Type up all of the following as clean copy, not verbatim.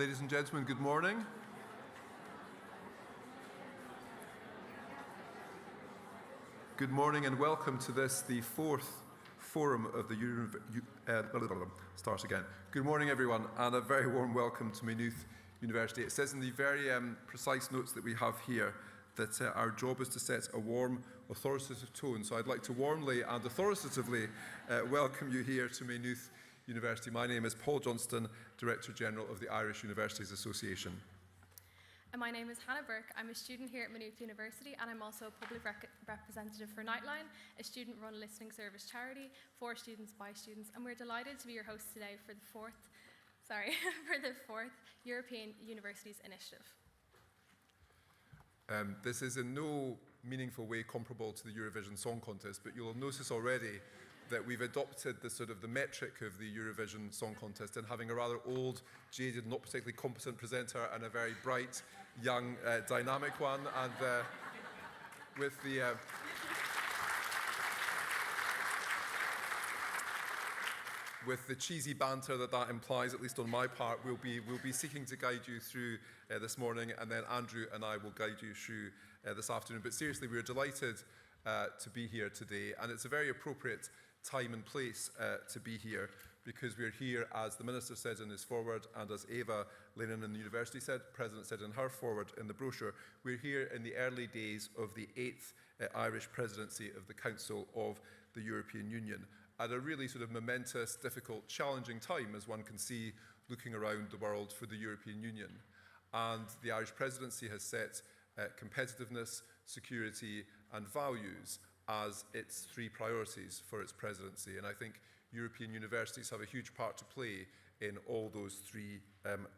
Ladies and gentlemen, good morning. Good morning and welcome to this, the fourth forum of the Good morning, everyone, and a very warm welcome to Maynooth University. It says in the very precise notes that we have here that our job is to set a warm, authoritative tone. So I'd like to warmly and authoritatively welcome you here to Maynooth University. My name is Paul Johnston, Director General of the Irish Universities Association. And my name is Hannah Burke. I'm a student here at Maynooth University, and I'm also a public representative for Nightline, a student-run listening service charity for students by students. And we're delighted to be your hosts today for the fourth European Universities Initiative. This is in no meaningful way comparable to the Eurovision Song Contest, but you'll notice already that we've adopted the metric of the Eurovision Song Contest in having a rather old, jaded, not particularly competent presenter and a very bright, young, dynamic one, and with the cheesy banter that implies, at least on my part, we'll be seeking to guide you through this morning, and then Andrew and I will guide you through this afternoon. But seriously, we're delighted to be here today, and it's a very appropriate time and place to be here, because we're here, as the Minister said in his foreword, and as Eva Lennon in the University President said in her foreword in the brochure, we're here in the early days of the 8th Irish presidency of the Council of the European Union, at a really sort of momentous, difficult, challenging time, as one can see looking around the world for the European Union. And the Irish presidency has set competitiveness, security and values as its three priorities for its presidency. And I think European universities have a huge part to play in all those three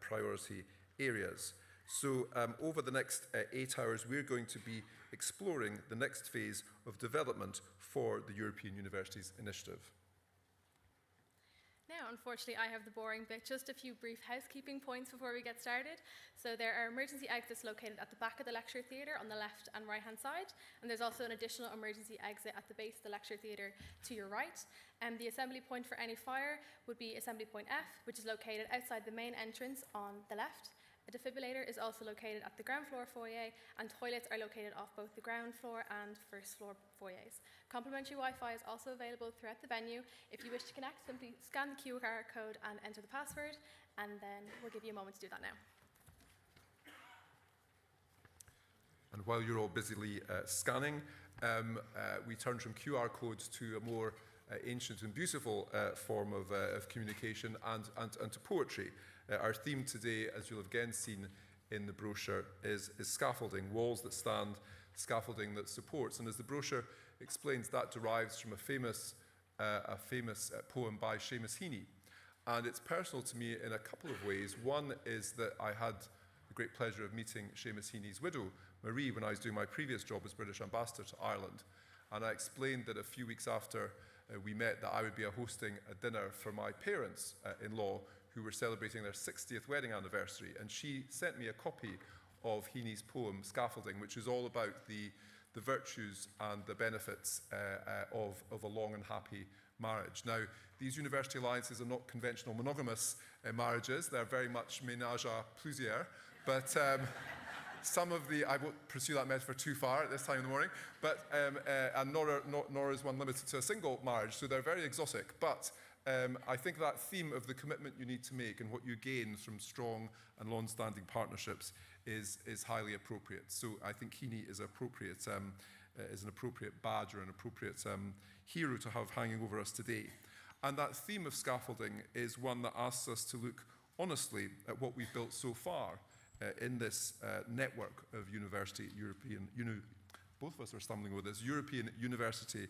priority areas. So over the next 8 hours, we're going to be exploring the next phase of development for the European Universities Initiative. Now, unfortunately, I have the boring bit, just a few brief housekeeping points before we get started. So there are emergency exits located at the back of the lecture theatre on the left and right-hand side, and there's also an additional emergency exit at the base of the lecture theatre to your right. And the assembly point for any fire would be assembly point F, which is located outside the main entrance on the left. A defibrillator is also located at the ground floor foyer, and toilets are located off both the ground floor and first floor foyers. Complimentary Wi-Fi is also available throughout the venue. If you wish to connect, simply scan the QR code and enter the password, and then we'll give you a moment to do that now. And while you're all busily scanning, we turn from QR codes to a more ancient and beautiful form of communication and to poetry. Our theme today, as you'll have again seen in the brochure, is scaffolding, walls that stand, scaffolding that supports. And as the brochure explains, that derives from a famous poem by Seamus Heaney. And it's personal to me in a couple of ways. One is that I had the great pleasure of meeting Seamus Heaney's widow, Marie, when I was doing my previous job as British Ambassador to Ireland. And I explained that a few weeks after we met that I would be hosting a dinner for my parents-in-law who were celebrating their 60th wedding anniversary. And she sent me a copy of Heaney's poem, Scaffolding, which is all about the virtues and the benefits of a long and happy marriage. Now, these university alliances are not conventional monogamous marriages. They're very much ménage à plusieurs. But some of I won't pursue that metaphor too far at this time in the morning, but and nor is one limited to a single marriage, so they're very exotic. But I think that theme of the commitment you need to make and what you gain from strong and long-standing partnerships is highly appropriate. So I think Heaney is an appropriate badge or an appropriate hero to have hanging over us today. And that theme of scaffolding is one that asks us to look honestly at what we've built so far in this network of both of us are stumbling with this, European university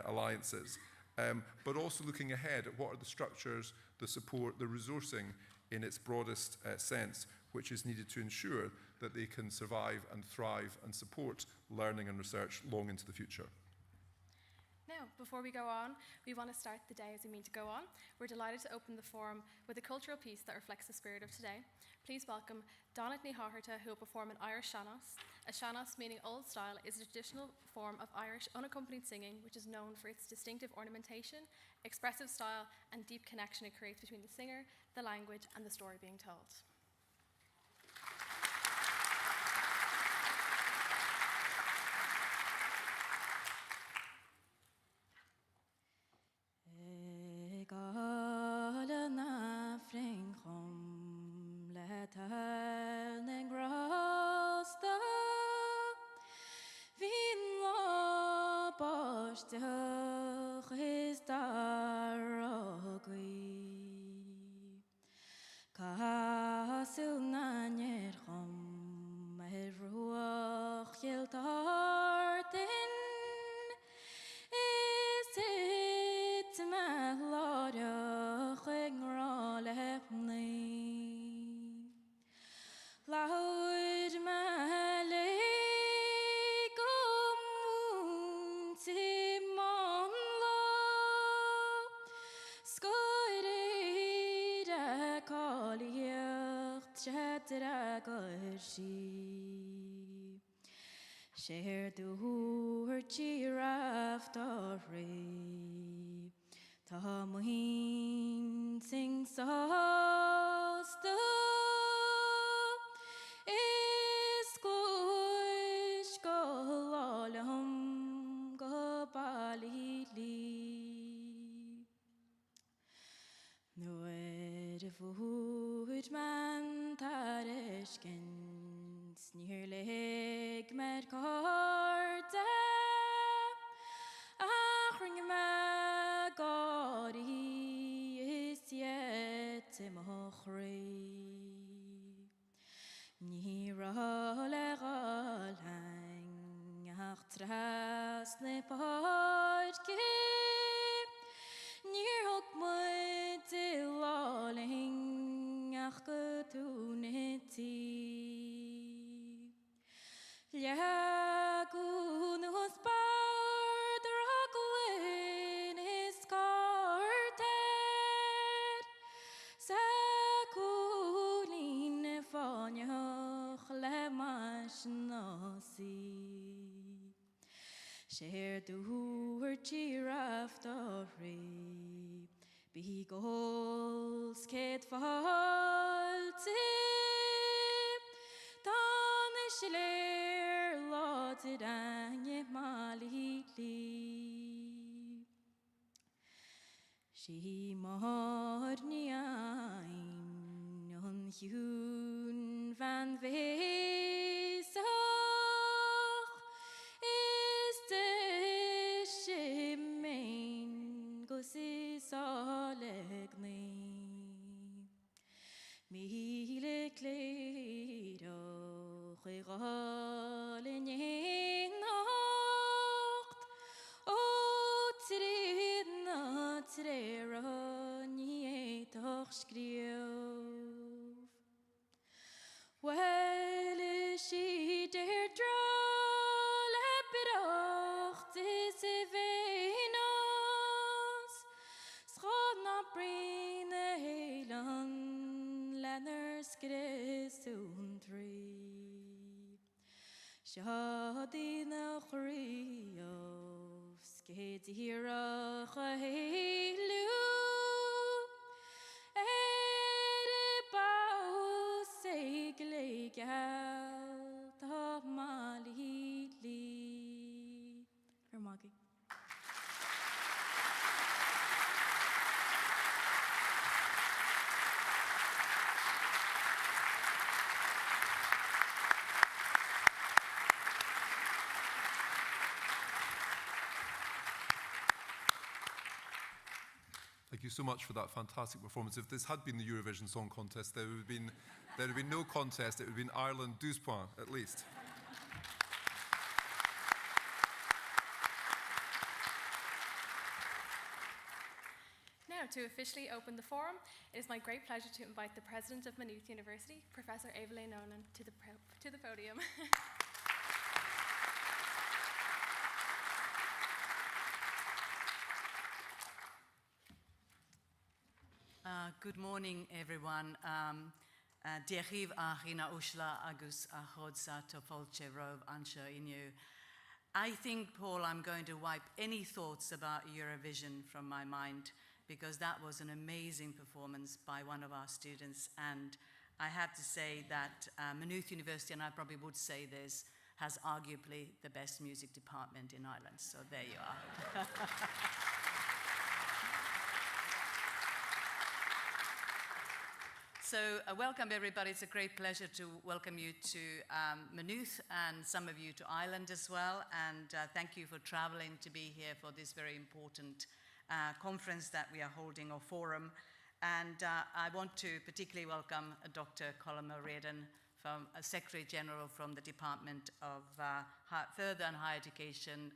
alliances, but also looking ahead at what are the structures, the support, the resourcing in its broadest sense, which is needed to ensure that they can survive and thrive and support learning and research long into the future. Now, before we go on, we want to start the day as we mean to go on. We're delighted to open the forum with a cultural piece that reflects the spirit of today. Please welcome Donat Ní Háirte, who will perform an Irish sean-nós. A sean-nós, meaning old style, is a traditional form of Irish unaccompanied singing, which is known for its distinctive ornamentation, expressive style, and deep connection it creates between the singer, the language, and the story being told. Osteach is darogui. Casul nanyer chom ruach yel tartin. Is it my lord lepni? Loud my legum timon lo. Skoire koliert chatra gorshi. Share the her giraffe story. Tamuhin sing sosta. Is gloish golalam gobalili. Noed voed man tareskens neerleg met karta. Achring ma gori is yet mochri. Nira legalang achtras ne podke. Near hook my dilling achgetunity. Lagoon was barred, Rocklin is carted. Sakulin fanyoch lemash nasi. Share the her giraffe story. Be goals kid falte. Tanishler lotted anye malili. She morni ein on hun van Weesach. Is the shimmein gosis olegni. Mile kledo regalen in nacht. O tridna trerani toch skriov. Well is she der droll epidocht is evenos. Schadna brine helan lenners gresun tree. Shadina chriov skedira chahelu. Legal top malili. Hermagi. Thank you so much for that fantastic performance. If this had been the Eurovision Song Contest, there would have been no contest. It would have been Ireland 12 points, at least. Now, to officially open the forum, it is my great pleasure to invite the President of Maynooth University, Professor Evelyn Nolan, to the podium. Good morning, everyone. Diachiv achina ushla agus achodsa topolche rov ansha inu. I think, Paul, I'm going to wipe any thoughts about Eurovision from my mind because that was an amazing performance by one of our students. And I have to say that Maynooth University, and I probably would say this, has arguably the best music department in Ireland. So there you are. Welcome everybody. It's a great pleasure to welcome you to Maynooth and some of you to Ireland as well. And thank you for traveling to be here for this very important conference that we are holding, or forum. And I want to particularly welcome Dr. Colm O'Riordan, from Secretary General from the Department of Further and Higher Education,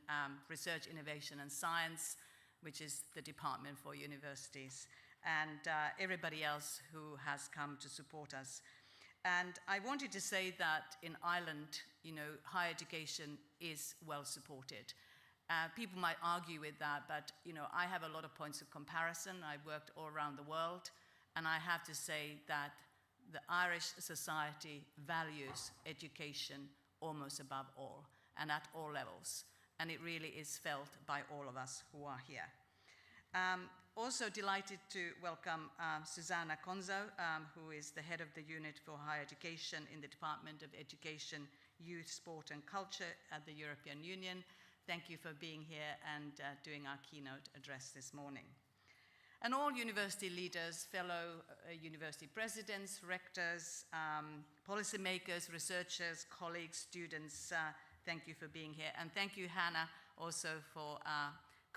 Research, Innovation and Science, which is the Department for Universities, and everybody else who has come to support us. And I wanted to say that in Ireland, higher education is well supported. People might argue with that, but I have a lot of points of comparison. I've worked all around the world, and I have to say that the Irish society values education almost above all, and at all levels. And it really is felt by all of us who are here. Also delighted to welcome Susanna Conzo, who is the head of the Unit for Higher Education in the Department of Education, Youth, Sport and Culture at the European Union. Thank you for being here and doing our keynote address this morning. And all university leaders, fellow university presidents, rectors, policymakers, researchers, colleagues, students, thank you for being here. And thank you, Hannah, also for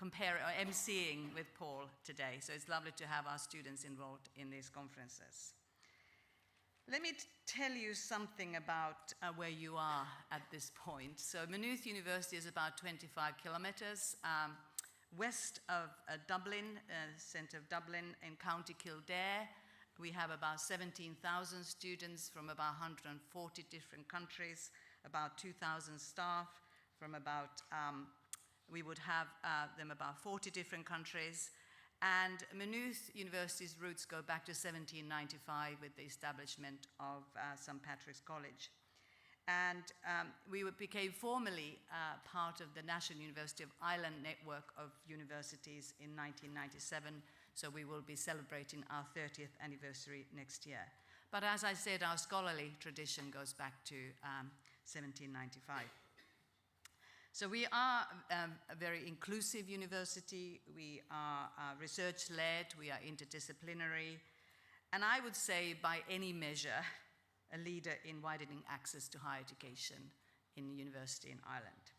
emceeing with Paul today. So it's lovely to have our students involved in these conferences. Let me tell you something about where you are at this point. So Maynooth University is about 25 kilometers west of Dublin, centre of Dublin, in County Kildare. We have about 17,000 students from about 140 different countries, about 2,000 staff from about, we would have them about 40 different countries. And Maynooth University's roots go back to 1795 with the establishment of St. Patrick's College. And we became formally part of the National University of Ireland network of universities in 1997, so we will be celebrating our 30th anniversary next year. But as I said, our scholarly tradition goes back to 1795. So we are a very inclusive university. We are research-led, we are interdisciplinary, and I would say by any measure, a leader in widening access to higher education in university in Ireland.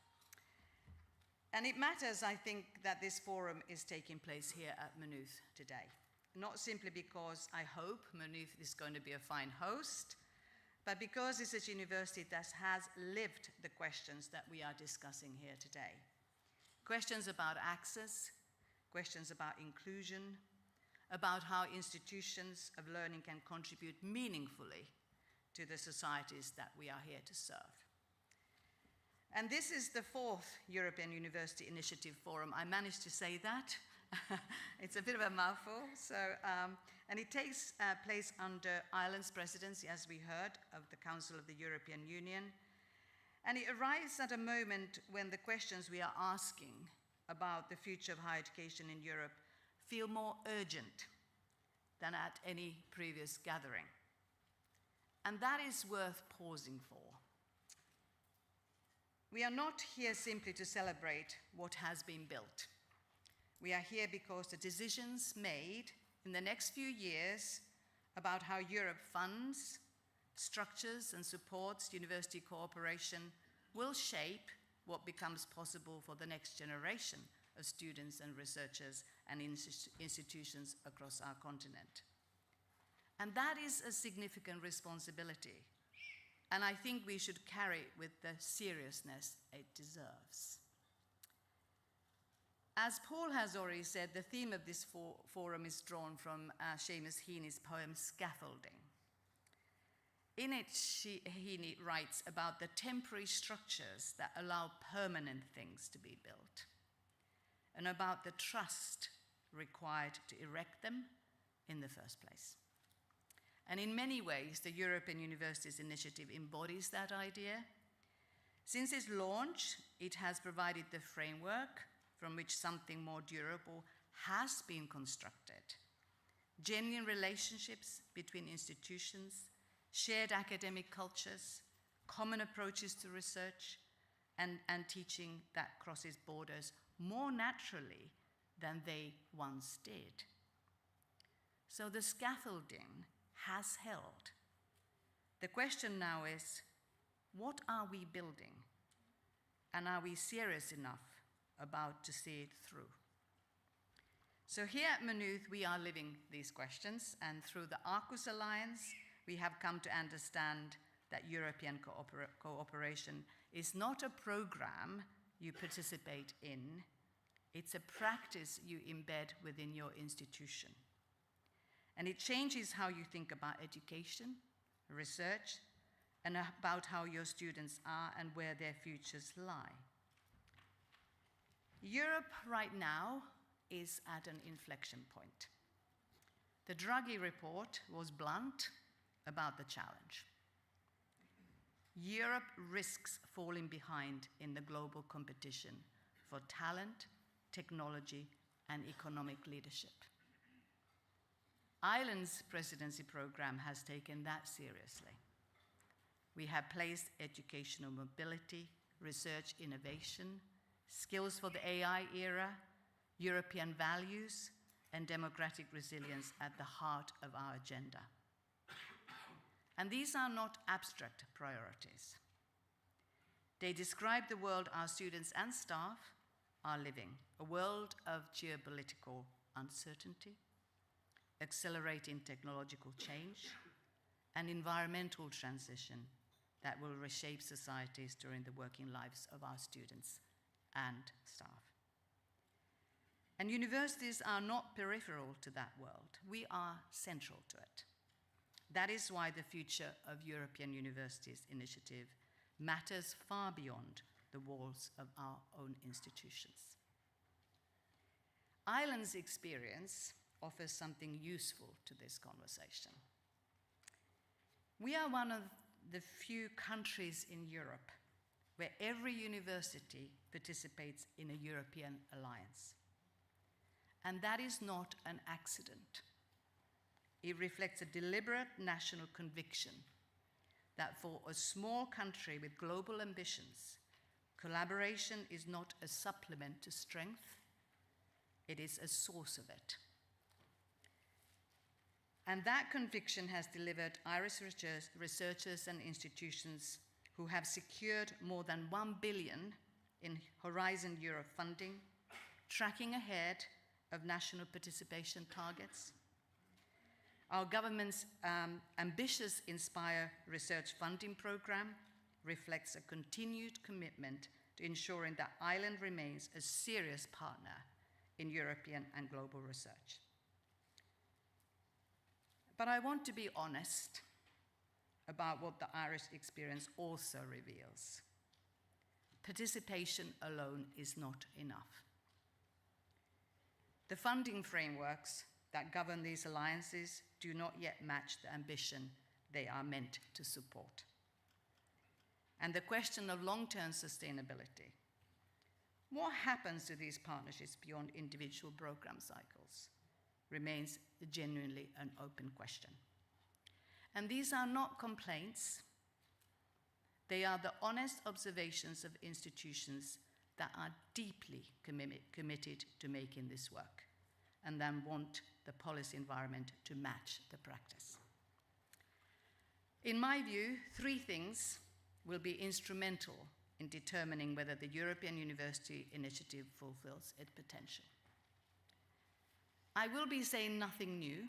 And it matters, I think, that this forum is taking place here at Maynooth today. Not simply because I hope Maynooth is going to be a fine host, but because it's a university that has lived the questions that we are discussing here today. Questions about access, questions about inclusion, about how institutions of learning can contribute meaningfully to the societies that we are here to serve. And this is the 4th European University Initiative Forum. I managed to say that. It's a bit of a mouthful. So, and it takes place under Ireland's presidency, as we heard, of the Council of the European Union. And it arrives at a moment when the questions we are asking about the future of higher education in Europe feel more urgent than at any previous gathering. And that is worth pausing for. We are not here simply to celebrate what has been built. We are here because the decisions made in the next few years about how Europe funds, structures, and supports university cooperation will shape what becomes possible for the next generation of students and researchers and institutions across our continent. And that is a significant responsibility. And I think we should carry it with the seriousness it deserves. As Paul has already said, the theme of this forum is drawn from Seamus Heaney's poem, Scaffolding. In it, Heaney writes about the temporary structures that allow permanent things to be built, and about the trust required to erect them in the first place. And in many ways, the European Universities Initiative embodies that idea. Since its launch, it has provided the framework from which something more durable has been constructed. Genuine relationships between institutions, shared academic cultures, common approaches to research, and teaching that crosses borders more naturally than they once did. So the scaffolding has held. The question now is, what are we building? And are we serious enough about to see it through? So here at Maynooth, we are living these questions, and through the Arcus Alliance, we have come to understand that European cooperation is not a program you participate in, it's a practice you embed within your institution. And it changes how you think about education, research, and about how your students are and where their futures lie. Europe right now is at an inflection point. The Draghi report was blunt about the challenge. Europe risks falling behind in the global competition for talent, technology, and economic leadership. Ireland's presidency program has taken that seriously. We have placed educational mobility, research innovation, skills for the AI era, European values, and democratic resilience at the heart of our agenda. And these are not abstract priorities. They describe the world our students and staff are living, a world of geopolitical uncertainty, accelerating technological change, and environmental transition that will reshape societies during the working lives of our students and staff. And universities are not peripheral to that world. We are central to it. That is why the Future of European Universities initiative matters far beyond the walls of our own institutions. Ireland's experience offers something useful to this conversation. We are one of the few countries in Europe where every university participates in a European alliance. And that is not an accident. It reflects a deliberate national conviction that for a small country with global ambitions, collaboration is not a supplement to strength, it is a source of it. And that conviction has delivered Irish researchers and institutions who have secured more than 1 billion in Horizon Europe funding, tracking ahead of national participation targets. Our government's ambitious Inspire research funding program reflects a continued commitment to ensuring that Ireland remains a serious partner in European and global research. But I want to be honest about what the Irish experience also reveals. Participation alone is not enough. The funding frameworks that govern these alliances do not yet match the ambition they are meant to support. And the question of long-term sustainability. What happens to these partnerships beyond individual program cycles remains genuinely an open question. And these are not complaints. They are the honest observations of institutions that are deeply committed to making this work and then want the policy environment to match the practice. In my view, 3 things will be instrumental in determining whether the European University Initiative fulfills its potential. I will be saying nothing new,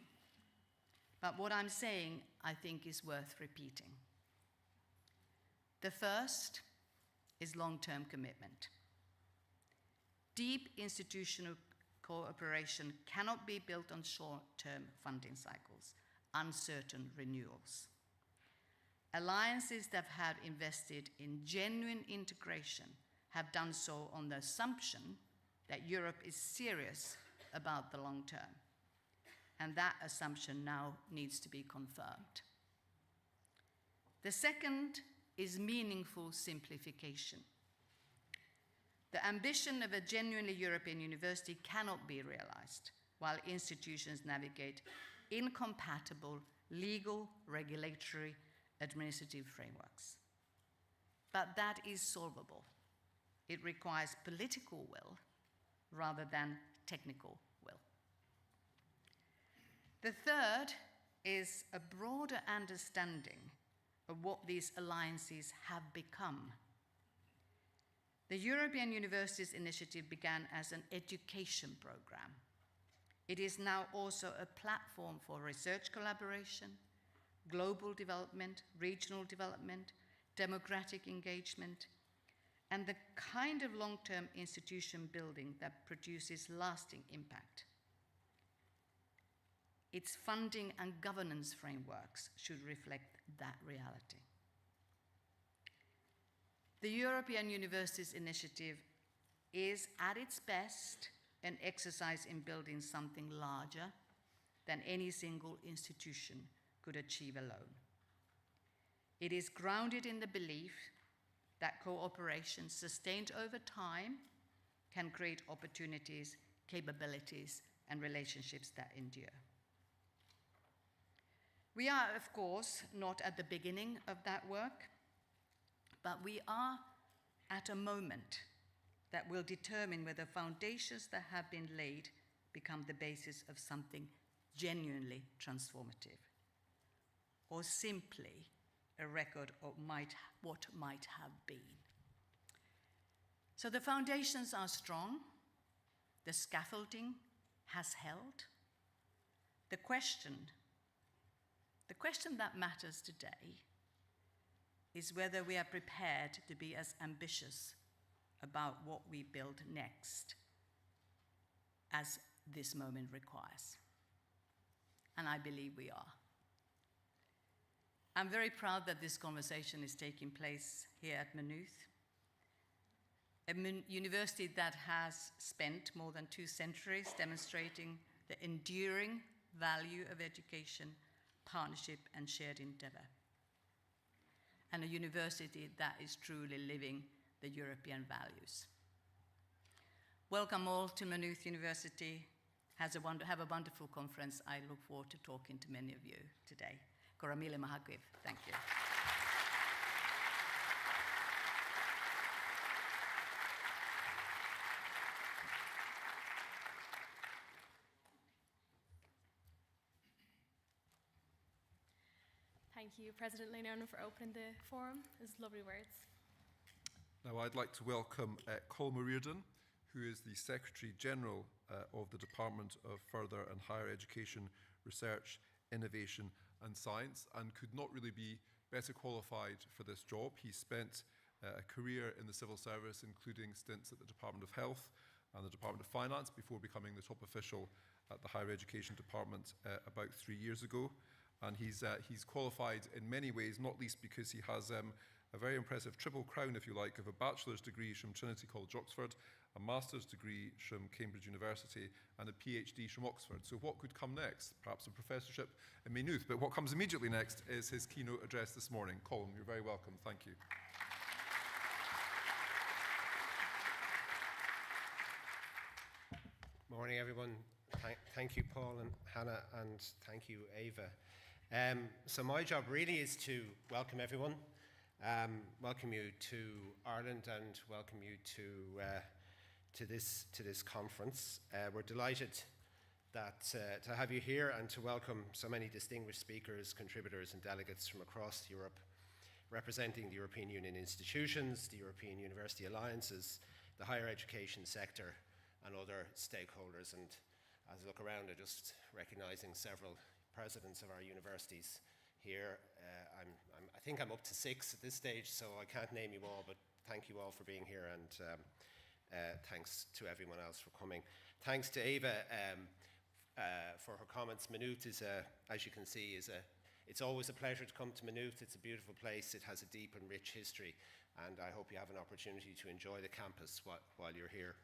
but what I'm saying I think is worth repeating. The first is long-term commitment. Deep institutional cooperation cannot be built on short-term funding cycles, uncertain renewals. Alliances that have invested in genuine integration have done so on the assumption that Europe is serious about the long term. And that assumption now needs to be confirmed. The second is meaningful simplification. The ambition of a genuinely European university cannot be realized while institutions navigate incompatible legal, regulatory, administrative frameworks. But that is solvable. It requires political will rather than technical will. The third is a broader understanding of what these alliances have become. The European Universities Initiative began as an education program. It is now also a platform for research collaboration, global development, regional development, democratic engagement, and the kind of long-term institution building that produces lasting impact. Its funding and governance frameworks should reflect that reality. The European Universities Initiative is, at its best, an exercise in building something larger than any single institution could achieve alone. It is grounded in the belief that cooperation sustained over time can create opportunities, capabilities, and relationships that endure. We are, of course, not at the beginning of that work, but we are at a moment that will determine whether foundations that have been laid become the basis of something genuinely transformative, or simply a record of what might have been. So the foundations are strong, the scaffolding has held. The question that matters today is whether we are prepared to be as ambitious about what we build next as this moment requires. And I believe we are. I'm very proud that this conversation is taking place here at Maynooth, a university that has spent more than 2 centuries demonstrating the enduring value of education, partnership, and shared endeavor, and a university that is truly living the European values. Welcome all to Maynooth University. Have a wonderful conference. I look forward to talking to many of you today. Koramile Mahagwiv. Thank you. Thank you, President Leonona, for opening the forum. Those lovely words. Now I'd like to welcome Colm O'Riordan, who is the Secretary General of the Department of Further and Higher Education, Research, Innovation and Science, and could not really be better qualified for this job. He spent a career in the civil service, including stints at the Department of Health and the Department of Finance, before becoming the top official at the Higher Education Department about 3 years ago. And he's qualified in many ways, not least because he has a very impressive triple crown, if you like, of a bachelor's degree from Trinity College, Oxford, a master's degree from Cambridge University, and a PhD from Oxford. So what could come next? Perhaps a professorship in Maynooth. But what comes immediately next is his keynote address this morning. Colm, you're very welcome. Thank you. Morning, everyone. Thank you, Paul and Hannah, and thank you, Ava. So my job really is to welcome everyone, welcome you to Ireland, and welcome you to this conference. We're delighted to have you here and to welcome so many distinguished speakers, contributors, and delegates from across Europe, representing the European Union institutions, the European University Alliances, the higher education sector, and other stakeholders. And as I look around, I'm just recognizing several presidents of our universities here. I think I'm up to 6 at this stage, so I can't name you all, but thank you all for being here, and thanks to everyone else for coming. Thanks to Ava for her comments. Maynooth is, as you can see, it's always a pleasure to come to Maynooth. It's a beautiful place. It has a deep and rich history, and I hope you have an opportunity to enjoy the campus while you're here.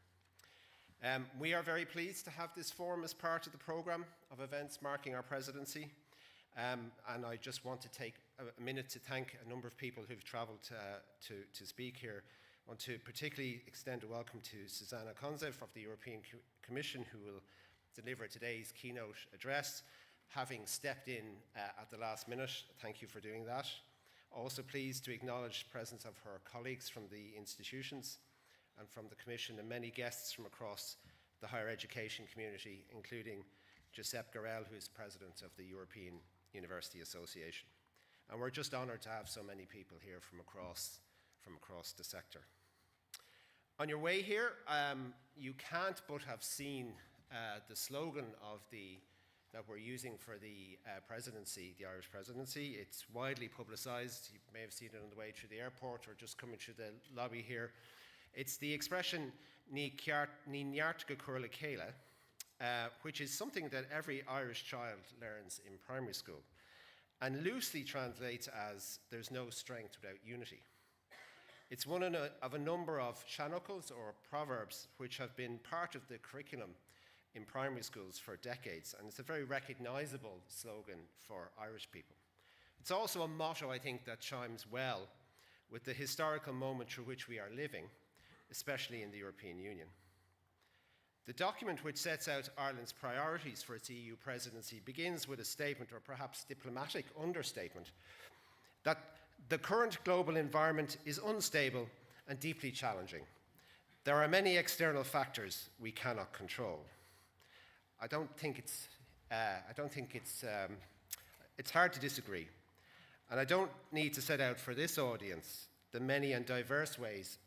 We are very pleased to have this forum as part of the programme of events marking our presidency. And I just want to take a minute to thank a number of people who've travelled to speak here. I want to particularly extend a welcome to Zuzana Konzev of the European Commission, who will deliver today's keynote address, having stepped in at the last minute. Thank you for doing that. Also pleased to acknowledge the presence of her colleagues from the institutions and from the Commission, and many guests from across the higher education community, including Giuseppe Garel, who is President of the European University Association. And we're just honoured to have so many people here from across the sector. On your way here, you can't but have seen the slogan that we're using for the presidency, the Irish presidency. It's widely publicised. You may have seen it on the way through the airport or just coming through the lobby here. It's the expression Ní neart go cúrla céile, which is something that every Irish child learns in primary school, and loosely translates as there's no strength without unity. It's one of a number of shanukals or proverbs which have been part of the curriculum in primary schools for decades, and it's a very recognisable slogan for Irish people. It's also a motto, I think, that chimes well with the historical moment through which we are living, especially in the European Union. The document which sets out Ireland's priorities for its EU presidency begins with a statement, or perhaps diplomatic understatement, that the current global environment is unstable and deeply challenging. There are many external factors we cannot control. I don't think it's hard to disagree. And I don't need to set out for this audience the many and diverse ways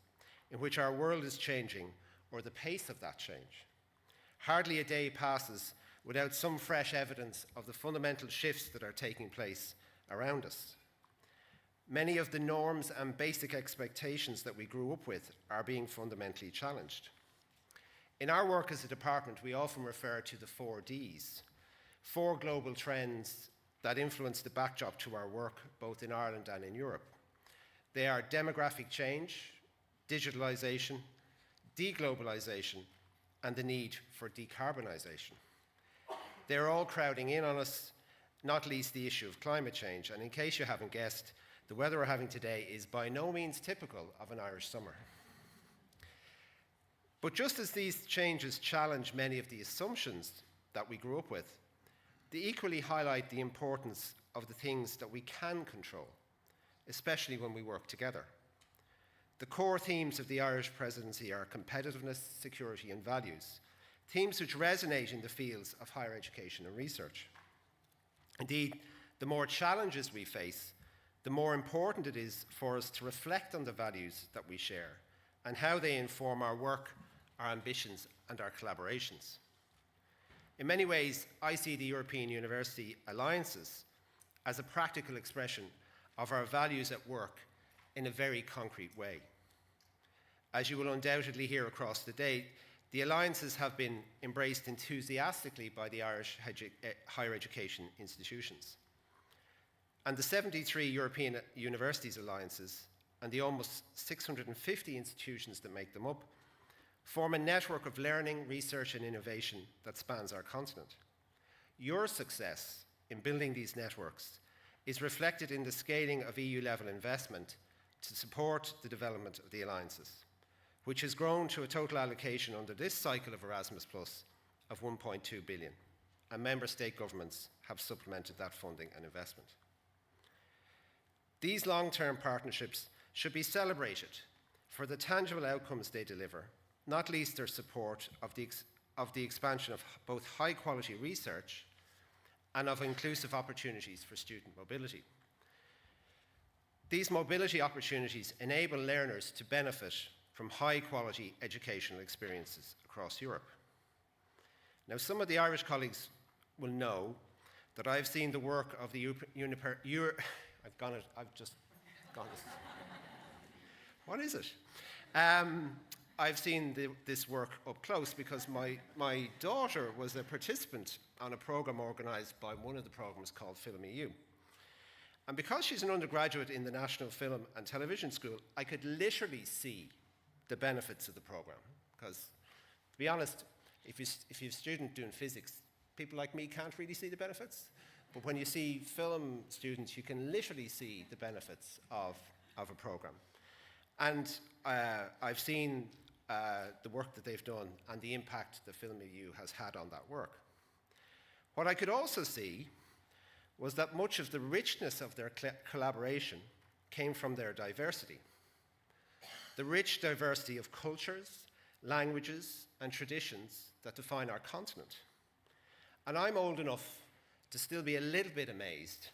in which our world is changing or the pace of that change. Hardly a day passes without some fresh evidence of the fundamental shifts that are taking place around us. Many of the norms and basic expectations that we grew up with are being fundamentally challenged. In our work as a department, we often refer to the 4Ds, 4 global trends that influence the backdrop to our work both in Ireland and in Europe. They are demographic change, digitalisation, deglobalisation, and the need for decarbonisation. They're all crowding in on us, not least the issue of climate change. And in case you haven't guessed, the weather we're having today is by no means typical of an Irish summer. But just as these changes challenge many of the assumptions that we grew up with, they equally highlight the importance of the things that we can control, especially when we work together. The core themes of the Irish presidency are competitiveness, security, and values, themes which resonate in the fields of higher education and research. Indeed, the more challenges we face, the more important it is for us to reflect on the values that we share and how they inform our work, our ambitions, and our collaborations. In many ways, I see the European University Alliances as a practical expression of our values at work in a very concrete way. As you will undoubtedly hear across the day, the alliances have been embraced enthusiastically by the Irish higher education institutions. And the 73 European Universities Alliances and the almost 650 institutions that make them up form a network of learning, research, and innovation that spans our continent. Your success in building these networks is reflected in the scaling of EU-level investment to support the development of the alliances, which has grown to a total allocation under this cycle of Erasmus Plus of 1.2 billion, and member state governments have supplemented that funding and investment. These long-term partnerships should be celebrated for the tangible outcomes they deliver, not least their support of the expansion of both high-quality research and of inclusive opportunities for student mobility. These mobility opportunities enable learners to benefit from high-quality educational experiences across Europe. Now, some of the Irish colleagues will know that I've seen the work of the I've seen this work up close because my daughter was a participant on a program organised by one of the programs called Film EU. And because she's an undergraduate in the National Film and Television School, I could literally see the benefits of the program. Because, to be honest, if you're a student doing physics, people like me can't really see the benefits. But when you see film students, you can literally see the benefits of a program. And I've seen the work that they've done and the impact the Film EU has had on that work. What I could also see was that much of the richness of their collaboration came from their diversity. The rich diversity of cultures, languages, and traditions that define our continent. And I'm old enough to still be a little bit amazed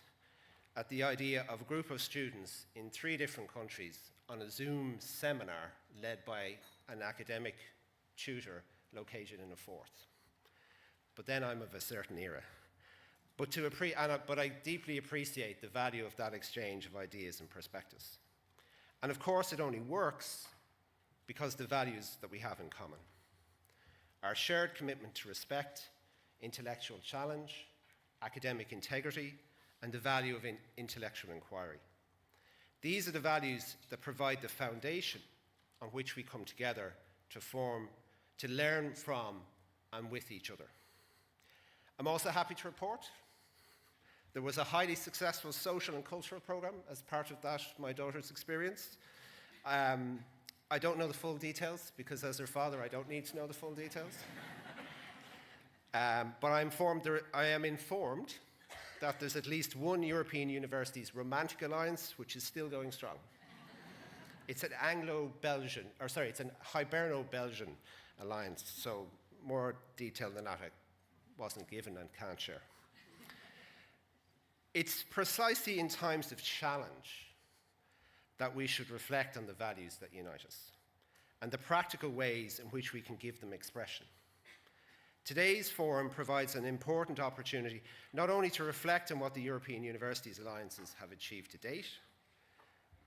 at the idea of a group of students in 3 different countries on a Zoom seminar led by an academic tutor located in a 4th. But then I'm of a certain era. But I deeply appreciate the value of that exchange of ideas and perspectives. And of course, it only works because of the values that we have in common. Our shared commitment to respect, intellectual challenge, academic integrity, and the value of intellectual inquiry. These are the values that provide the foundation on which we come together to learn from and with each other. I'm also happy to report there was a highly successful social and cultural program as part of that, my daughter's experience. I don't know the full details because as her father, I don't need to know the full details. But I am informed that there's at least one European Universities Romantic Alliance which is still going strong. It's an it's an Hiberno-Belgian alliance, so more detail than that I wasn't given and can't share. It's precisely in times of challenge that we should reflect on the values that unite us and the practical ways in which we can give them expression. Today's forum provides an important opportunity not only to reflect on what the European Universities Alliances have achieved to date,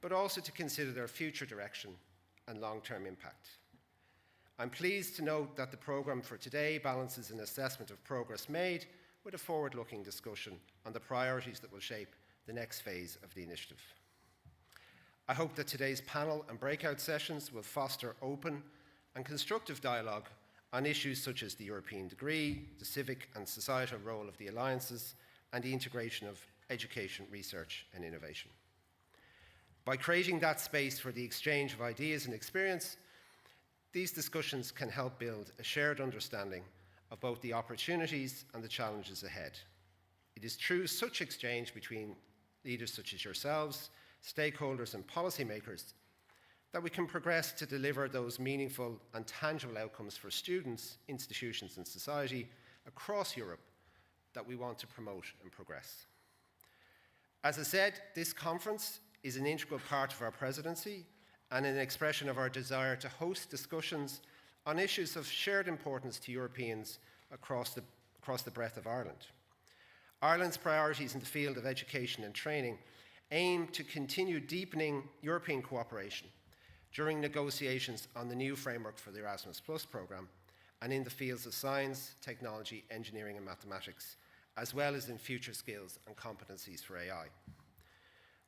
but also to consider their future direction and long-term impact. I'm pleased to note that the programme for today balances an assessment of progress made with a forward-looking discussion on the priorities that will shape the next phase of the initiative. I hope that today's panel and breakout sessions will foster open and constructive dialogue on issues such as the European degree, the civic and societal role of the alliances, and the integration of education, research, and innovation. By creating that space for the exchange of ideas and experience, these discussions can help build a shared understanding of both the opportunities and the challenges ahead. It is through such exchange between leaders such as yourselves, stakeholders and policymakers that we can progress to deliver those meaningful and tangible outcomes for students, institutions and society across Europe that we want to promote and progress. As I said, this conference is an integral part of our presidency and an expression of our desire to host discussions on issues of shared importance to Europeans across the breadth of Ireland. Ireland's priorities in the field of education and training aim to continue deepening European cooperation during negotiations on the new framework for the Erasmus Plus programme and in the fields of science, technology, engineering and mathematics, as well as in future skills and competencies for AI.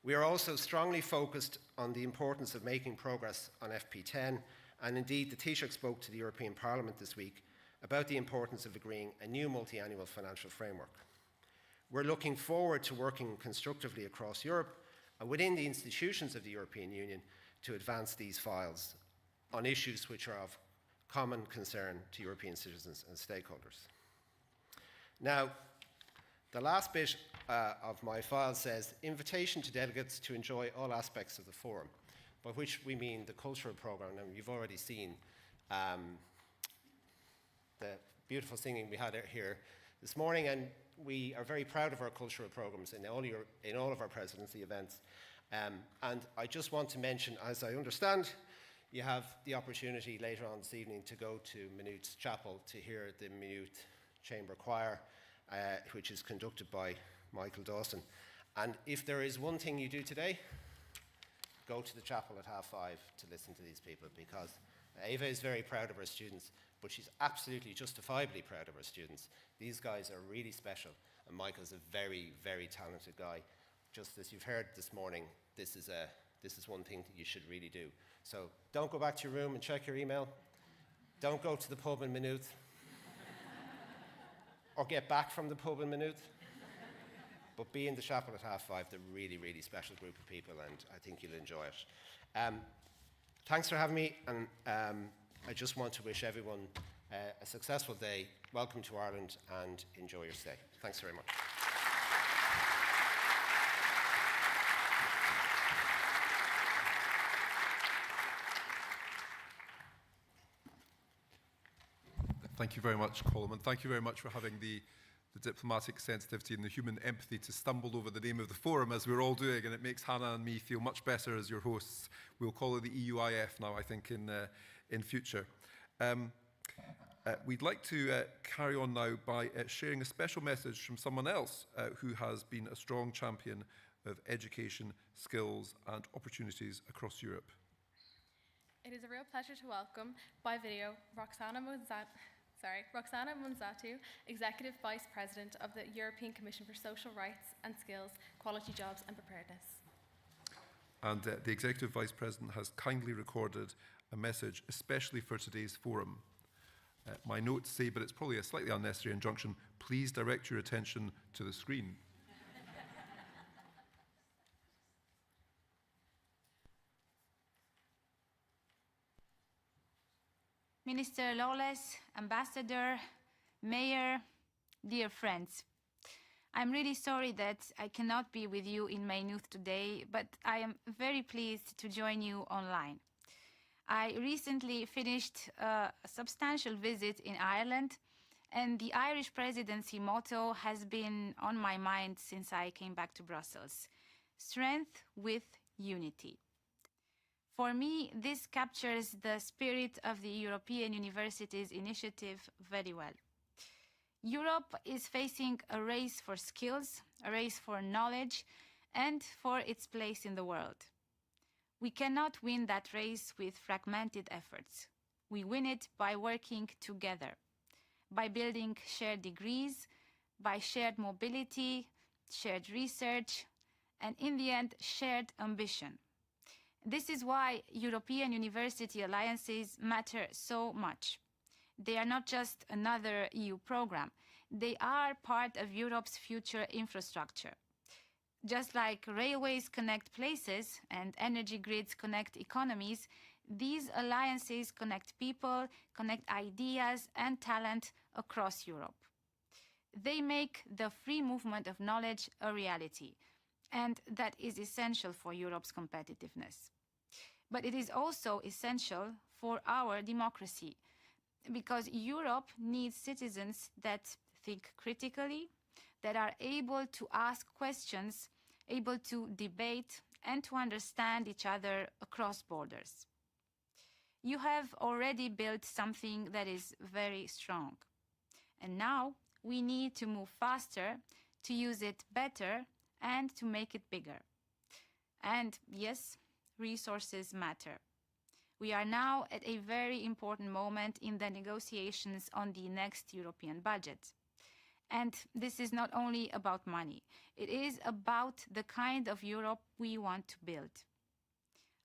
We are also strongly focused on the importance of making progress on FP10, and indeed the Taoiseach spoke to the European Parliament this week about the importance of agreeing a new multi-annual financial framework. We're looking forward to working constructively across Europe and within the institutions of the European Union to advance these files on issues which are of common concern to European citizens and stakeholders. Now, the last bit of my file says, invitation to delegates to enjoy all aspects of the forum, by which we mean the cultural programme. And you've already seen the beautiful singing we had here this morning, and we are very proud of our cultural programmes in all of our presidency events. And I just want to mention, as I understand, you have the opportunity later on this evening to go to Maynooth's chapel to hear the Maynooth Chamber Choir, which is conducted by Michael Dawson. And if there is one thing you do today, go to the chapel at 5:30 to listen to these people, because Ava is very proud of her students, but she's absolutely justifiably proud of her students. These guys are really special, and Michael's a very, very talented guy. Just as you've heard this morning, this is one thing that you should really do. So don't go back to your room and check your email. Don't go to the pub in Maynooth. Or get back from the pub in Maynooth. But be in the chapel at 5:30. They're a really, really special group of people, and I think you'll enjoy it. Thanks for having me, and I just want to wish everyone a successful day. Welcome to Ireland, and enjoy your stay. Thanks very much. Thank you very much, Colm, and thank you very much for having the the diplomatic sensitivity and the human empathy to stumble over the name of the forum as we're all doing, and it makes Hannah and me feel much better as your hosts. We'll call it the EUIF now, I think, in future. We'd like to carry on now by sharing a special message from someone else who has been a strong champion of education, skills and opportunities across Europe. It is a real pleasure to welcome, by video, Roxana Monzatu, Executive Vice President of the European Commission for Social Rights and Skills, Quality Jobs and Preparedness. And the Executive Vice President has kindly recorded a message especially for today's forum. My notes say, but it's probably a slightly unnecessary injunction, please direct your attention to the screen. Minister Lawless, Ambassador, Mayor, dear friends. I'm really sorry that I cannot be with you in Maynooth today, but I am very pleased to join you online. I recently finished a substantial visit in Ireland, and the Irish presidency motto has been on my mind since I came back to Brussels: strength with unity. For me, this captures the spirit of the European Universities Initiative very well. Europe is facing a race for skills, a race for knowledge, and for its place in the world. We cannot win that race with fragmented efforts. We win it by working together, by building shared degrees, by shared mobility, shared research, and in the end, shared ambition. This is why European university alliances matter so much. They are not just another EU program. They are part of Europe's future infrastructure. Just like railways connect places and energy grids connect economies, these alliances connect people, connect ideas and talent across Europe. They make the free movement of knowledge a reality, and that is essential for Europe's competitiveness. But it is also essential for our democracy, because Europe needs citizens that think critically, that are able to ask questions, able to debate, and to understand each other across borders. You have already built something that is very strong. And now we need to move faster, to use it better, and to make it bigger. And yes, resources matter. We are now at a very important moment in the negotiations on the next European budget. And this is not only about money. It is about the kind of Europe we want to build.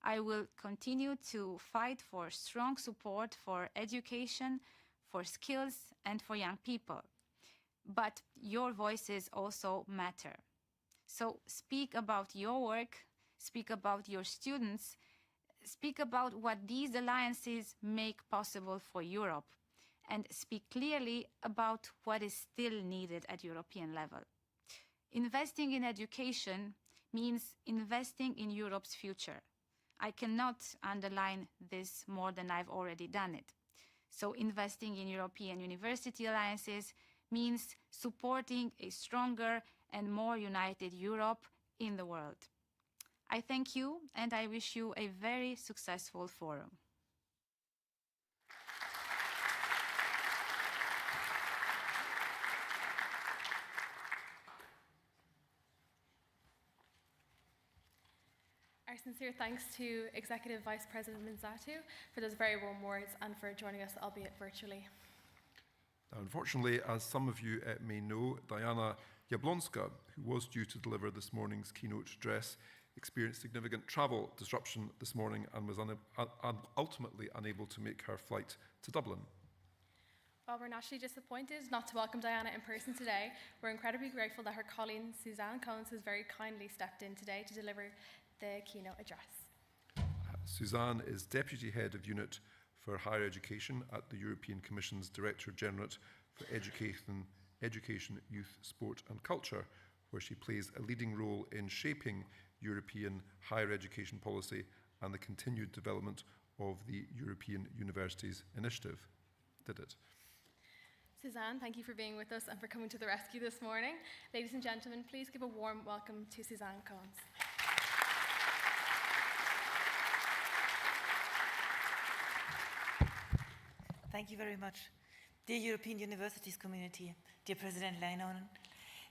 I will continue to fight for strong support for education, for skills, and for young people. But your voices also matter. So speak about your work, speak about your students, speak about what these alliances make possible for Europe, and speak clearly about what is still needed at European level. Investing in education means investing in Europe's future. I cannot underline this more than I've already done it. So investing in European university alliances means supporting a stronger and more united Europe in the world. I thank you, and I wish you a very successful forum. Our sincere thanks to Executive Vice President Monzatu for those very warm words and for joining us, albeit virtually. Now, unfortunately, as some of you may know, Diana Jablonska, who was due to deliver this morning's keynote address, experienced significant travel disruption this morning and was ultimately unable to make her flight to Dublin. While we're naturally disappointed not to welcome Diana in person today, we're incredibly grateful that her colleague Suzanne Combs has very kindly stepped in today to deliver the keynote address. Suzanne is Deputy Head of Unit for Higher Education at the European Commission's Director General for Education, Youth, Sport and Culture, where she plays a leading role in shaping European higher education policy and the continued development of the European Universities Initiative. Did it? Suzanne, thank you for being with us and for coming to the rescue this morning. Ladies and gentlemen, please give a warm welcome to Suzanne Combs. Thank you very much. Dear European Universities community, dear President Leinonen,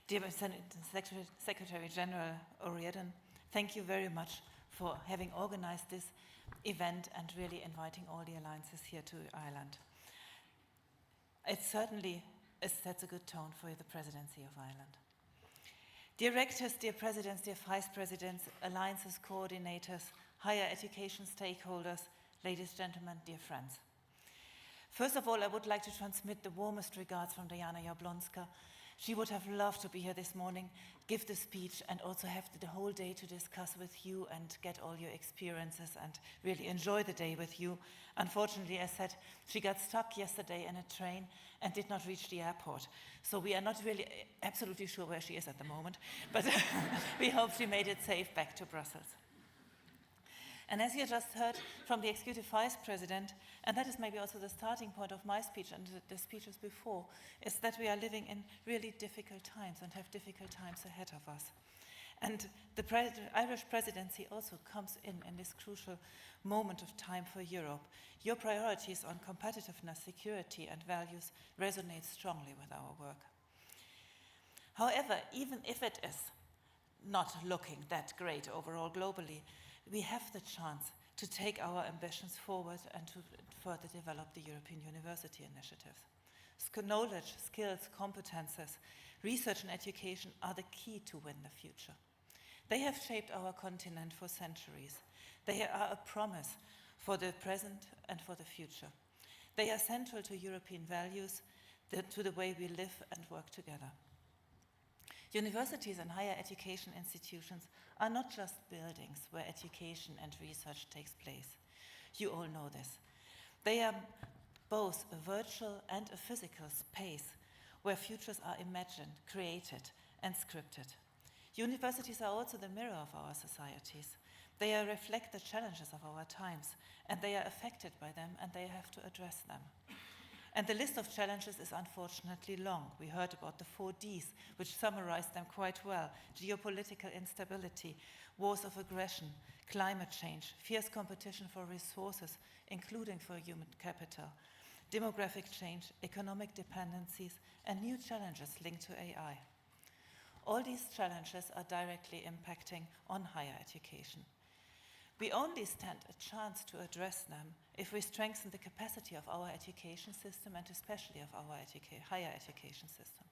dear Secretary General O'Riordan, thank you very much for having organized this event and really inviting all the alliances here to Ireland. It certainly sets a good tone for the presidency of Ireland. Dear rectors, dear presidents, dear vice presidents, alliances coordinators, higher education stakeholders, ladies and gentlemen, dear friends. First of all, I would like to transmit the warmest regards from Diana Jablonska. She would have loved to be here this morning, give the speech, and also have the whole day to discuss with you and get all your experiences and really enjoy the day with you. Unfortunately, as said, she got stuck yesterday in a train and did not reach the airport. So we are not really absolutely sure where she is at the moment, but we hope she made it safe back to Brussels. And as you just heard from the Executive Vice President, and that is maybe also the starting point of my speech and the speeches before, is that we are living in really difficult times and have difficult times ahead of us. And the Irish presidency also comes in this crucial moment of time for Europe. Your priorities on competitiveness, security and values resonate strongly with our work. However, even if it is not looking that great overall globally, we have the chance to take our ambitions forward and to further develop the European University initiatives. Knowledge, skills, competences, research and education are the key to win the future. They have shaped our continent for centuries. They are a promise for the present and for the future. They are central to European values, to the way we live and work together. Universities and higher education institutions are not just buildings where education and research takes place. You all know this. They are both a virtual and a physical space where futures are imagined, created, and scripted. Universities are also the mirror of our societies. They reflect the challenges of our times, and they are affected by them, and they have to address them. And the list of challenges is unfortunately long. We heard about the 4 Ds, which summarized them quite well: geopolitical instability, wars of aggression, climate change, fierce competition for resources, including for human capital, demographic change, economic dependencies, and new challenges linked to AI. All these challenges are directly impacting on higher education. We only stand a chance to address them if we strengthen the capacity of our education system and especially of our higher education system.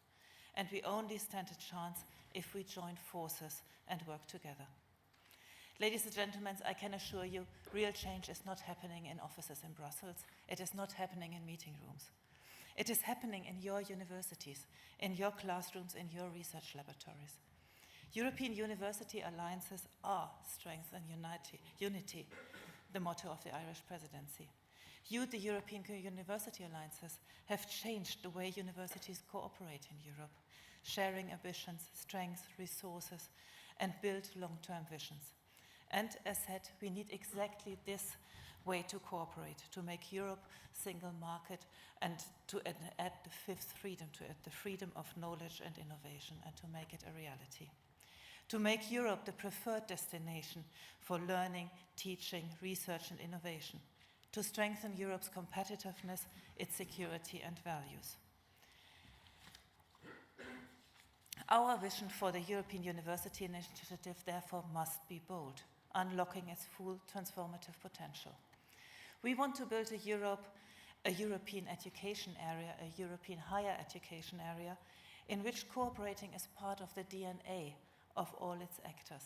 And we only stand a chance if we join forces and work together. Ladies and gentlemen, I can assure you, real change is not happening in offices in Brussels. It is not happening in meeting rooms. It is happening in your universities, in your classrooms, in your research laboratories. European university alliances are strength and unity, the motto of the Irish presidency. You, the European University Alliances, have changed the way universities cooperate in Europe, sharing ambitions, strengths, resources, and build long-term visions. And as said, we need exactly this way to cooperate, to make Europe single market and to add the 5th freedom, to add the freedom of knowledge and innovation, and to make it a reality. To make Europe the preferred destination for learning, teaching, research and innovation. To strengthen Europe's competitiveness, its security and values. Our vision for the European University Initiative therefore must be bold, unlocking its full transformative potential. We want to build a European education area, a European higher education area, in which cooperating is part of the DNA of all its actors,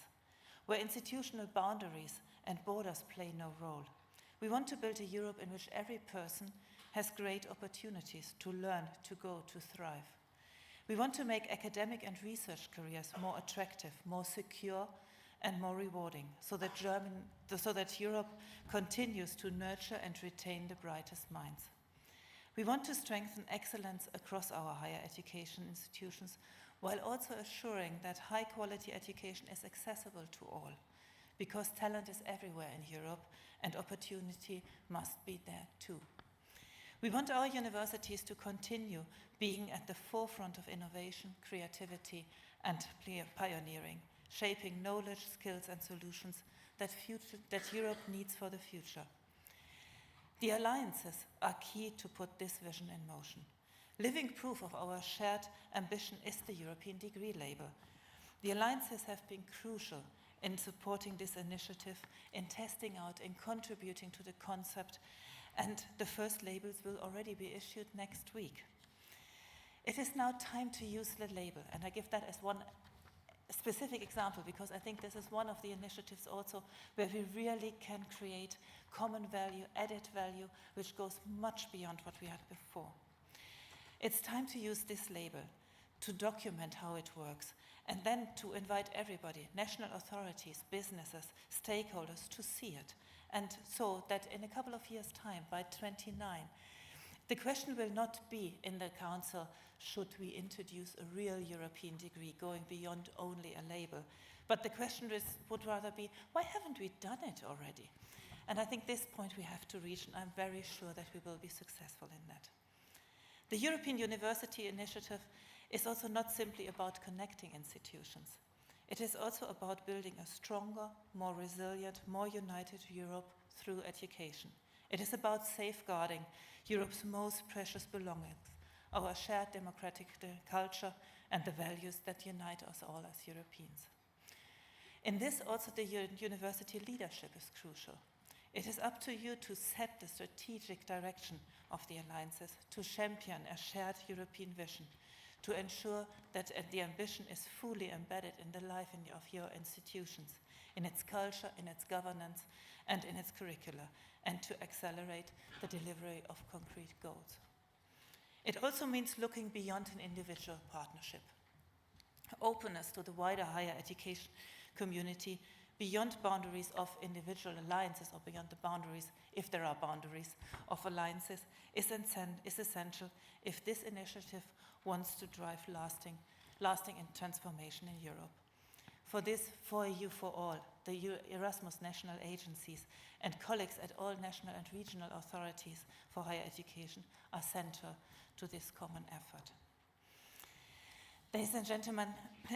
where institutional boundaries and borders play no role. We want to build a Europe in which every person has great opportunities to learn, to go, to thrive. We want to make academic and research careers more attractive, more secure, and more rewarding, so that Europe continues to nurture and retain the brightest minds. We want to strengthen excellence across our higher education institutions, while also assuring that high-quality education is accessible to all, because talent is everywhere in Europe and opportunity must be there too. We want our universities to continue being at the forefront of innovation, creativity, and pioneering, shaping knowledge, skills, and solutions that Europe needs for the future. The alliances are key to put this vision in motion. Living proof of our shared ambition is the European degree label. The alliances have been crucial in supporting this initiative, in testing out, in contributing to the concept, and the first labels will already be issued next week. It is now time to use the label, and I give that as one specific example because I think this is one of the initiatives also where we really can create common value, added value, which goes much beyond what we had before. It's time to use this label to document how it works, and then to invite everybody, national authorities, businesses, stakeholders, to see it. And so that in a couple of years' time, by 29, the question will not be in the Council, should we introduce a real European degree going beyond only a label? But the question would rather be, why haven't we done it already? And I think this point we have to reach, and I'm very sure that we will be successful in that. The European University Initiative is also not simply about connecting institutions. It is also about building a stronger, more resilient, more united Europe through education. It is about safeguarding Europe's most precious belongings, our shared democratic culture and the values that unite us all as Europeans. In this also the university leadership is crucial. It is up to you to set the strategic direction of the alliances, to champion a shared European vision, to ensure that the ambition is fully embedded in the life of your institutions, in its culture, in its governance, and in its curricula, and to accelerate the delivery of concrete goals. It also means looking beyond an individual partnership. Openness to the wider higher education community, beyond boundaries of individual alliances or beyond the boundaries, if there are boundaries of alliances, is essential if this initiative wants to drive lasting transformation in Europe. For this, for EU for All, the Erasmus national agencies and colleagues at all national and regional authorities for higher education are central to this common effort. Ladies and gentlemen,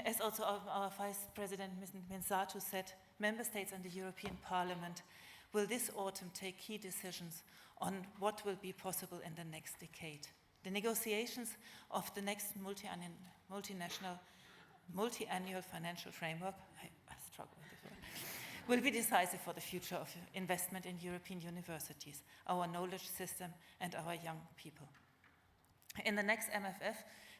as also our Vice President Minzato said, Member States and the European Parliament will this autumn take key decisions on what will be possible in the next decade. The negotiations of the next multi-annual financial framework, I struggle with this word, will be decisive for the future of investment in European universities, our knowledge system, and our young people. In the next MFF,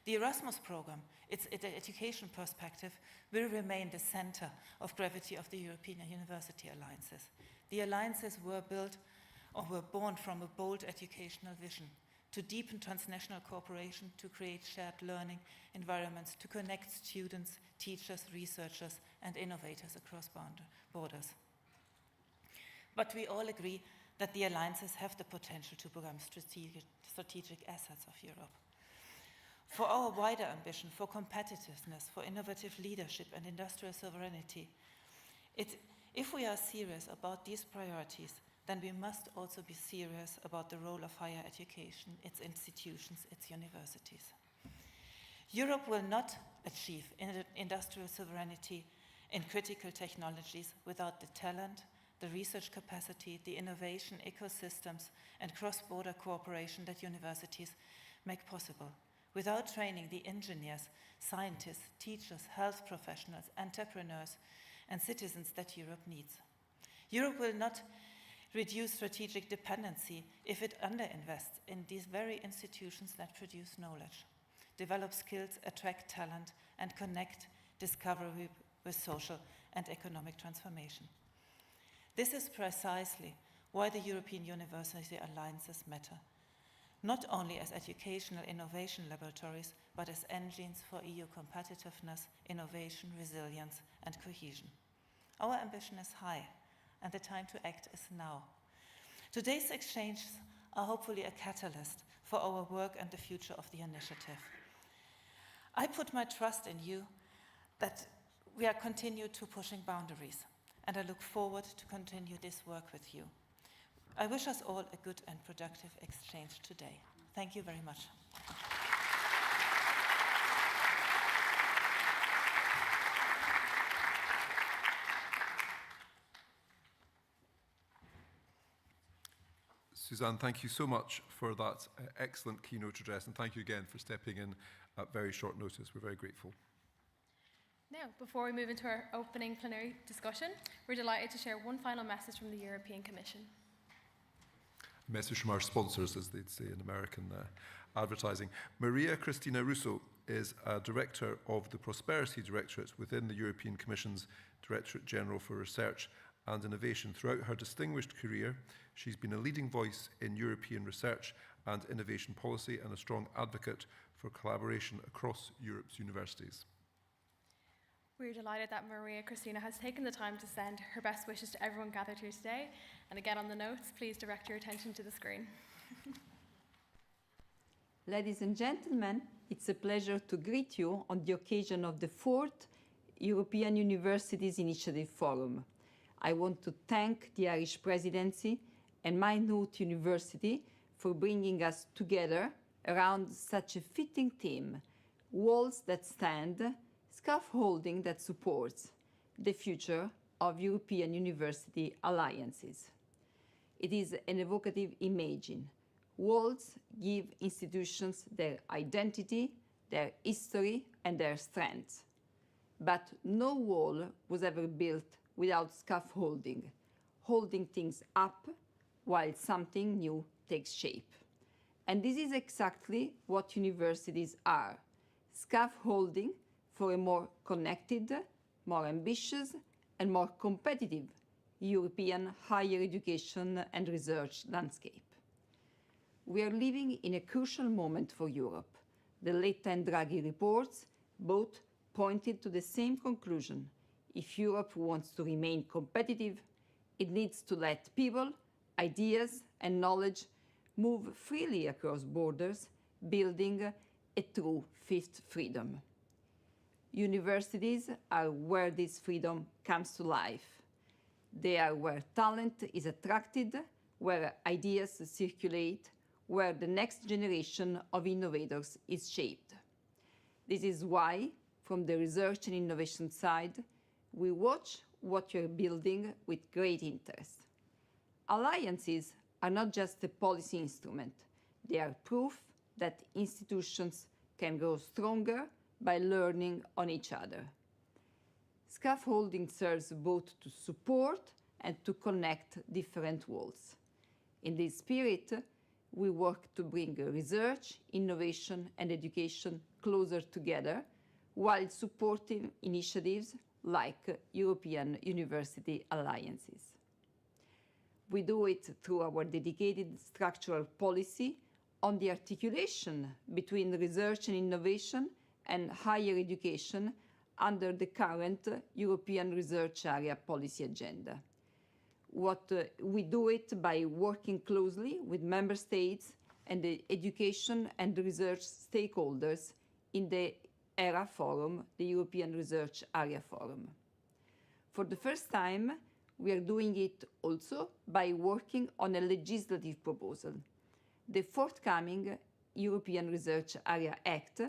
the Erasmus program, its education perspective, will remain the center of gravity of the European University Alliances. The alliances were built or were born from a bold educational vision to deepen transnational cooperation, to create shared learning environments, to connect students, teachers, researchers, and innovators across borders. But we all agree that the alliances have the potential to become strategic assets of Europe. For our wider ambition, for competitiveness, for innovative leadership and industrial sovereignty, if we are serious about these priorities, then we must also be serious about the role of higher education, its institutions, its universities. Europe will not achieve industrial sovereignty in critical technologies without the talent, the research capacity, the innovation ecosystems, and cross-border cooperation that universities make possible. Without training the engineers, scientists, teachers, health professionals, entrepreneurs, and citizens that Europe needs. Europe will not reduce strategic dependency if it underinvests in these very institutions that produce knowledge, develop skills, attract talent, and connect discovery with social and economic transformation. This is precisely why the European University Alliances matter, not only as educational innovation laboratories, but as engines for EU competitiveness, innovation, resilience, and cohesion. Our ambition is high, and the time to act is now. Today's exchanges are hopefully a catalyst for our work and the future of the initiative. I put my trust in you that we are continue to pushing boundaries, and I look forward to continue this work with you. I wish us all a good and productive exchange today. Thank you very much. Suzanne, thank you so much for that excellent keynote address, and thank you again for stepping in at very short notice. We're very grateful. Now, before we move into our opening plenary discussion, we're delighted to share one final message from the European Commission. A message from our sponsors, as they'd say in American advertising. Maria Cristina Russo is a director of the Prosperity Directorate within the European Commission's Directorate General for Research and Innovation. Throughout her distinguished career, she's been a leading voice in European research and innovation policy and a strong advocate for collaboration across Europe's universities. We're delighted that Maria Cristina has taken the time to send her best wishes to everyone gathered here today. And again, on the notes, please direct your attention to the screen. Ladies and gentlemen, it's a pleasure to greet you on the occasion of the 4th European Universities Initiative Forum. I want to thank the Irish Presidency and Maynooth University for bringing us together around such a fitting theme: walls that stand, scaffolding that supports the future of European university alliances. It is an evocative imaging. Walls give institutions their identity, their history, and their strength. But no wall was ever built without scaffolding, holding things up while something new takes shape. And this is exactly what universities are: scaffolding for a more connected, more ambitious, and more competitive European higher education and research landscape. We are living in a crucial moment for Europe. The Letta and Draghi reports both pointed to the same conclusion. If Europe wants to remain competitive, it needs to let people, ideas, and knowledge move freely across borders, building a true fifth freedom. Universities are where this freedom comes to life. They are where talent is attracted, where ideas circulate, where the next generation of innovators is shaped. This is why, from the research and innovation side, we watch what you're building with great interest. Alliances are not just a policy instrument. They are proof that institutions can grow stronger by learning on each other. Scaffolding serves both to support and to connect different walls. In this spirit, we work to bring research, innovation, and education closer together while supporting initiatives like European University Alliances. We do it through our dedicated structural policy on the articulation between research and innovation and higher education under the current European Research Area Policy Agenda. We do it by working closely with member states and the education and research stakeholders in the ERA Forum, the European Research Area Forum. For the first time, we are doing it also by working on a legislative proposal, the forthcoming European Research Area Act,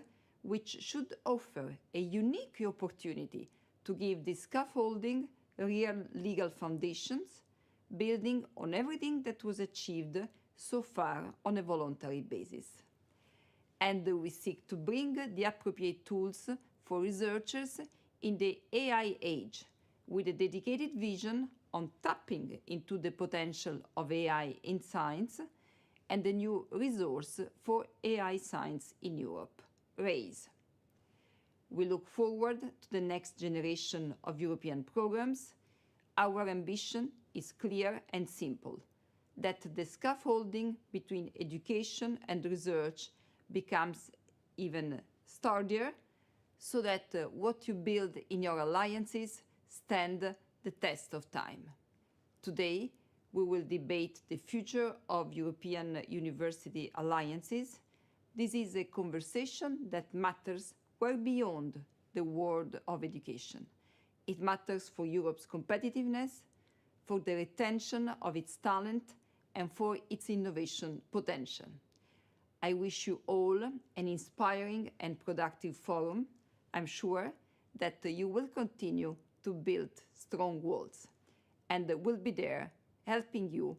which should offer a unique opportunity to give this scaffolding real legal foundations, building on everything that was achieved so far on a voluntary basis. And we seek to bring the appropriate tools for researchers in the AI age, with a dedicated vision on tapping into the potential of AI in science and a new resource for AI science in Europe, RAISE. We look forward to the next generation of European programs. Our ambition is clear and simple: that the scaffolding between education and research becomes even sturdier, so that what you build in your alliances stand the test of time. Today, we will debate the future of European university alliances. This is a conversation that matters well beyond the world of education. It matters for Europe's competitiveness, for the retention of its talent, and for its innovation potential. I wish you all an inspiring and productive forum. I'm sure that you will continue to build strong walls and will be there helping you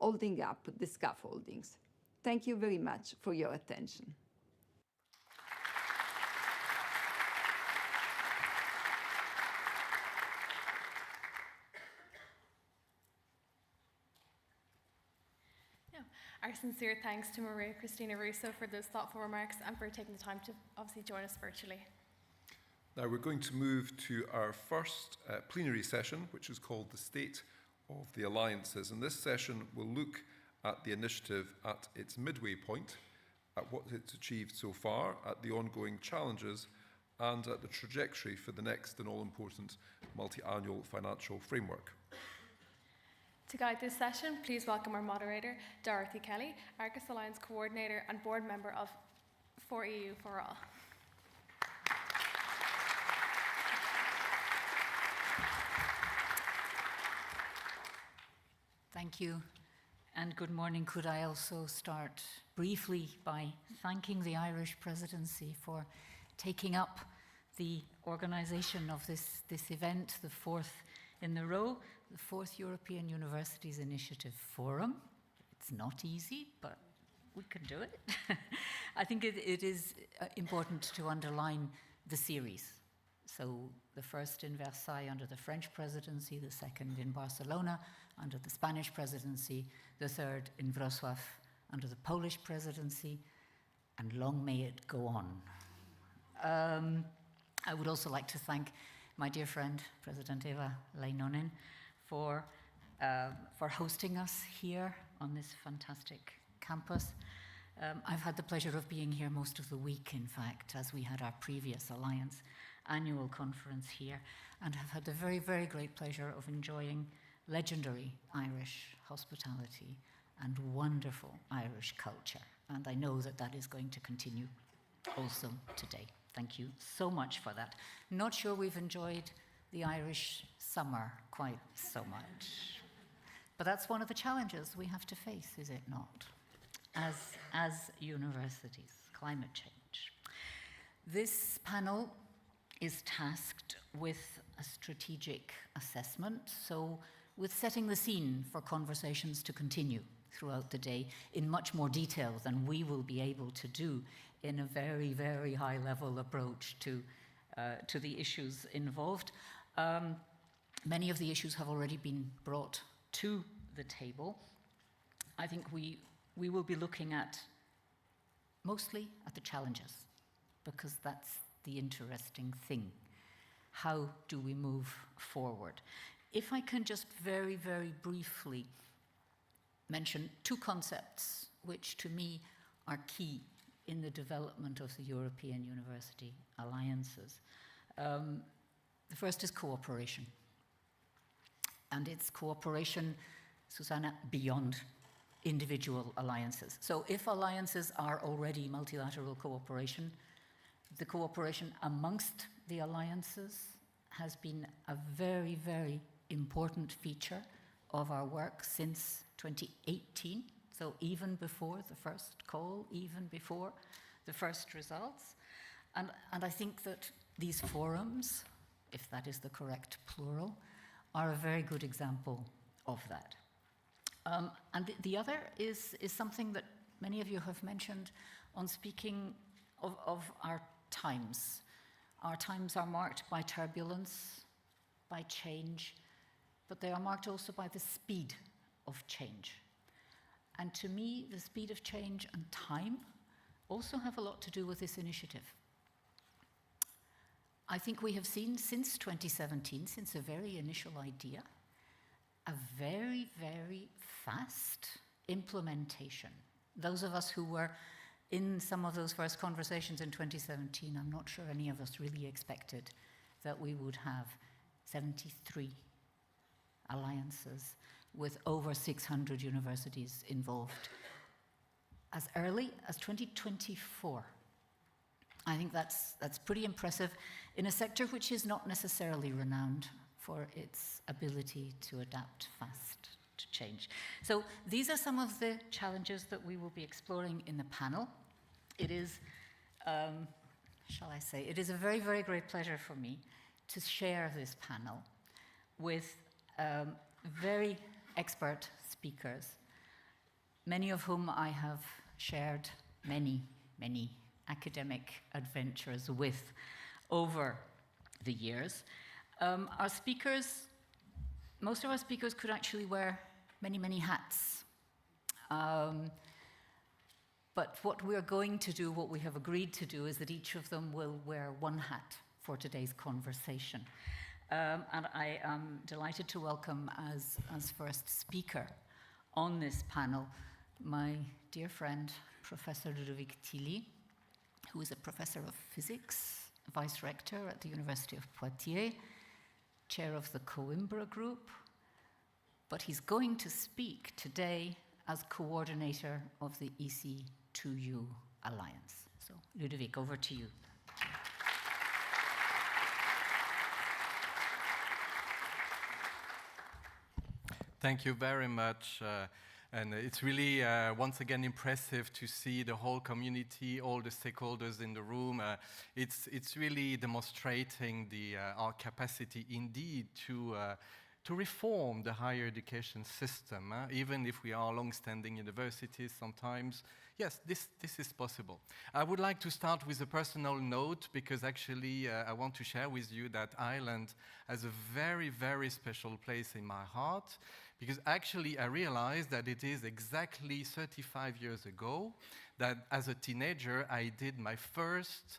holding up the scaffoldings. Thank you very much for your attention. Our sincere thanks to Maria Cristina Russo for those thoughtful remarks and for taking the time to obviously join us virtually. Now we're going to move to our first plenary session, which is called the State of the Alliances. And this session will look at the initiative at its midway point, at what it's achieved so far, at the ongoing challenges, and at the trajectory for the next and all-important multi-annual financial framework. To guide this session, please welcome our moderator, Dorothy Kelly, Arcus Alliance Coordinator and Board Member of For EU For All. Thank you, and good morning. Could I also start briefly by thanking the Irish Presidency for taking up the organisation of this event, the fourth in a row, the fourth European Universities Initiative Forum. It's not easy, but we can do it. I think it is important to underline the series. So the first in Versailles under the French presidency, the second in Barcelona under the Spanish presidency, the third in Wrocław under the Polish presidency, and long may it go on. I would also like to thank my dear friend, President Eva Leinonen, for hosting us here on this fantastic campus. I've had the pleasure of being here most of the week, in fact, as we had our previous Alliance annual conference here, and have had the very, very great pleasure of enjoying legendary Irish hospitality and wonderful Irish culture. And I know that that is going to continue also today. Thank you so much for that. Not sure we've enjoyed the Irish summer quite so much. But that's one of the challenges we have to face, is it not? As universities, climate change. This panel is tasked with a strategic assessment, so with setting the scene for conversations to continue throughout the day in much more detail than we will be able to do in a very, very high-level approach to the issues involved. Many of the issues have already been brought to the table. I think we will be looking at mostly at the challenges, because that's the interesting thing. How do we move forward? If I can just very, very briefly mention two concepts which to me are key in the development of the European University Alliances. The first is cooperation. And it's cooperation, Susanna, beyond individual alliances. So if alliances are already multilateral cooperation, the cooperation amongst the alliances has been a very, very important feature of our work since 2018. So even before the first call, even before the first results. And I think that these forums, if that is the correct plural, are a very good example of that. And the other is something that many of you have mentioned on speaking of our times. Our times are marked by turbulence, by change, but they are marked also by the speed of change. And to me, the speed of change and time also have a lot to do with this initiative. I think we have seen since 2017, since a very initial idea, a very, very fast implementation. Those of us who were in some of those first conversations in 2017, I'm not sure any of us really expected that we would have 73 alliances with over 600 universities involved as early as 2024. I think that's pretty impressive in a sector which is not necessarily renowned for its ability to adapt fast. change. So these are some of the challenges that we will be exploring in the panel. It is, shall I say, it is a very, very great pleasure for me to share this panel with very expert speakers, many of whom I have shared many, many academic adventures with over the years. Our speakers, most of our speakers could actually wear many, many hats. But what we're going to do, what we have agreed to do, is that each of them will wear one hat for today's conversation. And I am delighted to welcome as first speaker on this panel my dear friend, Professor Ludovic Tilly, who is a professor of physics, vice rector at the University of Poitiers, chair of the Coimbra Group, but he's going to speak today as coordinator of the EC2U Alliance. So, Ludovic, over to you. Thank you very much. And it's really, once again, impressive to see the whole community, all the stakeholders in the room. It's really demonstrating our capacity, indeed, to reform the higher education system. Even if we are long-standing universities sometimes, yes, this is possible. I would like to start with a personal note, because actually I want to share with you that Ireland has a very, very special place in my heart. Because actually I realized that it is exactly 35 years ago that as a teenager I did my first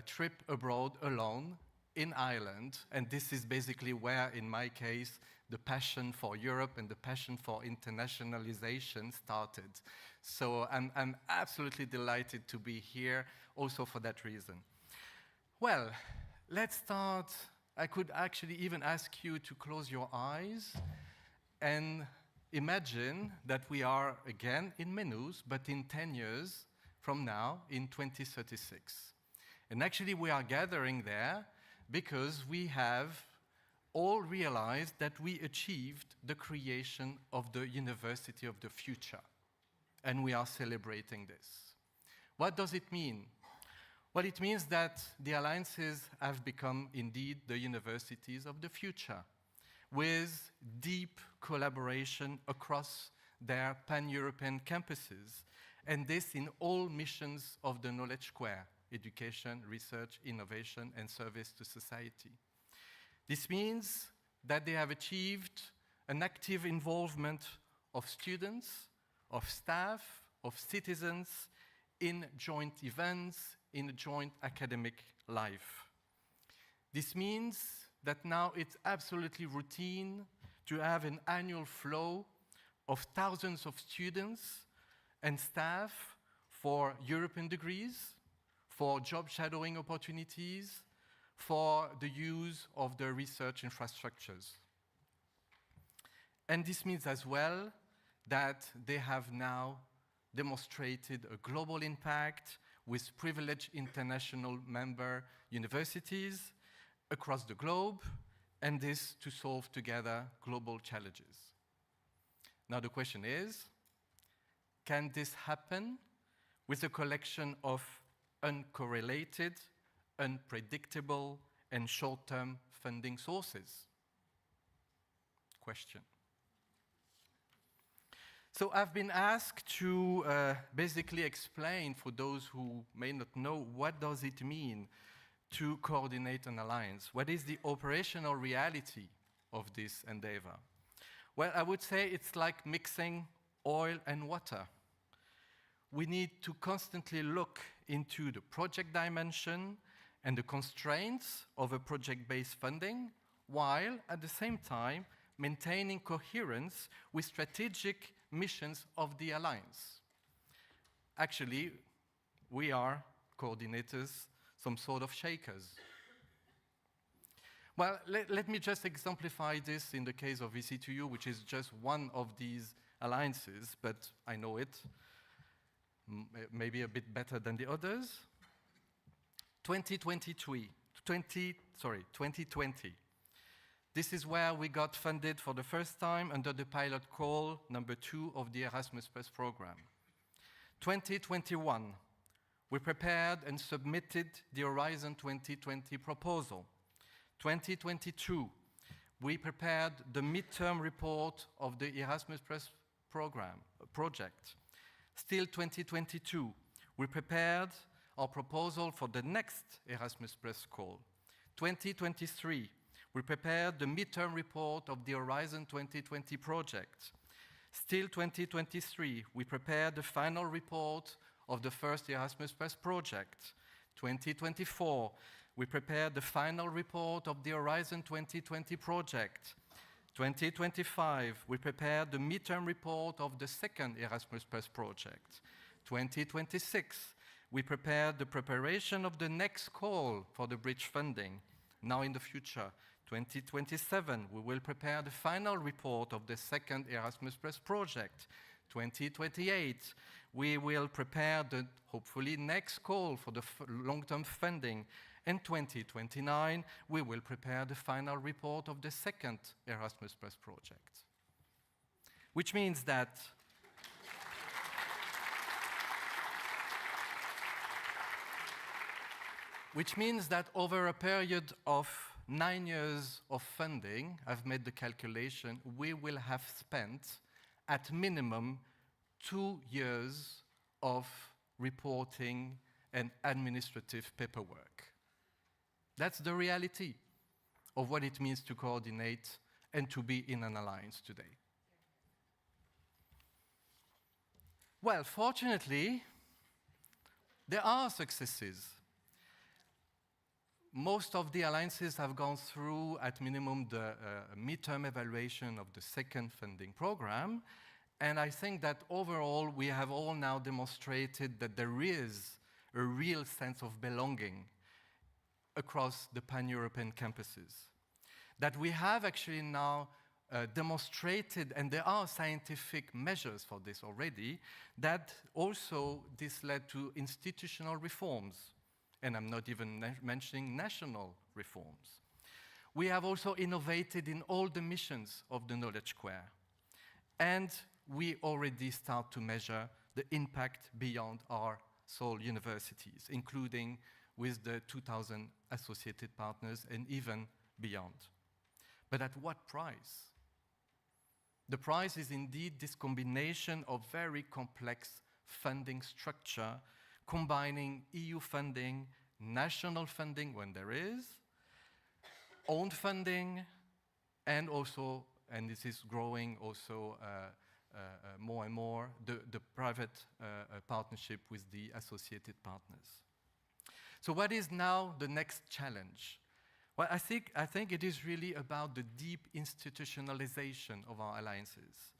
trip abroad alone in Ireland. And this is basically where, in my case, the passion for Europe and the passion for internationalization started. So I'm absolutely delighted to be here also for that reason. Well, let's start. I could actually even ask you to close your eyes and imagine that we are again in Maynooth, but in 10 years from now, in 2036. And actually we are gathering there because we have all realized that we achieved the creation of the University of the Future. And we are celebrating this. What does it mean? Well, it means that the alliances have become indeed the universities of the future, with deep collaboration across their pan-European campuses, and this in all missions of the Knowledge Square: education, research, innovation, and service to society. This means that they have achieved an active involvement of students, of staff, of citizens in joint events, in joint academic life. This means that now it's absolutely routine to have an annual flow of thousands of students and staff for European degrees, for job shadowing opportunities, for the use of the research infrastructures. And this means as well that they have now demonstrated a global impact with privileged international member universities across the globe, and this to solve together global challenges. Now the question is, can this happen with a collection of uncorrelated, unpredictable, and short-term funding sources? Question. So I've been asked to basically explain, for those who may not know, what does it mean to coordinate an alliance? What is the operational reality of this endeavor? Well, I would say it's like mixing oil and water. We need to constantly look into the project dimension and the constraints of a project-based funding, while at the same time maintaining coherence with strategic missions of the alliance. Actually, we are coordinators, some sort of shakers. Well, let me just exemplify this in the case of EC2U, which is just one of these alliances, but I know it maybe a bit better than the others. 2020. This is where we got funded for the first time under the pilot call number 2 of the Erasmus Plus program. 2021, we prepared and submitted the Horizon 2020 proposal. 2022, we prepared the midterm report of the Erasmus Plus project. Still 2022, we prepared our proposal for the next Erasmus Plus call. 2023, we prepared the midterm report of the Horizon 2020 project. Still 2023, we prepared the final report of the first Erasmus Plus project. 2024, we prepared the final report of the Horizon 2020 project. 2025, we prepared the midterm report of the second Erasmus Plus project. 2026, we prepared the preparation of the next call for the bridge funding. Now in the future, 2027, we will prepare the final report of the second Erasmus Plus project. 2028, we will prepare the, hopefully, next call for the long-term funding. And 2029, we will prepare the final report of the second Erasmus Plus project. Which means that over a period of 9 years of funding, I've made the calculation, we will have spent at minimum 2 years of reporting and administrative paperwork. That's the reality of what it means to coordinate and to be in an alliance today. Well, fortunately, there are successes. Most of the alliances have gone through, at minimum, the midterm evaluation of the second funding program. And I think that overall, we have all now demonstrated that there is a real sense of belonging across the pan-European campuses. That we have actually now demonstrated, and there are scientific measures for this already, that also this led to institutional reforms. And I'm not even mentioning national reforms. We have also innovated in all the missions of the Knowledge Square. And we already start to measure the impact beyond our sole universities, including with the 2,000 associated partners and even beyond. But at what price? The price is indeed this combination of very complex funding structure, combining EU funding, national funding when there is, own funding, and also, and this is growing also more and more, the private partnership with the associated partners. So what is now the next challenge? Well, I think it is really about the deep institutionalization of our alliances.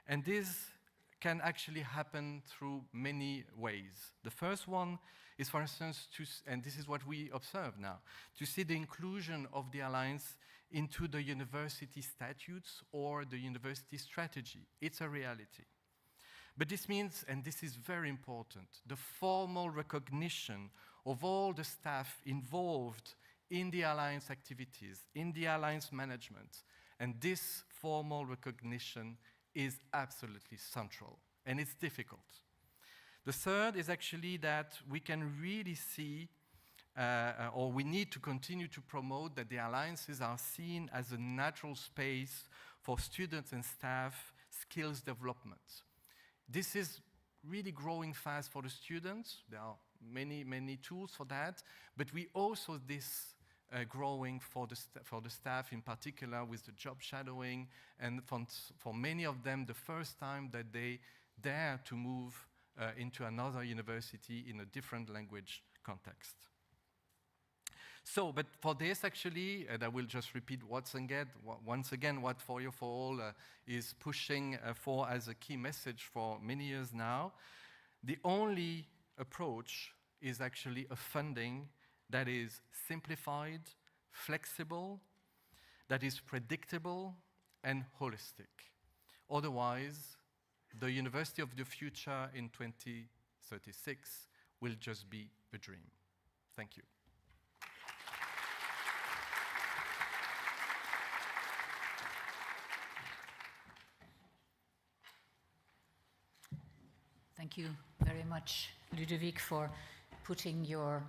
And this can actually happen through many ways. The first one is, for instance, and this is what we observe now, to see the inclusion of the alliance into the university statutes or the university strategy. It's a reality. But this means, and this is very important, the formal recognition of all the staff involved in the alliance activities, in the alliance management. And this formal recognition is absolutely central, and it's difficult. The third is actually that we can really see, or we need to continue to promote that the alliances are seen as a natural space for students and staff skills development. This is really growing fast for the students. There are many tools for that, but we also this growing for the staff, in particular with the job shadowing, and for many of them, the first time that they dare to move into another university in a different language context. So, but for this actually, and I will just repeat once again what For You For All is pushing for as a key message for many years now, the only approach is actually a funding that is simplified, flexible, that is predictable, and holistic. Otherwise, the University of the Future in 2036 will just be a dream. Thank you. Thank you very much, Ludovic, for putting your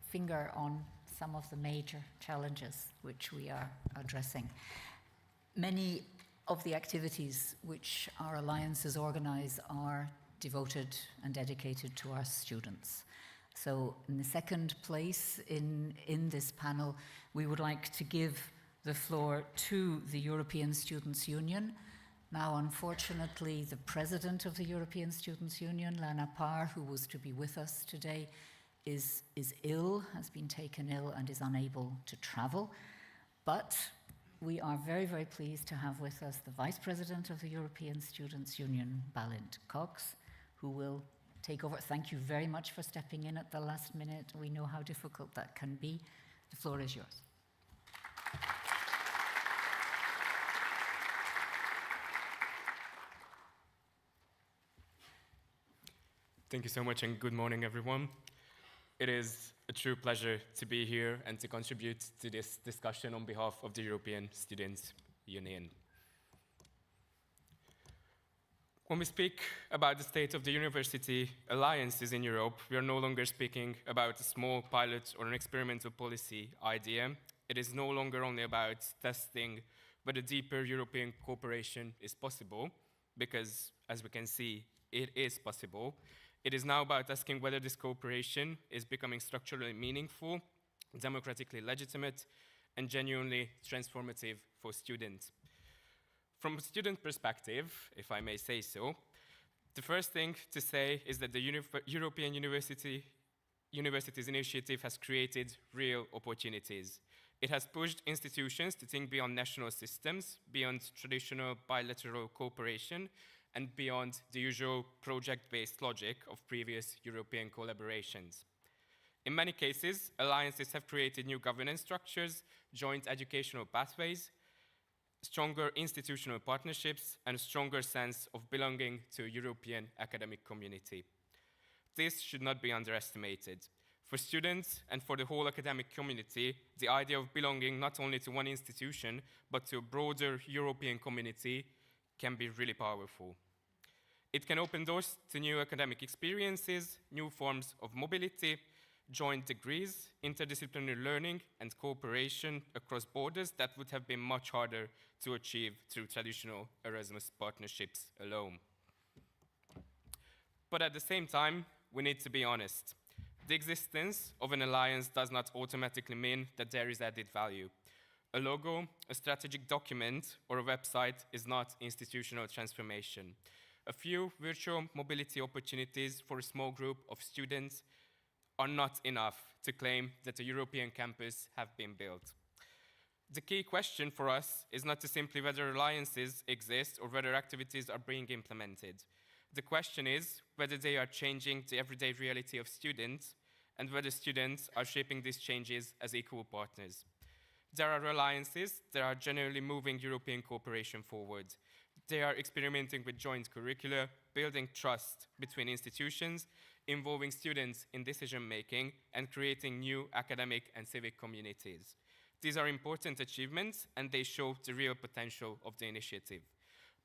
finger on some of the major challenges which we are addressing. Many of the activities which our alliances organize are devoted and dedicated to our students. So in the second place in this panel, we would like to give the floor to the European Students' Union. Now, unfortunately, the president of the European Students' Union, Lana Parr, who was to be with us today, is ill, has been taken ill, and is unable to travel. But we are very, very pleased to have with us the vice president of the European Students' Union, Balint Cox, who will take over. Thank you very much for stepping in at the last minute. We know how difficult that can be. The floor is yours. Thank you so much, and good morning, everyone. It is a true pleasure to be here and to contribute to this discussion on behalf of the European Students' Union. When we speak about the state of the university alliances in Europe, we are no longer speaking about a small pilot or an experimental policy idea. It is no longer only about testing whether deeper European cooperation is possible, because, as we can see, it is possible. It is now about asking whether this cooperation is becoming structurally meaningful, democratically legitimate, and genuinely transformative for students. From a student perspective, if I may say so, the first thing to say is that the European Universities Initiative has created real opportunities. It has pushed institutions to think beyond national systems, beyond traditional bilateral cooperation, and beyond the usual project-based logic of previous European collaborations. In many cases, alliances have created new governance structures, joint educational pathways, stronger institutional partnerships, and a stronger sense of belonging to a European academic community. This should not be underestimated. For students and for the whole academic community, the idea of belonging not only to one institution, but to a broader European community can be really powerful. It can open doors to new academic experiences, new forms of mobility, joint degrees, interdisciplinary learning, and cooperation across borders that would have been much harder to achieve through traditional Erasmus partnerships alone. But at the same time, we need to be honest. The existence of an alliance does not automatically mean that there is added value. A logo, a strategic document, or a website is not institutional transformation. A few virtual mobility opportunities for a small group of students are not enough to claim that a European campus have been built. The key question for us is not to simply whether alliances exist or whether activities are being implemented. The question is whether they are changing the everyday reality of students and whether students are shaping these changes as equal partners. There are alliances that are generally moving European cooperation forward. They are experimenting with joint curricula, building trust between institutions, involving students in decision-making, and creating new academic and civic communities. These are important achievements, and they show the real potential of the initiative.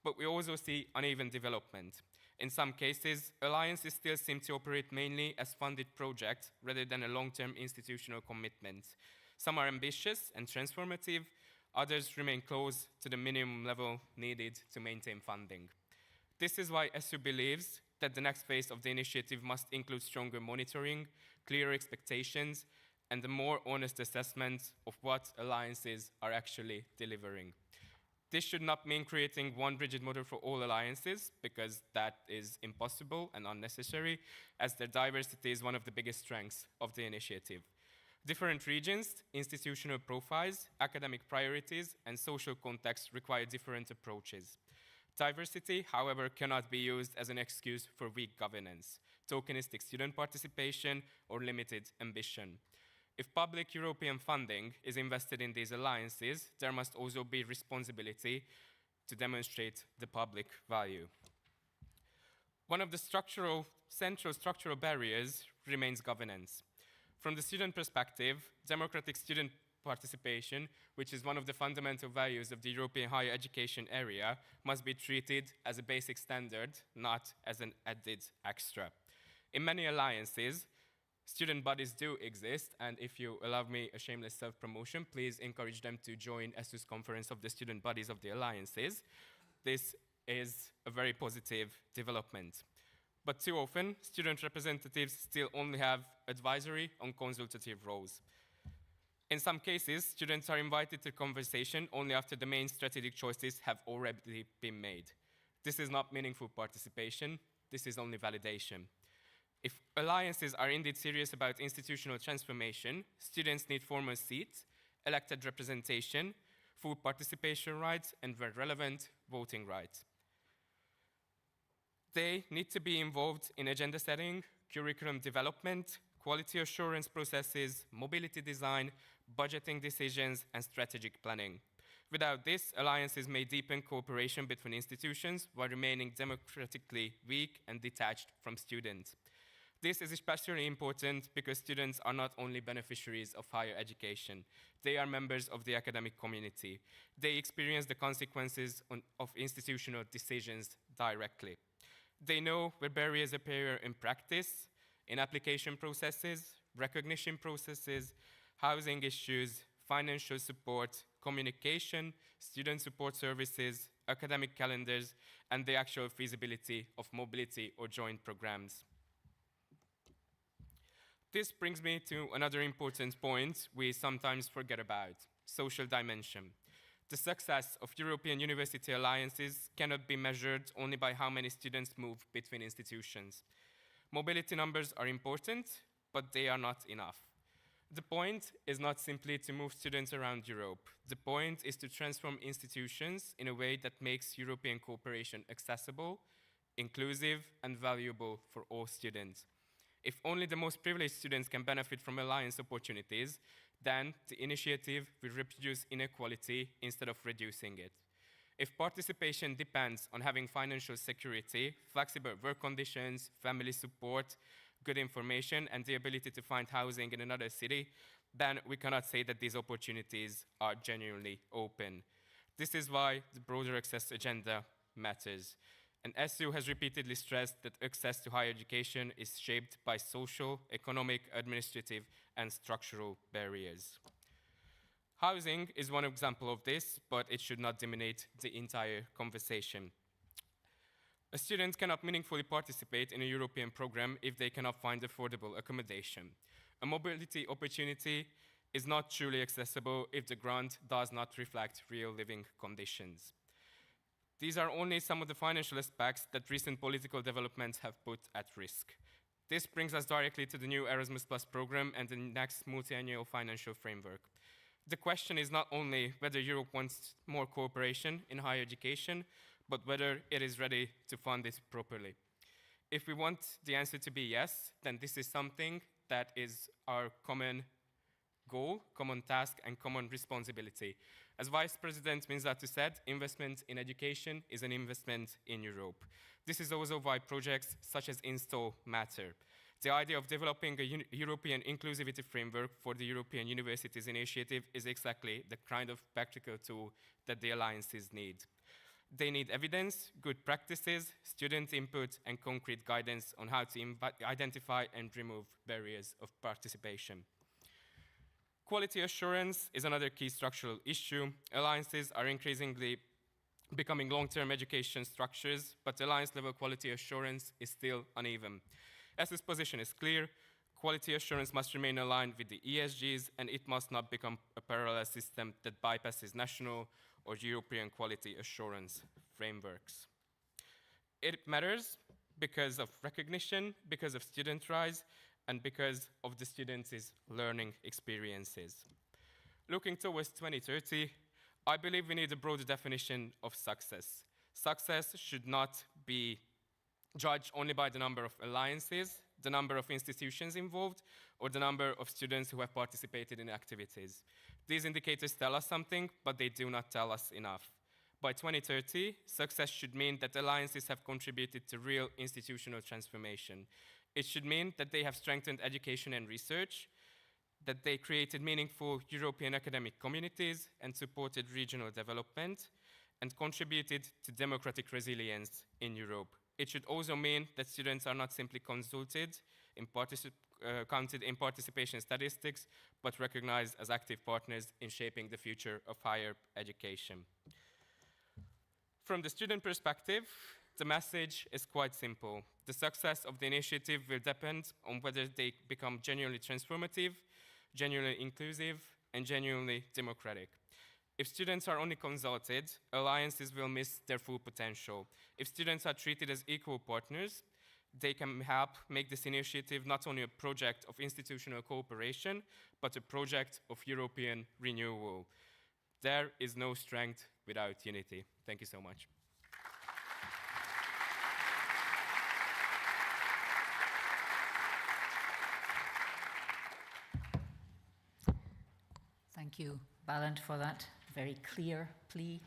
But we also see uneven development. In some cases, alliances still seem to operate mainly as funded projects rather than a long-term institutional commitment. Some are ambitious and transformative, others remain close to the minimum level needed to maintain funding. This is why SU believes that the next phase of the initiative must include stronger monitoring, clearer expectations, and a more honest assessment of what alliances are actually delivering. This should not mean creating one rigid model for all alliances, because that is impossible and unnecessary, as their diversity is one of the biggest strengths of the initiative. Different regions, institutional profiles, academic priorities, and social contexts require different approaches. Diversity, however, cannot be used as an excuse for weak governance, tokenistic student participation, or limited ambition. If public European funding is invested in these alliances, there must also be responsibility to demonstrate the public value. One of the central structural barriers remains governance. From the student perspective, democratic student participation, which is one of the fundamental values of the European higher education area, must be treated as a basic standard, not as an added extra. In many alliances, student bodies do exist, and if you allow me a shameless self-promotion, please encourage them to join ESU's conference of the student bodies of the alliances. This is a very positive development. But too often, student representatives still only have advisory and consultative roles. In some cases, students are invited to conversation only after the main strategic choices have already been made. This is not meaningful participation, this is only validation. If alliances are indeed serious about institutional transformation, students need formal seats, elected representation, full participation rights, and where relevant, voting rights. They need to be involved in agenda setting, curriculum development, quality assurance processes, mobility design, budgeting decisions, and strategic planning. Without this, alliances may deepen cooperation between institutions while remaining democratically weak and detached from students. This is especially important because students are not only beneficiaries of higher education, they are members of the academic community. They experience the consequences of institutional decisions directly. They know where barriers appear in practice, in application processes, recognition processes, housing issues, financial support, communication, student support services, academic calendars, and the actual feasibility of mobility or joint programs. This brings me to another important point we sometimes forget about: social dimension. The success of European university alliances cannot be measured only by how many students move between institutions. Mobility numbers are important, but they are not enough. The point is not simply to move students around Europe. The point is to transform institutions in a way that makes European cooperation accessible, inclusive, and valuable for all students. If only the most privileged students can benefit from alliance opportunities, then the initiative will reproduce inequality instead of reducing it. If participation depends on having financial security, flexible work conditions, family support, good information, and the ability to find housing in another city, then we cannot say that these opportunities are genuinely open. This is why the broader access agenda matters. And ESU has repeatedly stressed that access to higher education is shaped by social, economic, administrative, and structural barriers. Housing is one example of this, but it should not dominate the entire conversation. A student cannot meaningfully participate in a European program if they cannot find affordable accommodation. A mobility opportunity is not truly accessible if the grant does not reflect real living conditions. These are only some of the financial aspects that recent political developments have put at risk. This brings us directly to the new Erasmus Plus program and the next multi-annual financial framework. The question is not only whether Europe wants more cooperation in higher education, but whether it is ready to fund it properly. If we want the answer to be yes, then this is something that is our common goal, common task, and common responsibility. As Vice President Minzatu said, investment in education is an investment in Europe. This is also why projects such as Install matter. The idea of developing a European inclusivity framework for the European Universities Initiative is exactly the kind of practical tool that the alliances need. They need evidence, good practices, student input, and concrete guidance on how to identify and remove barriers of participation. Quality assurance is another key structural issue. Alliances are increasingly becoming long-term education structures, but alliance-level quality assurance is still uneven. ESU's position is clear: quality assurance must remain aligned with the ESGs, and it must not become a parallel system that bypasses national or European quality assurance frameworks. It matters because of recognition, because of student rise, and because of the students' learning experiences. Looking towards 2030, I believe we need a broader definition of success. Success should not be judged only by the number of alliances, the number of institutions involved, or the number of students who have participated in activities. These indicators tell us something, but they do not tell us enough. By 2030, success should mean that alliances have contributed to real institutional transformation. It should mean that they have strengthened education and research, that they created meaningful European academic communities and supported regional development and contributed to democratic resilience in Europe. It should also mean that students are not simply counted in participation statistics, but recognized as active partners in shaping the future of higher education. From the student perspective, the message is quite simple. The success of the initiative will depend on whether they become genuinely transformative, genuinely inclusive, and genuinely democratic. If students are only consulted, alliances will miss their full potential. If students are treated as equal partners, they can help make this initiative not only a project of institutional cooperation, but a project of European renewal. There is no strength without unity. Thank you so much. Thank you, Balint, for that very clear plea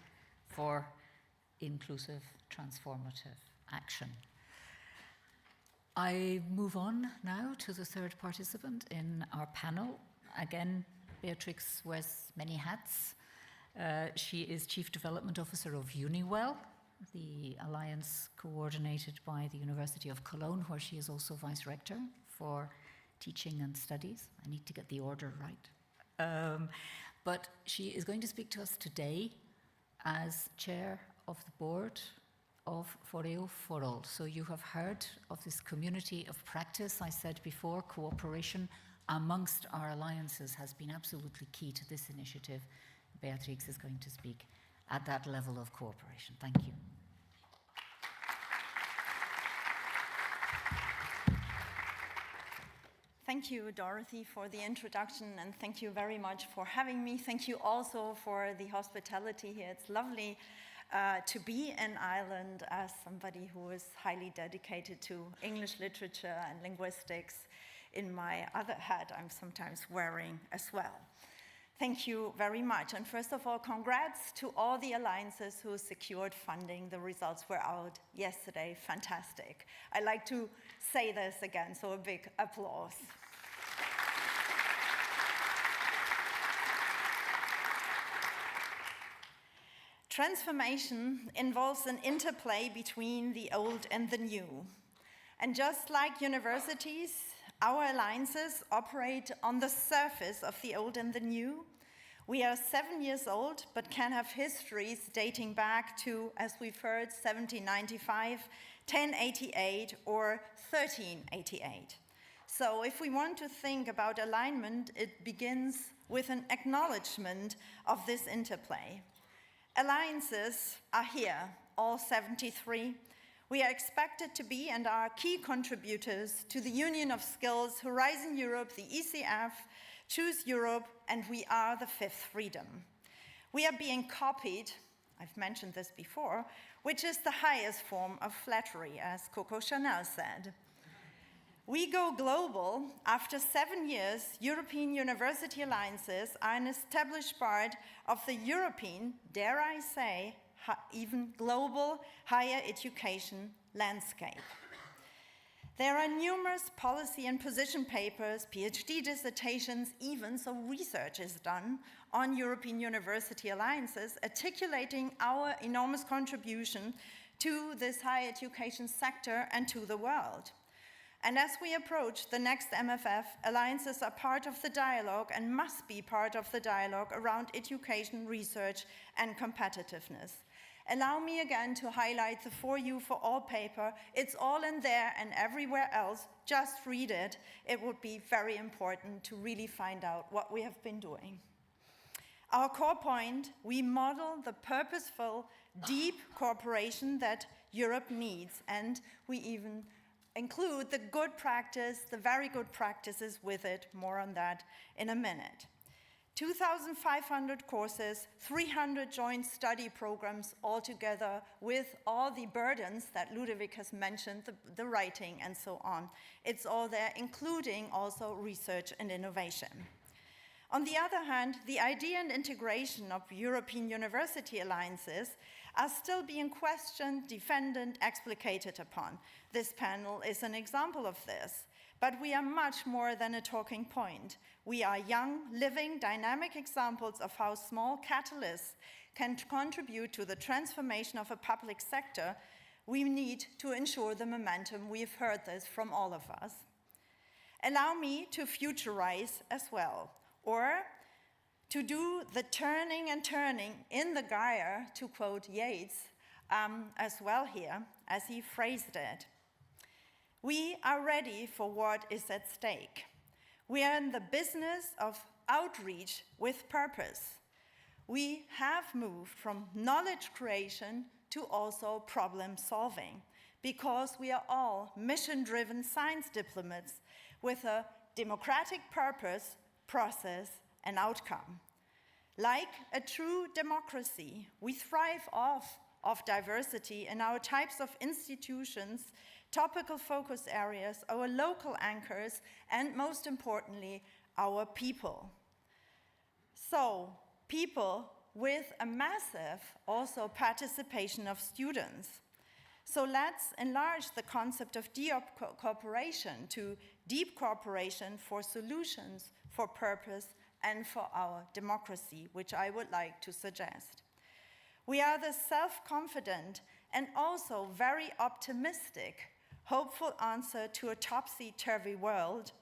for inclusive, transformative action. I move on now to the third participant in our panel. Again, Beatrix wears many hats. She is Chief Development Officer of Uniwell, the alliance coordinated by the University of Cologne, where she is also Vice Rector for Teaching and Studies. I need to get the order right. But she is going to speak to us today as Chair of the Board of Foreo for All. So you have heard of this community of practice. I said before, cooperation amongst our alliances has been absolutely key to this initiative. Beatrix is going to speak at that level of cooperation. Thank you. Thank you, Dorothy, for the introduction, and thank you very much for having me. Thank you also for the hospitality here. It's lovely to be in Ireland as somebody who is highly dedicated to English literature and linguistics. In my other hat, I'm sometimes wearing as well. Thank you very much. And first of all, congrats to all the alliances who secured funding. The results were out yesterday. Fantastic. I like to say this again, so a big applause. Transformation involves an interplay between the old and the new. And just like universities, our alliances operate on the surface of the old and the new. We are 7 years old, but can have histories dating back to, as we've heard, 1795, 1088, or 1388. So if we want to think about alignment, it begins with an acknowledgement of this interplay. Alliances are here, all 73. We are expected to be and are key contributors to the Union of Skills, Horizon Europe, the ECF, Choose Europe, and we are the fifth freedom. We are being copied, I've mentioned this before, which is the highest form of flattery, as Coco Chanel said. We go global. After 7 years, European University Alliances are an established part of the European, dare I say, even global higher education landscape. There are numerous policy and position papers, PhD dissertations, even so research is done on European University Alliances, articulating our enormous contribution to this higher education sector and to the world. And as we approach the next MFF, alliances are part of the dialogue and must be part of the dialogue around education, research, and competitiveness. Allow me again to highlight the For You For All paper. It's all in there and everywhere else. Just read it. It would be very important to really find out what we have been doing. Our core point, we model the purposeful, deep cooperation that Europe needs, and we even include the good practice, the very good practices with it. More on that in a minute. 2,500 courses, 300 joint study programs altogether, with all the burdens that Ludovic has mentioned, the writing and so on. It's all there, including also research and innovation. On the other hand, the idea and integration of European University Alliances are still being questioned, defended, explicated upon. This panel is an example of this. But we are much more than a talking point. We are young, living, dynamic examples of how small catalysts can contribute to the transformation of a public sector. We need to ensure the momentum. We've heard this from all of us. Allow me to futurize as well, or to do the turning and turning in the gyre, to quote Yeats, as well here, as he phrased it. We are ready for what is at stake. We are in the business of outreach with purpose. We have moved from knowledge creation to also problem solving, because we are all mission-driven science diplomats with a democratic purpose, process, and outcome. Like a true democracy, we thrive off of diversity in our types of institutions, topical focus areas, our local anchors, and most importantly, our people. So, people with a massive also participation of students. So let's enlarge the concept of deep cooperation to deep cooperation for solutions, for purpose, and for our democracy, which I would like to suggest. We are the self-confident and also very optimistic, hopeful answer to a topsy-turvy world.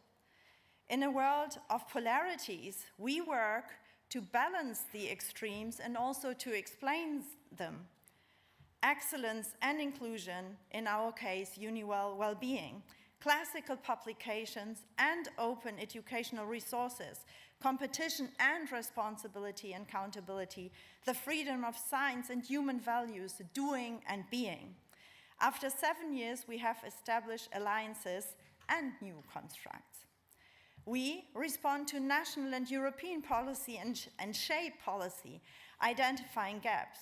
In a world of polarities, we work to balance the extremes and also to explain them. Excellence and inclusion, in our case, UniWell well-being, classical publications and open educational resources, competition and responsibility and accountability, the freedom of science and human values, doing and being. After 7 years, we have established alliances and new constructs. We respond to national and European policy and shape policy, identifying gaps.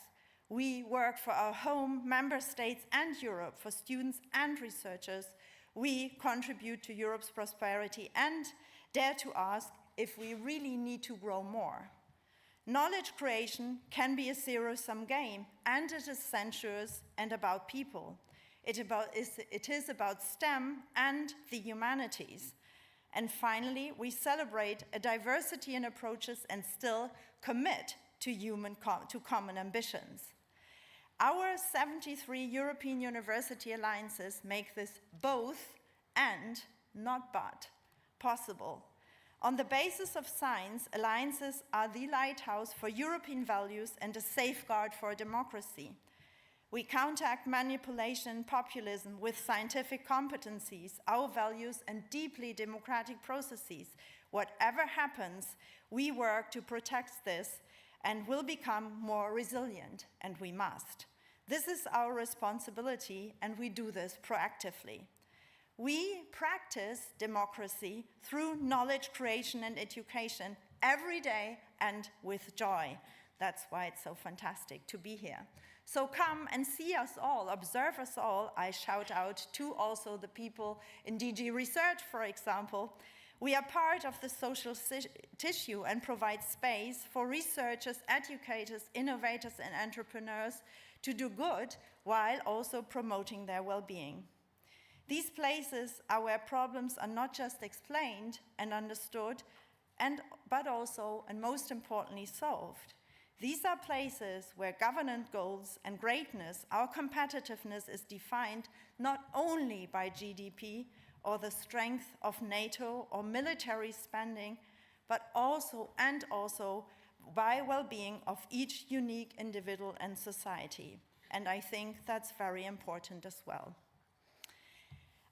We work for our home, member states, and Europe, for students and researchers. We contribute to Europe's prosperity and dare to ask if we really need to grow more. Knowledge creation can be a zero-sum game, and it is sensuous and about people. It is about STEM and the humanities. And finally, we celebrate a diversity in approaches and still commit to common ambitions. Our 73 European university alliances make this both and, not but, possible. On the basis of science, alliances are the lighthouse for European values and a safeguard for democracy. We counteract manipulation and populism with scientific competencies, our values, and deeply democratic processes. Whatever happens, we work to protect this and will become more resilient, and we must. This is our responsibility, and we do this proactively. We practice democracy through knowledge creation and education every day and with joy. That's why it's so fantastic to be here. So come and see us all, observe us all. I shout out to also the people in DG Research, for example. We are part of the social tissue and provide space for researchers, educators, innovators, and entrepreneurs to do good while also promoting their well-being. These places are where problems are not just explained and understood, but also, and most importantly, solved. These are places where governance goals and greatness, our competitiveness, is defined not only by GDP or the strength of NATO or military spending, but also by well-being of each unique individual and society. And I think that's very important as well.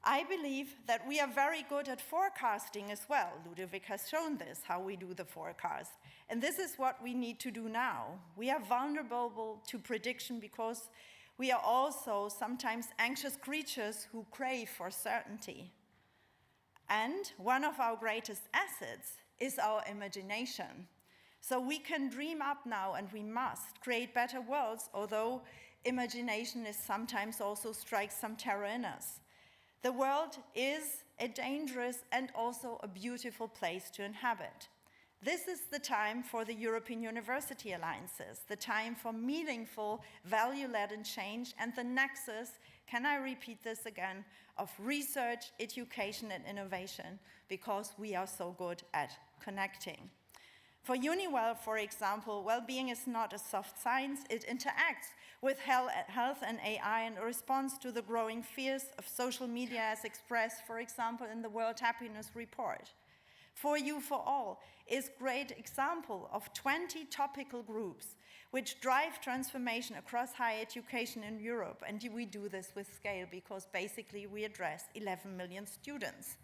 I believe that we are very good at forecasting as well. Ludovic has shown this, how we do the forecast. And this is what we need to do now. We are vulnerable to prediction because we are also sometimes anxious creatures who crave for certainty. And one of our greatest assets is our imagination. So we can dream up now, and we must create better worlds, although imagination is sometimes also strikes some terror in us. The world is a dangerous and also a beautiful place to inhabit. This is the time for the European University Alliances, the time for meaningful, value-led change, and the nexus, can I repeat this again, of research, education, and innovation, because we are so good at connecting. For UniWell, for example, well-being is not a soft science. It interacts with health and AI in response to the growing fears of social media as expressed, for example, in the World Happiness Report. For You For All is a great example of 20 topical groups which drive transformation across higher education in Europe. And we do this with scale because basically we address 11 million students.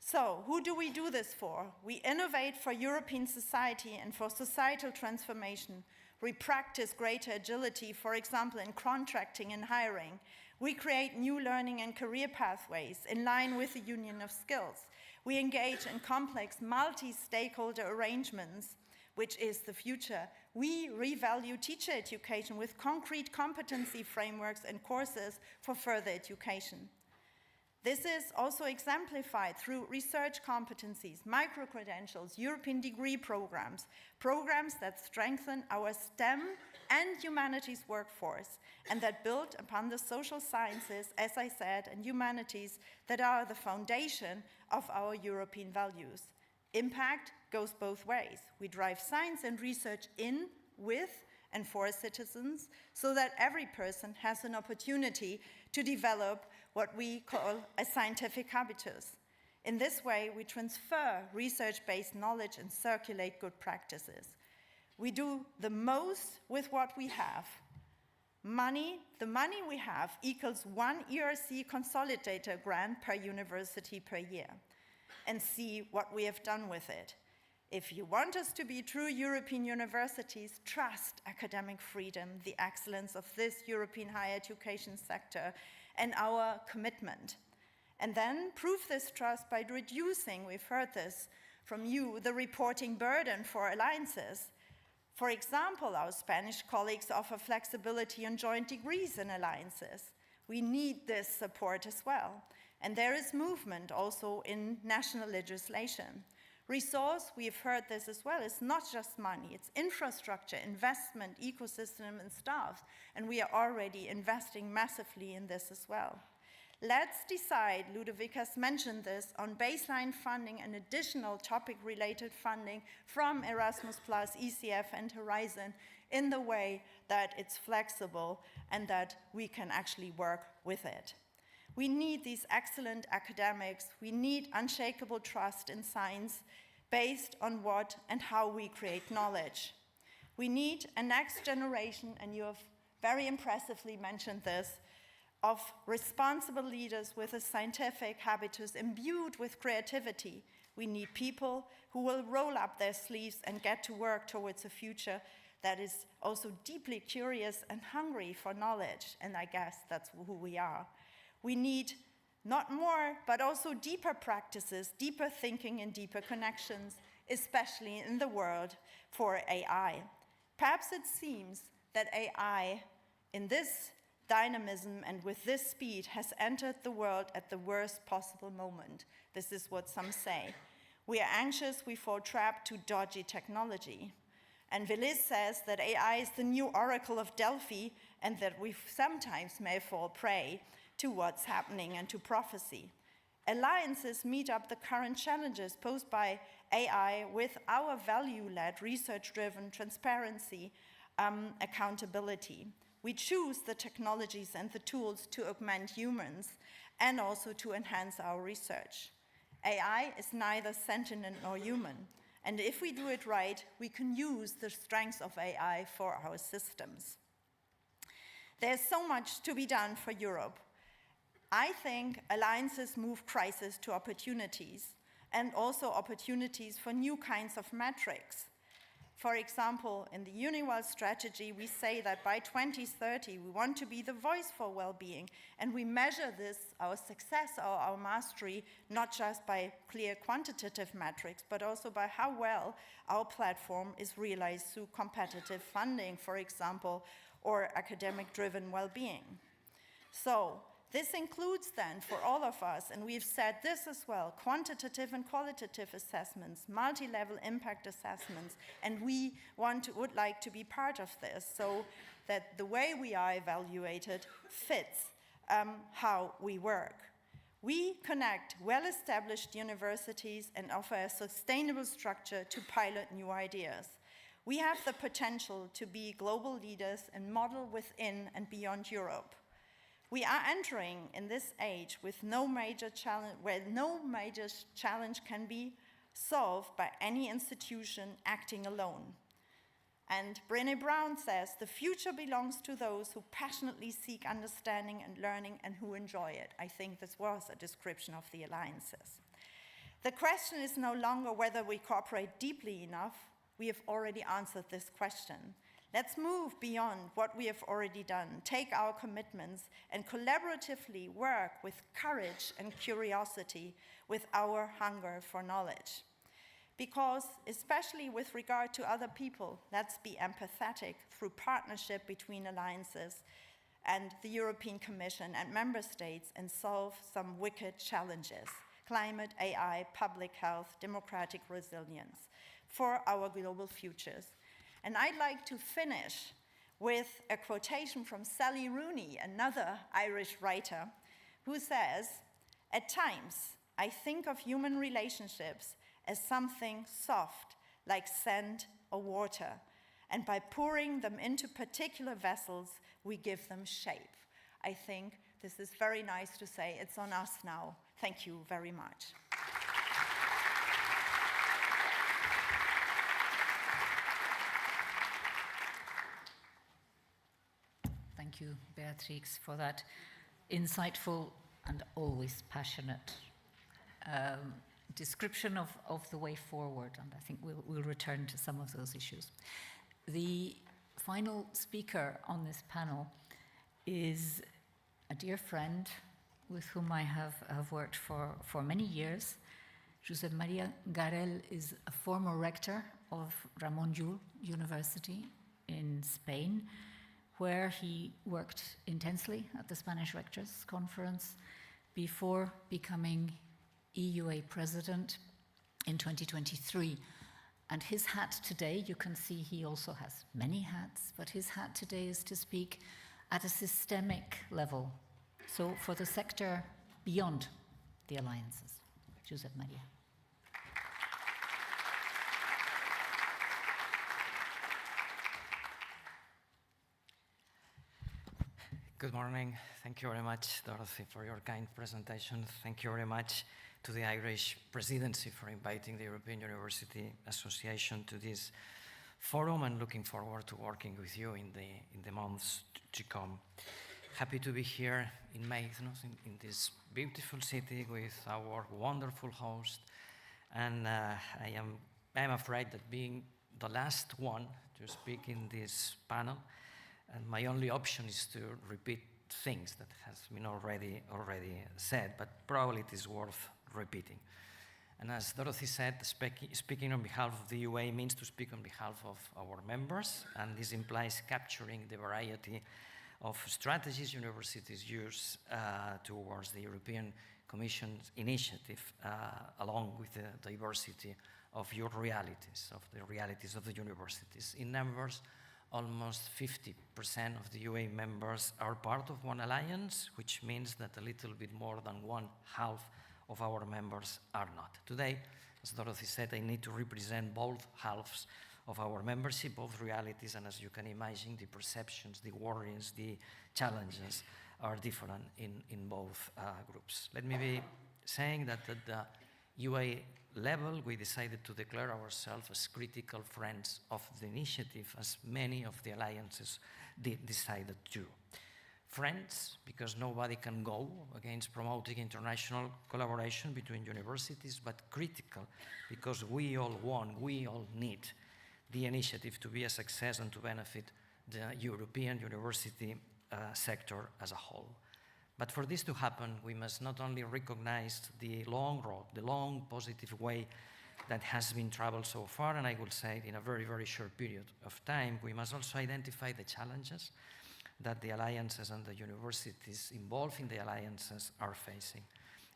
So, who do we do this for? We innovate for European society and for societal transformation. We practice greater agility, for example, in contracting and hiring. We create new learning and career pathways in line with the Union of Skills. We engage in complex multi-stakeholder arrangements, which is the future. We revalue teacher education with concrete competency frameworks and courses for further education. This is also exemplified through research competencies, micro-credentials, European degree programs, programs that strengthen our STEM and humanities workforce and that build upon the social sciences, as I said, and humanities that are the foundation of our European values. Impact goes both ways. We drive science and research in, with, and for citizens so that every person has an opportunity to develop what we call a scientific habitus. In this way, we transfer research-based knowledge and circulate good practices. We do the most with what we have. The money we have equals 1 ERC consolidator grant per university per year. And see what we have done with it. If you want us to be true European universities, trust academic freedom, the excellence of this European higher education sector, and our commitment. And then prove this trust by reducing, we've heard this from you, the reporting burden for alliances. For example, our Spanish colleagues offer flexibility on joint degrees in alliances. We need this support as well. And there is movement also in national legislation. Resource, we've heard this as well, is not just money, it's infrastructure, investment, ecosystem, and staff. And we are already investing massively in this as well. Let's decide, Ludovic has mentioned this, on baseline funding and additional topic-related funding from Erasmus+, ECF, and Horizon in the way that it's flexible and that we can actually work with it. We need these excellent academics. We need unshakable trust in science based on what and how we create knowledge. We need a next generation, and you have very impressively mentioned this, of responsible leaders with a scientific habitus imbued with creativity. We need people who will roll up their sleeves and get to work towards a future that is also deeply curious and hungry for knowledge, and I guess that's who we are. We need not more, but also deeper practices, deeper thinking, and deeper connections, especially in the world for AI. Perhaps it seems that AI, in this dynamism and with this speed, has entered the world at the worst possible moment. This is what some say. We are anxious, we fall trapped to dodgy technology. And Willis says that AI is the new oracle of Delphi, and that we sometimes may fall prey to what's happening and to prophecy. Alliances meet up the current challenges posed by AI with our value-led, research-driven transparency, accountability. We choose the technologies and the tools to augment humans and also to enhance our research. AI is neither sentient nor human, and if we do it right, we can use the strengths of AI for our systems. There's so much to be done for Europe. I think alliances move crisis to opportunities, and also opportunities for new kinds of metrics. For example, in the UniWell strategy, we say that by 2030, we want to be the voice for well-being, and we measure this, our success or our mastery, not just by clear quantitative metrics, but also by how well our platform is realized through competitive funding, for example, or academic-driven well-being. So, This includes then, for all of us, and we've said this as well, quantitative and qualitative assessments, multi-level impact assessments, and we would like to be part of this so that the way we are evaluated fits how we work. We connect well-established universities and offer a sustainable structure to pilot new ideas. We have the potential to be global leaders and model within and beyond Europe. We are entering in this age with no major challenge, where no major challenge can be solved by any institution acting alone. And Brené Brown says, the future belongs to those who passionately seek understanding and learning and who enjoy it. I think this was a description of the alliances. The question is no longer whether we cooperate deeply enough. We have already answered this question. Let's move beyond what we have already done, take our commitments, and collaboratively work with courage and curiosity with our hunger for knowledge. Because, especially with regard to other people, let's be empathetic through partnership between alliances and the European Commission and member states and solve some wicked challenges: climate, AI, public health, democratic resilience for our global futures. And I'd like to finish with a quotation from Sally Rooney, another Irish writer, who says, "At times, I think of human relationships as something soft, like sand or water, and by pouring them into particular vessels, we give them shape." I think this is very nice to say. It's on us now. Thank you very much. Thank you, Beatrix, for that insightful and always passionate description of the way forward, and I think we'll return to some of those issues. The final speaker on this panel is a dear friend with whom I have worked for many years. Josep Maria Garel is a former rector of Ramon Llull University in Spain, where he worked intensely at the Spanish Rectors Conference before becoming EUA president in 2023. And his hat today, you can see he also has many hats, but his hat today is to speak at a systemic level, so for the sector beyond the alliances. Josep Maria. Good morning. Thank you very much, Dorothy, for your kind presentation. Thank you very much to the Irish Presidency for inviting the European University Association to this forum, and looking forward to working with you in the months to come. Happy to be here in Maynooth, in this beautiful city with our wonderful host. And I am afraid that being the last one to speak in this panel, and my only option is to repeat things that has been already said, but probably it is worth repeating. And as Dorothy said, speaking on behalf of the UA means to speak on behalf of our members, and this implies capturing the variety of strategies universities use towards the European Commission's initiative, along with the diversity of your realities, of the realities of the universities. In numbers, almost 50% of the UA members are part of one alliance, which means that a little bit more than 1/2 of our members are not. Today, as Dorothy said, I need to represent both halves of our membership, both realities, and as you can imagine, the perceptions, the worries, the challenges are different in both groups. Let me be saying that at the UA level, we decided to declare ourselves as critical friends of the initiative, as many of the alliances decided to. Friends, because nobody can go against promoting international collaboration between universities, but critical, because we all want, we all need the initiative to be a success and to benefit the European university sector as a whole. But for this to happen, we must not only recognize the long road, the long positive way that has been traveled so far, and I will say in a very, very short period of time, we must also identify the challenges that the alliances and the universities involved in the alliances are facing.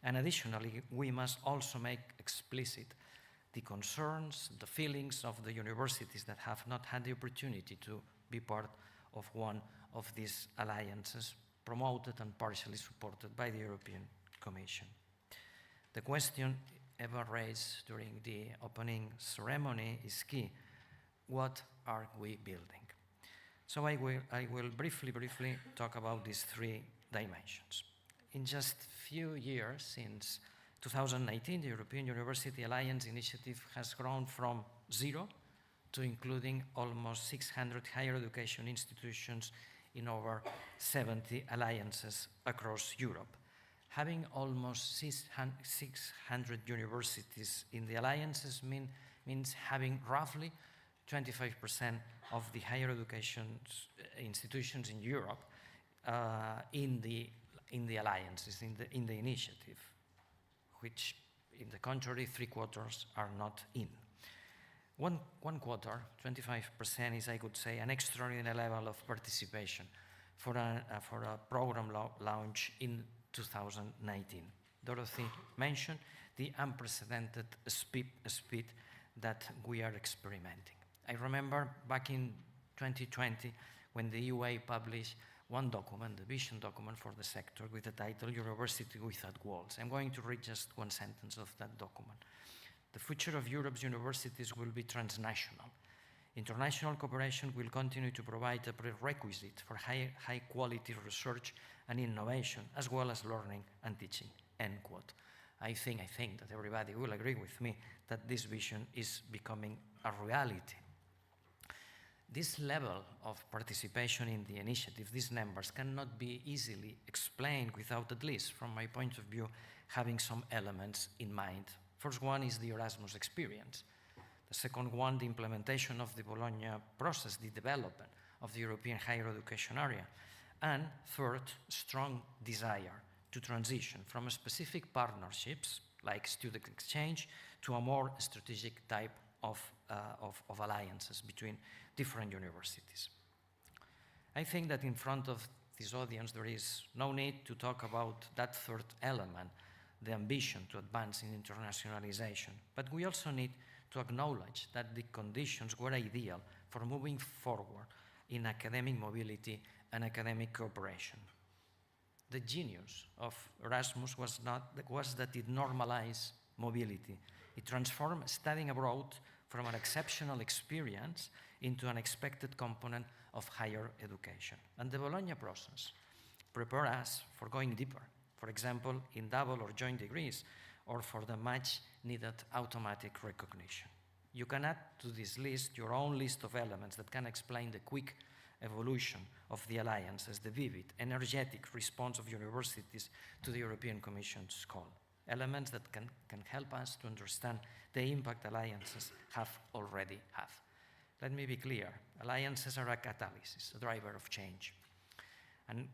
And additionally, we must also make explicit the concerns, the feelings of the universities that have not had the opportunity to be part of one of these alliances promoted and partially supported by the European Commission. The question ever raised during the opening ceremony is key. What are we building? So I will briefly talk about these three dimensions. In just few years, since 2019, the European University Alliance Initiative has grown from 0 to including almost 600 higher education institutions in over 70 alliances across Europe. Having almost 600 universities in the alliances means having roughly 25% of the higher education institutions in Europe in the alliances, in the initiative, which, in the contrary, 3/4 are not in. One quarter, 25%, is, I could say, an extraordinary level of participation for a program launch in 2019. Dorothy mentioned the unprecedented speed that we are experimenting. I remember back in 2020 when the UA published one document, the vision document for the sector, with the title University Without Walls. I'm going to read just one sentence of that document. The future of Europe's universities will be transnational. International cooperation will continue to provide a prerequisite for high quality research and innovation, as well as learning and teaching, end quote. I think that everybody will agree with me that this vision is becoming a reality. This level of participation in the initiative, these numbers, cannot be easily explained without, at least from my point of view, having some elements in mind. First one is the Erasmus experience. The second one, the implementation of the Bologna process, the development of the European higher education area. And third, strong desire to transition from specific partnerships, like student exchange, to a more strategic type of alliances between different universities. I think that in front of this audience there is no need to talk about that third element, the ambition to advance in internationalization, but we also need to acknowledge that the conditions were ideal for moving forward in academic mobility and academic cooperation. The genius of Erasmus was that it normalized mobility. It transformed studying abroad from an exceptional experience into an expected component of higher education. And the Bologna process prepared us for going deeper, for example, in double or joint degrees, or for the much needed automatic recognition. You can add to this list your own list of elements that can explain the quick evolution of the alliances, the vivid, energetic response of universities to the European Commission's call. Elements that can help us to understand the impact alliances have already had. Let me be clear, alliances are a catalyst, a driver of change. And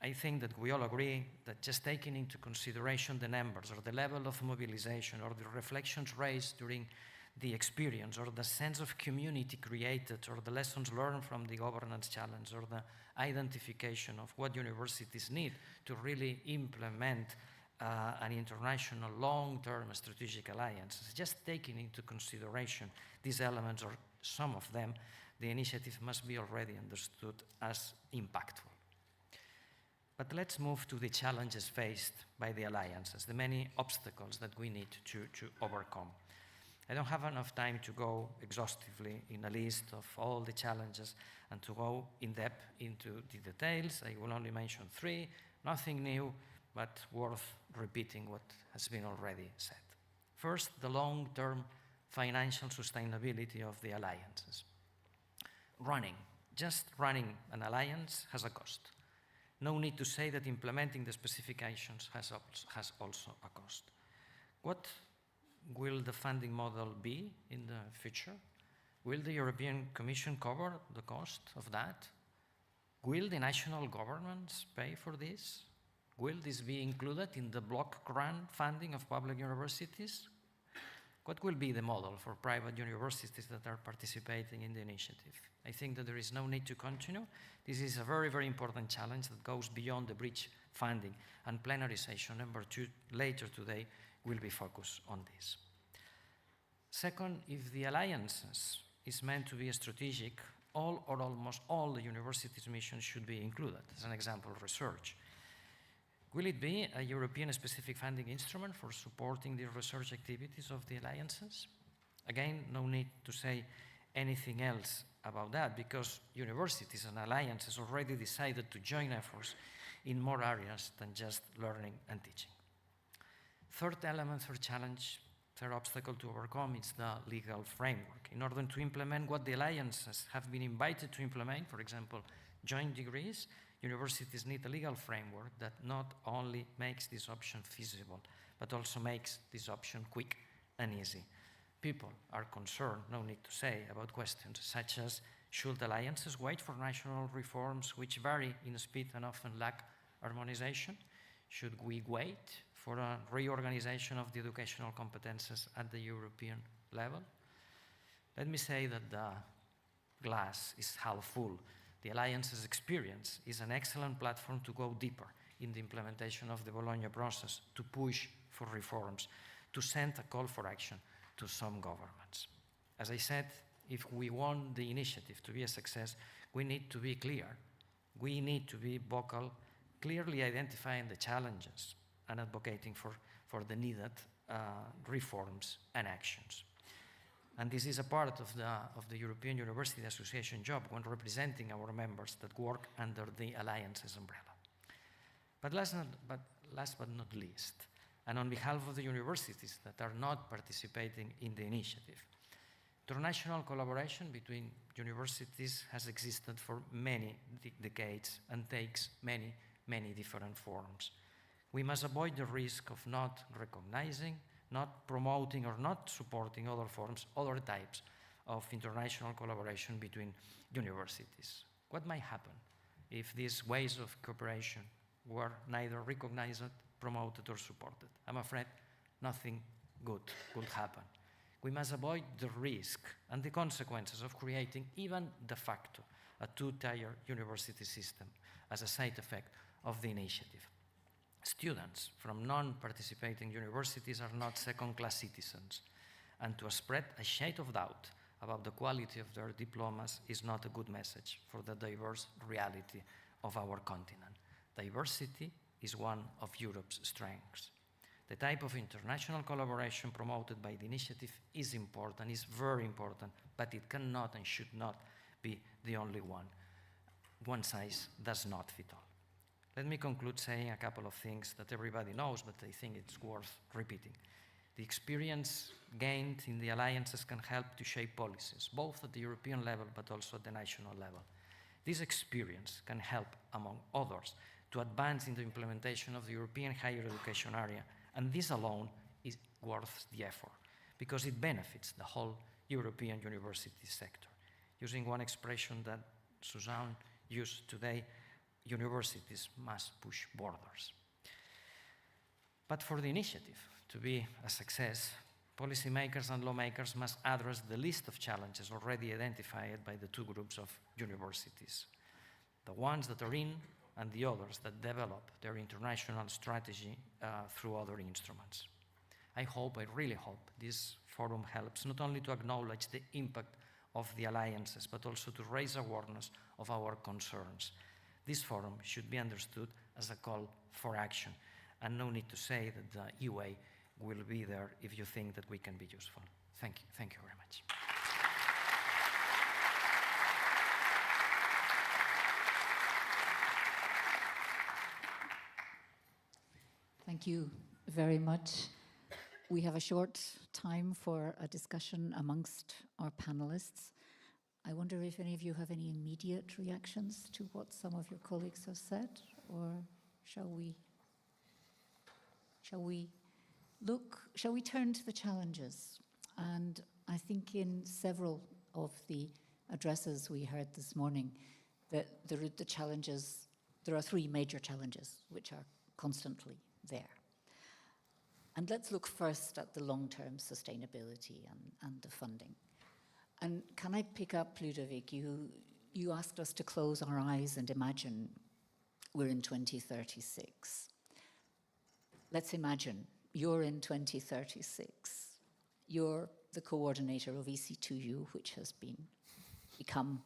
I think that we all agree that just taking into consideration the numbers or the level of mobilization or the reflections raised during the experience or the sense of community created or the lessons learned from the governance challenge or the identification of what universities need to really implement an international long-term strategic alliance, just taking into consideration these elements or some of them, the initiative must be already understood as impactful. But let's move to the challenges faced by the alliances, the many obstacles that we need to overcome. I don't have enough time to go exhaustively in a list of all the challenges and to go in depth into the details. I will only mention 3, nothing new, but worth repeating what has been already said. First, the long-term financial sustainability of the alliances. Just running an alliance has a cost. No need to say that implementing the specifications has also a cost. What will the funding model be in the future? Will the European Commission cover the cost of that? Will the national governments pay for this? Will this be included in the block grant funding of public universities? What will be the model for private universities that are participating in the initiative? I think that there is no need to continue. This is a very, very important challenge that goes beyond the bridge funding, and plenary session number 2 later today will be focused on this. Second, if the alliances is meant to be strategic, all or almost all the university's missions should be included. As an example, research. Will it be a European-specific funding instrument for supporting the research activities of the alliances? Again, no need to say anything else about that, because universities and alliances already decided to join efforts in more areas than just learning and teaching. Third element, third challenge, third obstacle to overcome is the legal framework. In order to implement what the alliances have been invited to implement, for example, joint degrees, universities need a legal framework that not only makes this option feasible, but also makes this option quick and easy. People are concerned, no need to say, about questions such as, should alliances wait for national reforms which vary in speed and often lack harmonization? Should we wait for a reorganization of the educational competences at the European level? Let me say that the glass is half full. The Alliance's experience is an excellent platform to go deeper in the implementation of the Bologna process, to push for reforms, to send a call for action to some governments. As I said, if we want the initiative to be a success, we need to be clear. We need to be vocal, clearly identifying the challenges and advocating for the needed reforms and actions. And this is a part of the European University Association job when representing our members that work under the Alliance's umbrella. But last but not least, and on behalf of the universities that are not participating in the initiative, international collaboration between universities has existed for many decades and takes many, many different forms. We must avoid the risk of not recognizing, not promoting, or not supporting other forms, other types of international collaboration between universities. What might happen if these ways of cooperation were neither recognized, promoted, or supported? I'm afraid nothing good could happen. We must avoid the risk and the consequences of creating, even de facto, a two-tier university system as a side effect of the initiative. Students from non-participating universities are not second-class citizens, and to spread a shade of doubt about the quality of their diplomas is not a good message for the diverse reality of our continent. Diversity is one of Europe's strengths. The type of international collaboration promoted by the initiative is important, is very important, but it cannot and should not be the only one. One size does not fit all. Let me conclude saying a couple of things that everybody knows, but I think it's worth repeating. The experience gained in the alliances can help to shape policies, both at the European level but also at the national level. This experience can help, among others, to advance in the implementation of the European higher education area, and this alone is worth the effort, because it benefits the whole European university sector. Using one expression that Suzanne used today, universities must push borders. But for the initiative to be a success, policymakers and lawmakers must address the list of challenges already identified by the two groups of universities, the ones that are in and the others that develop their international strategy through other instruments. I really hope this forum helps not only to acknowledge the impact of the alliances, but also to raise awareness of our concerns. This forum should be understood as a call for action, and no need to say that the UA will be there if you think that we can be useful. Thank you. Thank you very much. Thank you very much. We have a short time for a discussion amongst our panelists. I wonder if any of you have any immediate reactions to what some of your colleagues have said, or shall we turn to the challenges? And I think in several of the addresses we heard this morning that there are three major challenges which are constantly there. And let's look first at the long-term sustainability and the funding. And can I pick up, Ludovic, you asked us to close our eyes and imagine we're in 2036. Let's imagine you're in 2036. You're the coordinator of EC2U, which has become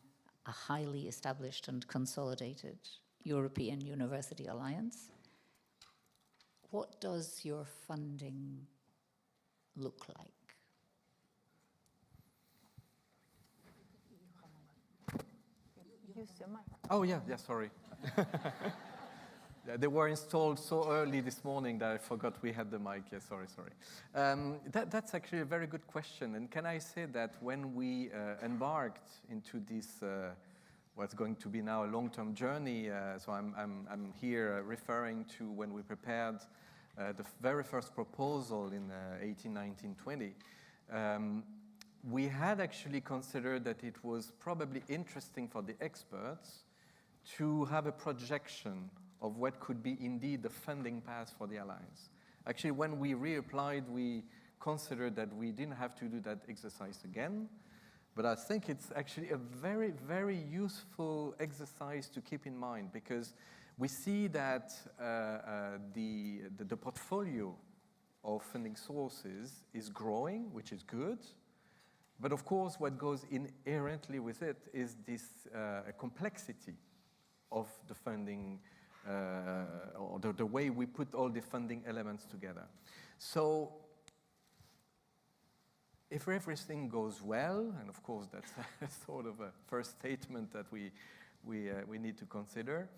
a highly established and consolidated European University Alliance. What does your funding look like? Use your mic. Oh, yeah, sorry. Yeah, they were installed so early this morning that I forgot we had the mic. Yeah, sorry. That's actually a very good question. And can I say that when we embarked into this, what's going to be now a long-term journey, so I'm here referring to when we prepared the very first proposal in 18, 19, 20, we had actually considered that it was probably interesting for the experts to have a projection of what could be indeed the funding path for the Alliance. Actually, when we reapplied, we considered that we didn't have to do that exercise again, but I think it's actually a very, very useful exercise to keep in mind, because we see that the portfolio of funding sources is growing, which is good. But of course, what goes inherently with it is this complexity of the funding, or the way we put all the funding elements together. So if everything goes well, and of course that's a sort of a first statement that we need to consider,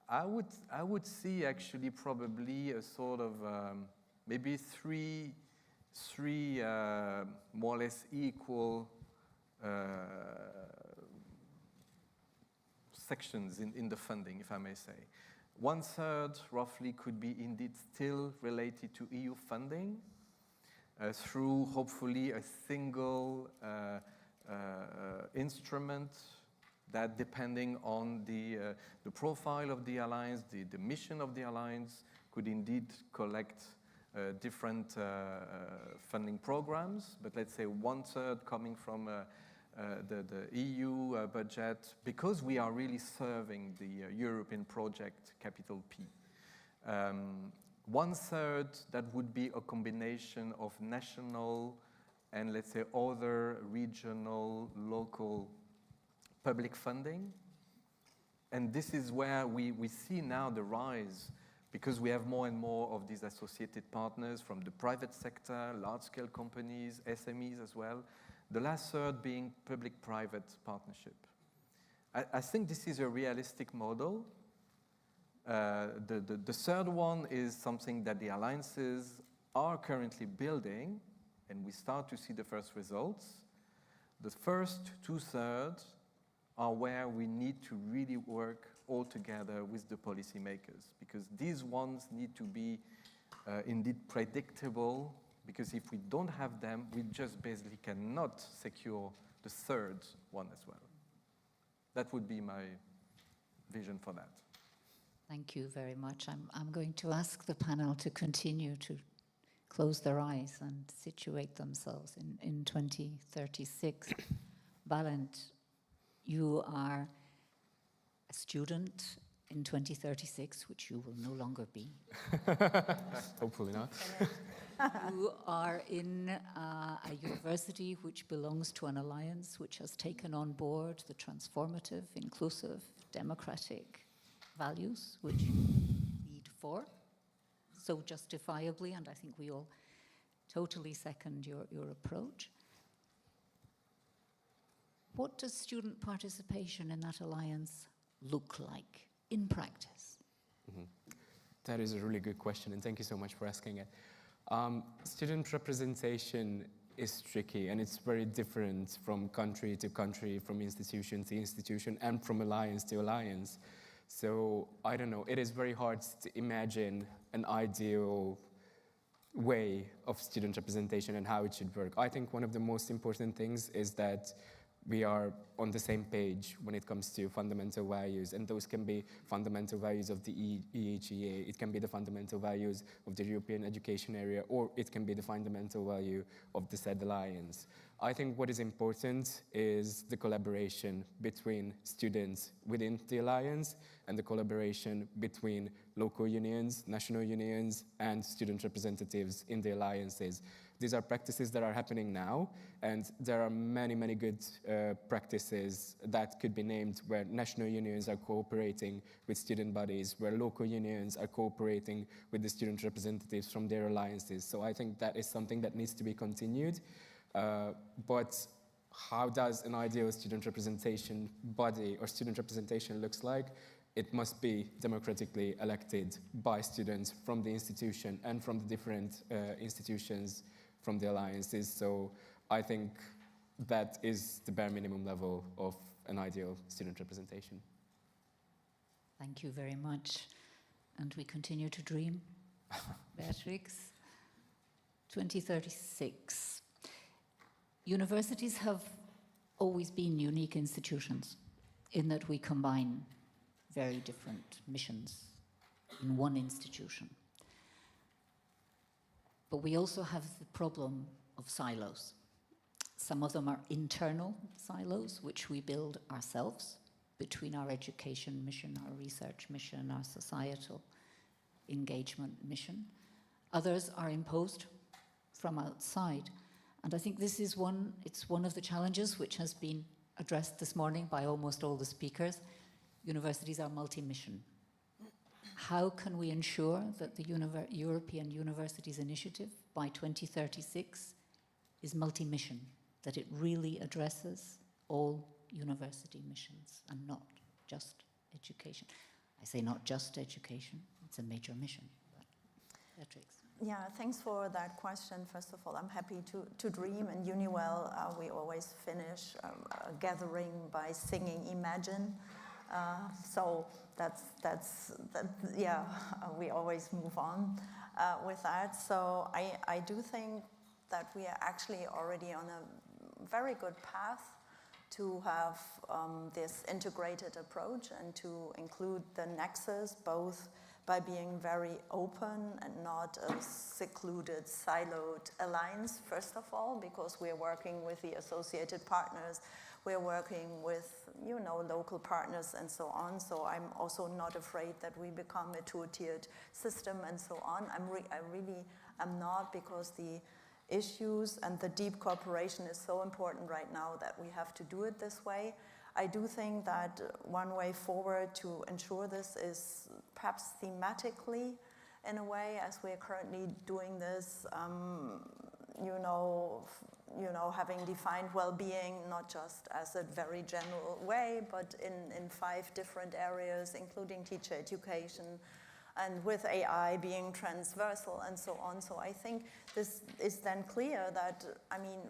I would see actually probably a sort of maybe three more or less equal sections in the funding, if I may say. 1/3 roughly could be indeed still related to EU funding through hopefully a single instrument that, depending on the profile of the Alliance, the mission of the Alliance, could indeed collect different funding programs. But let's say 1/3 coming from the EU budget, because we are really serving the European project, capital P. 1/3 that would be a combination of national and, let's say, other regional, local public funding. And this is where we see now the rise, because we have more and more of these associated partners from the private sector, large-scale companies, SMEs as well. The last third being public-private partnership. I think this is a realistic model. The third one is something that the alliances are currently building, and we start to see the first results. The first 2/3 are where we need to really work all together with the policymakers, because these ones need to be indeed predictable, because if we don't have them, we just basically cannot secure the third one as well. That would be my vision for that. Thank you very much. I'm going to ask the panel to continue to close their eyes and situate themselves in 2036. Balint, you are a student in 2036, which you will no longer be. Hopefully not. You are in a university which belongs to an alliance which has taken on board the transformative, inclusive, democratic values which you lead for so justifiably, and I think we all totally second your approach. What does student participation in that alliance look like in practice? Mm-hmm. That is a really good question, and thank you so much for asking it. Student representation is tricky, and it's very different from country to country, from institution to institution, and from alliance to alliance. So, I don't know, it is very hard to imagine an ideal way of student representation and how it should work. I think one of the most important things is that we are on the same page when it comes to fundamental values, and those can be fundamental values of the EHEA, it can be the fundamental values of the European education area, or it can be the fundamental value of the said alliance. I think what is important is the collaboration between students within the alliance and the collaboration between local unions, national unions, and student representatives in the alliances. These are practices that are happening now, and there are many, many good practices that could be named where national unions are cooperating with student bodies, where local unions are cooperating with the student representatives from their alliances. So I think that is something that needs to be continued. But how does an ideal student representation body or student representation looks like? It must be democratically elected by students from the institution and from the different institutions from the alliances. So I think that is the bare minimum level of an ideal student representation. Thank you very much. And we continue to dream. Beatrix, 2036. Universities have always been unique institutions in that we combine very different missions in one institution. But we also have the problem of silos. Some of them are internal silos, which we build ourselves between our education mission, our research mission, our societal engagement mission. Others are imposed from outside. And I think this is it's one of the challenges which has been addressed this morning by almost all the speakers. Universities are multi-mission. How can we ensure that the European Universities Initiative by 2036 is multi-mission, that it really addresses all university missions and not just education? I say not just education, it's a major mission. Beatrix. Yeah, thanks for that question. First of all, I'm happy to dream. In Uniwell, we always finish a gathering by singing Imagine. So yeah, we always move on with that. So I do think that we are actually already on a very good path to have this integrated approach and to include the nexus, both by being very open and not a secluded, siloed alliance, first of all, because we're working with the associated partners, we're working with, local partners and so on. So I'm also not afraid that we become a two-tiered system and so on. I really am not, because the issues and the deep cooperation is so important right now that we have to do it this way. I do think that one way forward to ensure this is perhaps thematically, in a way, as we're currently doing this, having defined well-being not just as a very general way, but in 5 different areas, including teacher education, and with AI being transversal and so on. So I think this is then clear that,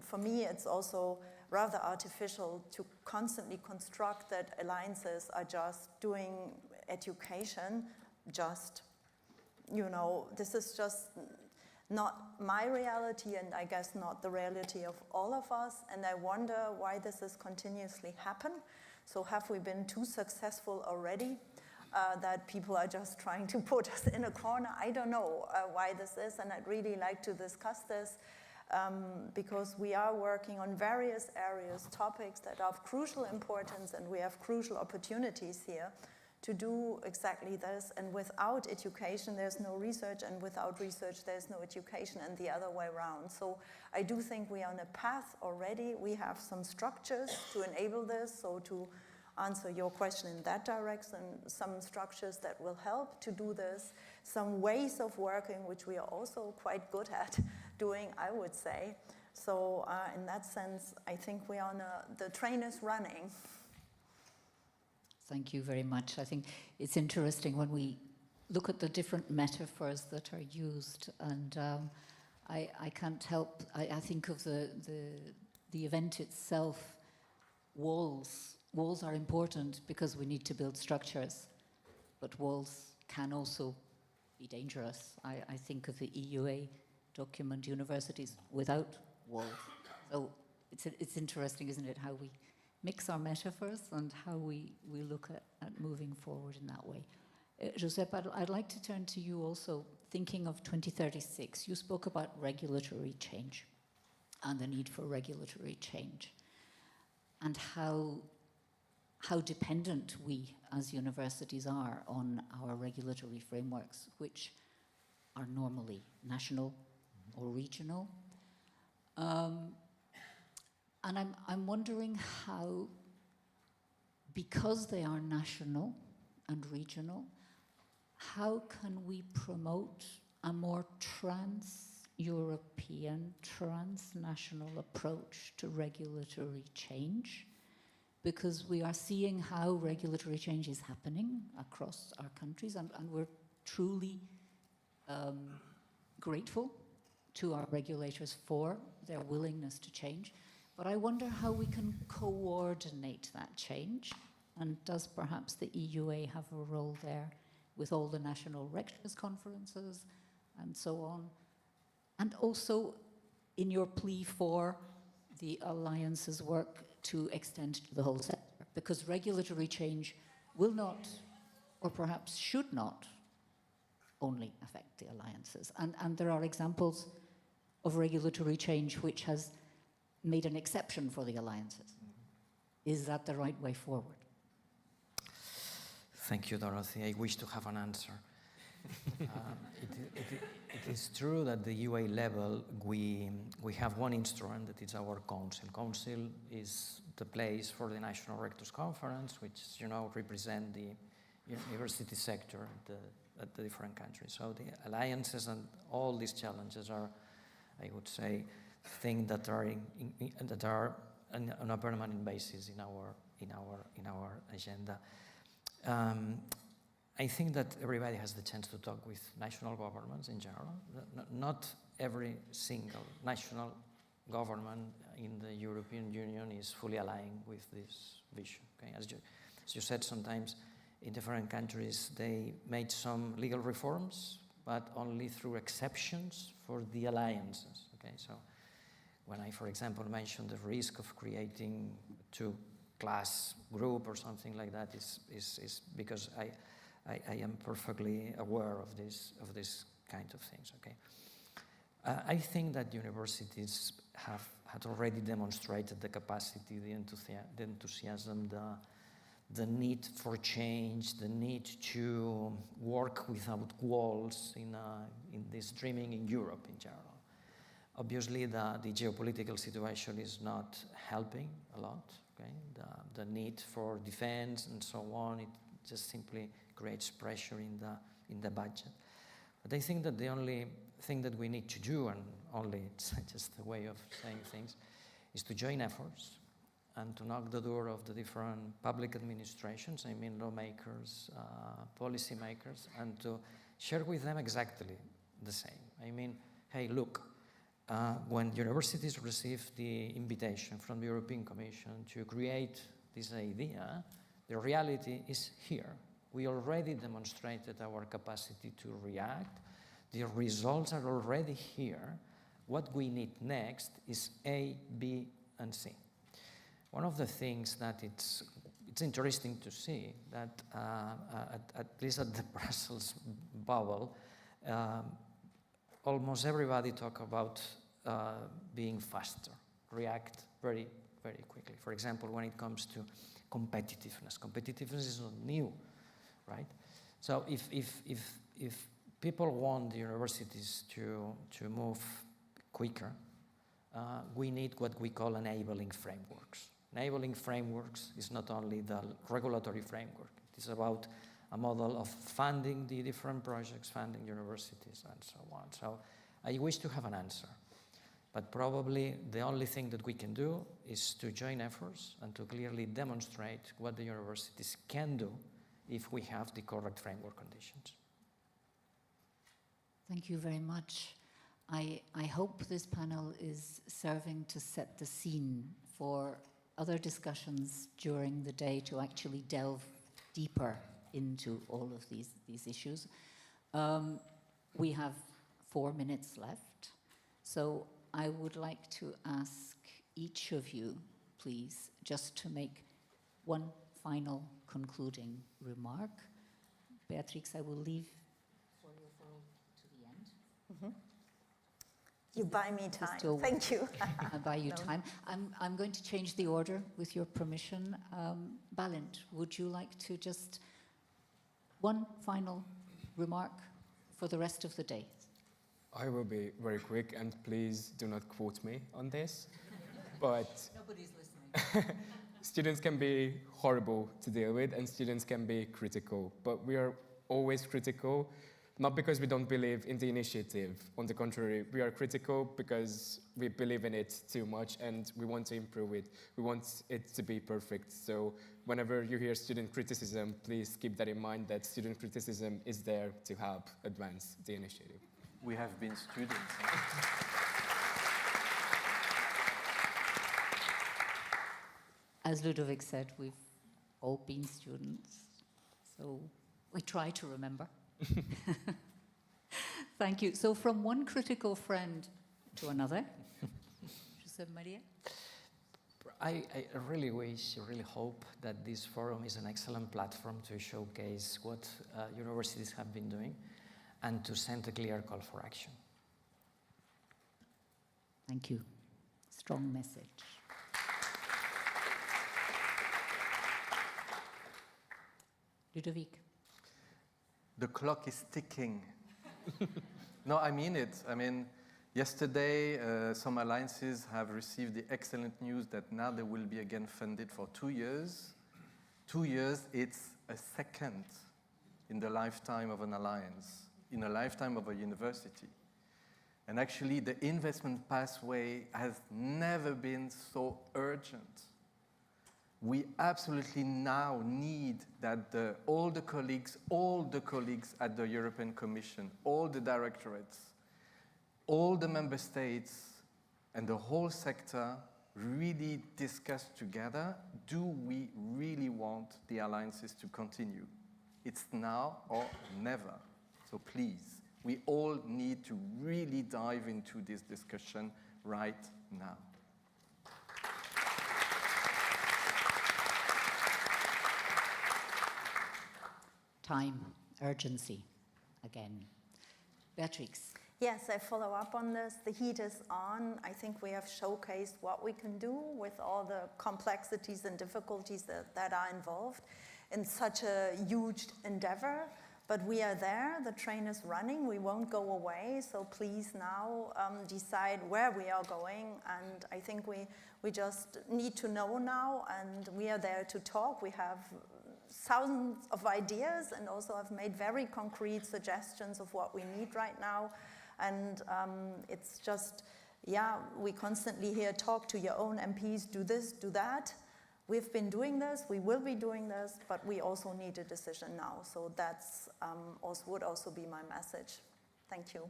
for me, it's also rather artificial to constantly construct that alliances are just doing education, this is just not my reality, and I guess not the reality of all of us, and I wonder why this is continuously happen. So have we been too successful already? That people are just trying to put us in a corner. I don't know why this is, and I'd really like to discuss this because we are working on various areas, topics that are of crucial importance, and we have crucial opportunities here to do exactly this. And without education, there's no research, and without research, there's no education, and the other way around. So I do think we are on a path already. We have some structures to enable this, so to answer your question in that direction, some structures that will help to do this, some ways of working which we are also quite good at doing, I would say. So in that sense, I think we are on the train is running. Thank you very much. I think it's interesting when we look at the different metaphors that are used, and I can't help, I think of the event itself. Walls are important because we need to build structures, but walls can also be dangerous. I think of the EUA document, universities without walls. So it's interesting, isn't it, how we mix our metaphors and how we look at moving forward in that way. Josep, I'd like to turn to you also, thinking of 2036. You spoke about regulatory change and the need for regulatory change, and how dependent we as universities are on our regulatory frameworks, which are normally national or regional. And I'm wondering how, because they are national and regional, how can we promote a more trans-European, transnational approach to regulatory change? Because we are seeing how regulatory change is happening across our countries, and we're truly grateful to our regulators for their willingness to change. But I wonder how we can coordinate that change, and does perhaps the EUA have a role there with all the national rectors' conferences and so on? And also in your plea for the Alliance's work to extend to the whole sector, because regulatory change will not, or perhaps should not, only affect the alliances. And there are examples of regulatory change which has made an exception for the alliances. Is that the right way forward? Thank you, Dorothy. I wish to have an answer. It is true that the UA level, we have one instrument that is our council. Council is the place for the National Rectors Conference, which, you know, represent the university sector at the different countries. So the alliances and all these challenges are, I would say, things that are on a permanent basis in our agenda. I think that everybody has the chance to talk with national governments in general. Not every single national government in the European Union is fully aligned with this vision. Okay? As you said, sometimes in different countries they made some legal reforms, but only through exceptions for the alliances. Okay? So when I, for example, mentioned the risk of creating two-class group or something like that, is because I am perfectly aware of this kind of things. Okay, I think that universities had already demonstrated the capacity, the enthusiasm, the need for change, the need to work without walls in this dreaming in Europe in general. Obviously, the geopolitical situation is not helping a lot. Okay, the need for defense and so on, it just simply creates pressure in the budget. But I think that the only thing that we need to do, and only it's just a way of saying things, is to join efforts and to knock the door of the different public administrations, I mean lawmakers, policymakers, and to share with them exactly the same. I mean, hey, look, when universities receive the invitation from the European Commission to create this idea, the reality is here. We already demonstrated our capacity to react. The results are already here. What we need next is A, B, and C. One of the things that it's interesting to see that at least at the Brussels bubble, almost everybody talk about being faster, react very, very quickly. For example, when it comes to competitiveness. Competitiveness is not new, right? So if people want the universities to move quicker, we need what we call enabling frameworks. Enabling frameworks is not only the regulatory framework, it is about a model of funding the different projects, funding universities, and so on. So I wish to have an answer. But probably the only thing that we can do is to join efforts and to clearly demonstrate what the universities can do if we have the correct framework conditions. Thank you very much. I hope this panel is serving to set the scene for other discussions during the day to actually delve deeper into all of these issues. We have 4 minutes left, so I would like to ask each of you please, just to make one final concluding remark. Beatrix, I will leave for your role to the end. You buy me time. Still, Thank you. I buy you No. time. I'm going to change the order with your permission. Balint, would you like to just one final remark for the rest of the day? I will be very quick, and please do not quote me on this. But Nobody's listening. students can be horrible to deal with, and students can be critical. But we are always critical, not because we don't believe in the initiative. On the contrary, we are critical because we believe in it too much, and we want to improve it. We want it to be perfect. So whenever you hear student criticism, please keep that in mind, that student criticism is there to help advance the initiative. We have been students. As Ludovic said, we've all been students, so we try to remember. Thank you. So from one critical friend to another, José María? I really wish, really hope that this forum is an excellent platform to showcase what universities have been doing and to send a clear call for action. Thank you. Strong message. Ludovic? The clock is ticking. No, I mean it. I mean, yesterday, some alliances have received the excellent news that now they will be again funded for 2 years. 2 years, it's a second in the lifetime of an alliance, in a lifetime of a university. And actually, the investment pathway has never been so urgent. We absolutely now need that all the colleagues at the European Commission, all the directorates, all the member states, and the whole sector really discuss together, do we really want the alliances to continue? It's now or never. So please, we all need to really dive into this discussion right now. Time, urgency, again. Beatrix? Yes, I follow up on this. The heat is on. I think we have showcased what we can do with all the complexities and difficulties that are involved in such a huge endeavor. But we are there. The train is running. We won't go away. So please now decide where we are going. And I think we just need to know now. And we are there to talk. We have thousands of ideas and also have made very concrete suggestions of what we need right now. And it's just, yeah, we constantly hear, talk to your own MPs, do this, do that. We've been doing this, we will be doing this, but we also need a decision now. So that's would also be my message. Thank you.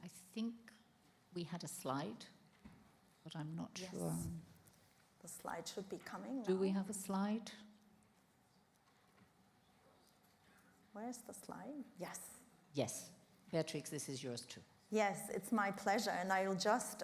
I think we had a slide, but I'm not sure. The slide should be coming now. Do we have a slide? Where's the slide? Yes. Yes. Beatrix, this is yours too. Yes, it's my pleasure, and I'll just,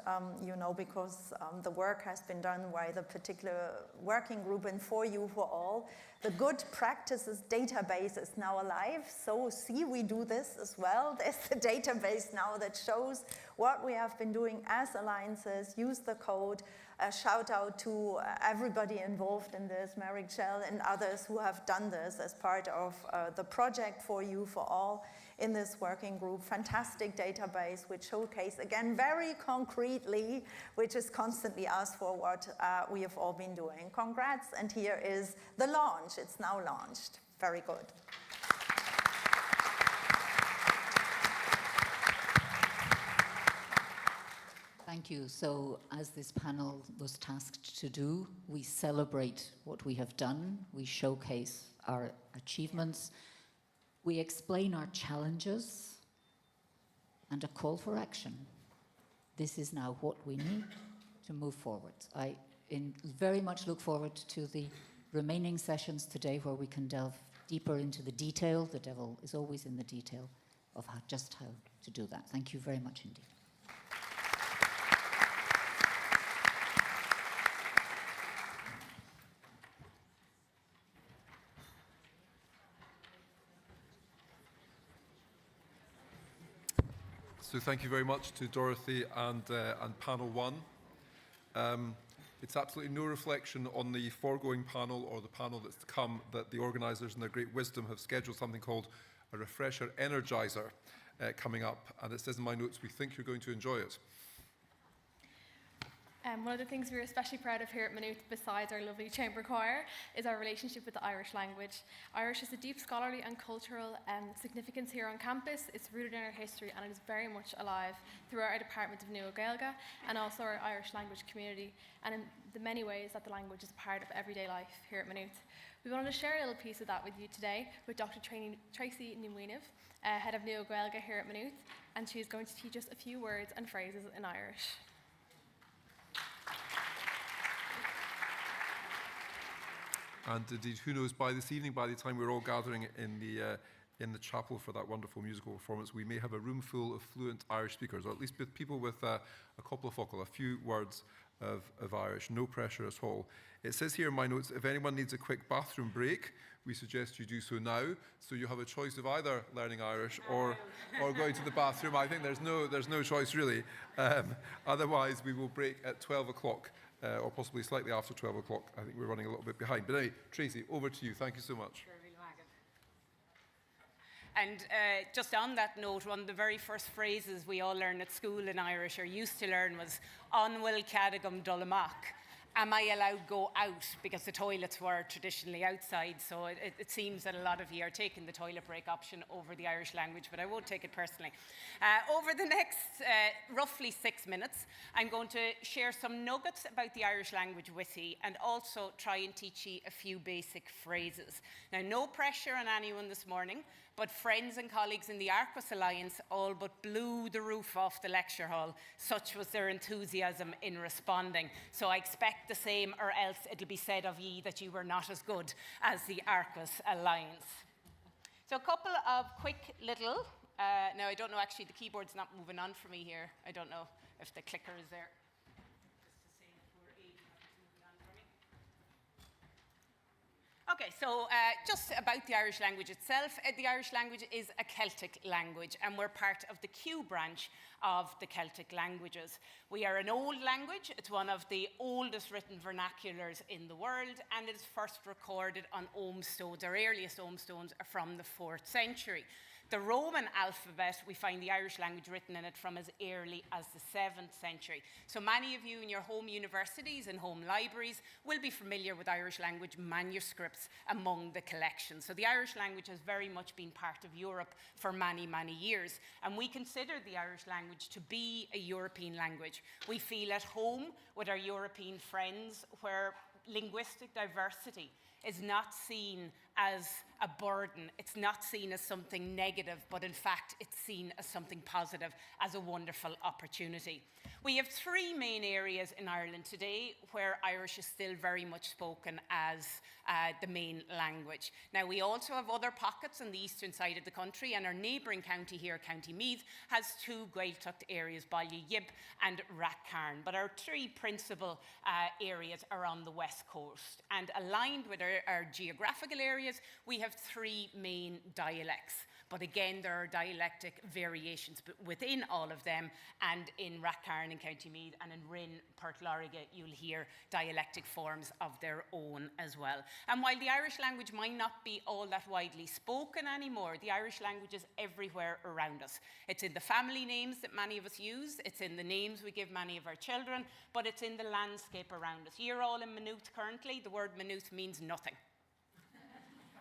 because the work has been done by the particular working group and For You For All, the good practices database is now alive, so see, we do this as well. There's the database now that shows what we have been doing as alliances. Use the code. A shout out to everybody involved in this, Mary Chell and others who have done this as part of the project For You For All in this working group. Fantastic database which showcase again very concretely, which is constantly asked for, what we have all been doing. Congrats, and here is the launch. It's now launched. Very good. Thank you. So, as this panel was tasked to do, we celebrate what we have done, we showcase our achievements, we explain our challenges, and a call for action. This is now what we need to move forward. I very much look forward to the remaining sessions today where we can delve deeper into the detail. The devil is always in the detail. of just how to do that. Thank you very much indeed. So thank you very much to Dorothy and panel one. It's absolutely no reflection on the foregoing panel or the panel that's to come that the organisers in their great wisdom have scheduled something called a Refresher Energizer coming up. And it says in my notes, we think you're going to enjoy it. One of the things we're especially proud of here at Maynooth, besides our lovely chamber choir, is our relationship with the Irish language. Irish has a deep scholarly and cultural significance here on campus. It's rooted in our history and it is very much alive throughout our Department of Nua Gaeilge and also our Irish language community, and in the many ways that the language is part of everyday life here at Maynooth. We wanted to share a little piece of that with you today with Dr. Tracy Nimwinov, head of Nua Gaeilge here at Maynooth, and she's going to teach us a few words and phrases in Irish. And indeed, who knows, by this evening, by the time we're all gathering in the chapel for that wonderful musical performance, we may have a room full of fluent Irish speakers, or at least with people with a couple of focal, a few words of Irish. No pressure at all. It says here in my notes, if anyone needs a quick bathroom break, we suggest you do so now. So you have a choice of either learning Irish or going to the bathroom. I think there's no choice really. Otherwise, we will break at 12 o'clock. Or possibly slightly after 12 o'clock. I think we're running a little bit behind. But anyway, Tracy, over to you. Thank you so much. And just on that note, one of the very first phrases we all learn at school in Irish, or used to learn, was "An bhfuil ceadagam dul amach." Am I allowed to go out? Because the toilets were traditionally outside, so it seems that a lot of you are taking the toilet break option over the Irish language, but I won't take it personally. Over the next roughly 6 minutes, I'm going to share some nuggets about the Irish language with you and also try and teach you a few basic phrases. Now, no pressure on anyone this morning, but friends and colleagues in the Arquis Alliance all but blew the roof off the lecture hall. Such was their enthusiasm in responding. So I expect the same, or else it'll be said of ye that you were not as good as the Arquis Alliance. So a couple of quick little, now I don't know, actually the keyboard's not moving on for me here. I don't know if the clicker is there. Okay, so just about the Irish language itself. The Irish language is a Celtic language, and we're part of the Q branch of the Celtic languages. We are an old language. It's one of the oldest written vernaculars in the world, and it is first recorded on Ogham stones. Our earliest Ogham stones are from the 4th century. The Roman alphabet, we find the Irish language written in it from as early as the 7th century. So many of you in your home universities and home libraries will be familiar with Irish language manuscripts among the collections. So the Irish language has very much been part of Europe for many, many years. And we consider the Irish language to be a European language. We feel at home with our European friends where linguistic diversity is not seen as a burden. It's not seen as something negative, but in fact, it's seen as something positive, as a wonderful opportunity. We have 3 main areas in Ireland today where Irish is still very much spoken as the main language. Now, we also have other pockets on the eastern side of the country, and our neighbouring county here, County Meath, has 2 Gaeltacht areas, Ballygyb and Rathcarn. But our 3 principal areas are on the west coast. And aligned with our geographical areas, we have 3 main dialects. But again, there are dialectic variations within all of them, and in Rathcarn in County Meath and in Rin, Portlauriga, you'll hear dialectic forms of their own as well. And while the Irish language might not be all that widely spoken anymore, the Irish language is everywhere around us. It's in the family names that many of us use, it's in the names we give many of our children, but it's in the landscape around us. You're all in Maynooth currently. The word Maynooth means nothing.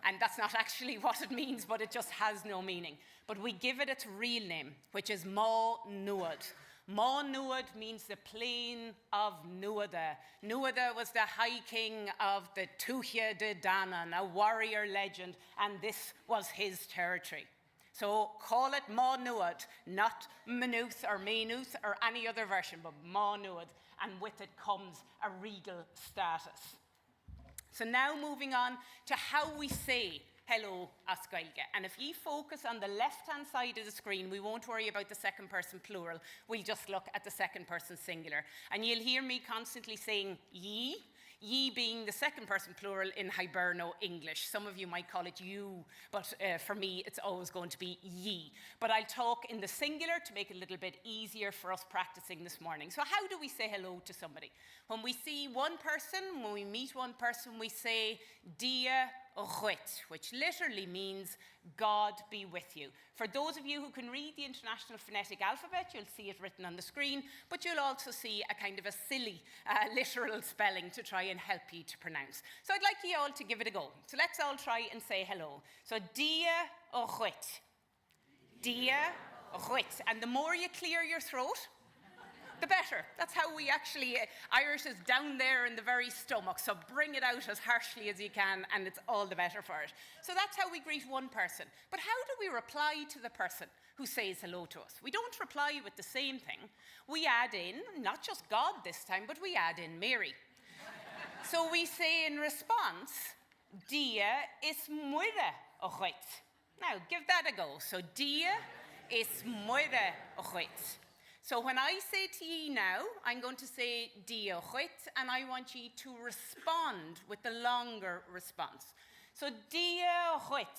And that's not actually what it means, but it just has no meaning. But we give it its real name, which is Maynooth. Maynooth means the plain of Nuada. Nuada was the high king of the Tuatha de Danann, a warrior legend, and this was his territory. So call it Maynooth, not Maynooth or Maynooth or any other version, but Maynooth, and with it comes a regal status. So now moving on to how we say hello Asgailge. And if ye focus on the left-hand side of the screen, we won't worry about the second person plural. We'll just look at the second person singular. And you'll hear me constantly saying ye, ye being the second person plural in Hiberno English. Some of you might call it you, but for me, it's always going to be ye. But I'll talk in the singular to make it a little bit easier for us practicing this morning. So how do we say hello to somebody? When we see one person, when we meet one person, we say dia Rwit, which literally means God be with you. For those of you who can read the International Phonetic Alphabet, you'll see it written on the screen, but you'll also see a kind of a silly literal spelling to try and help you to pronounce. So I'd like you all to give it a go. So let's all try and say hello. So dia Rwit. Dia Rwit. And the more you clear your throat, the better. That's how we actually, Irish is down there in the very stomach, so bring it out as harshly as you can, and it's all the better for it. So that's how we greet one person. But how do we reply to the person who says hello to us? We don't reply with the same thing. We add in, not just God this time, but we add in Mary. So we say in response, dia is muide Rwit. Now, give that a go. So dia is muide Rwit. So when I say to ye now, I'm going to say dia Rwit, and I want ye to respond with the longer response. So dia Rwit.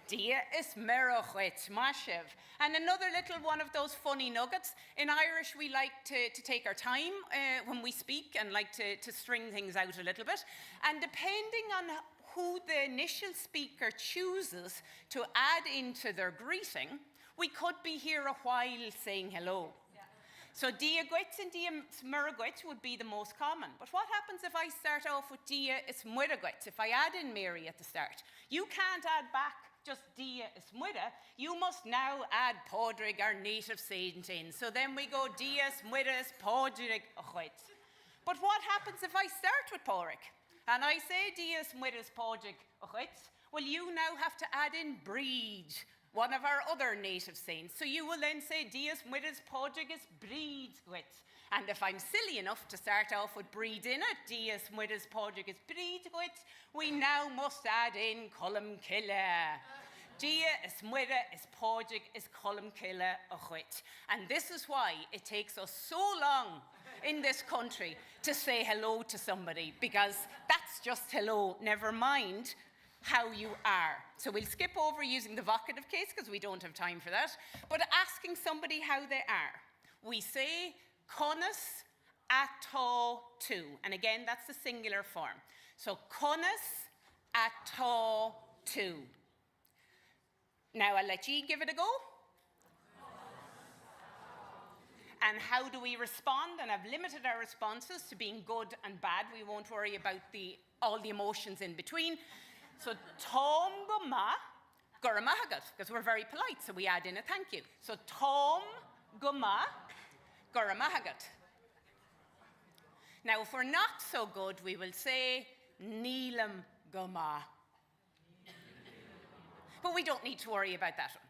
Dia is mera Rwit, mashiv. And another little one of those funny nuggets. In Irish, we like to take our time when we speak and like to string things out a little bit. And depending on who the initial speaker chooses to add into their greeting, we could be here a while saying hello. Yeah. So dia Gwit and dia Smuragwit would be the most common. But what happens if I start off with dia Ismuragwit, if I add in Mary at the start? You can't add back just dia Ismuda. You must now add Podrig, our native saint, in. So then we go dia Ismudas Podrig Gwit. But what happens if I start with Podrig? And I say dia Ismudas Podrig Gwit? Well, you now have to add in Breed, one of our other native saints. So you will then say, Dias Muidas Podrigus Breeds Gwit. And if I'm silly enough to start off with breed in it, Dias Muidas Podrigus Breeds Gwit, we now must add in Cullum Killa. Dia is muida is podrig is Cullum Killa a Gwit. And this is why it takes us so long in this country to say hello to somebody, because that's just hello, never mind how you are. So we'll skip over using the vocative case because we don't have time for that. But asking somebody how they are, we say conas ato tu. And again, that's the singular form. So conas ato tu. Now I'll let you give it a go. And how do we respond? And I've limited our responses to being good and bad. We won't worry about all the emotions in between. So, Tom Guma Guramahagat, because we're very polite, so we add in a thank you. So, Tom Guma Guramahagat. Now, if we're not so good, we will say Neelam Guma. But we don't need to worry about that one.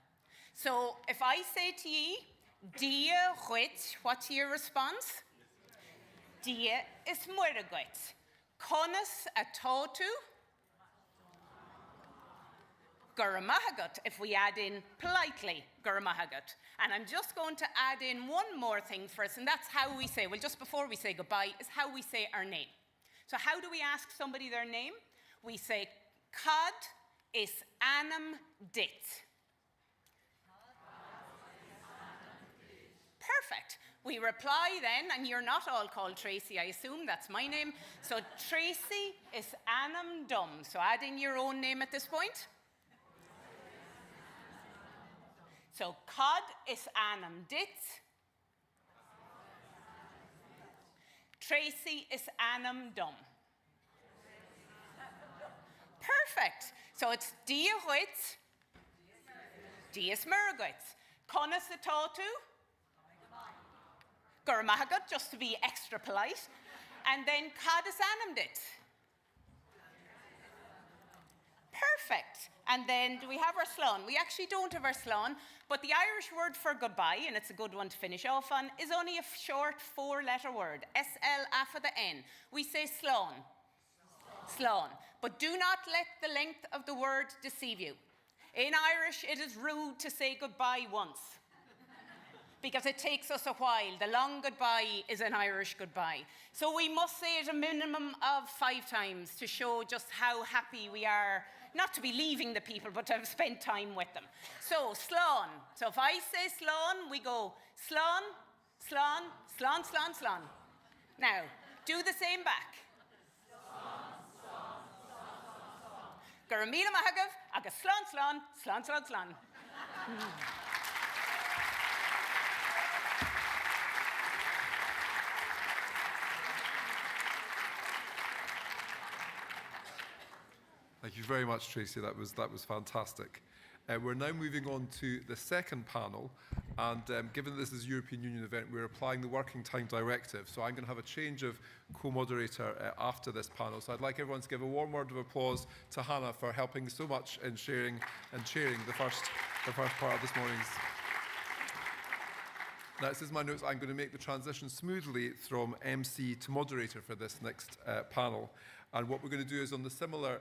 So, if I say to ye, Dia Gwit, what's your response? Dia is Muiragwit. Conas atotu. Guramahagut, if we add in politely, Guramahagut. And I'm just going to add in one more thing for us, and that's how we say, well, just before we say goodbye, is how we say our name. So how do we ask somebody their name? We say, Cad is Anam Dit. Perfect. We reply then, and you're not all called Tracy, I assume, that's my name. So Tracy is Anam Dum. So add in your own name at this point. So, Cod is Anam Dit. Tracy is Anam Dum. Perfect. So it's Dia Huit, Dia Smurgwit. Conas the Tautu. Gurmahagut, just to be extra polite. And then Cod is Anam Dit. Perfect. And then do we have our slán? We actually don't have our slán, but the Irish word for goodbye, and it's a good one to finish off on, is only a short 4-letter word, S-L after the N. We say slán. Slán. But do not let the length of the word deceive you. In Irish, it is rude to say goodbye once, because it takes us a while. The long goodbye is an Irish goodbye. So we must say it a minimum of 5 times to show just how happy we are, not to be leaving the people, but to have spent time with them. So, slán. So if I say slán, we go slán, slán, slán, slán, slán. Now, do the same back. Gur míle maithagah agus slán, slán, slán, slán, slán. Thank you very much, Tracy. That was fantastic. We're now moving on to the second panel, and given that this is a European Union event, we're applying the Working Time Directive. So I'm going to have a change of co-moderator after this panel. So I'd like everyone to give a warm word of applause to Hannah for helping so much in sharing and chairing the first part of this morning's. Now, this is my notes. I'm going to make the transition smoothly from MC to moderator for this next panel. And what we're going to do is on the similar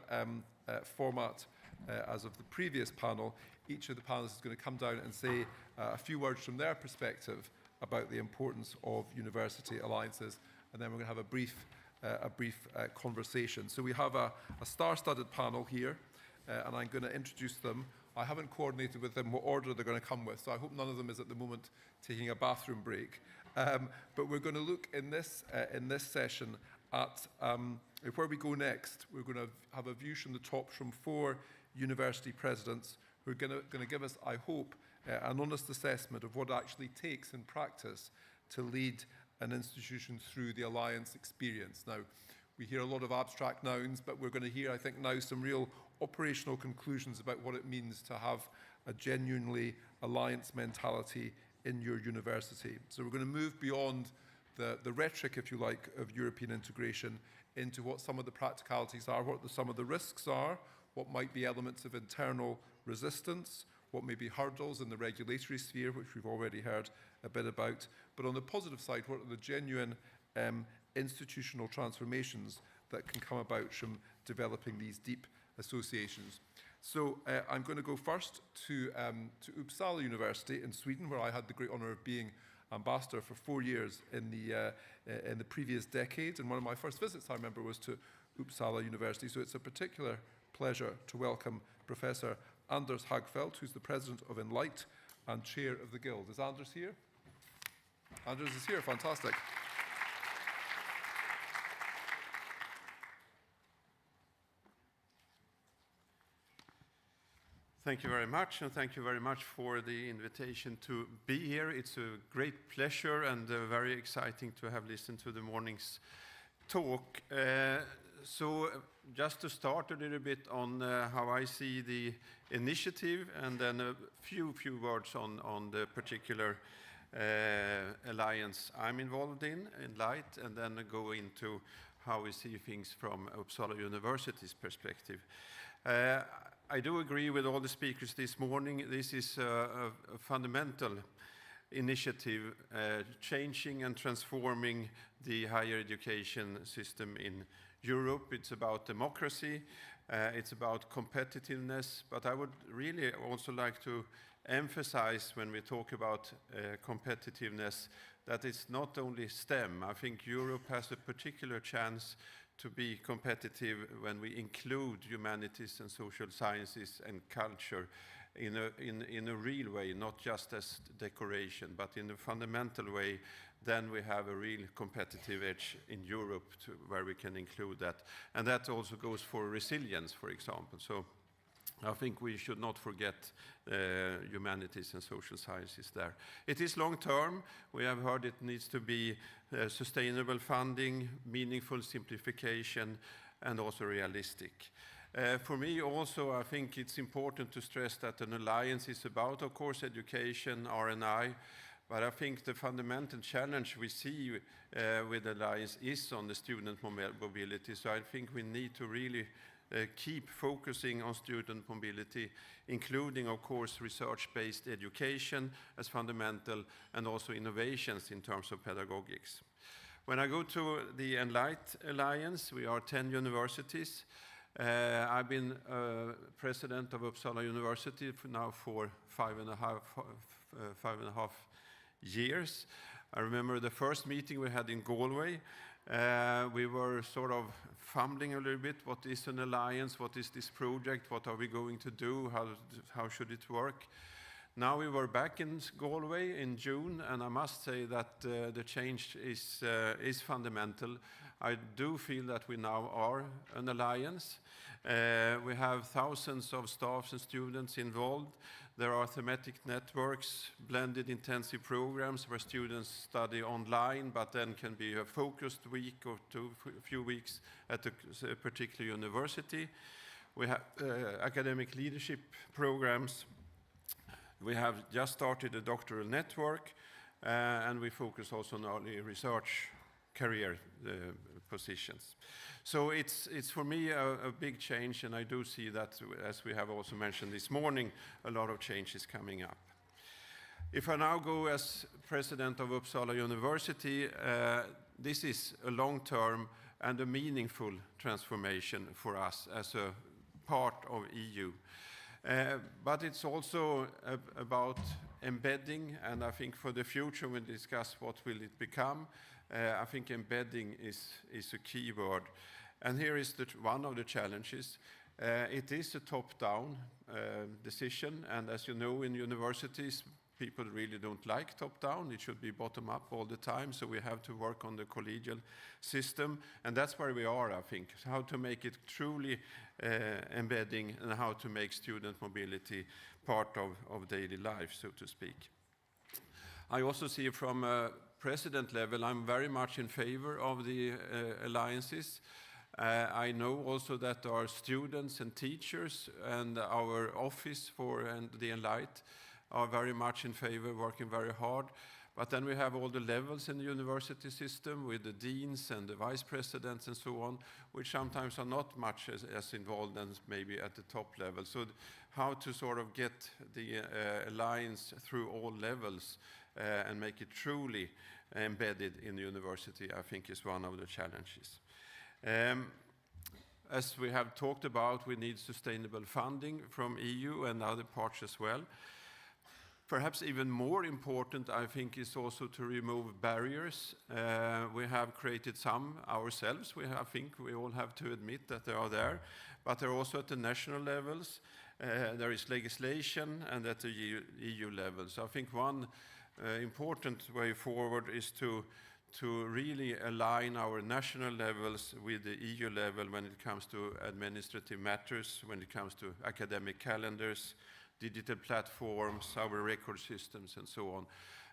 format as of the previous panel, each of the panelists is going to come down and say a few words from their perspective about the importance of university alliances, and then we're going to have a brief conversation. So we have a star-studded panel here, and I'm going to introduce them. I haven't coordinated with them what order they're going to come with, so I hope none of them is at the moment taking a bathroom break. But we're going to look in this session at where we go next. We're going to have a view from the top from 4 university presidents who are going to give us, I hope, an honest assessment of what it actually takes in practice to lead an institution through the alliance experience. Now, we hear a lot of abstract nouns, but we're going to hear, I think, now some real operational conclusions about what it means to have a genuinely alliance mentality in your university. So we're going to move beyond the rhetoric, if you like, of European integration into what some of the practicalities are, what some of the risks are, what might be elements of internal resistance, what may be hurdles in the regulatory sphere, which we've already heard a bit about. But on the positive side, what are the genuine institutional transformations that can come about from developing these deep associations? So I'm going to go first to Uppsala University in Sweden, where I had the great honour of being ambassador for 4 years in the previous decade. And one of my first visits, I remember, was to Uppsala University. So it's a particular pleasure to welcome Professor Anders Hagfeldt, who's the president of Enlight and chair of the Guild. Is Anders here? Anders is here, fantastic. Thank you very much, and thank you very much for the invitation to be here. It's a great pleasure and very exciting to have listened to the morning's talk. So just to start a little bit on how I see the initiative, and then a few words on the particular alliance I'm involved in Light, and then go into how we see things from Uppsala University's perspective. I do agree with all the speakers this morning. This is a fundamental initiative changing and transforming the higher education system in Europe. It's about democracy, it's about competitiveness, but I would really also like to emphasize when we talk about competitiveness that it's not only STEM. I think Europe has a particular chance to be competitive when we include humanities and social sciences and culture in a real way, not just as decoration, but in a fundamental way. Then we have a real competitive edge in Europe where we can include that. And that also goes for resilience, for example. So I think we should not forget humanities and social sciences there. It is long term. We have heard it needs to be sustainable funding, meaningful simplification, and also realistic. For me also, I think it's important to stress that an alliance is about, of course, education, R&I, but I think the fundamental challenge we see with alliance is on the student mobility. So I think we need to really keep focusing on student mobility, including, of course, research-based education as fundamental, and also innovations in terms of pedagogics. When I go to the Enlight Alliance, we are 10 universities. I've been president of Uppsala University now for 5.5 years. I remember the first meeting we had in Galway. We were sort of fumbling a little bit. What is an alliance? What is this project? What are we going to do? How should it work? Now we were back in Galway in June, and I must say that the change is fundamental. I do feel that we now are an alliance. We have thousands of staffs and students involved. There are thematic networks, blended intensive programs where students study online, but then can be a focused week or a few weeks at a particular university. We have academic leadership programs. We have just started a doctoral network, and we focus also on early research career positions. So it's for me a big change, and I do see that, as we have also mentioned this morning, a lot of change is coming up. If I now go as president of Uppsala University, this is a long-term and a meaningful transformation for us as a part of EU. But it's also about embedding, and I think for the future we discuss what will it become. I think embedding is a key word. And here is one of the challenges. It is a top-down decision, and as you know, in universities, people really don't like top-down. It should be bottom-up all the time, so we have to work on the collegial system, and that's where we are, I think, how to make it truly embedding and how to make student mobility part of daily life, so to speak. I also see from a president level, I'm very much in favor of the alliances. I know also that our students and teachers and our office and the Enlight are very much in favor, working very hard. But then we have all the levels in the university system with the deans and the vice presidents and so on, which sometimes are not much as involved as maybe at the top level. So how to sort of get the alliance through all levels and make it truly embedded in the university, I think is one of the challenges. As we have talked about, we need sustainable funding from EU and other parts as well. Perhaps even more important, I think, is also to remove barriers. We have created some ourselves. I think we all have to admit that they are there, but they're also at the national levels. There is legislation, and at the EU level. So I think one important way forward is to really align our national levels with the EU level when it comes to administrative matters, when it comes to academic calendars, digital platforms, our record systems, and so on.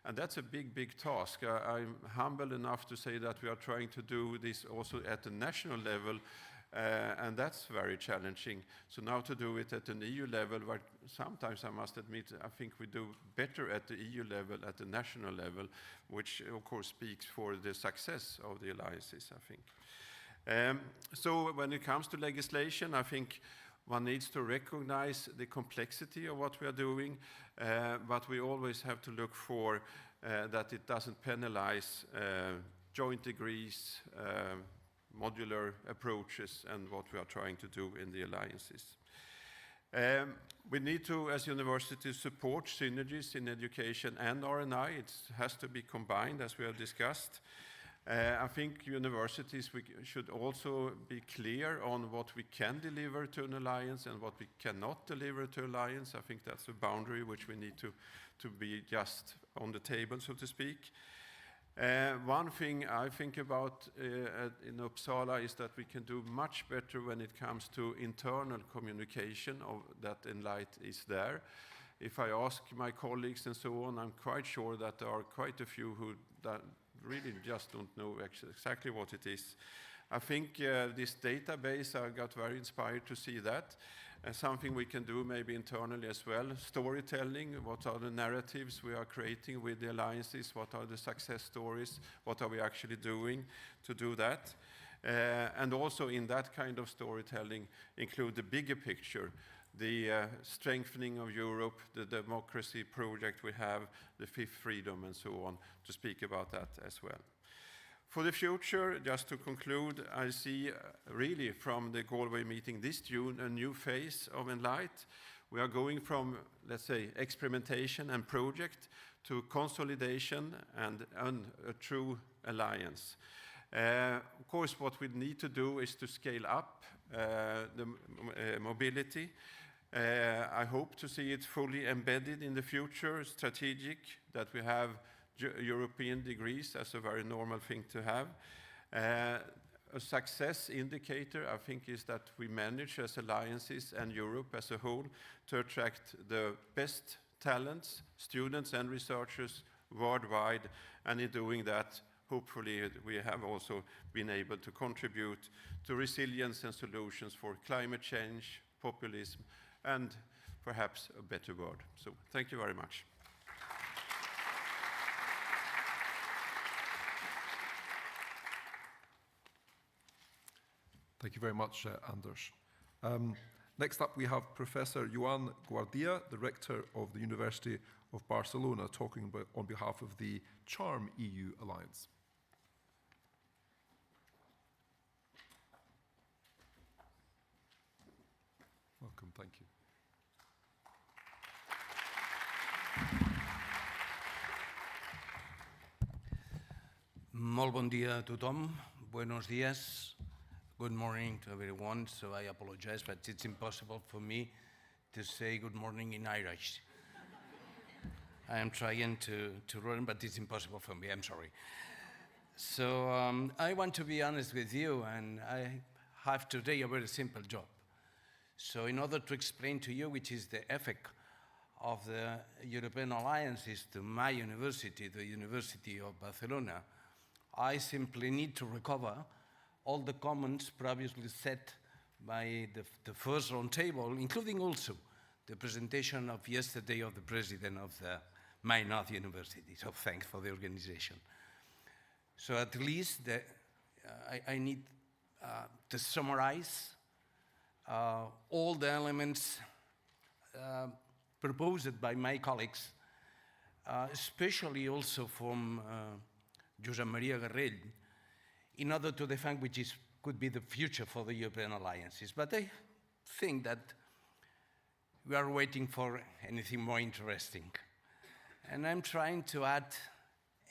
And that's a big, big task. I'm humble enough to say that we are trying to do this also at the national level, and that's very challenging. So now to do it at an EU level, where sometimes I must admit, I think we do better at the EU level, at the national level, which of course speaks for the success of the alliances, I think. So when it comes to legislation, I think one needs to recognize the complexity of what we are doing, but we always have to look for that it doesn't penalize joint degrees, modular approaches, and what we are trying to do in the alliances. We need to, as universities, support synergies in education and R&I. It has to be combined, as we have discussed. I think universities should also be clear on what we can deliver to an alliance and what we cannot deliver to an alliance. I think that's a boundary which we need to be just on the table, so to speak. One thing I think about in Uppsala is that we can do much better when it comes to internal communication of that Enlight is there. If I ask my colleagues and so on, I'm quite sure that there are quite a few who really just don't know exactly what it is. I think this database, I got very inspired to see that. Something we can do maybe internally as well. Storytelling, what are the narratives we are creating with the alliances? What are the success stories? What are we actually doing to do that? And also in that kind of storytelling, include the bigger picture, the strengthening of Europe, the democracy project we have, the fifth freedom, and so on, to speak about that as well. For the future, just to conclude, I see really from the Galway meeting this June a new phase of Enlight. We are going from, let's say, experimentation and project to consolidation and a true alliance. Of course, what we need to do is to scale up the mobility. I hope to see it fully embedded in the future, strategic, that we have European degrees as a very normal thing to have. A success indicator, I think, is that we manage as alliances and Europe as a whole to attract the best talents, students and researchers worldwide, and in doing that, hopefully we have also been able to contribute to resilience and solutions for climate change, populism, and perhaps a better world. So thank you very much. Thank you very much, Anders. Next up, we have Professor Joan Guardia, the Rector of the University of Barcelona, talking on behalf of the CHARM EU Alliance. Welcome, thank you. Molt bon dia a tothom. Buenos días. Good morning to everyone. So I apologize, but it's impossible for me to say good morning in Irish. I am trying to learn, but it's impossible for me. I'm sorry. So I want to be honest with you, and I have today a very simple job. So in order to explain to you which is the effect of the European alliances to my university, the University of Barcelona, I simply need to recover all the comments previously said by the first roundtable, including also the presentation of yesterday of the president of the Maynooth University. So thanks for the organization. So at least I need to summarize all the elements proposed by my colleagues, especially also from Josep Maria Garrell, in order to define which could be the future for the European alliances. But I think that we are waiting for anything more interesting. And I'm trying to add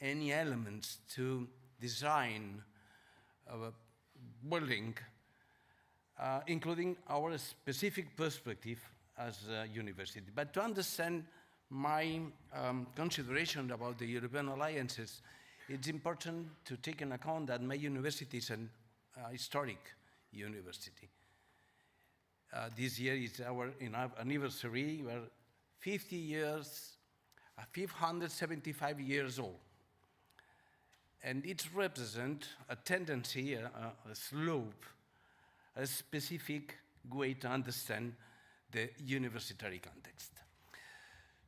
any elements to design a building, including our specific perspective as a university. But to understand my consideration about the European alliances, it's important to take into account that my university is an historic university. This year is our anniversary. We're 50 years, 575 years old. And it represents a tendency, a slope, a specific way to understand the university context.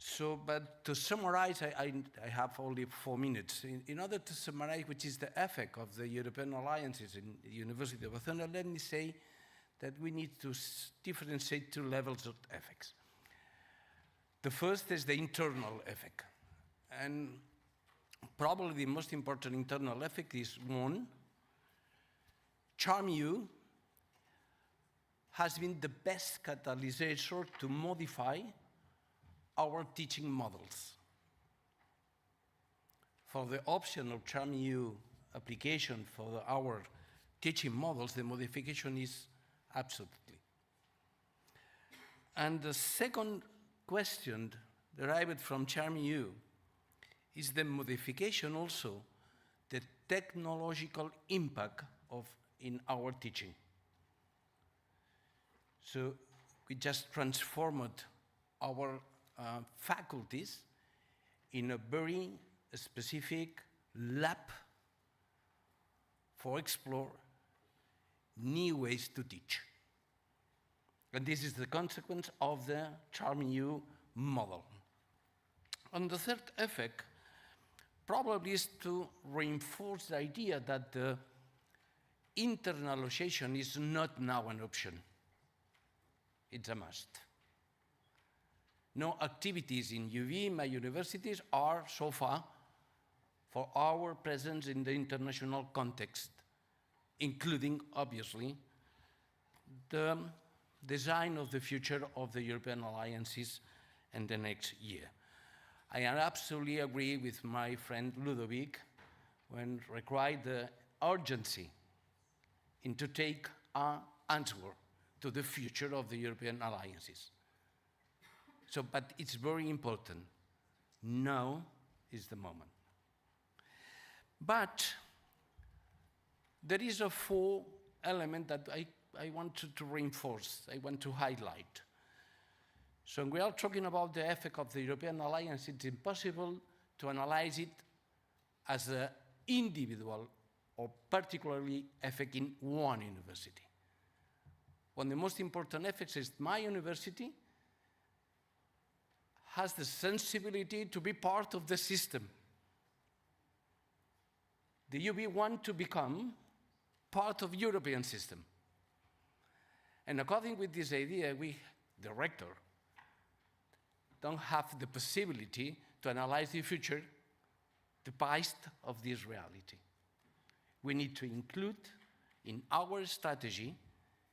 So, but to summarize, I have only 4 minutes. In order to summarize which is the effect of the European alliances in the University of Barcelona, let me say that we need to differentiate 2 levels of effects. The first is the internal effect. And probably the most important internal effect is, 1, CHARM-EU has been the best catalyst to modify our teaching models. For the option of CHARM-EU application for our teaching models, the modification is absolutely. And the second question derived from CHARM-EU is the modification also, the technological impact in our teaching. So we just transformed our faculties in a very specific lab for explore new ways to teach. And this is the consequence of the CHARM-EU model. And the third effect probably is to reinforce the idea that the internalization is not now an option. It's a must. No activities in UV, my universities, are so far for our presence in the international context, including, obviously, the design of the future of the European alliances in the next year. I absolutely agree with my friend Ludovic when required the urgency in to take an answer to the future of the European alliances. So, but it's very important. Now is the moment. But there is a four element that I want to reinforce, I want to highlight. So when we are talking about the effect of the European alliance, it's impossible to analyze it as an individual or particularly effect in one university. One of the most important effects is my university has the sensibility to be part of the system. The UB want to become part of European system. And according with this idea, we, the rector, don't have the possibility to analyze the future, the past of this reality. We need to include in our strategy,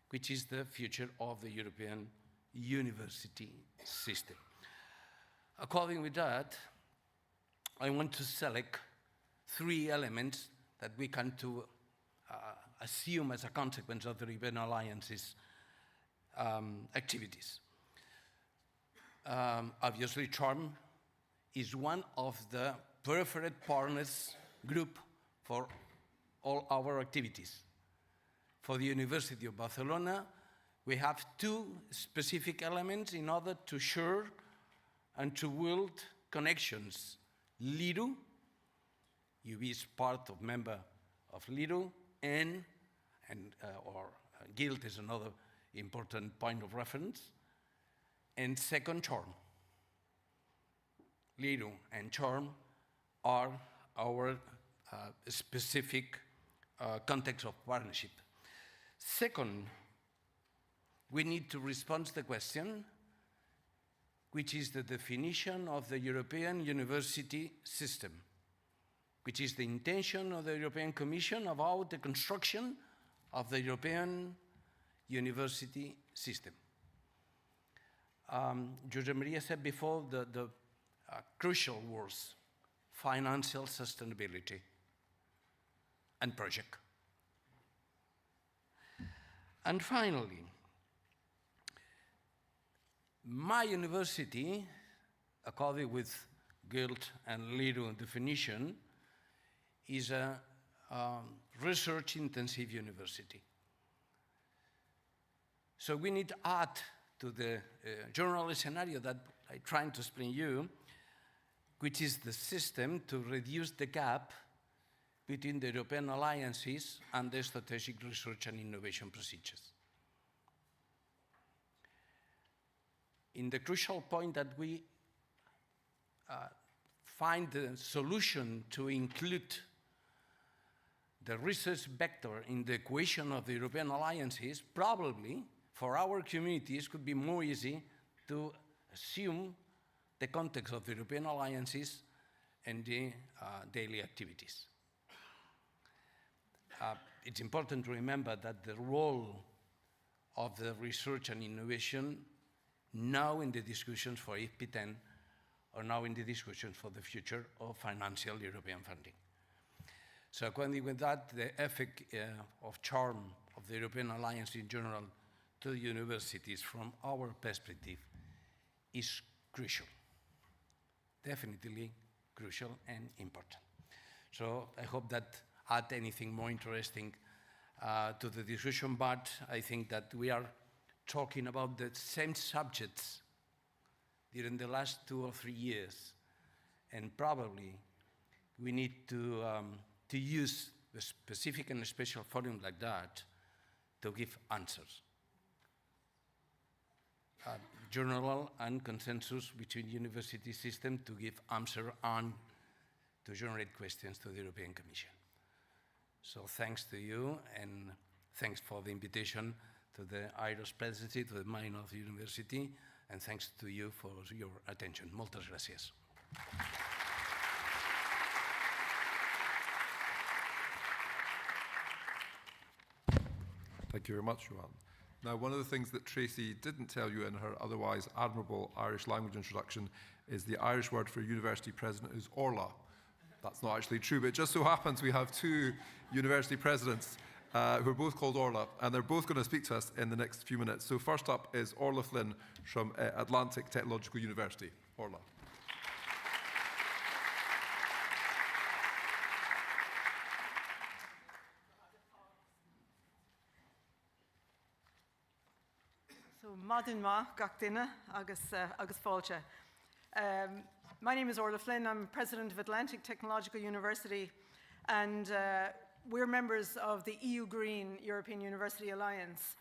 which is the future of the European university system. According with that, I want to select three elements that we can assume as a consequence of the European alliances activities. Obviously, charm is one of the preferred partners group for all our activities. For the University of Barcelona, we have two specific elements in order to share and to build connections. LIRU, UB is part of member of LIRU, or Guild is another important point of reference, and second, charm. LIRU and charm are our specific context of partnership. Second, we need to respond to the question, which is the definition of the European university system, which is the intention of the European Commission about the construction of the European university system. Jose Maria said before the crucial words, financial sustainability and project. And finally, my university, according with Guild and LIRU definition, is a research-intensive university. So we need to add to the general scenario that I'm trying to explain you, which is the system to reduce the gap between the European alliances and the strategic research and innovation procedures. In the crucial point that we find the solution to include the research vector in the equation of the European alliances, probably for our communities could be more easy to assume the context of the European alliances and the daily activities. It's important to remember that the role of the research and innovation now in the discussions for FP10 or now in the discussions for the future of financial European funding. So according with that, the effect of charm of the European alliance in general to the universities from our perspective is crucial, definitely crucial and important. So I hope that add anything more interesting to the discussion, but I think that we are talking about the same subjects during the last 2 or 3 years, and probably we need to use a specific and a special forum like that to give answers. General and consensus between university system to give answer and to generate questions to the European Commission. So thanks to you, and thanks for the invitation to the Irish presidency, to the Maynooth University, and thanks to you for your attention. Moltes gràcies. Thank you very much, Joanne. Now, one of the things that Tracy didn't tell you in her otherwise admirable Irish language introduction is the Irish word for university president is Orla. That's not actually true, but it just so happens we have two university presidents who are both called Orla, and they're both going to speak to us in the next few minutes. So first up is Orla Flynn from Atlantic Technological University. Orla. So, Madin Ma, gach duine, agus fáilte. My name is Orla Flynn. I'm president of Atlantic Technological University, and we're members of the EU Green European University Alliance.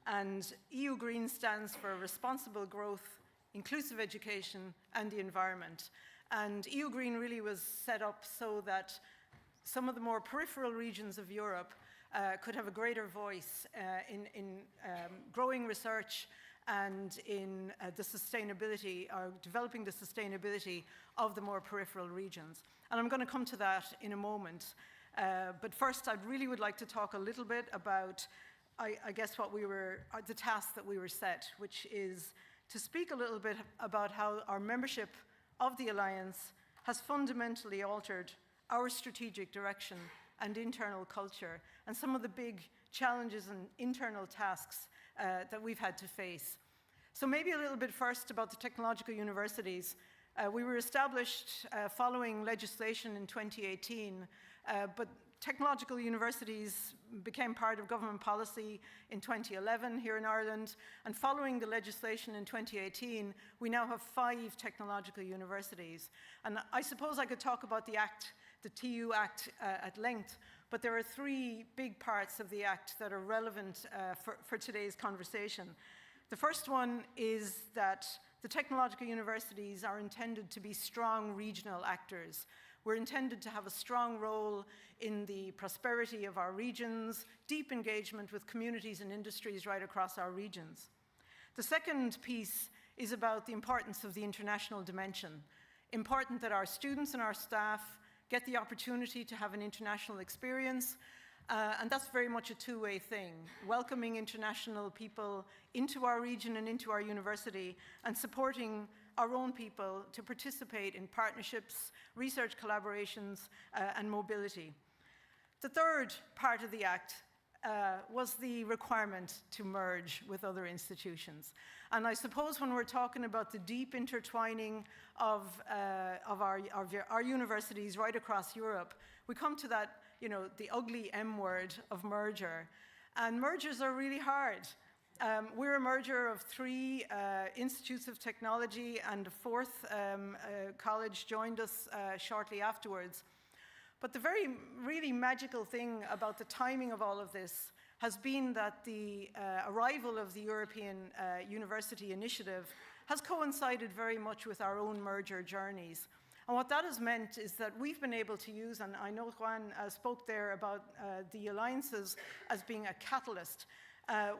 And EU Green stands for Responsible Growth, Inclusive Education, and the Environment. And EU Green really was set up so that some of the more peripheral regions of Europe could have a greater voice in growing research and in the sustainability, or developing the sustainability of the more peripheral regions. And I'm going to come to that in a moment. But first, I really would like to talk a little bit about, I guess, the task that we were set, which is to speak a little bit about how our membership of the Alliance has fundamentally altered our strategic direction and internal culture, and some of the big challenges and internal tasks that we've had to face. So maybe a little bit first about the technological universities. We were established following legislation in 2018, but technological universities became part of government policy in 2011 here in Ireland, and following the legislation in 2018, we now have 5 technological universities. And I suppose I could talk about the Act, the TU Act at length, but there are 3 big parts of the Act that are relevant for today's conversation. The first one is that the technological universities are intended to be strong regional actors. We're intended to have a strong role in the prosperity of our regions, deep engagement with communities and industries right across our regions. The second piece is about the importance of the international dimension. Important that our students and our staff get the opportunity to have an international experience, and that's very much a two-way thing, welcoming international people into our region and into our university, and supporting our own people to participate in partnerships, research collaborations, and mobility. The third part of the Act was the requirement to merge with other institutions. And I suppose when we're talking about the deep intertwining of our universities right across Europe, we come to that, the ugly M word of merger. And mergers are really hard. We're a merger of 3 institutes of technology, and a 4th college joined us shortly afterwards. But the really magical thing about the timing of all of this has been that the arrival of the European University Initiative has coincided very much with our own merger journeys. And what that has meant is that we've been able to use, and I know Juan spoke there about the alliances as being a catalyst.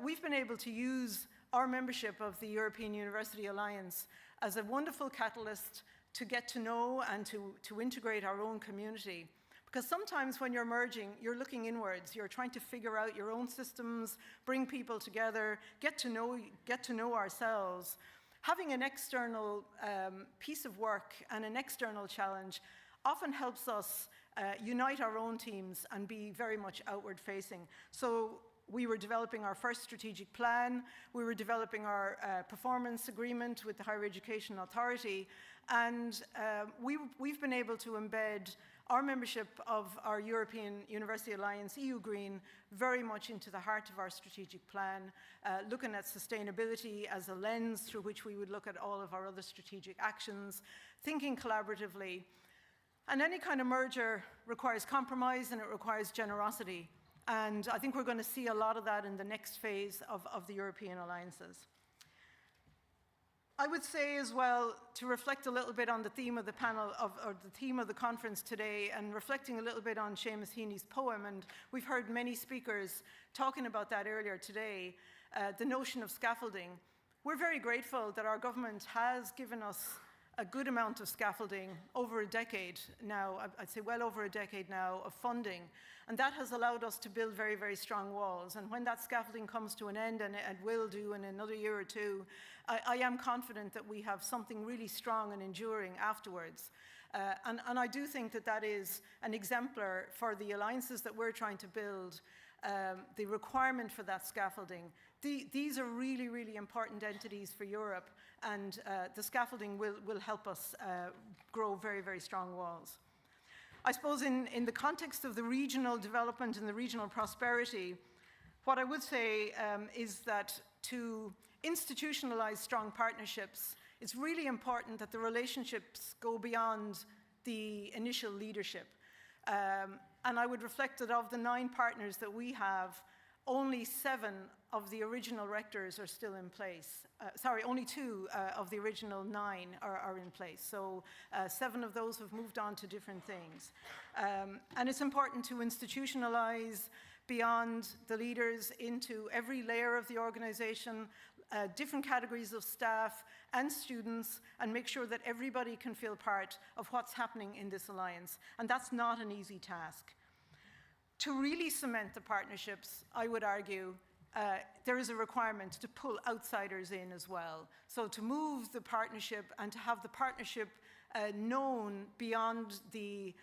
We've been able to use our membership of the European University Alliance as a wonderful catalyst to get to know and to integrate our own community. Because sometimes when you're merging, you're looking inwards. You're trying to figure out your own systems, bring people together, get to know ourselves. Having an external piece of work and an external challenge often helps us unite our own teams and be very much outward-facing. So we were developing our first strategic plan. We were developing our performance agreement with the Higher Education Authority. And we've been able to embed our membership of our European University Alliance, EU Green, very much into the heart of our strategic plan, looking at sustainability as a lens through which we would look at all of our other strategic actions, thinking collaboratively. And any kind of merger requires compromise and it requires generosity. And I think we're going to see a lot of that in the next phase of the European alliances. I would say as well, to reflect a little bit on the theme of the panel, or the theme of the conference today, and reflecting a little bit on Seamus Heaney's poem, and we've heard many speakers talking about that earlier today, the notion of scaffolding. We're very grateful that our government has given us a good amount of scaffolding over a decade now, I'd say well over a decade now, of funding. And that has allowed us to build very, very strong walls. And when that scaffolding comes to an end, and it will do in another year or two, I am confident that we have something really strong and enduring afterwards. And I do think that that is an exemplar for the alliances that we're trying to build, the requirement for that scaffolding. These are really, really important entities for Europe, and the scaffolding will help us grow very, very strong walls. I suppose in the context of the regional development and the regional prosperity, what I would say is that to institutionalize strong partnerships, it's really important that the relationships go beyond the initial leadership. And I would reflect that of the 9 partners that we have, only 7 of the original rectors are still in place. Sorry, only 2 of the original 9 are in place. So 7 of those have moved on to different things. And it's important to institutionalize beyond the leaders into every layer of the organization, different categories of staff and students, and make sure that everybody can feel part of what's happening in this alliance. And that's not an easy task. To really cement the partnerships, I would argue, there is a requirement to pull outsiders in as well. So to move the partnership and to have the partnership known beyond the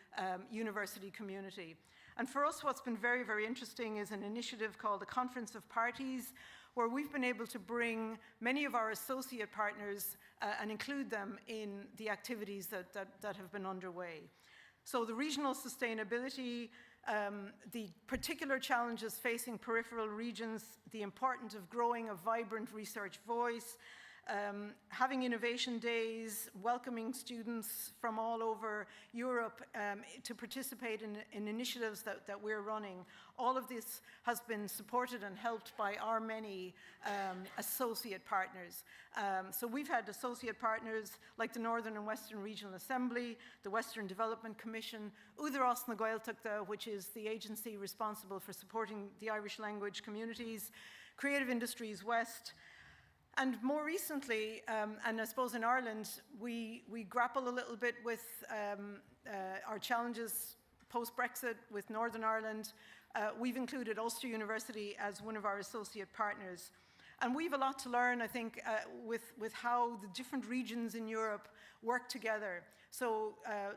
university community. And for us, what's been very, very interesting is an initiative called the Conference of Parties, where we've been able to bring many of our associate partners and include them in the activities that have been underway. So the regional sustainability, the particular challenges facing peripheral regions, the importance of growing a vibrant research voice, having innovation days, welcoming students from all over Europe to participate in initiatives that we're running. All of this has been supported and helped by our many associate partners. So we've had associate partners like the Northern and Western Regional Assembly, the Western Development Commission, Údarás na Gaeltachta, which is the agency responsible for supporting the Irish language communities, Creative Industries West. And more recently, and I suppose in Ireland, we grapple a little bit with our challenges post-Brexit with Northern Ireland. We've included Ulster University as one of our associate partners. And we have a lot to learn, I think, with how the different regions in Europe work together. So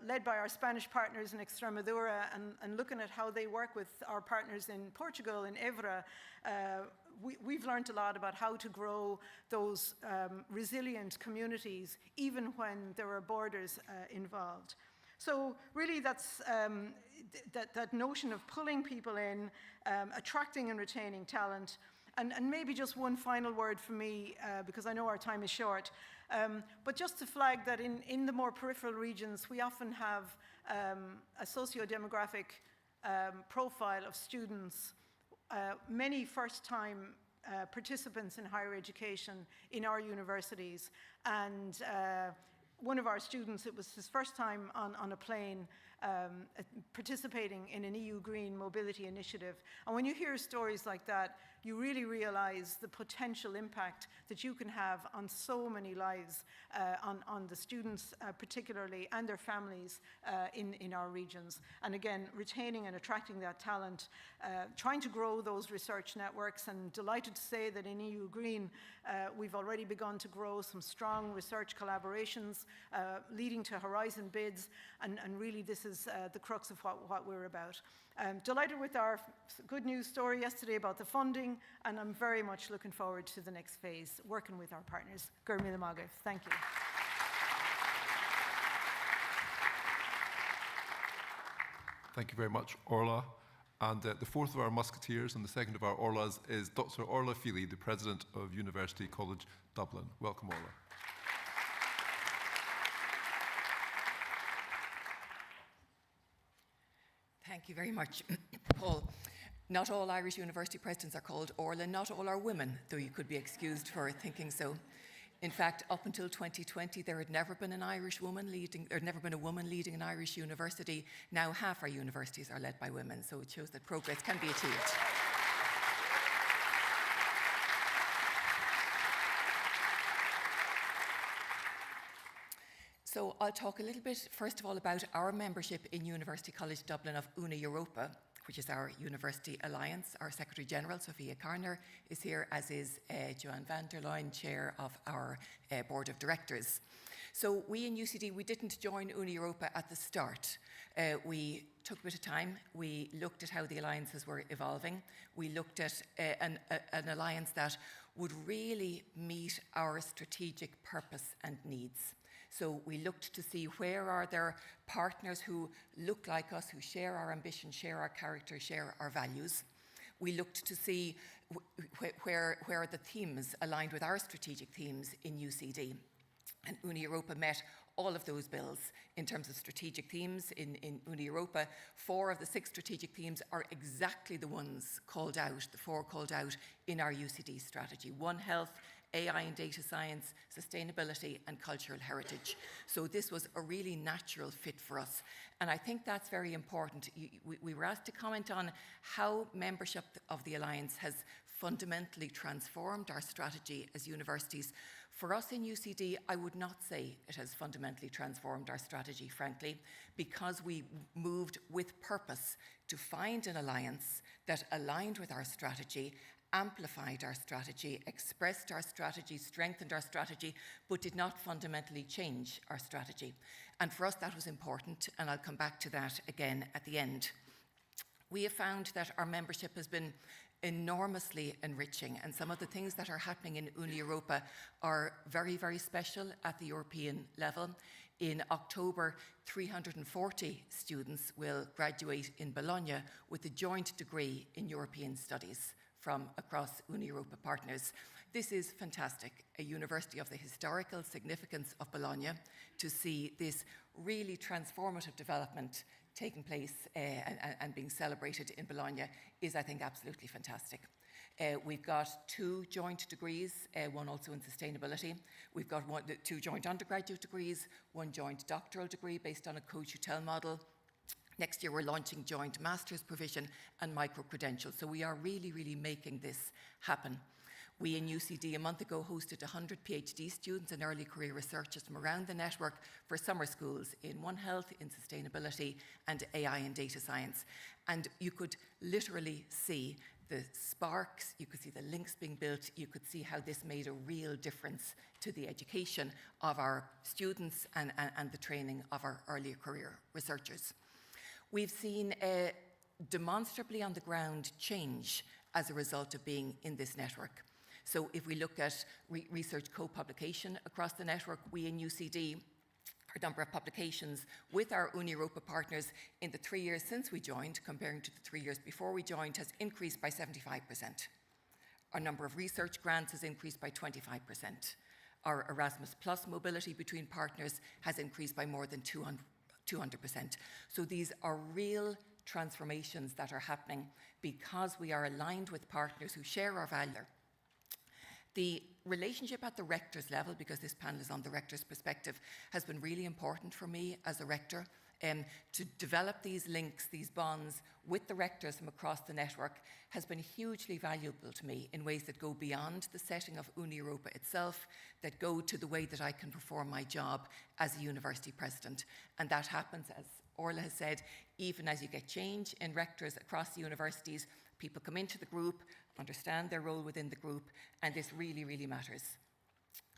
led by our Spanish partners in Extremadura and looking at how they work with our partners in Portugal, in Évora, we've learned a lot about how to grow those resilient communities, even when there are borders involved. So really that's that notion of pulling people in, attracting and retaining talent. And maybe just one final word from me, because I know our time is short, but just to flag that in the more peripheral regions, we often have a socio-demographic profile of students, many first-time participants in higher education in our universities. And one of our students, it was his first time on a plane participating in an EU Green Mobility Initiative. And when you hear stories like that, you really realize the potential impact that you can have on so many lives, on the students particularly, and their families in our regions. And again, retaining and attracting that talent, trying to grow those research networks, and delighted to say that in EU Green, we've already begun to grow some strong research collaborations, leading to Horizon bids, and really this is the crux of what we're about. Delighted with our good news story yesterday about the funding, and I'm very much looking forward to the next phase, working with our partners. Gur míle maith. Thank you. Thank you very much, Orla. And the fourth of our musketeers and the second of our Orlas is Dr. Orla Feely, the President of University College Dublin. Welcome, Orla. Thank you very much, Paul. Not all Irish university presidents are called Orla, not all are women, though you could be excused for thinking so. In fact, up until 2020, there had never been an Irish woman leading, or never been a woman leading an Irish university. Now half our universities are led by women, so it shows that progress can be achieved. So I'll talk a little bit, first of all, about our membership in University College Dublin of Una Europa, which is our University Alliance. Our Secretary General, Sophia Carner, is here, as is Joanne van der Leyen, Chair of our Board of Directors. So we in UCD, we didn't join Una Europa at the start. We took a bit of time. We looked at how the alliances were evolving. We looked at an alliance that would really meet our strategic purpose and needs. So we looked to see where are there partners who look like us, who share our ambition, share our character, share our values. We looked to see where are the themes aligned with our strategic themes in UCD. And Una Europa met all of those bills in terms of strategic themes in Una Europa. 4 of the 6 strategic themes are exactly the ones called out, the 4 called out in our UCD strategy. One Health, AI and data science, sustainability and cultural heritage. So this was a really natural fit for us. And I think that's very important. We were asked to comment on how membership of the Alliance has fundamentally transformed our strategy as universities. For us in UCD, I would not say it has fundamentally transformed our strategy, frankly, because we moved with purpose to find an alliance that aligned with our strategy, amplified our strategy, expressed our strategy, strengthened our strategy, but did not fundamentally change our strategy. And for us, that was important, and I'll come back to that again at the end. We have found that our membership has been enormously enriching, and some of the things that are happening in Una Europa are very, very special at the European level. In October, 340 students will graduate in Bologna with a joint degree in European Studies from across Una Europa partners. This is fantastic, a university of the historical significance of Bologna, to see this really transformative development taking place and being celebrated in Bologna is, I think, absolutely fantastic. We've got 2 joint degrees, one also in sustainability. We've got 2 joint undergraduate degrees, 1 joint doctoral degree based on a coach-hotel model. Next year, we're launching joint master's provision and micro-credentials. So we are really, really making this happen. We in UCD a month ago hosted 100 PhD students and early career researchers from around the network for summer schools in One Health, in sustainability, and AI and data science. And you could literally see the sparks, you could see the links being built, you could see how this made a real difference to the education of our students and the training of our early career researchers. We've seen demonstrably on the ground change as a result of being in this network. So if we look at research co-publication across the network, we in UCD, our number of publications with our Una Europa partners in the 3 years since we joined, comparing to the 3 years before we joined, has increased by 75%. Our number of research grants has increased by 25%. Our Erasmus Plus mobility between partners has increased by more than 200%. So these are real transformations that are happening because we are aligned with partners who share our value. The relationship at the rector's level, because this panel is on the rector's perspective, has been really important for me as a rector. To develop these links, these bonds with the rectors from across the network has been hugely valuable to me in ways that go beyond the setting of Una Europa itself, that go to the way that I can perform my job as a university president. And that happens, as Orla has said, even as you get change in rectors across the universities, people come into the group, understand their role within the group, and this really, really matters.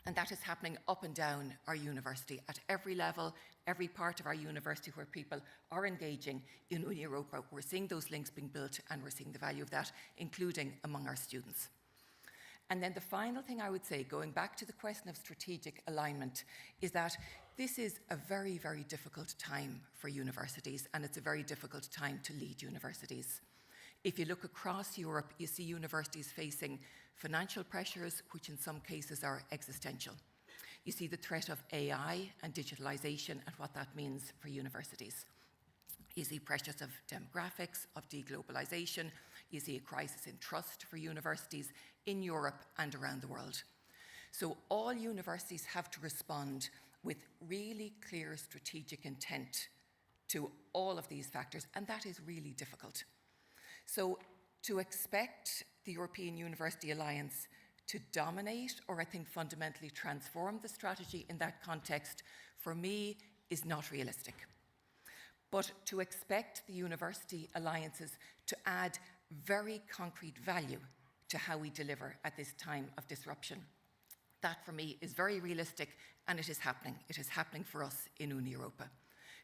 And that is happening up and down our university at every level, every part of our university where people are engaging in Una Europa. We're seeing those links being built and we're seeing the value of that, including among our students. And then the final thing I would say, going back to the question of strategic alignment, is that this is a very, very difficult time for universities, and it's a very difficult time to lead universities. If you look across Europe, you see universities facing financial pressures, which in some cases are existential. You see the threat of AI and digitalization and what that means for universities. You see pressures of demographics, of deglobalization. You see a crisis in trust for universities in Europe and around the world. So all universities have to respond with really clear strategic intent to all of these factors, and that is really difficult. So to expect the European University Alliance to dominate or I think fundamentally transform the strategy in that context, for me, is not realistic. But to expect the university alliances to add very concrete value to how we deliver at this time of disruption, that for me is very realistic, and it is happening. It is happening for us in Uni Europa.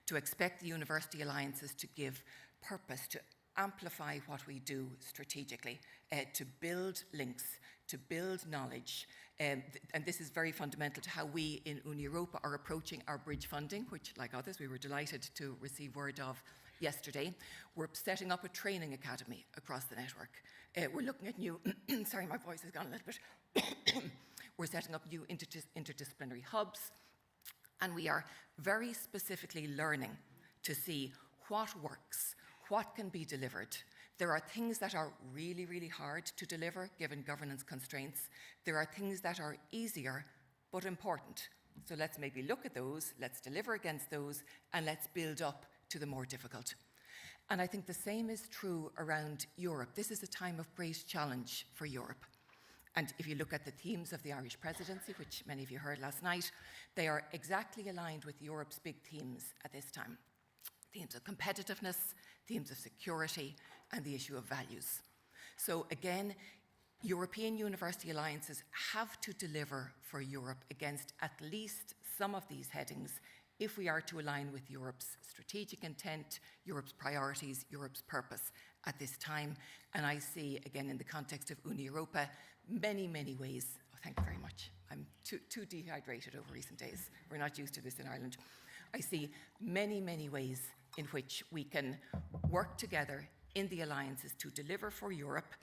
To expect the university alliances to give purpose, to amplify what we do strategically, to build links, to build knowledge. And this is very fundamental to how we in Uni Europa are approaching our bridge funding, which, like others, we were delighted to receive word of yesterday. We're setting up a training academy across the network. We're looking at new, sorry, my voice has gone a little bit. We're setting up new interdisciplinary hubs, and we are very specifically learning to see what works, what can be delivered. There are things that are really, really hard to deliver given governance constraints. There are things that are easier but important. So let's maybe look at those, let's deliver against those, and let's build up to the more difficult. And I think the same is true around Europe. This is a time of great challenge for Europe. And if you look at the themes of the Irish presidency, which many of you heard last night, they are exactly aligned with Europe's big themes at this time. Themes of competitiveness, themes of security, and the issue of values. So again, European university alliances have to deliver for Europe against at least some of these headings if we are to align with Europe's strategic intent, Europe's priorities, Europe's purpose at this time. And I see, again, in the context of Uni Europa, many, many ways. Oh, thank you very much. I'm too dehydrated over recent days. We're not used to this in Ireland. I see many, many ways in which we can work together in the alliances to deliver for Europe,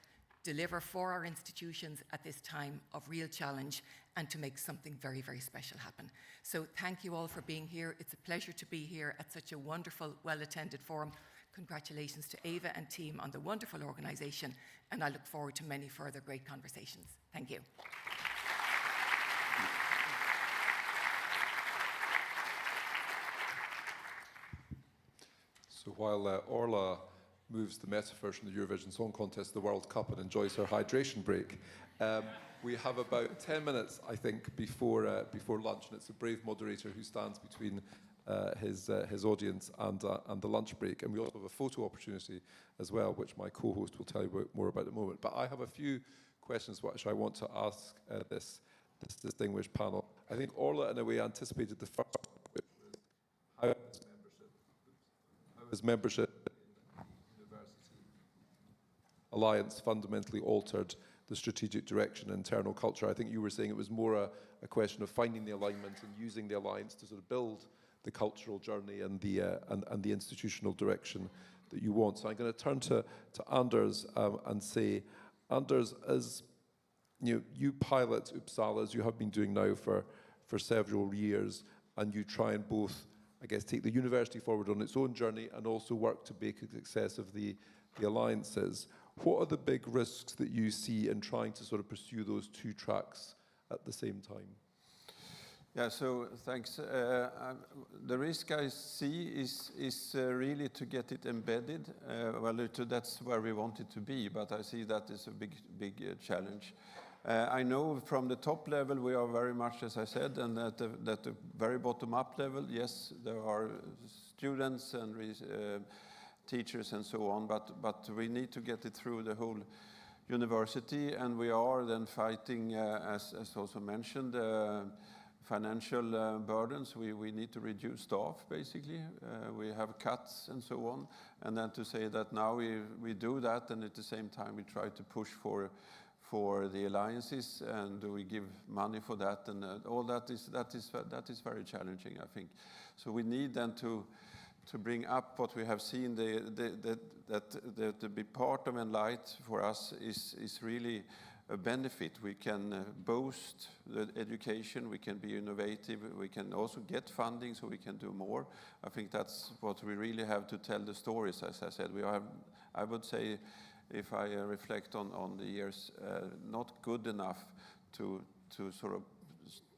deliver for our institutions at this time of real challenge, and to make something very, very special happen. So thank you all for being here. It's a pleasure to be here at such a wonderful, well-attended forum. Congratulations to Ava and team on the wonderful organisation, and I look forward to many further great conversations. Thank you. So while Orla moves the metaphors from the Eurovision Song Contest to the World Cup and enjoys her hydration break, we have about 10 minutes, I think, before lunch, and it's a brave moderator who stands between his audience and the lunch break. And we also have a photo opportunity as well, which my co-host will tell you more about in a moment. But I have a few questions which I want to ask this distinguished panel. I think Orla, in a way, anticipated the first. How has membership in the university alliance fundamentally altered the strategic direction and internal culture? I think you were saying it was more a question of finding the alignment and using the alliance to sort of build the cultural journey and the institutional direction that you want. So I'm going to turn to Anders and say, Anders, as you pilot Uppsala, as you have been doing now for several years, and you try and both, I guess, take the university forward on its own journey and also work to make a success of the alliances. What are the big risks that you see in trying to sort of pursue those two tracks at the same time? Yeah, so thanks. The risk I see is really to get it embedded. That's where we want it to be, but I see that is a big challenge. I know from the top level we are very much, as I said, and at the very bottom-up level, yes, there are students and teachers and so on, but we need to get it through the whole university, and we are then fighting, as also mentioned, financial burdens. We need to reduce staff, basically. We have cuts and so on, and then to say that now we do that, and at the same time we try to push for the alliances, and we give money for that, and all that is very challenging, I think. So we need then to bring up what we have seen, that to be part of Enlight for us is really a benefit. We can boast the education, we can be innovative, we can also get funding so we can do more. I think that's what we really have to tell the stories, as I said. I would say, if I reflect on the years, not good enough to sort of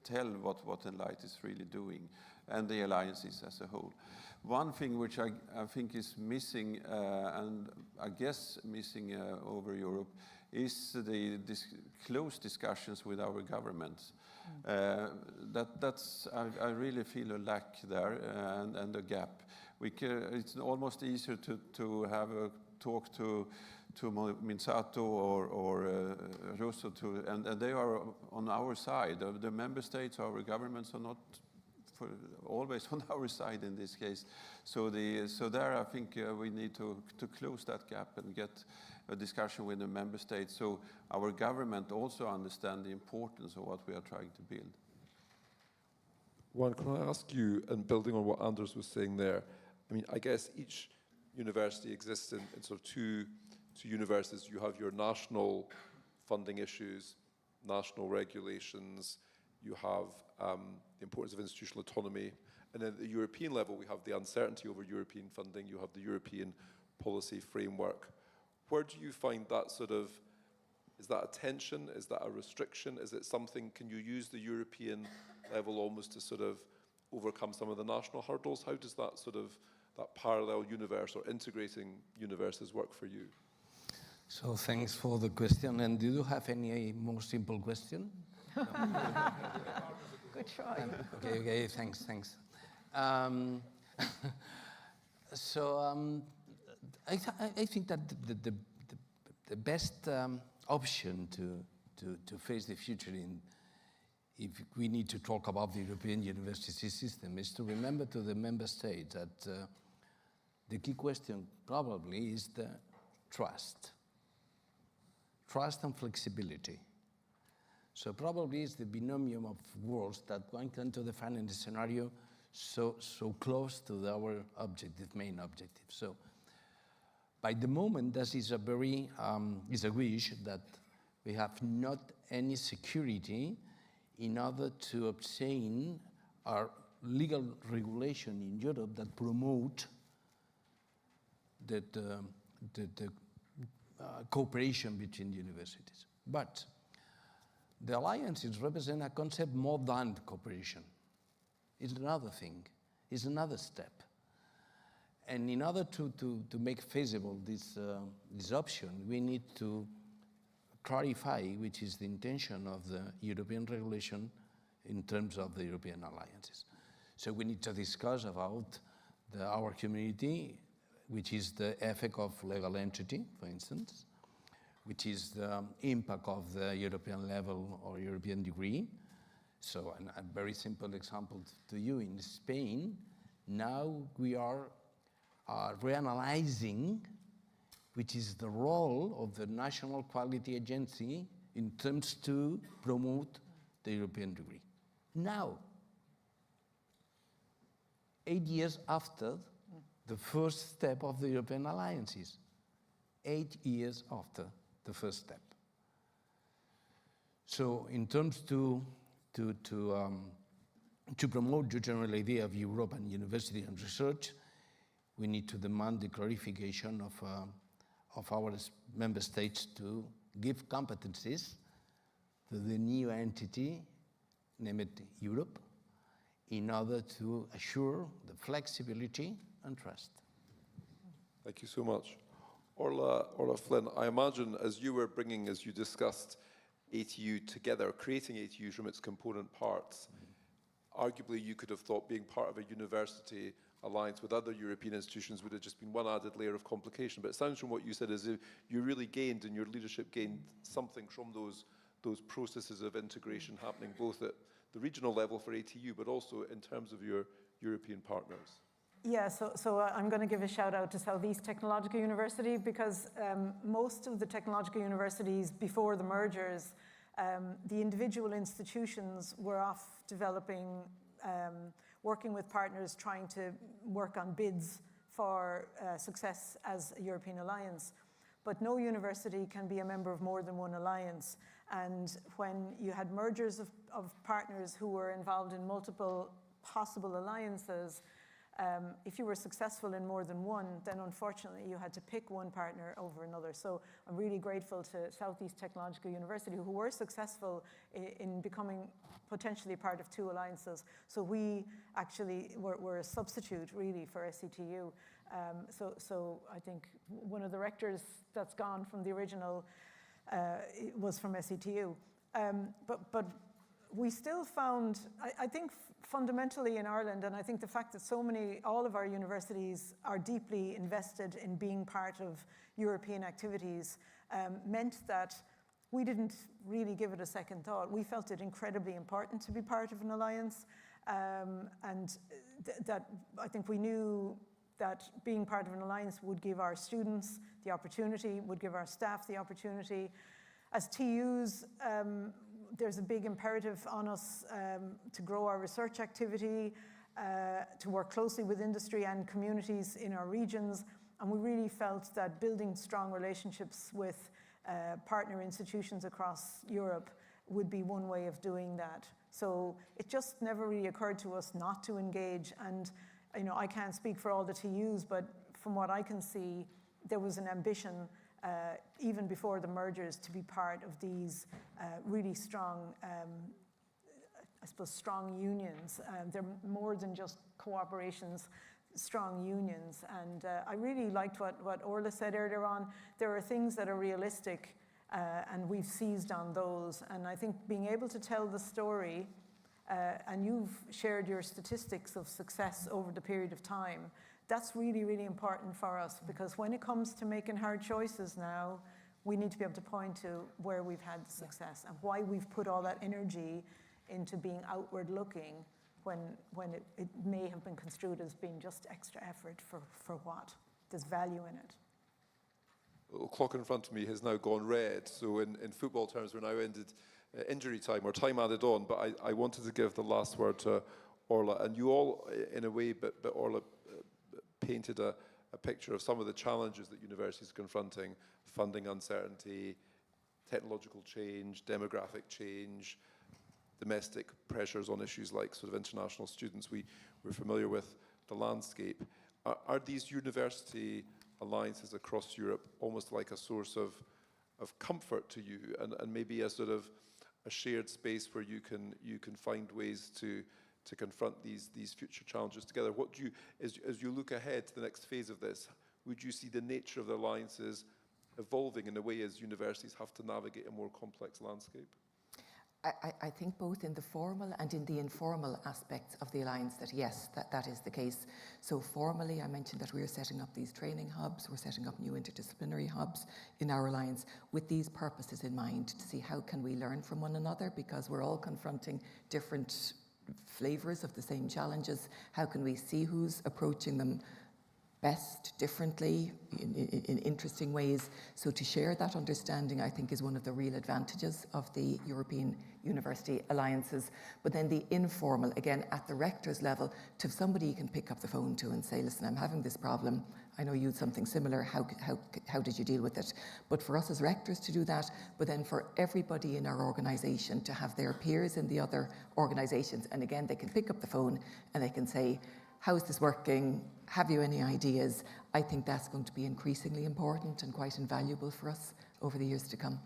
tell what Enlight is really doing, and the alliances as a whole. One thing which I think is missing, and I guess missing over Europe, is the close discussions with our governments. I really feel a lack there and a gap. It's almost easier to have a talk to Minsato or Russo, and they are on our side. The member states, our governments are not always on our side in this case. So there I think we need to close that gap and get a discussion with the member states so our government also understand the importance of what we are trying to build. Juan, can I ask you, and building on what Anders was saying there, I mean, I guess each university exists in sort of two universities. You have your national funding issues, national regulations, you have the importance of institutional autonomy, and then at the European level, we have the uncertainty over European funding, you have the European policy framework. Where do you find that sort of, is that a tension, is that a restriction, is it something, can you use the European level almost to sort of overcome some of the national hurdles? How does that sort of, that parallel universe or integrating universes work for you? So thanks for the question. And do you have any more simple question? Good try. Okay, thanks. I think that the best option to face the future if we need to talk about the European university system is to remember to the member states that the key question probably is the trust and flexibility. So probably it's the binomium of worlds that one can to define in the scenario so close to our main objective. So by the moment, this is a very is a wish that we have not any security in order to obtain our legal regulation in Europe that promote the cooperation between universities. But the alliances represent a concept more than cooperation. It's another thing, it's another step. And in order to make feasible this option, we need to clarify which is the intention of the European regulation in terms of the European alliances. So we need to discuss about our community, which is the effect of legal entity, for instance, which is the impact of the European level or European degree. So a very simple example to you, in Spain, now we are reanalyzing which is the role of the National Quality Agency in terms to promote the European degree. Now, 8 years after the first step of the European alliances, 8 years after the first step. So in terms to promote the general idea of Europe and university and research, we need to demand the clarification of our member states to give competencies to the new entity named Europe in order to assure the flexibility and trust. Thank you so much. Orla Flynn, I imagine as you were bringing, as you discussed, ATU together, creating ATU from its component parts, arguably you could have thought being part of a university alliance with other European institutions would have just been one added layer of complication. But it sounds from what you said as if you really gained, and your leadership gained something from those processes of integration happening both at the regional level for ATU, but also in terms of your European partners. Yeah, so I'm going to give a shout out to Southeast Technological University because most of the technological universities before the mergers, the individual institutions were off developing, working with partners, trying to work on bids for success as a European alliance. But no university can be a member of more than one alliance. And when you had mergers of partners who were involved in multiple possible alliances, if you were successful in more than one, then unfortunately you had to pick one partner over another. So I'm really grateful to Southeast Technological University who were successful in becoming potentially part of two alliances. So we actually were a substitute really for SCTU. So I think one of the rectors that's gone from the original was from SCTU. But we still found, I think fundamentally in Ireland, and I think the fact that all of our universities are deeply invested in being part of European activities meant that we didn't really give it a second thought. We felt it incredibly important to be part of an alliance, and that I think we knew that being part of an alliance would give our students the opportunity, would give our staff the opportunity. As TUs, there's a big imperative on us to grow our research activity, to work closely with industry and communities in our regions, and we really felt that building strong relationships with partner institutions across Europe would be one way of doing that. So it just never really occurred to us not to engage, and I can't speak for all the TUs, but from what I can see, there was an ambition even before the mergers to be part of these really strong, I suppose, strong unions. They're more than just cooperations, strong unions. And I really liked what Orla said earlier on. There are things that are realistic, and we've seized on those. And I think being able to tell the story, and you've shared your statistics of success over the period of time, that's really, really important for us, because when it comes to making hard choices now, we need to be able to point to where we've had the success and why we've put all that energy into being outward looking when it may have been construed as being just extra effort for what? There's value in it. The clock in front of me has now gone red, so in football terms we're now ended injury time, or time added on, but I wanted to give the last word to Orla, and you all, in a way, but Orla painted a picture of some of the challenges that universities are confronting: funding uncertainty, technological change, demographic change, domestic pressures on issues like sort of international students. We're familiar with the landscape. Are these university alliances across Europe almost like a source of comfort to you, and maybe a sort of a shared space where you can find ways to confront these future challenges together? What do you, as you look ahead to the next phase of this, would you see the nature of the alliances evolving in a way as universities have to navigate a more complex landscape? I think both in the formal and in the informal aspects of the alliance that yes, that is the case. So formally, I mentioned that we are setting up these training hubs, we're setting up new interdisciplinary hubs in our alliance with these purposes in mind, to see how can we learn from one another, because we're all confronting different flavors of the same challenges. How can we see who's approaching them best, differently, in interesting ways? So to share that understanding, I think, is one of the real advantages of the European University Alliances. But then the informal, again, at the rector's level, to somebody you can pick up the phone to and say, listen, I'm having this problem. I know you had something similar. How did you deal with it? But for us as rectors to do that, but then for everybody in our organisation to have their peers in the other organisations. And again, they can pick up the phone and they can say, how is this working? Have you any ideas? I think that's going to be increasingly important and quite invaluable for us over the years to come.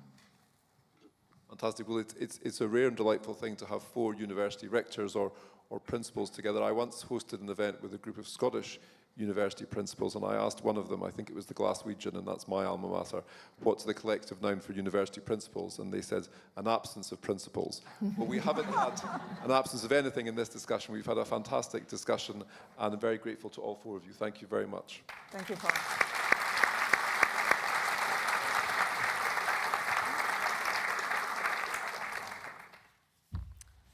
Fantastic. Well, it's a rare and delightful thing to have 4 university rectors or principals together. I once hosted an event with a group of Scottish university principals, and I asked one of them, I think it was the Glaswegian, and that's my alma mater, what's the collective noun for university principals? And they said, an absence of principles. But we haven't had an absence of anything in this discussion. We've had a fantastic discussion, and I'm very grateful to all 4 of you. Thank you very much. Thank you, Paul.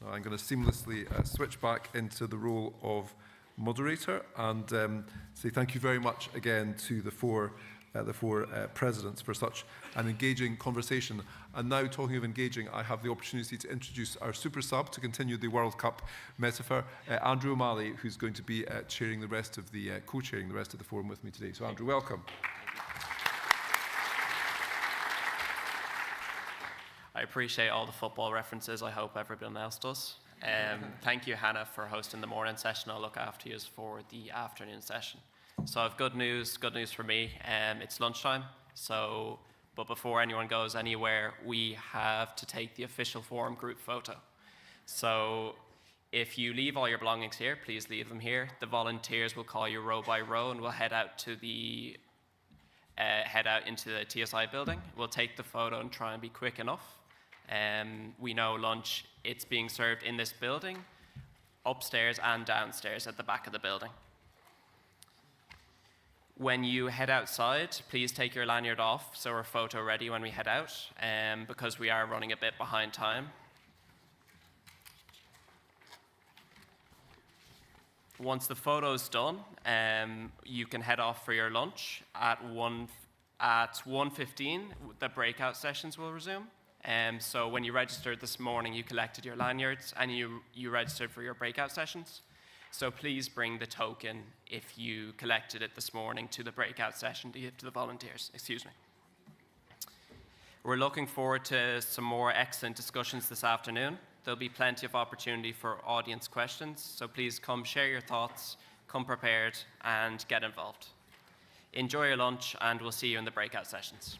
Now I'm going to seamlessly switch back into the role of moderator and say thank you very much again to the four presidents for such an engaging conversation. And now, talking of engaging, I have the opportunity to introduce our super sub to continue the World Cup metaphor, Andrew O'Malley, who's going to be chairing the rest of the co-chairing the rest of the forum with me today. So, Andrew, welcome. I appreciate all the football references. I hope everyone else does. Thank you, Hannah, for hosting the morning session. I'll look after you for the afternoon session. So I have good news for me. It's lunchtime, but before anyone goes anywhere, we have to take the official forum group photo. So if you leave all your belongings here, please leave them here. The volunteers will call you row by row, and we'll head out into the TSI building. We'll take the photo and try and be quick enough. We know lunch, it's being served in this building, upstairs and downstairs at the back of the building. When you head outside, please take your lanyard off so we're photo ready when we head out, because we are running a bit behind time. Once the photo's done, you can head off for your lunch. At 1:15, the breakout sessions will resume. So when you registered this morning, you collected your lanyards and you registered for your breakout sessions. So please bring the token if you collected it this morning to the breakout session to give to the volunteers. Excuse me. We're looking forward to some more excellent discussions this afternoon. There'll be plenty of opportunity for audience questions, so please come share your thoughts, come prepared, and get involved. Enjoy your lunch, and we'll see you in the breakout sessions.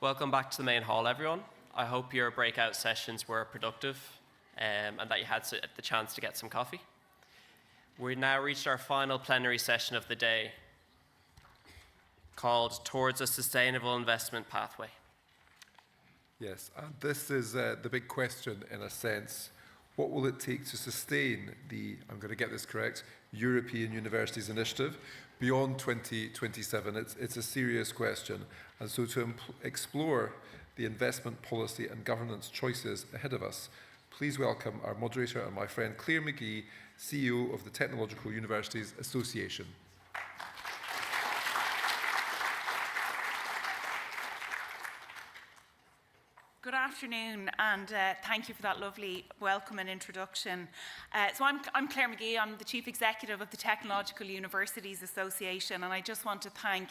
Welcome back to the main hall, everyone. I hope your breakout sessions were productive and that you had the chance to get some coffee. We've now reached our final plenary session of the day, called Towards a Sustainable Investment Pathway. Yes, and this is the big question in a sense. What will it take to sustain the, I'm going to get this correct, European Universities Initiative beyond 2027? It's a serious question. And so to explore the investment policy and governance choices ahead of us, please welcome our moderator and my friend Claire McGee, CEO of the Technological Universities Association. Good afternoon, and thank you for that lovely welcome and introduction. So I'm Claire McGee. I'm the Chief Executive of the Technological Universities Association, and I just want to thank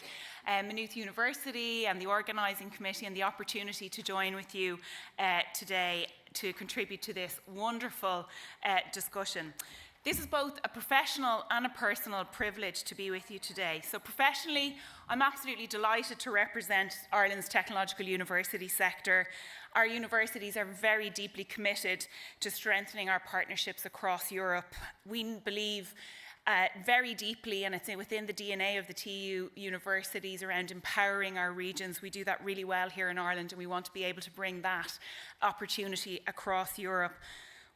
Maynooth University and the organising committee and the opportunity to join with you today to contribute to this wonderful discussion. This is both a professional and a personal privilege to be with you today. So professionally, I'm absolutely delighted to represent Ireland's technological university sector. Our universities are very deeply committed to strengthening our partnerships across Europe. We believe very deeply, and it's within the DNA of the TU universities, around empowering our regions. We do that really well here in Ireland, and we want to be able to bring that opportunity across Europe.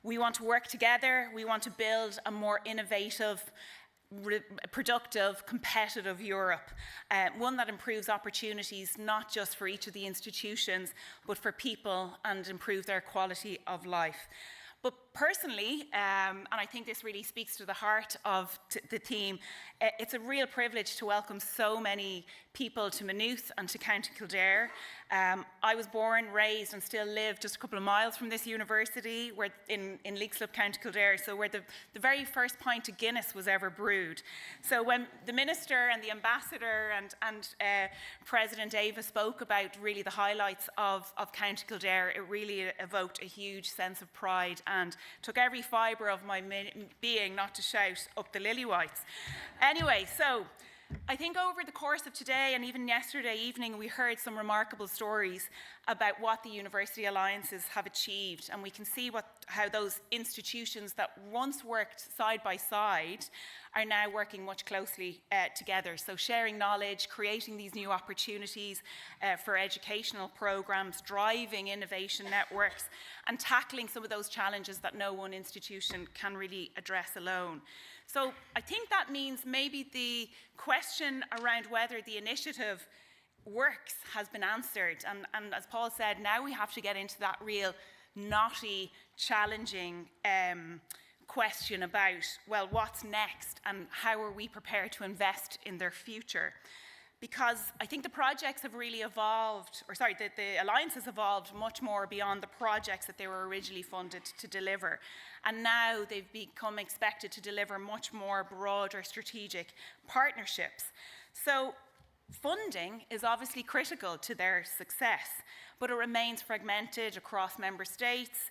We want to work together. We want to build a more innovative, productive, competitive Europe, one that improves opportunities not just for each of the institutions, but for people, and improve their quality of life. But personally, and I think this really speaks to the heart of the theme, it's a real privilege to welcome so many people to Maynooth and to County Kildare. I was born, raised, and still live just a couple of miles from this university, where in Leixlip, County Kildare, so where the very first pint of Guinness was ever brewed. So when the Minister and the Ambassador and President Ava spoke about really the highlights of County Kildare, it really evoked a huge sense of pride and took every fibre of my being not to shout up the lily whites. Anyway, so I think over the course of today and even yesterday evening, we heard some remarkable stories about what the university alliances have achieved, and we can see how those institutions that once worked side by side are now working much closely together. So sharing knowledge, creating these new opportunities for educational programs, driving innovation networks, and tackling some of those challenges that no one institution can really address alone. So I think that means maybe the question around whether the initiative works has been answered. And as Paul said, now we have to get into that real knotty, challenging question about, well, what's next and how are we prepared to invest in their future? Because I think the projects have really evolved, the alliance has evolved much more beyond the projects that they were originally funded to deliver. And now they've become expected to deliver much more broader strategic partnerships. So funding is obviously critical to their success, but it remains fragmented across member states,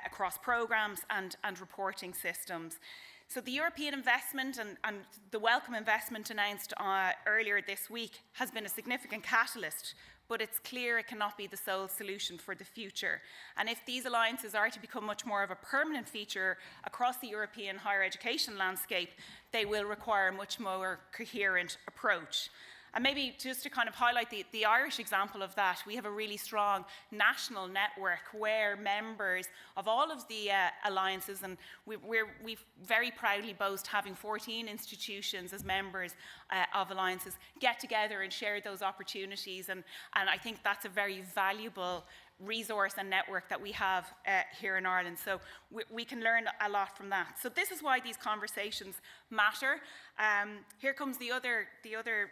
across programs and reporting systems. So the European investment and the welcome investment announced earlier this week has been a significant catalyst, but it's clear it cannot be the sole solution for the future. And if these alliances are to become much more of a permanent feature across the European higher education landscape, they will require a much more coherent approach. And maybe just to kind of highlight the Irish example of that, we have a really strong national network where members of all of the alliances, and we very proudly boast having 14 institutions as members of alliances, get together and share those opportunities. And I think that's a very valuable resource and network that we have here in Ireland. So we can learn a lot from that. So this is why these conversations matter. Here comes the other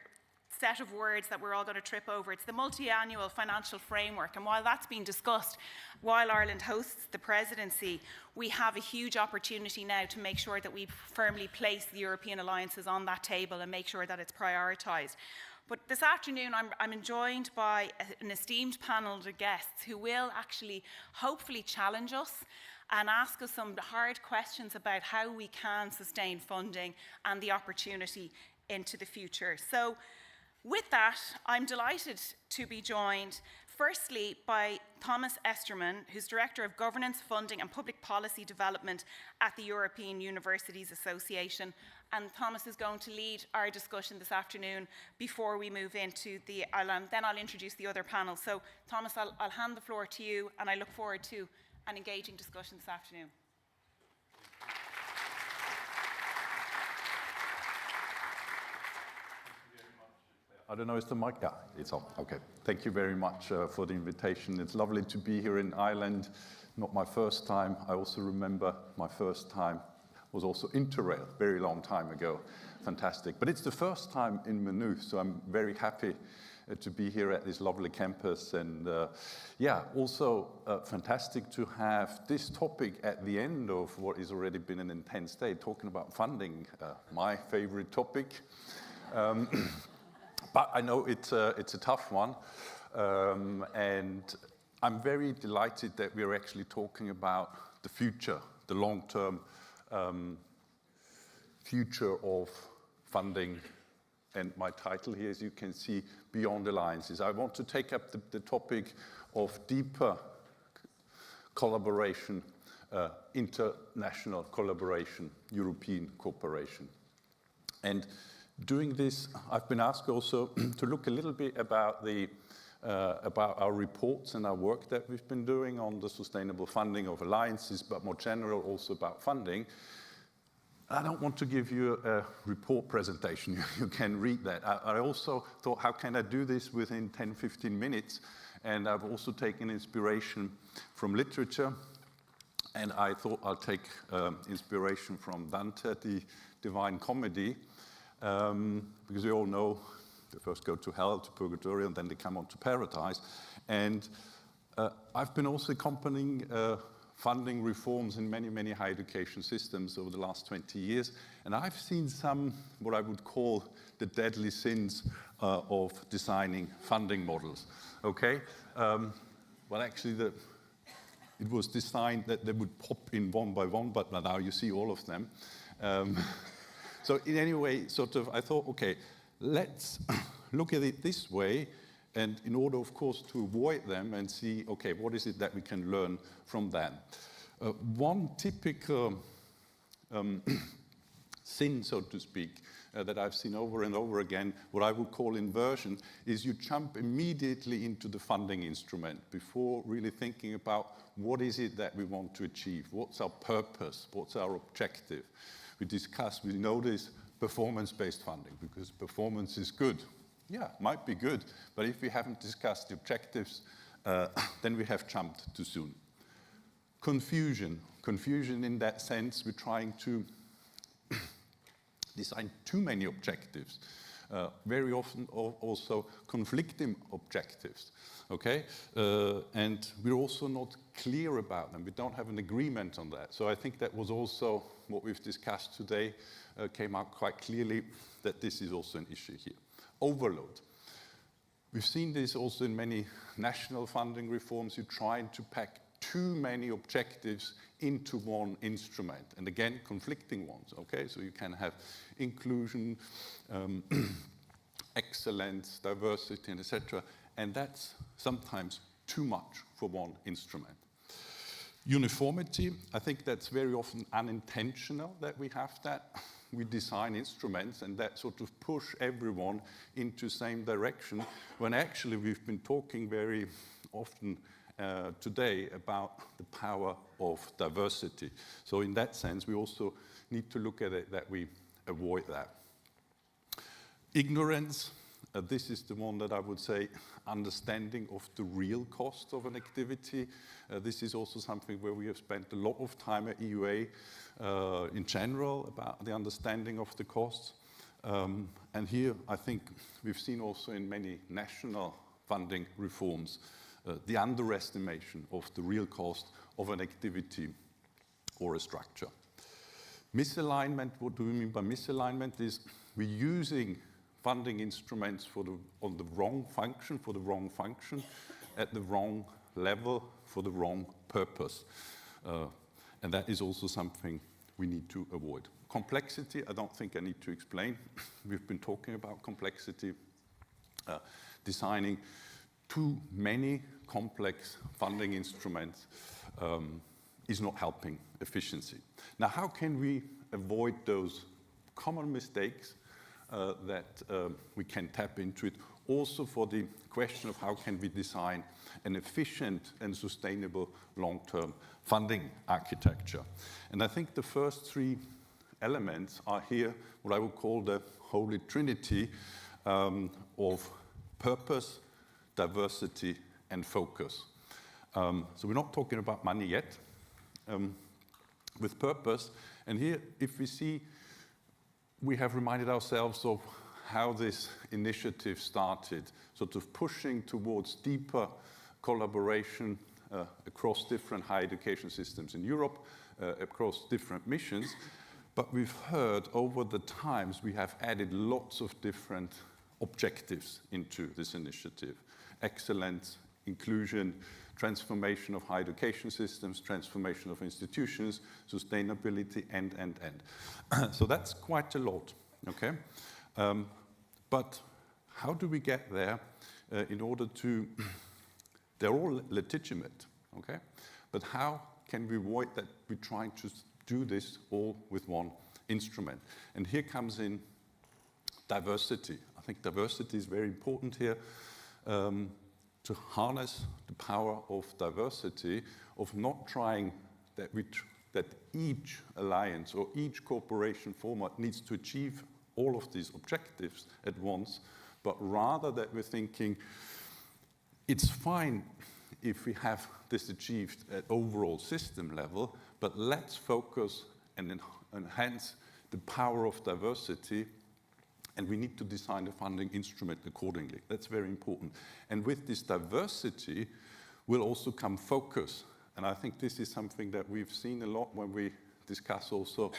set of words that we're all going to trip over. It's the multi-annual financial framework. And while that's being discussed, while Ireland hosts the presidency, we have a huge opportunity now to make sure that we firmly place the European alliances on that table and make sure that it's prioritised. But this afternoon, I'm joined by an esteemed panel of guests who will actually hopefully challenge us and ask us some hard questions about how we can sustain funding and the opportunity into the future. So With that, I'm delighted to be joined firstly by Thomas Esterman, who's Director of Governance, Funding and Public Policy Development at the European Universities Association. And Thomas is going to lead our discussion this afternoon before we move into then I'll introduce the other panel. So Thomas, I'll hand the floor to you, and I look forward to an engaging discussion this afternoon. I don't know, is the mic? Yeah, it's on. Okay. Thank you very much for the invitation. It's lovely to be here in Ireland. Not my first time. I also remember my first time was also Interrail, very long time ago. Fantastic. But it's the first time in Maynooth, so I'm very happy to be here at this lovely campus. And yeah, also fantastic to have this topic at the end of what has already been an intense day, talking about funding, my favorite topic. But I know it's a tough one, and I'm very delighted that we're actually talking about the future, the long-term future of funding. And my title here, as you can see, Beyond Alliances. I want to take up the topic of deeper collaboration, international collaboration, European cooperation. And doing this, I've been asked also to look a little bit about our reports and our work that we've been doing on the sustainable funding of alliances, but more general also about funding. I don't want to give you a report presentation. You can read that. I also thought, how can I do this within 10, 15 minutes? And I've also taken inspiration from literature. And I thought I'll take inspiration from Dante, the Divine Comedy. Because we all know they first go to hell, to purgatory, and then they come on to paradise. And I've been also accompanying funding reforms in many, many higher education systems over the last 20 years. And I've seen some, what I would call the deadly sins of designing funding models. Okay? Well, actually, it was designed that they would pop in one by one, but now you see all of them. So in any way, sort of, I thought, okay, let's look at it this way, and in order, of course, to avoid them and see, okay, what is it that we can learn from them? One typical sin, so to speak, that I've seen over and over again, what I would call inversion, is you jump immediately into the funding instrument before really thinking about what is it that we want to achieve, what's our purpose, what's our objective. We know this performance-based funding because performance is good. Yeah, might be good, but if we haven't discussed the objectives, then we have jumped too soon. Confusion in that sense, we're trying to design too many objectives, very often also conflicting objectives, okay? And we're also not clear about them. We don't have an agreement on that. So I think that was also what we've discussed today, came out quite clearly that this is also an issue here. Overload. We've seen this also in many national funding reforms. You're trying to pack too many objectives into one instrument, and again, conflicting ones, okay? So you can have inclusion, excellence, diversity, and etc., and that's sometimes too much for one instrument. Uniformity, I think that's very often unintentional that we have that. We design instruments and that sort of push everyone into the same direction, when actually we've been talking very often today about the power of diversity. So in that sense, we also need to look at it that we avoid that. Ignorance, this is the one that I would say understanding of the real cost of an activity. This is also something where we have spent a lot of time at EUA in general about the understanding of the costs. And here I think we've seen also in many national funding reforms the underestimation of the real cost of an activity or a structure. Misalignment, what do we mean by misalignment? Is we're using funding instruments on the wrong function, at the wrong level, for the wrong purpose. And that is also something we need to avoid. Complexity, I don't think I need to explain. We've been talking about complexity. designing too many complex funding instruments is not helping efficiency. Now, how can we avoid those common mistakes that we can tap into it? Also for the question of how can we design an efficient and sustainable long-term funding architecture. And I think the first three elements are here, what I would call the holy trinity of purpose, diversity, and focus. So we're not talking about money yet. With purpose, and here, if we see, we have reminded ourselves of how this initiative started, sort of pushing towards deeper collaboration across different higher education systems in Europe, across different missions. But we've heard over the times we have added lots of different objectives into this initiative. Excellence, inclusion, transformation of higher education systems, transformation of institutions, sustainability, and. So that's quite a lot, okay? But how do we get there in order to, they're all legitimate, okay? But how can we avoid that we're trying to do this all with one instrument? And here comes in diversity. I think diversity is very important here. To harness the power of diversity, of not trying that that each alliance or each cooperation format needs to achieve all of these objectives at once, but rather that we're thinking it's fine if we have this achieved at overall system level, but let's focus and enhance the power of diversity. And we need to design a funding instrument accordingly. That's very important. And with this diversity will also come focus. And I think this is something that we've seen a lot when we discuss also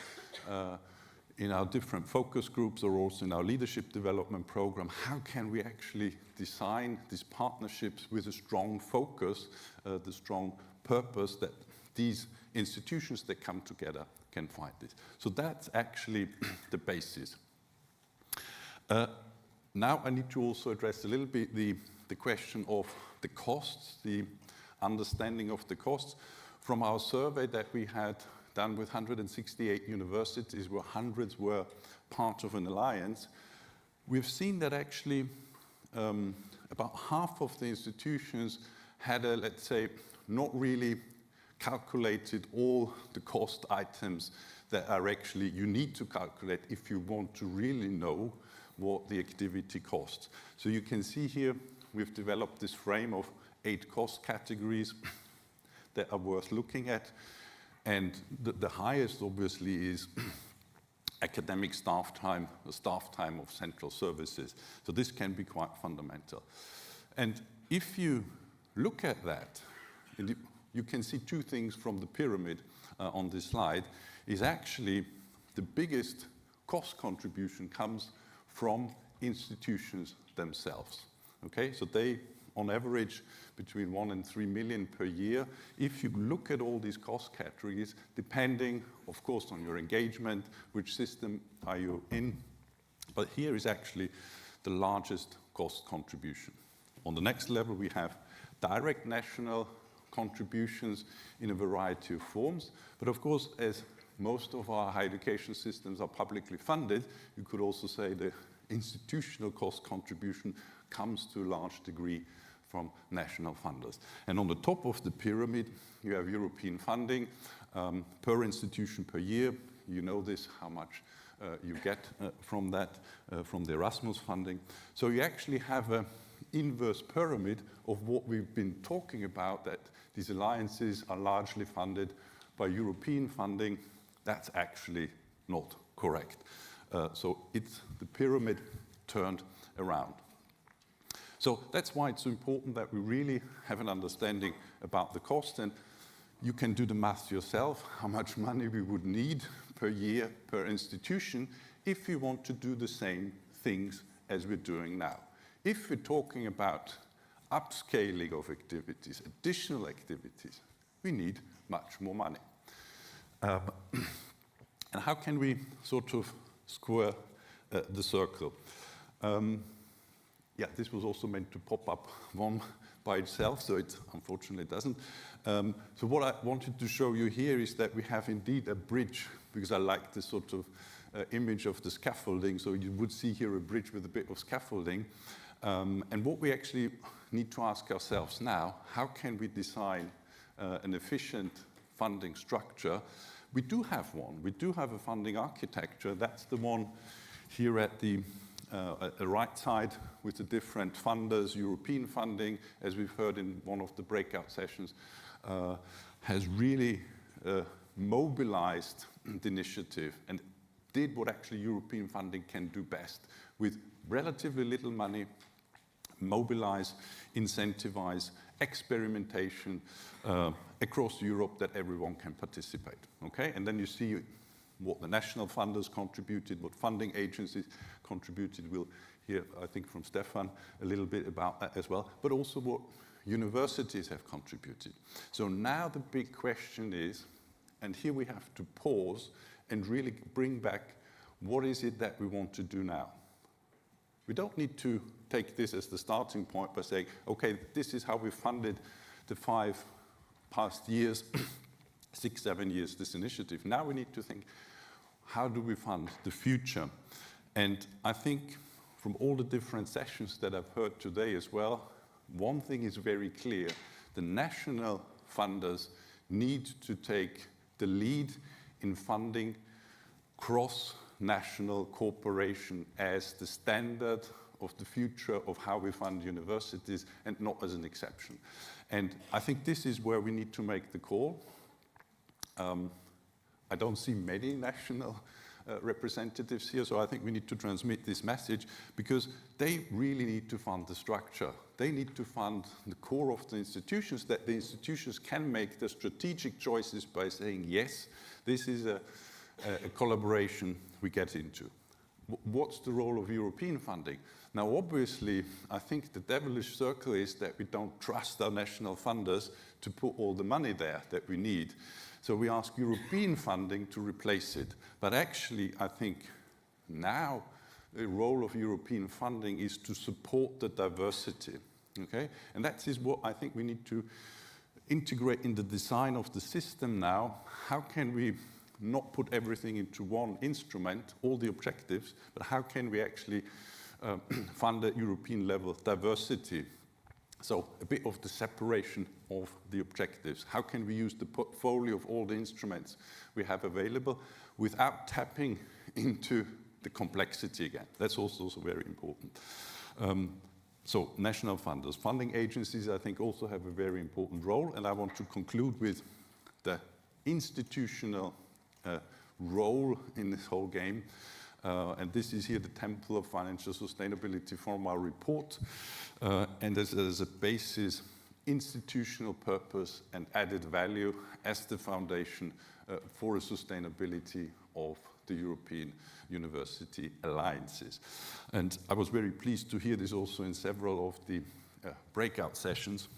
in our different focus groups or also in our leadership development program. How can we actually design these partnerships with a strong focus, the strong purpose that these institutions that come together can find this. So that's actually the basis. Now I need to also address a little bit the question of the costs, the understanding of the costs. From our survey that we had done with 168 universities, where hundreds were part of an alliance, we've seen that actually about half of the institutions had a, let's say, not really calculated all the cost items that are actually you need to calculate if you want to really know what the activity costs. So you can see here we've developed this frame of 8 cost categories that are worth looking at. And the highest obviously is academic staff time, the staff time of central services. So this can be quite fundamental. And if you look at that, you can see 2 things from the pyramid on this slide, is actually the biggest cost contribution comes from institutions themselves, okay? So they, on average, between 1 and 3 million per year. If you look at all these cost categories, depending, of course, on your engagement, which system are you in, but here is actually the largest cost contribution. On the next level, we have direct national contributions in a variety of forms, but of course, as most of our higher education systems are publicly funded, you could also say the institutional cost contribution comes to a large degree from national funders. And on the top of the pyramid, you have European funding per institution per year. You know this, how much you get from that, from the Erasmus funding. So you actually have an inverse pyramid of what we've been talking about, that these alliances are largely funded by European funding. That's actually not correct. So it's the pyramid turned around. So that's why it's so important that we really have an understanding about the cost, and you can do the math yourself, how much money we would need per year per institution if we want to do the same things as we're doing now. If we're talking about upscaling of activities, additional activities, we need much more money. And how can we sort of square the circle? yeah, this was also meant to pop up one by itself, so it unfortunately doesn't. So what I wanted to show you here is that we have indeed a bridge, because I like this sort of image of the scaffolding, so you would see here a bridge with a bit of scaffolding. And what we actually need to ask ourselves now, how can we design an efficient funding structure? We do have one. We do have a funding architecture. That's the one here at the right side with the different funders. European funding, as we've heard in one of the breakout sessions, has really mobilized the initiative and did what actually European funding can do best, with relatively little money, mobilize, incentivize experimentation across Europe that everyone can participate, okay? And then you see what the national funders contributed, what funding agencies contributed. We'll hear, I think, from Stefan a little bit about that as well, but also what universities have contributed. So now the big question is, and here we have to pause and really bring back, what is it that we want to do now? We don't need to take this as the starting point by saying, okay, this is how we funded the 5 past years, 6, 7 years, this initiative. Now we need to think, how do we fund the future? And I think from all the different sessions that I've heard today as well, one thing is very clear. The national funders need to take the lead in funding cross-national cooperation as the standard of the future of how we fund universities, and not as an exception. And I think this is where we need to make the call. I don't see many national representatives here, so I think we need to transmit this message, because they really need to fund the structure. They need to fund the core of the institutions, that the institutions can make the strategic choices by saying, yes, this is a collaboration we get into. What's the role of European funding? Now, obviously, I think the devilish circle is that we don't trust our national funders to put all the money there that we need. So we ask European funding to replace it. But actually, I think now the role of European funding is to support the diversity, okay? And that is what I think we need to integrate in the design of the system now. How can we not put everything into one instrument, all the objectives, but how can we actually fund at European level diversity? So a bit of the separation of the objectives. How can we use the portfolio of all the instruments we have available without tapping into the complexity again? That's also very important. So national funders. Funding agencies, I think, also have a very important role, and I want to conclude with the institutional role in this whole game. And this is here the Temple of Financial Sustainability from our report. And as a basis, institutional purpose and added value as the foundation for a sustainability of the European University Alliances. And I was very pleased to hear this also in several of the breakout sessions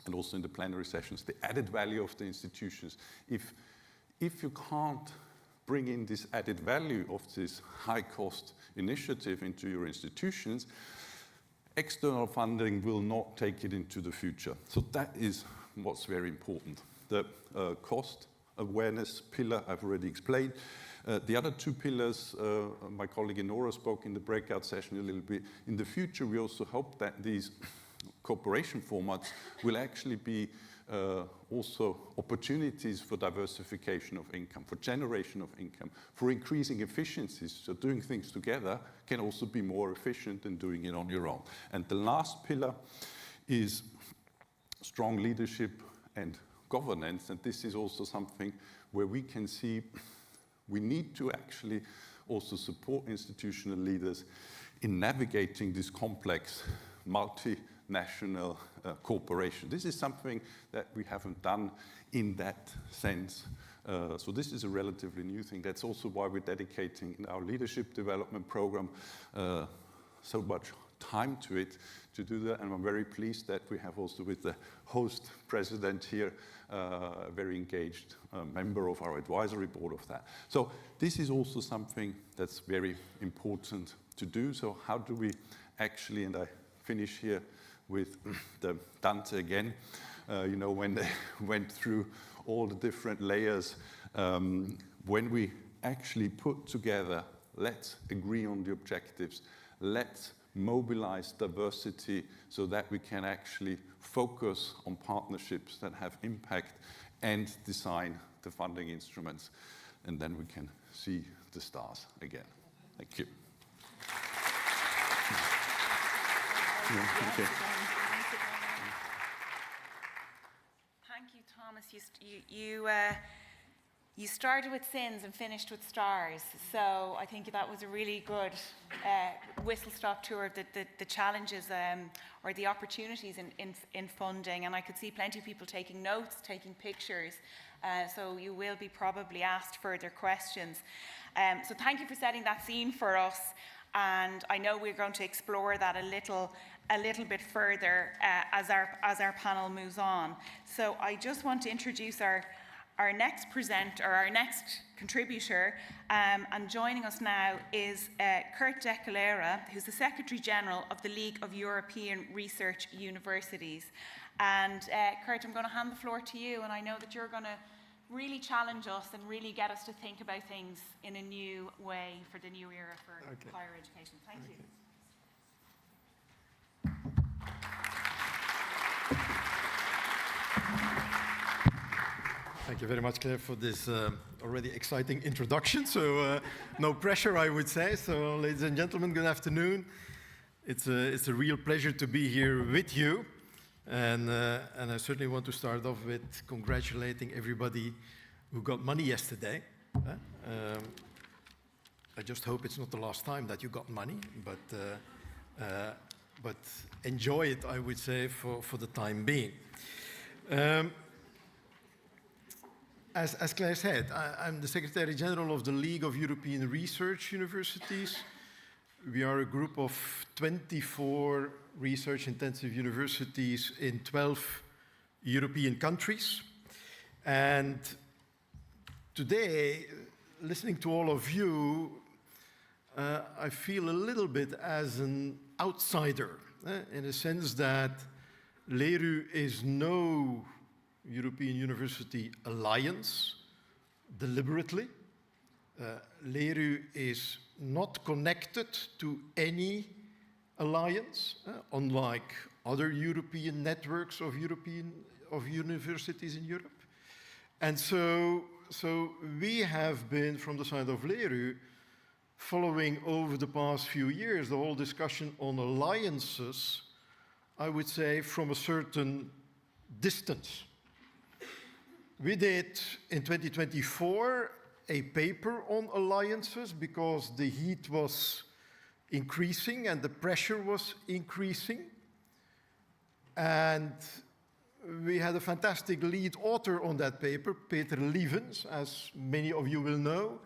and also in the plenary sessions, the added value of the institutions. If you can't bring in this added value of this high-cost initiative into your institutions, external funding will not take it into the future. So that is what's very important. The cost awareness pillar I've already explained. The other 2 pillars, my colleague Inora spoke in the breakout session a little bit. In the future, we also hope that these cooperation formats will actually be also opportunities for diversification of income, for generation of income, for increasing efficiencies. So doing things together can also be more efficient than doing it on your own. And the last pillar is strong leadership and governance. And this is also something where we can see we need to actually also support institutional leaders in navigating this complex multinational cooperation. This is something that we haven't done in that sense. So this is a relatively new thing. That's also why we're dedicating in our leadership development program so much time to it to do that. And I'm very pleased that we have also with the host president here, a very engaged member of our advisory board of that. So this is also something that's very important to do. So how do we actually, and I finish here with the Dante again, you know, when they went through all the different layers, when we actually put together, let's agree on the objectives, let's mobilize diversity so that we can actually focus on partnerships that have impact and design the funding instruments. And then we can see the stars again. Thank you. Thank you, Thomas. You started with sins and finished with stars. So I think that was a really good whistle-stop tour of the challenges or the opportunities in funding. And I could see plenty of people taking notes, taking pictures. So you will be probably asked further questions. So thank you for setting that scene for us. And I know we're going to explore that a little bit further as our panel moves on. So I just want to introduce our next presenter, our next contributor, and joining us now is Kurt de Calera, who's the Secretary General of the League of European Research Universities. And Kurt, I'm going to hand the floor to you, and I know that you're going to really challenge us and really get us to think about things in a new way for the new era for higher education. Thank you. Thank you very much, Claire, for this already exciting introduction. So no pressure, I would say. So ladies and gentlemen, good afternoon. It's a real pleasure to be here with you. And I certainly want to start off with congratulating everybody who got money yesterday. I just hope it's not the last time that you got money, but enjoy it, I would say, for the time being. As Claire said, I'm the Secretary General of the League of European Research Universities. We are a group of 24 research-intensive universities in 12 European countries. And today, listening to all of you, I feel a little bit as an outsider, in the sense that LERU is no European University Alliance, deliberately. LERU is not connected to any alliance, unlike other European networks of universities in Europe. And so we have been, from the side of LERU, following over the past few years the whole discussion on alliances, I would say, from a certain distance. We did, in 2024, a paper on alliances because the heat was increasing and the pressure was increasing. And we had a fantastic lead author on that paper, Peter Lievens, as many of you will know.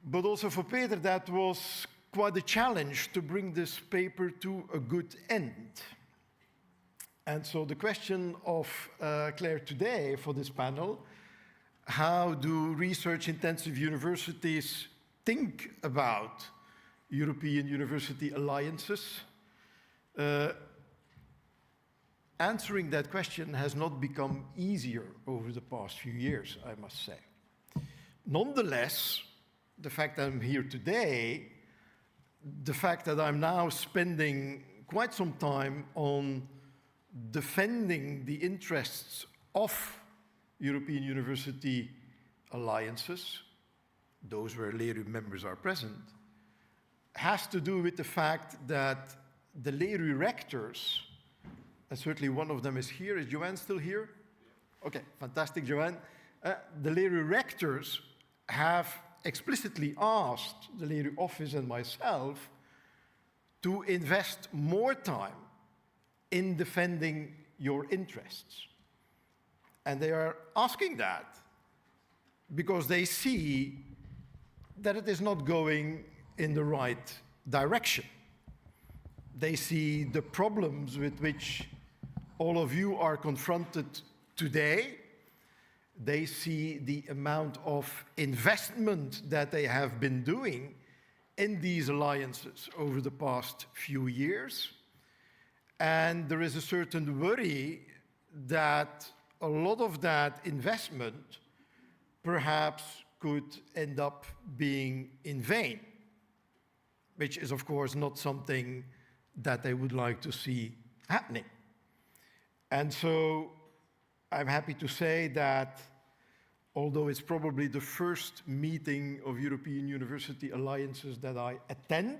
But also for Peter, that was quite a challenge to bring this paper to a good end. And so the question of Claire today for this panel, how do research-intensive universities think about European university alliances? Answering that question has not become easier over the past few years, I must say. Nonetheless, the fact that I'm here today, the fact that I'm now spending quite some time on defending the interests of European university alliances, those where LERU members are present, has to do with the fact that the LERU rectors, and certainly one of them is here. Is Joanne still here? Okay, fantastic, Joanne. The LERU rectors have explicitly asked the LERU office and myself to invest more time in defending your interests. And they are asking that because they see that it is not going in the right direction. They see the problems with which all of you are confronted today. They see the amount of investment that they have been doing in these alliances over the past few years. And there is a certain worry that a lot of that investment perhaps could end up being in vain, which is, of course, not something that I would like to see happening. And so I'm happy to say that although it's probably the first meeting of European University Alliances that I attend,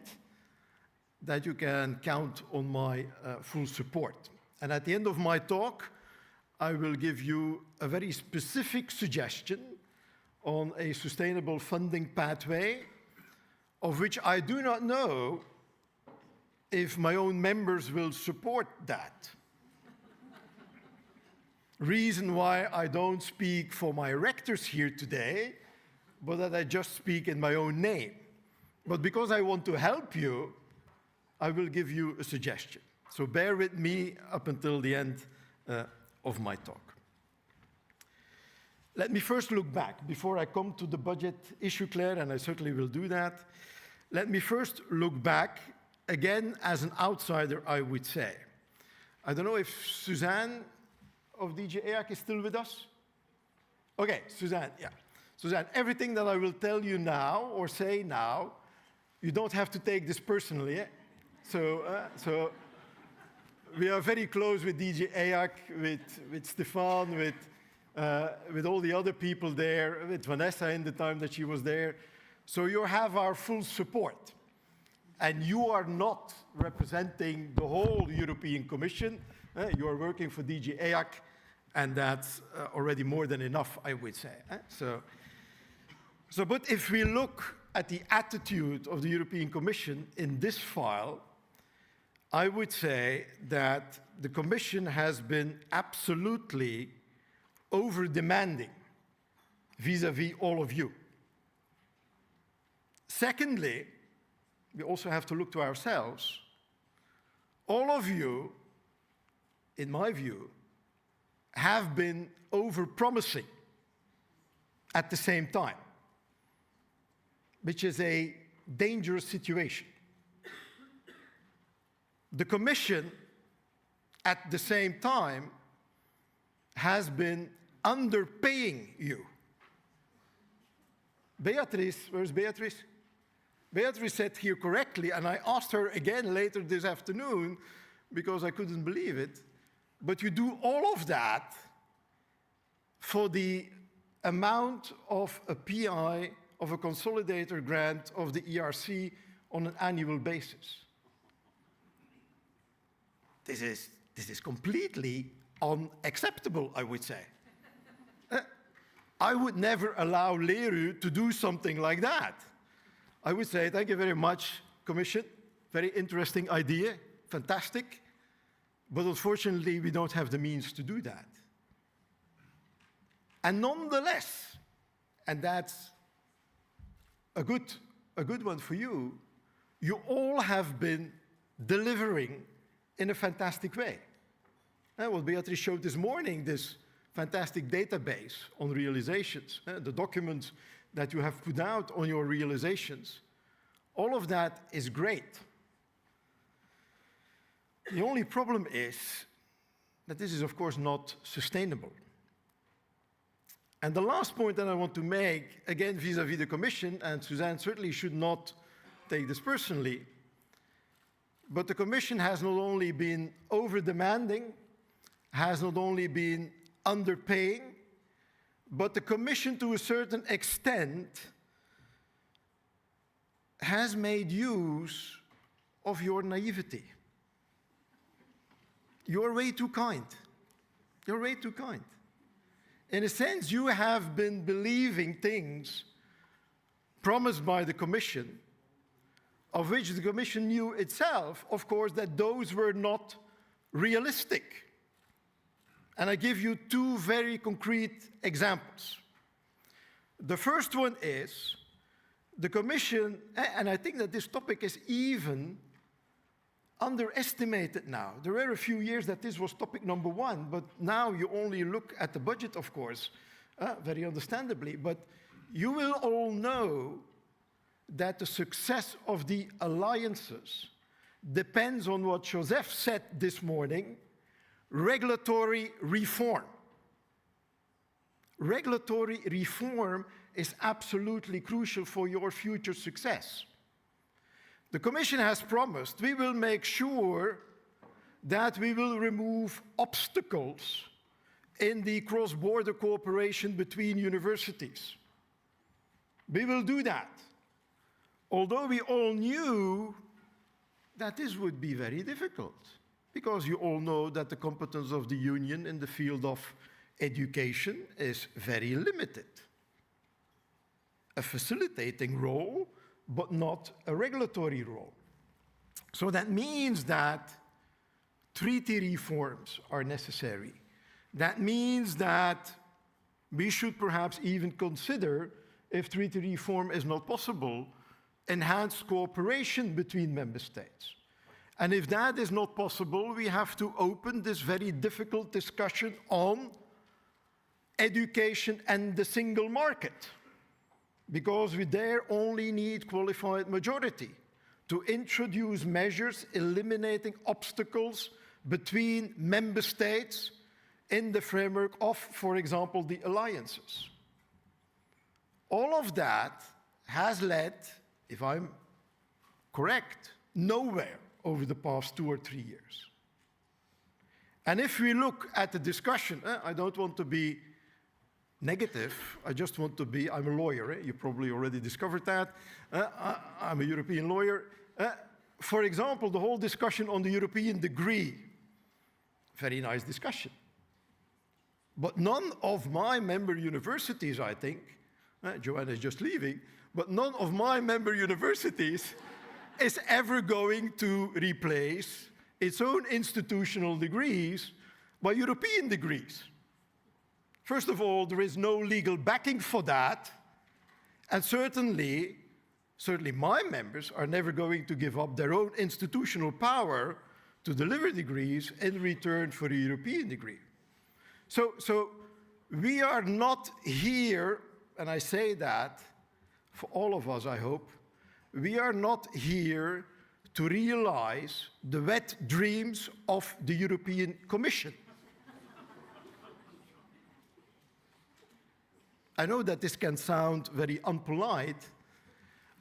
that you can count on my full support. And at the end of my talk, I will give you a very specific suggestion on a sustainable funding pathway, of which I do not know if my own members will support that. Reason why I don't speak for my rectors here today, but that I just speak in my own name. But because I want to help you, I will give you a suggestion. So bear with me up until the end of my talk. Let me first look back before I come to the budget issue, Claire, and I certainly will do that. Let me first look back, again, as an outsider, I would say. I don't know if Suzanne of DG EAC is still with us? Okay, Suzanne, yeah. Suzanne, everything that I will tell you now or say now, you don't have to take this personally. So we are very close with DG EAC, with Stefan, with all the other people there, with Vanessa in the time that she was there. So you have our full support. And you are not representing the whole European Commission. You are working for DG EAC, and that's already more than enough, I would say. But if we look at the attitude of the European Commission in this file, I would say that the Commission has been absolutely over-demanding vis-à-vis all of you. Secondly, we also have to look to ourselves. All of you, in my view, have been over-promising at the same time, which is a dangerous situation. The Commission, at the same time, has been underpaying you. Beatrice, where's Beatrice? Beatrice said here correctly, and I asked her again later this afternoon because I couldn't believe it, but you do all of that for the amount of a PI, of a consolidator grant of the ERC on an annual basis. This is completely unacceptable, I would say. I would never allow Leru to do something like that. I would say, thank you very much, Commission. Very interesting idea, fantastic. But unfortunately, we don't have the means to do that. And nonetheless, and that's a good one for you, you all have been delivering in a fantastic way. Well, Beatrice showed this morning this fantastic database on realizations, the documents that you have put out on your realizations. All of that is great. The only problem is that this is, of course, not sustainable. And the last point that I want to make, again, vis-à-vis the Commission, and Suzanne certainly should not take this personally, but the Commission has not only been over-demanding, has not only been underpaying, but the Commission, to a certain extent, has made use of your naivety. You're way too kind. You're way too kind. In a sense, you have been believing things promised by the Commission, of which the Commission knew itself, of course, that those were not realistic. And I give you two very concrete examples. The first one is the Commission, and I think that this topic is even underestimated now. There were a few years that this was topic number one, but now you only look at the budget, of course, very understandably. But you will all know that the success of the alliances depends on what Joseph said this morning, regulatory reform. Regulatory reform is absolutely crucial for your future success. The Commission has promised we will make sure that we will remove obstacles in the cross-border cooperation between universities. We will do that. Although we all knew that this would be very difficult, because you all know that the competence of the Union in the field of education is very limited. A facilitating role, but not a regulatory role. So that means that treaty reforms are necessary. That means that we should perhaps even consider, if treaty reform is not possible, enhanced cooperation between member states. And if that is not possible, we have to open this very difficult discussion on education and the single market, because we there only need qualified majority to introduce measures eliminating obstacles between member states in the framework of, for example, the alliances. All of that has led, if I'm correct, nowhere over the past 2 or 3 years. And if we look at the discussion, I don't want to be negative, I just want to be, I'm a lawyer, you probably already discovered that. I'm a European lawyer. For example, the whole discussion on the European degree, very nice discussion. But none of my member universities, I think, Joanna is just leaving, but none of my member universities is ever going to replace its own institutional degrees by European degrees. First of all, there is no legal backing for that, and certainly my members are never going to give up their own institutional power to deliver degrees in return for a European degree. So we are not here, and I say that for all of us, I hope, we are not here to realize the wet dreams of the European Commission. I know that this can sound very unpolite,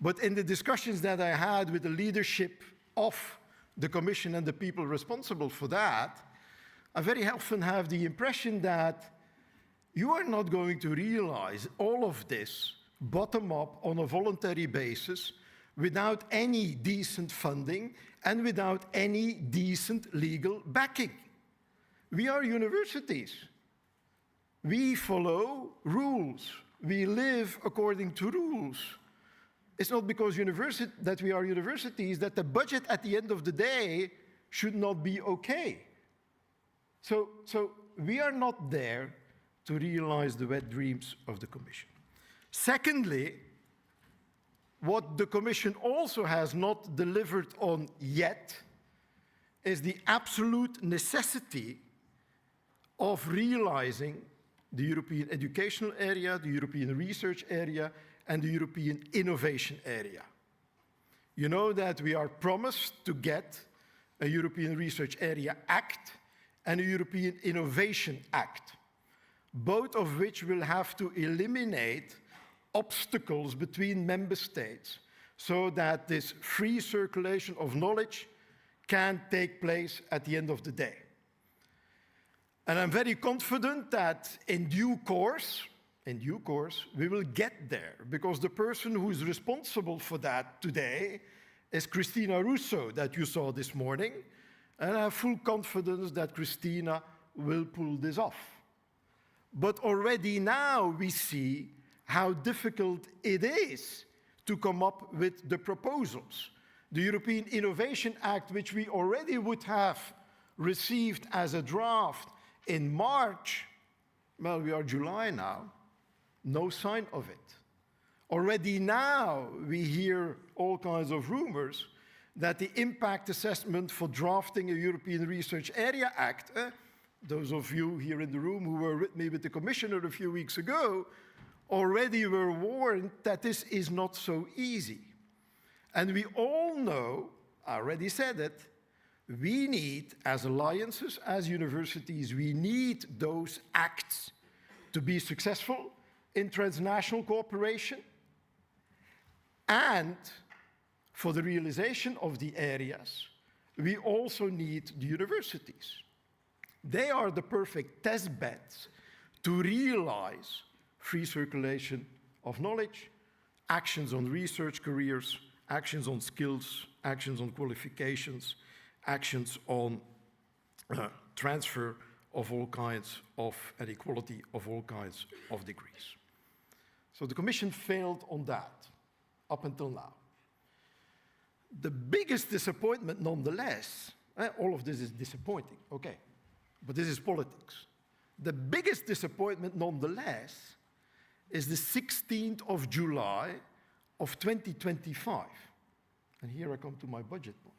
but in the discussions that I had with the leadership of the Commission and the people responsible for that, I very often have the impression that you are not going to realize all of this bottom up on a voluntary basis without any decent funding and without any decent legal backing. We are universities. We follow rules. We live according to rules. It's not because that we are universities that the budget at the end of the day should not be okay. So we are not there to realize the wet dreams of the Commission. Secondly, what the Commission also has not delivered on yet is the absolute necessity of realizing the European educational area, the European research area, and the European innovation area. You know that we are promised to get a European Research Area Act and a European Innovation Act, both of which will have to eliminate obstacles between member states so that this free circulation of knowledge can take place at the end of the day. And I'm very confident that in due course, we will get there, because the person who is responsible for that today is Cristina Russo, that you saw this morning, and I have full confidence that Cristina will pull this off. But already now we see how difficult it is to come up with the proposals. The European Innovation Act, which we already would have received as a draft in March, well, we are July now, no sign of it. Already now we hear all kinds of rumors that the impact assessment for drafting a European Research Area Act, those of you here in the room who were with me with the Commissioner a few weeks ago, already were warned that this is not so easy. And we all know, I already said it, we need, as alliances, as universities, we need those acts to be successful in transnational cooperation. And for the realization of the areas, we also need the universities. They are the perfect test beds to realize free circulation of knowledge, actions on research careers, actions on skills, actions on qualifications, actions on transfer of all kinds of, and equality of all kinds of degrees. So the Commission failed on that up until now. The biggest disappointment, nonetheless, all of this is disappointing, okay, but this is politics. The biggest disappointment, nonetheless, is the 16th of July of 2025. And here I come to my budget point.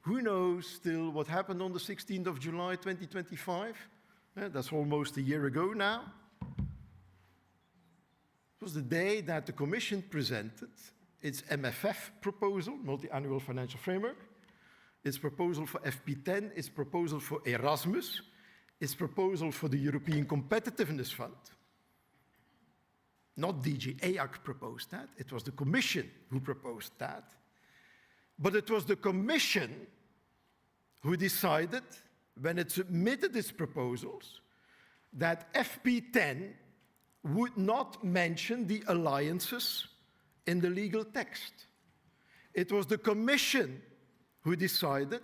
Who knows still what happened on the 16th of July 2025? That's almost a year ago now. It was the day that the Commission presented its MFF proposal, Multi-Annual Financial Framework, its proposal for FP10, its proposal for Erasmus, its proposal for the European Competitiveness Fund. Not DG EAC proposed that, it was the Commission who proposed that. But it was the Commission who decided, when it submitted its proposals, that FP10 would not mention the alliances in the legal text. It was the Commission who decided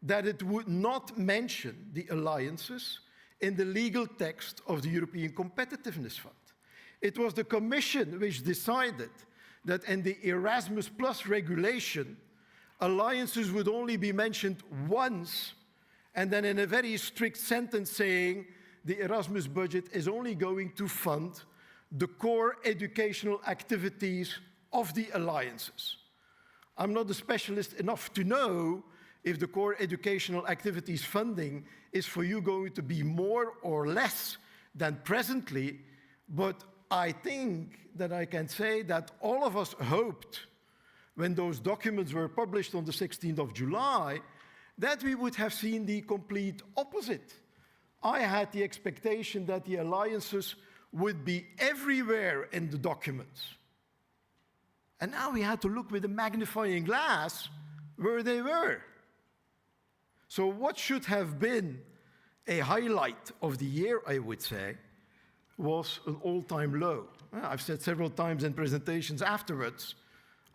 that it would not mention the alliances in the legal text of the European Competitiveness Fund. It was the Commission which decided that in the Erasmus Plus regulation, alliances would only be mentioned once, and then in a very strict sentence saying the Erasmus budget is only going to fund the core educational activities of the alliances. I'm not a specialist enough to know if the core educational activities funding is for you going to be more or less than presently, but I think that I can say that all of us hoped, when those documents were published on the 16th of July, that we would have seen the complete opposite. I had the expectation that the alliances would be everywhere in the documents. And now we had to look with a magnifying glass where they were. So what should have been a highlight of the year, I would say, was an all-time low. I've said several times in presentations afterwards,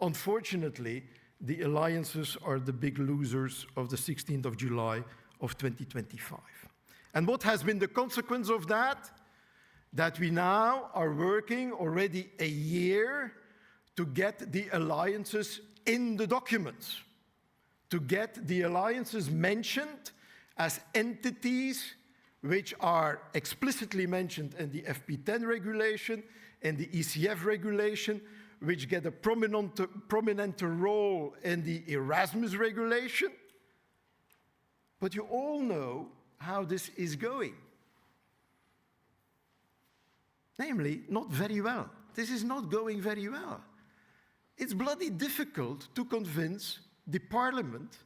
unfortunately, the alliances are the big losers of the 16th of July of 2025. And what has been the consequence of that? That we now are working already a year to get the alliances in the documents, to get the alliances mentioned as entities which are explicitly mentioned in the FP10 regulation, in the ECF regulation, which get a prominent role in the Erasmus regulation. But you all know how this is going. Namely, not very well. This is not going very well. It's bloody difficult to convince the Parliament,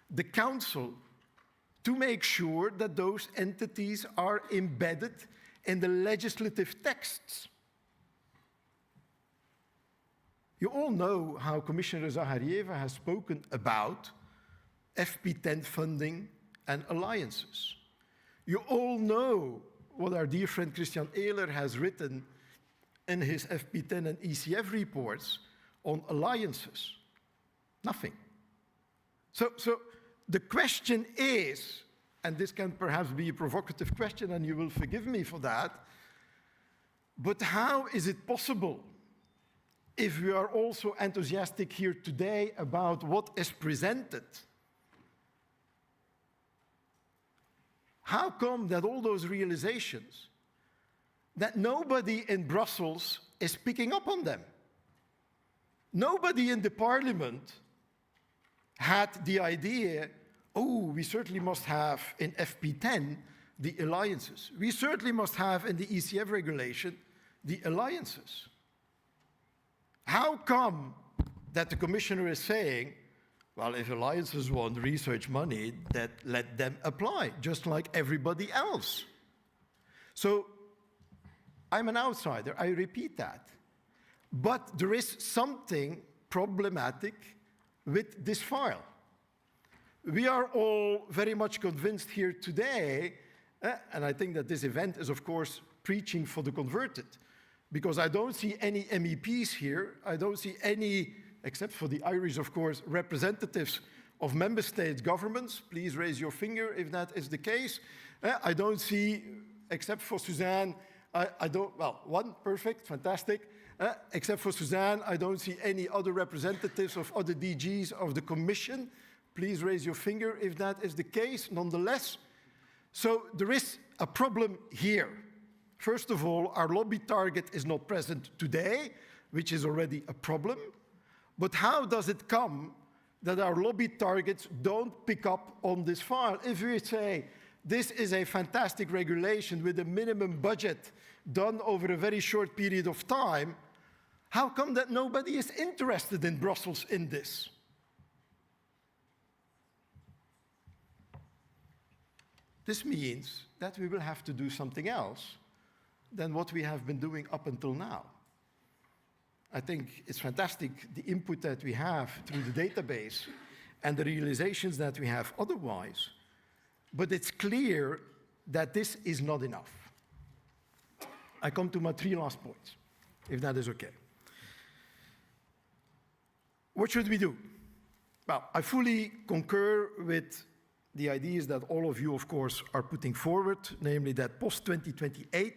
the Council, to make sure that those entities are embedded in the legislative texts. You all know how Commissioner Zaharieva has spoken about FP10 funding and alliances. You all know what our dear friend Christian Ehler has written in his FP10 and ECF reports on alliances. Nothing. So the question is, and this can perhaps be a provocative question and you will forgive me for that, but how is it possible, if we are also enthusiastic here today about what is presented, how come that all those realizations, that nobody in Brussels is picking up on them? Nobody in the Parliament had the idea, oh, we certainly must have in FP10 the alliances. We certainly must have in the ECF regulation the alliances. How come that the commissioner is saying, well, if alliances want research money, that let them apply, just like everybody else. So I'm an outsider, I repeat that. But there is something problematic with this file. We are all very much convinced here today, and I think that this event is, of course, preaching for the converted, because I don't see any MEPs here, I don't see any, except for the Irish, of course, representatives of member states' governments. Please raise your finger if that is the case. I don't see, except for Suzanne, I don't, well, one, perfect, fantastic. Except for Suzanne, I don't see any other representatives of other DGs of the Commission. Please raise your finger if that is the case, nonetheless. So there is a problem here. First of all, our lobby target is not present today, which is already a problem. But how does it come that our lobby targets don't pick up on this file? If we say, this is a fantastic regulation with a minimum budget done over a very short period of time, how come that nobody is interested in Brussels in this? This means that we will have to do something else than what we have been doing up until now. I think it's fantastic, the input that we have through the database and the realizations that we have otherwise, but it's clear that this is not enough. I come to my 3 last points, if that is okay. What should we do? Well, I fully concur with the ideas that all of you, of course, are putting forward, namely that post-2028,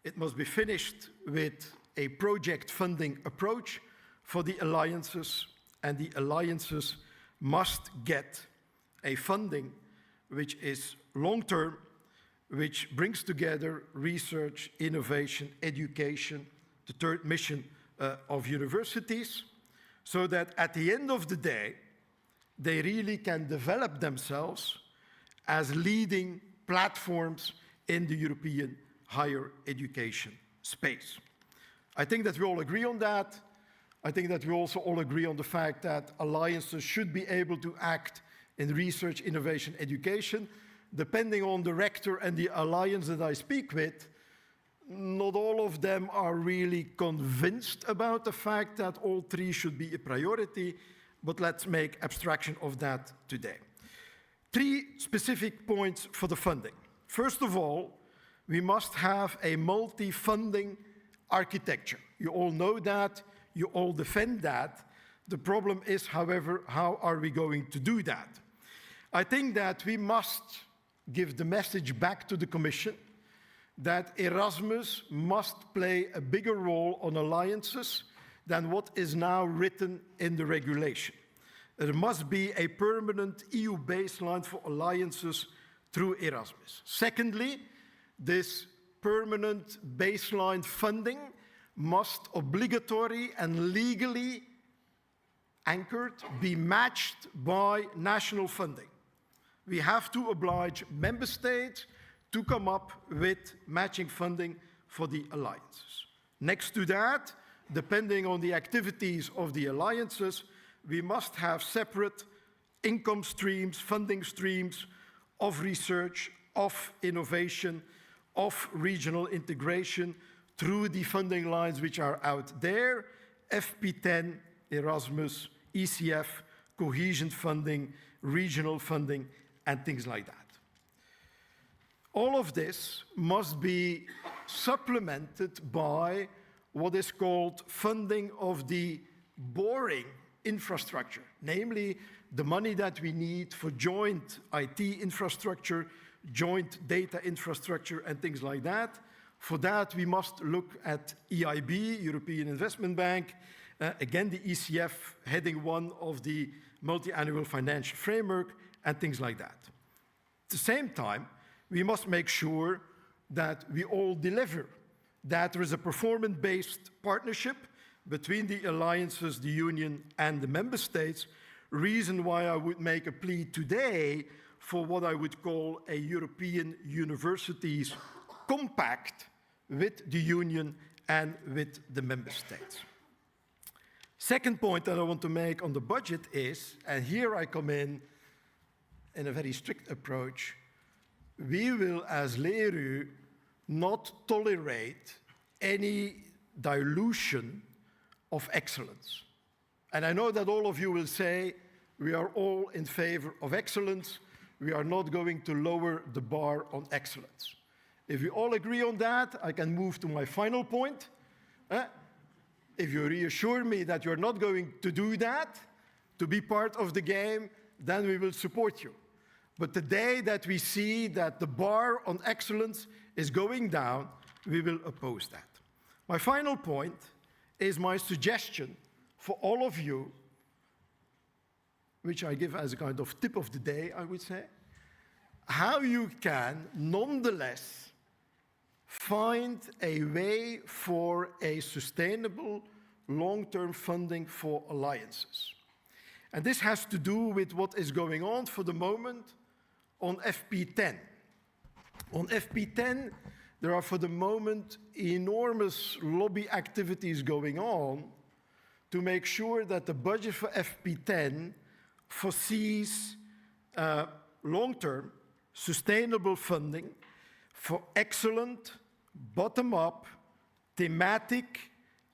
it must be finished with a project funding approach for the alliances, and the alliances must get a funding which is long-term, which brings together research, innovation, education, the third mission of universities, so that at the end of the day, they really can develop themselves as leading platforms in the European higher education space. I think that we all agree on that. I think that we also all agree on the fact that alliances should be able to act in research, innovation, education. Depending on the rector and the alliance that I speak with, not all of them are really convinced about the fact that all 3 should be a priority, but let's make abstraction of that today. 3 specific points for the funding. First of all, we must have a multi-funding architecture. You all know that, you all defend that. The problem is, however, how are we going to do that? I think that we must give the message back to the Commission that Erasmus must play a bigger role on alliances than what is now written in the regulation. There must be a permanent EU baseline for alliances through Erasmus. Secondly, this permanent baseline funding must obligatory and legally anchored be matched by national funding. We have to oblige member states to come up with matching funding for the alliances. Next to that, depending on the activities of the alliances, we must have separate income streams, funding streams of research, of innovation, of regional integration through the funding lines which are out there, FP10, Erasmus, ECF, cohesion funding, regional funding, and things like that. All of this must be supplemented by what is called funding of the boring infrastructure, namely the money that we need for joint IT infrastructure, joint data infrastructure, and things like that. For that, we must look at EIB, European Investment Bank, again, the ECF, heading 1 of the multi-annual financial framework, and things like that. At the same time, we must make sure that we all deliver, that there is a performance-based partnership between the alliances, the Union, and the member states. Reason why I would make a plea today for what I would call a European universities compact with the Union and with the member states. Second point that I want to make on the budget is, and here I come in a very strict approach, we will, as LERU, not tolerate any dilution of excellence. And I know that all of you will say, we are all in favor of excellence. We are not going to lower the bar on excellence. If we all agree on that, I can move to my final point. If you reassure me that you're not going to do that, to be part of the game, then we will support you. But the day that we see that the bar on excellence is going down, we will oppose that. My final point is my suggestion for all of you, which I give as a kind of tip of the day, I would say, how you can nonetheless find a way for a sustainable long-term funding for alliances. And this has to do with what is going on for the moment on FP10. On FP10, there are for the moment enormous lobby activities going on to make sure that the budget for FP10 foresees long-term sustainable funding for excellent, bottom-up, thematic,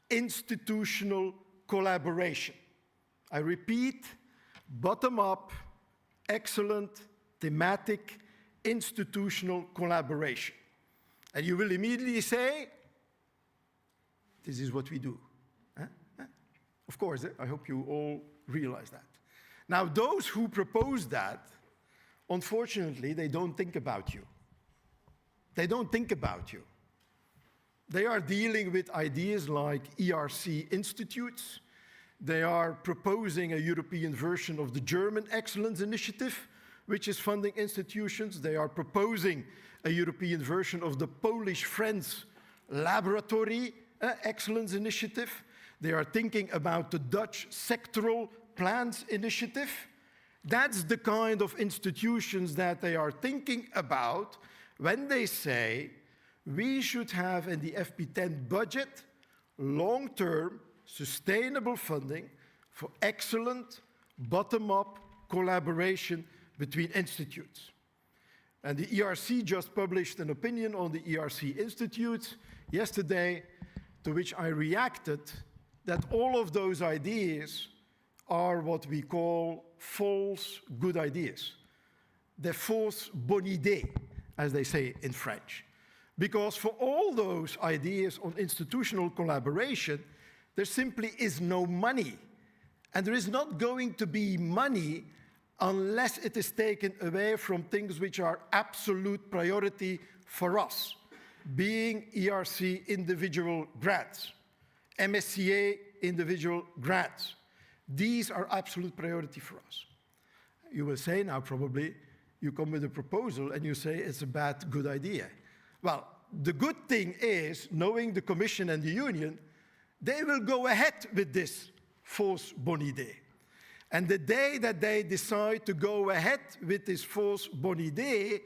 institutional collaboration. I repeat, bottom-up, excellent, thematic, institutional collaboration. And you will immediately say, this is what we do. Of course, I hope you all realize that. Now, those who propose that, unfortunately, they don't think about you. They don't think about you. They are dealing with ideas like ERC institutes. They are proposing a European version of the German Excellence Initiative, which is funding institutions. They are proposing a European version of the Polish-French Laboratory Excellence Initiative. They are thinking about the Dutch Sectoral Plans Initiative. That's the kind of institutions that they are thinking about when they say we should have in the FP10 budget long-term sustainable funding for excellent bottom-up collaboration between institutes. And the ERC just published an opinion on the ERC institutes yesterday, to which I reacted that all of those ideas are what we call false good ideas. They're false bonnes idées, as they say in French. Because for all those ideas on institutional collaboration, there simply is no money. And there is not going to be money unless it is taken away from things which are absolute priority for us, being ERC individual grants, MSCA individual grants. These are absolute priority for us. You will say now probably, you come with a proposal and you say it's a bad, good idea. Well, the good thing is, knowing the Commission and the Union, they will go ahead with this false bonne idée. And the day that they decide to go ahead with this false bonne idée,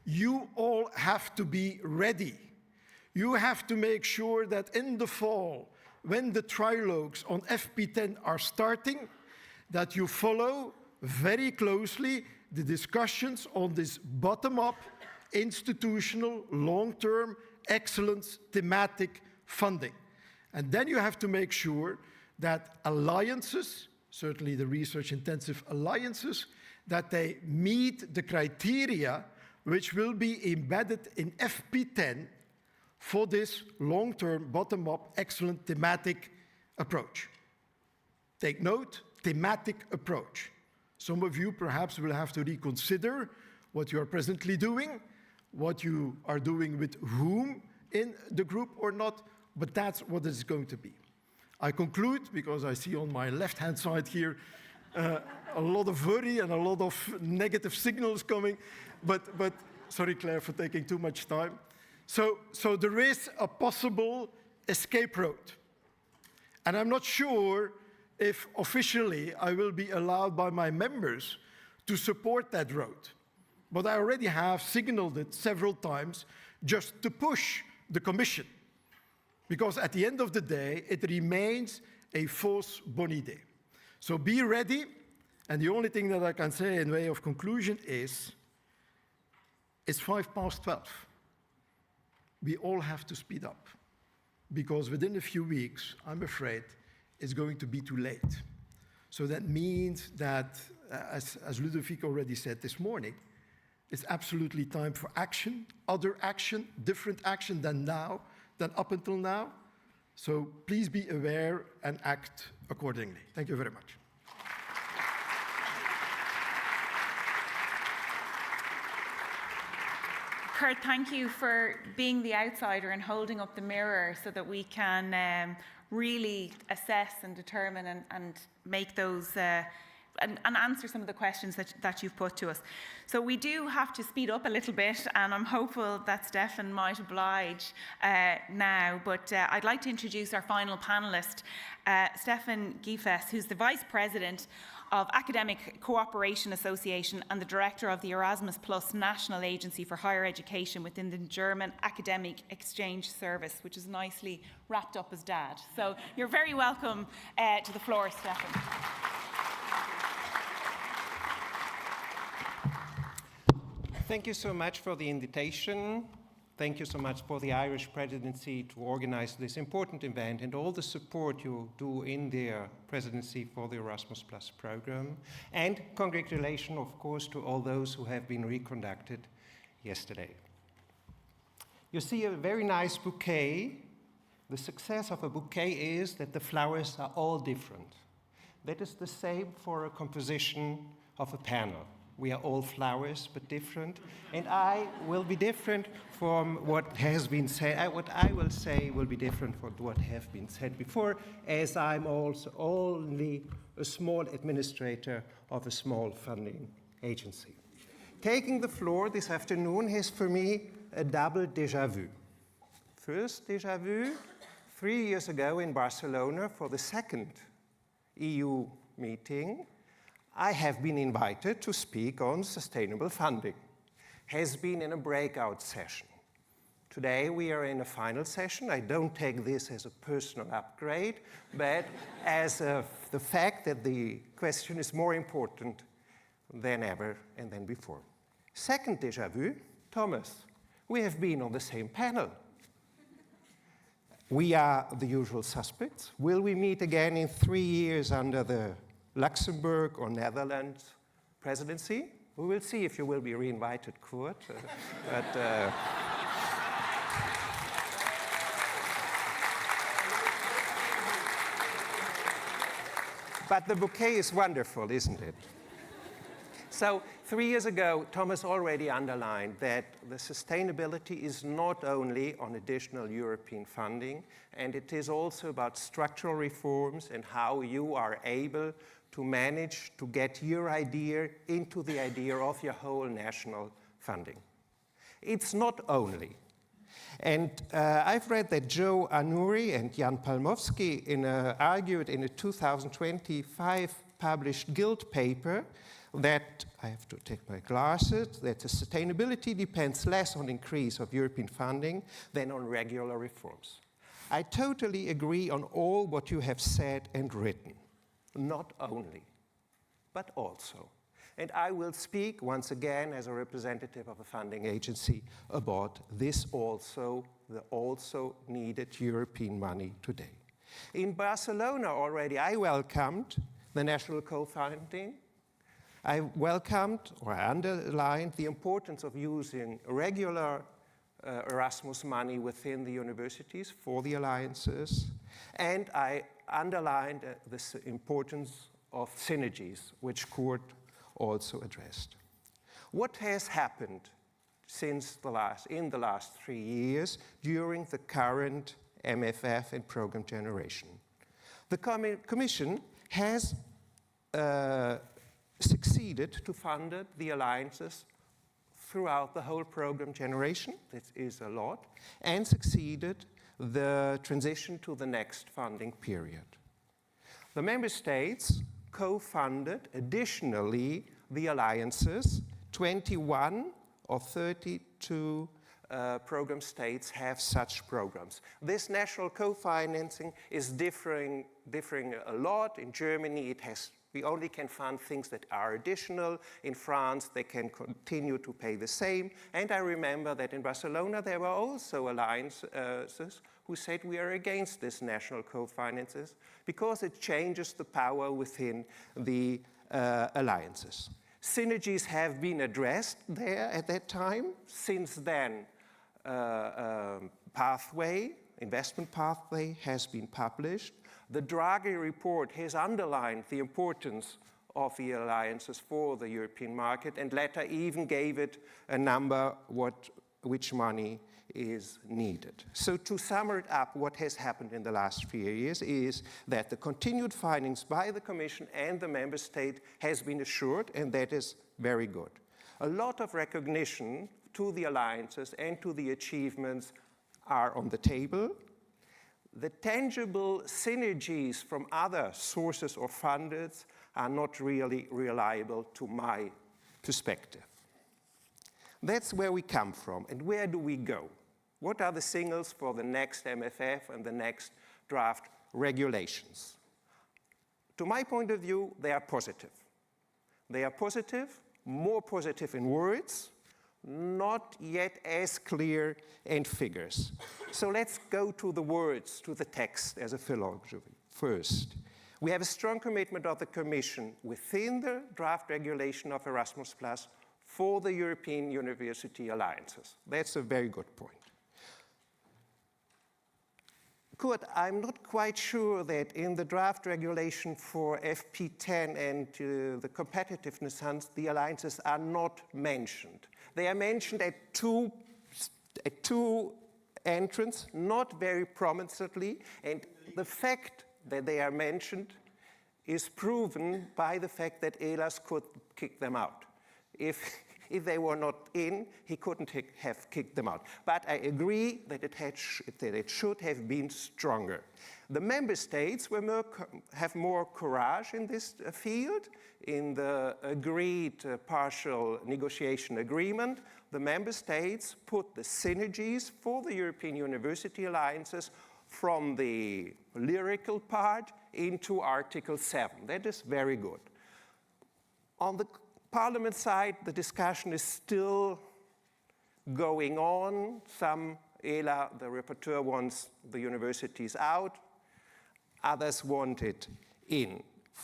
you all have to be ready. You have to make sure that in the fall, when the trilogues on FP10 are starting, that you follow very closely the discussions on this bottom-up, institutional, long-term, excellence, thematic funding. And then you have to make sure that alliances, certainly the research-intensive alliances, that they meet the criteria which will be embedded in FP10 for this long-term, bottom-up, excellent thematic approach. Take note, thematic approach. Some of you perhaps will have to reconsider what you are presently doing, what you are doing with whom in the group or not, but that's what it's going to be. I conclude, because I see on my left-hand side here a lot of worry and a lot of negative signals coming, but sorry, Claire, for taking too much time. So there is a possible escape route. And I'm not sure if officially I will be allowed by my members to support that road. But I already have signaled it several times just to push the Commission. Because at the end of the day, it remains a fausse bonne idée. So be ready, and the only thing that I can say in way of conclusion is, it's 12:05. We all have to speed up, because within a few weeks, I'm afraid, it's going to be too late. So that means that, as Ludovic already said this morning, it's absolutely time for action, other action, different action than up until now. So please be aware and act accordingly. Thank you very much. Kurt, thank you for being the outsider and holding up the mirror so that we can really assess and determine and make those and answer some of the questions that you've put to us. So we do have to speed up a little bit, and I'm hopeful that Stefan might oblige now, but I'd like to introduce our final panellist, Stefan Giefes, who's the Vice President of Academic Cooperation Association and the Director of the Erasmus Plus National Agency for Higher Education within the German Academic Exchange Service, which is nicely wrapped up as dad. So you're very welcome to the floor, Stefan. Thank you so much for the invitation. Thank you so much for the Irish presidency to organize this important event and all the support you do in their presidency for the Erasmus Plus program. And congratulations, of course, to all those who have been reconducted yesterday. You see a very nice bouquet. The success of a bouquet is that the flowers are all different. That is the same for a composition of a panel. We are all flowers, but different. And I will be different from what has been said. What I will say will be different from what has been said before, as I'm also only a small administrator of a small funding agency. Taking the floor this afternoon is for me a double déjà vu. First déjà vu, 3 years ago in Barcelona for the second EU meeting, I have been invited to speak on sustainable funding. Has been in a breakout session. Today we are in a final session. I don't take this as a personal upgrade, but as the fact that the question is more important than ever and than before. Second déjà vu, Thomas. We have been on the same panel. We are the usual suspects. Will we meet again in 3 years under the Luxembourg or Netherlands presidency? We will see if you will be reinvited, Kurt. But the bouquet is wonderful, isn't it? So 3 years ago, Thomas already underlined that the sustainability is not only on additional European funding, and it is also about structural reforms and how you are able to manage to get your idea into the idea of your whole national funding. It's not only. And I've read that Joe Arnoury and Jan Palmowski argued in a 2025 published Guild paper that, I have to take my glasses, that the sustainability depends less on increase of European funding than on regular reforms. I totally agree on all what you have said and written. Not only, but also. And I will speak once again as a representative of a funding agency about this also, the also needed European money today. In Barcelona already, I welcomed the national co-funding. I welcomed or I underlined the importance of using regular Erasmus money within the universities for the alliances. And I underlined the importance of synergies, which Kurt also addressed. What has happened in the last 3 years during the current MFF and program generation? The Commission has succeeded to fund the alliances throughout the whole program generation, this is a lot, and succeeded the transition to the next funding period. The member states co-funded additionally the alliances, 21 of 32 program states have such programs. This national co-financing is differing a lot. In Germany, we only can fund things that are additional. In France, they can continue to pay the same. And I remember that in Barcelona, there were also alliances who said we are against this national co-finances because it changes the power within the alliances. Synergies have been addressed there at that time. Since then, investment pathway has been published. The Draghi report has underlined the importance of the alliances for the European market and later even gave it a number which money is needed. So to sum it up, what has happened in the last few years is that the continued findings by the Commission and the Member State has been assured, and that is very good. A lot of recognition to the alliances and to the achievements are on the table. The tangible synergies from other sources or funders are not really reliable to my perspective. That's where we come from, and where do we go? What are the signals for the next MFF and the next draft regulations? To my point of view, they are positive. They are positive, more positive in words, not yet as clear in figures. So let's go to the words, to the text as a philosophy. First, we have a strong commitment of the Commission within the draft regulation of Erasmus+ for the European University Alliances. That's a very good point. Kurt, I'm not quite sure that in the draft regulation for FP10 and the competitiveness funds, the alliances are not mentioned. They are mentioned at two entrances, not very prominently, and the fact that they are mentioned is proven by the fact that ELAS could kick them out. If they were not in, he couldn't have kicked them out. But I agree that it should have been stronger. The member states have more courage in this field. In the agreed partial negotiation agreement, the member states put the synergies for the European University Alliances from the lyrical part into Article 7. That is very good. On the Parliament side, the discussion is still going on. Some ELA, the rapporteur, wants the universities out. Others want it in.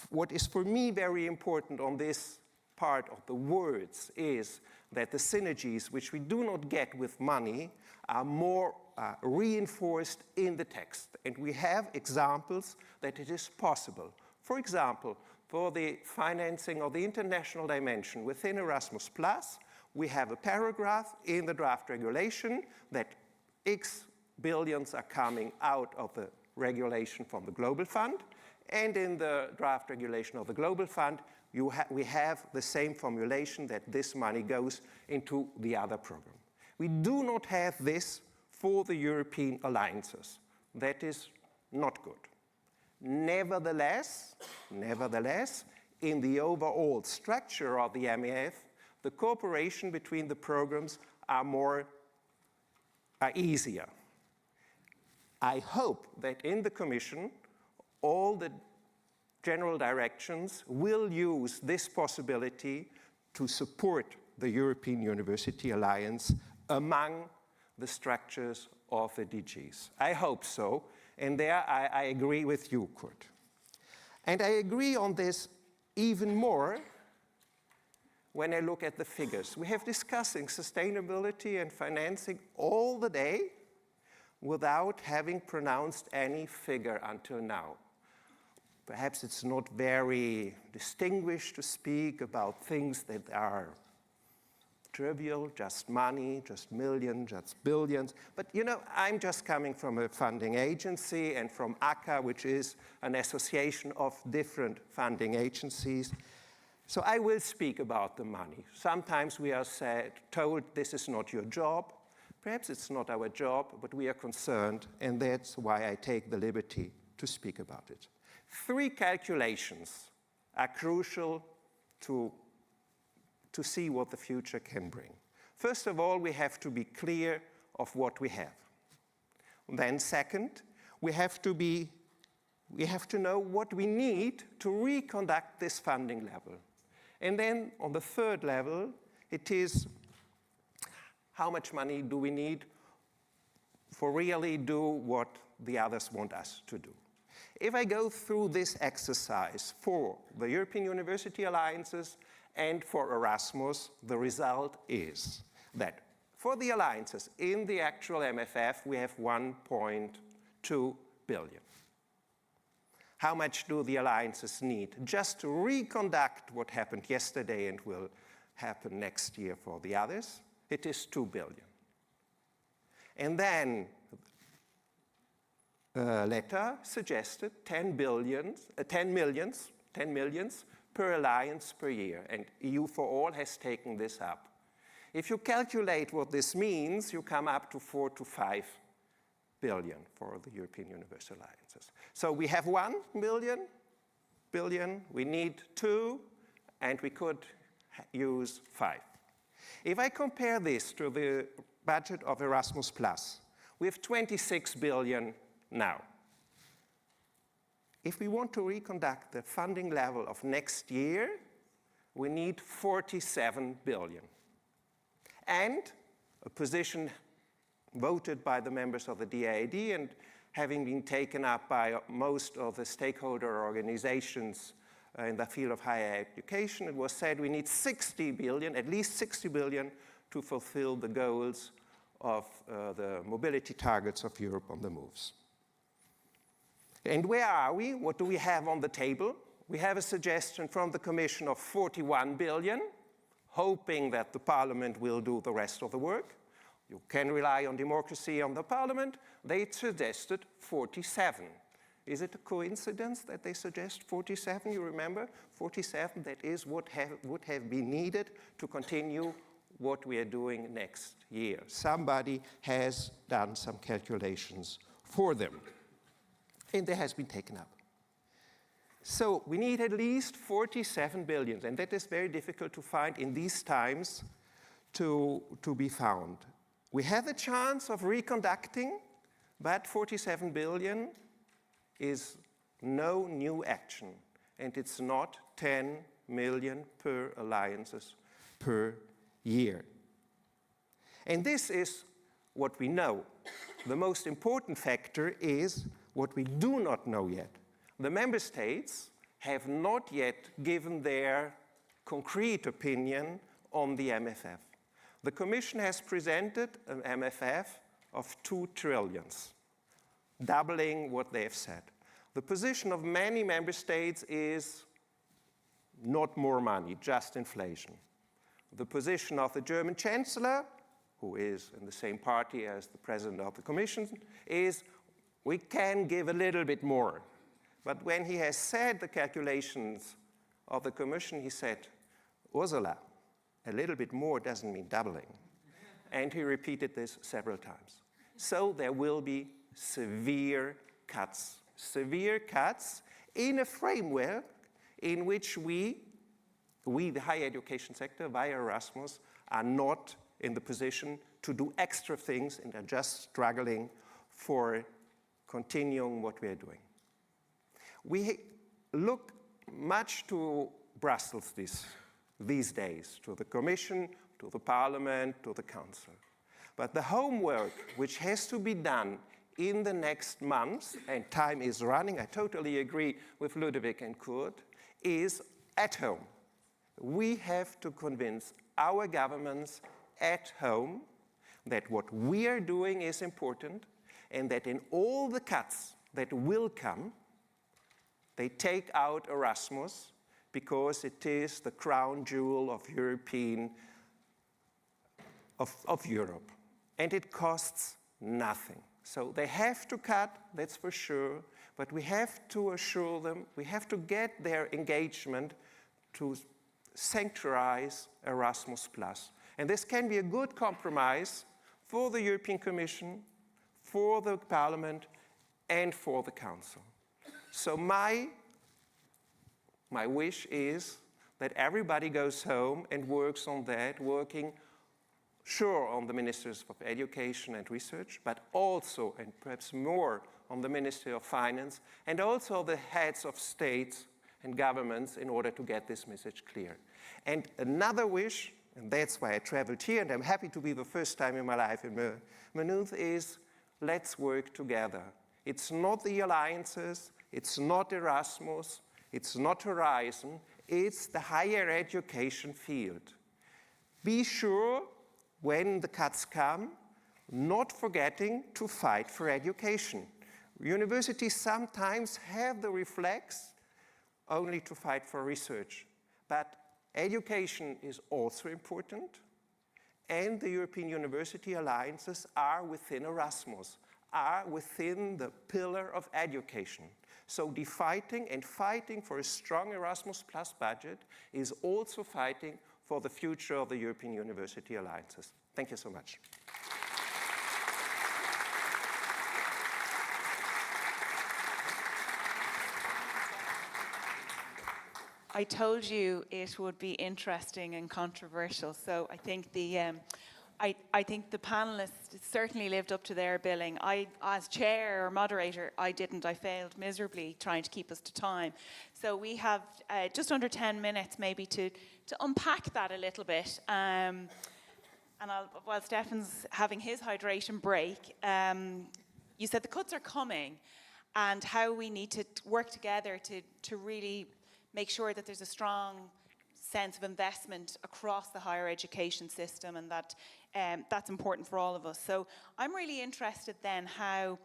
What is for me very important on this part of the words is that the synergies, which we do not get with money, are more reinforced in the text. And we have examples that it is possible. For example, for the financing of the international dimension within Erasmus+, we have a paragraph in the draft regulation that X billions are coming out of the regulation from the Global Fund, and in the draft regulation of the Global Fund, we have the same formulation that this money goes into the other program. We do not have this for the European alliances. That is not good. Nevertheless, in the overall structure of the MEF, the cooperation between the programs are easier. I hope that in the Commission, all the general directions will use this possibility to support the European University Alliance among the structures of the DGs. I hope so. And there I agree with you, Kurt. And I agree on this even more when I look at the figures. We have discussing sustainability and financing all the day without having pronounced any figure until now. Perhaps it's not very distinguished to speak about things that are trivial, just money, just millions, just billions. But you know, I'm just coming from a funding agency and from ACA, which is an association of different funding agencies. So I will speak about the money. Sometimes we are told this is not your job. Perhaps it's not our job, but we are concerned, and that's why I take the liberty to speak about it. 3 calculations are crucial to see what the future can bring. First of all, we have to be clear of what we have. Then second, we have to know what we need to reconduct this funding level. And then on the third level, it is how much money do we need for really do what the others want us to do. If I go through this exercise for the European University Alliances and for Erasmus, the result is that for the alliances in the actual MFF, we have 1.2 billion. How much do the alliances need just to reconduct what happened yesterday and will happen next year for the others? It is 2 billion. And then letter suggested 10 millions per alliance per year, and EU for All has taken this up. If you calculate what this means, you come up to 4 to 5 billion for the European Universal Alliances. So we have 1 billion, we need 2, and we could use 5. If I compare this to the budget of Erasmus+, we have 26 billion now. If we want to reconduct the funding level of next year, we need 47 billion. And a position voted by the members of the DAAD and having been taken up by most of the stakeholder organizations in the field of higher education, it was said we need 60 billion, at least 60 billion, to fulfill the goals of the mobility targets of Europe on the moves. And where are we? What do we have on the table? We have a suggestion from the Commission of 41 billion, hoping that the Parliament will do the rest of the work. You can rely on democracy on the Parliament. They suggested 47. Is it a coincidence that they suggest 47? You remember? 47, that is what would have been needed to continue what we are doing next year. Somebody has done some calculations for them. And that has been taken up. So we need at least 47 billion, and that is very difficult to find in these times to be found. We have a chance of reconducting, but 47 billion is no new action, and it's not 10 million per alliances per year. And this is what we know. The most important factor is what we do not know yet. The member states have not yet given their concrete opinion on the MFF. The Commission has presented an MFF of 2 trillion, doubling what they have said. The position of many member states is not more money, just inflation. The position of the German Chancellor, who is in the same party as the President of the Commission, is we can give a little bit more. But when he has said the calculations of the Commission, he said, Ursula, a little bit more doesn't mean doubling. And he repeated this several times. So there will be severe cuts in a framework in which we, the higher education sector, via Erasmus, are not in the position to do extra things and are just struggling for continuing what we are doing. We look much to Brussels these days, to the Commission, to the Parliament, to the Council. But the homework which has to be done in the next months, and time is running, I totally agree with Ludovic and Kurt, is at home. We have to convince our governments at home that what we are doing is important, and that in all the cuts that will come, they take out Erasmus because it is the crown jewel of Europe. And it costs nothing. So they have to cut, that's for sure, but we have to assure them, we have to get their engagement to sanctuarize Erasmus+. And this can be a good compromise for the European Commission, for the Parliament, and for the Council. So my wish is that everybody goes home and works on that, working Sure, on the Ministers of Education and Research, but also, and perhaps more, on the Ministry of Finance, and also the heads of states and governments in order to get this message clear. And another wish, and that's why I traveled here, and I'm happy to be the first time in my life in Maynooth, is let's work together. It's not the alliances, it's not Erasmus, it's not Horizon, it's the higher education field. Be sure, when the cuts come, not forgetting to fight for education. Universities sometimes have the reflex only to fight for research, but education is also important, and the European University Alliances are within Erasmus, are within the pillar of education. So fighting for a strong Erasmus Plus budget is also fighting for the future of the European University Alliances. Thank you so much. I told you it would be interesting and controversial, so I think I think the panelists certainly lived up to their billing. As chair or moderator, I didn't. I failed miserably trying to keep us to time. So we have just under 10 minutes maybe to unpack that a little bit. And while Stefan's having his hydration break, you said the cuts are coming and how we need to work together to really make sure that there's a strong sense of investment across the higher education system, and that that's important for all of us. So I'm really interested then how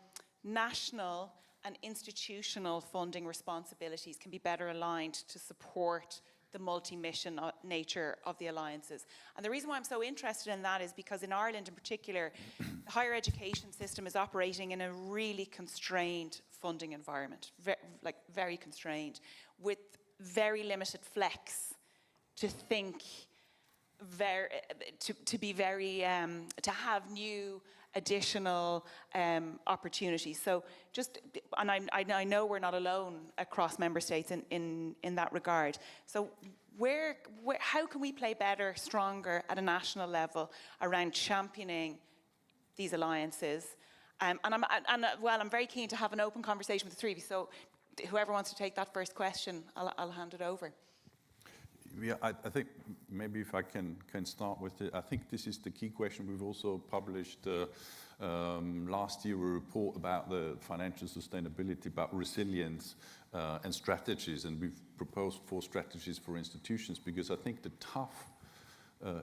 national and institutional funding responsibilities can be better aligned to support the multi-mission nature of the alliances. And the reason why I'm so interested in that is because in Ireland in particular, the higher education system is operating in a really constrained funding environment, very constrained, with very limited flex to think, to have new additional opportunities. So I know we're not alone across member states in that regard. So how can we play better, stronger at a national level around championing these alliances? I'm very keen to have an open conversation with the three of you. So whoever wants to take that first question, I'll hand it over. Yeah, I think maybe if I can start with it, I think this is the key question. We've also published last year a report about the financial sustainability, about resilience and strategies, and we've proposed 4 strategies for institutions, because I think the tough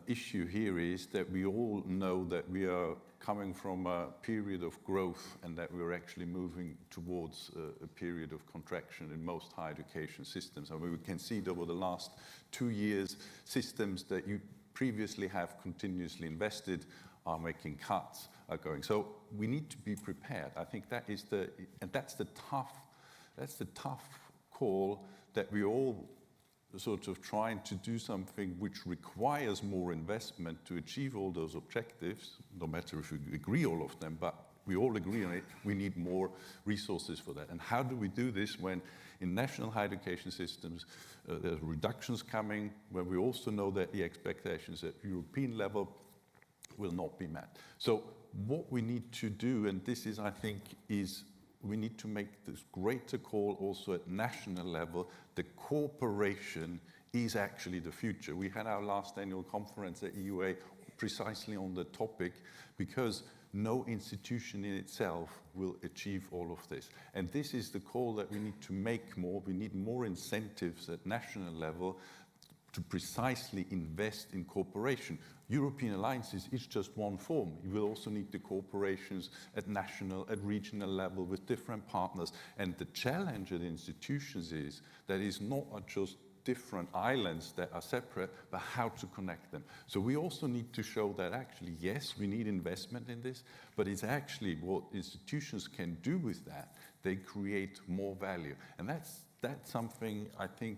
issue here is that we all know that we are coming from a period of growth and that we're actually moving towards a period of contraction in most higher education systems. I mean, we can see that over the last 2 years, systems that you previously have continuously invested are making cuts, are going. So we need to be prepared. I think that is that's the tough call, that we all sort of trying to do something which requires more investment to achieve all those objectives, no matter if we agree all of them, but we all agree on it, we need more resources for that. And how do we do this when in national higher education systems there's reductions coming, when we also know that the expectations at European level will not be met? So what we need to do, and this is, I think, is we need to make this greater call also at national level. The cooperation is actually the future. We had our last annual conference at EUA precisely on the topic, because no institution in itself will achieve all of this. And this is the call that we need to make more. We need more incentives at national level to precisely invest in cooperation. European alliances is just one form. You will also need the cooperations at national, at regional level with different partners. And the challenge at institutions is that it's not just different islands that are separate, but how to connect them. So we also need to show that actually, yes, we need investment in this, but it's actually what institutions can do with that. They create more value. And that's something I think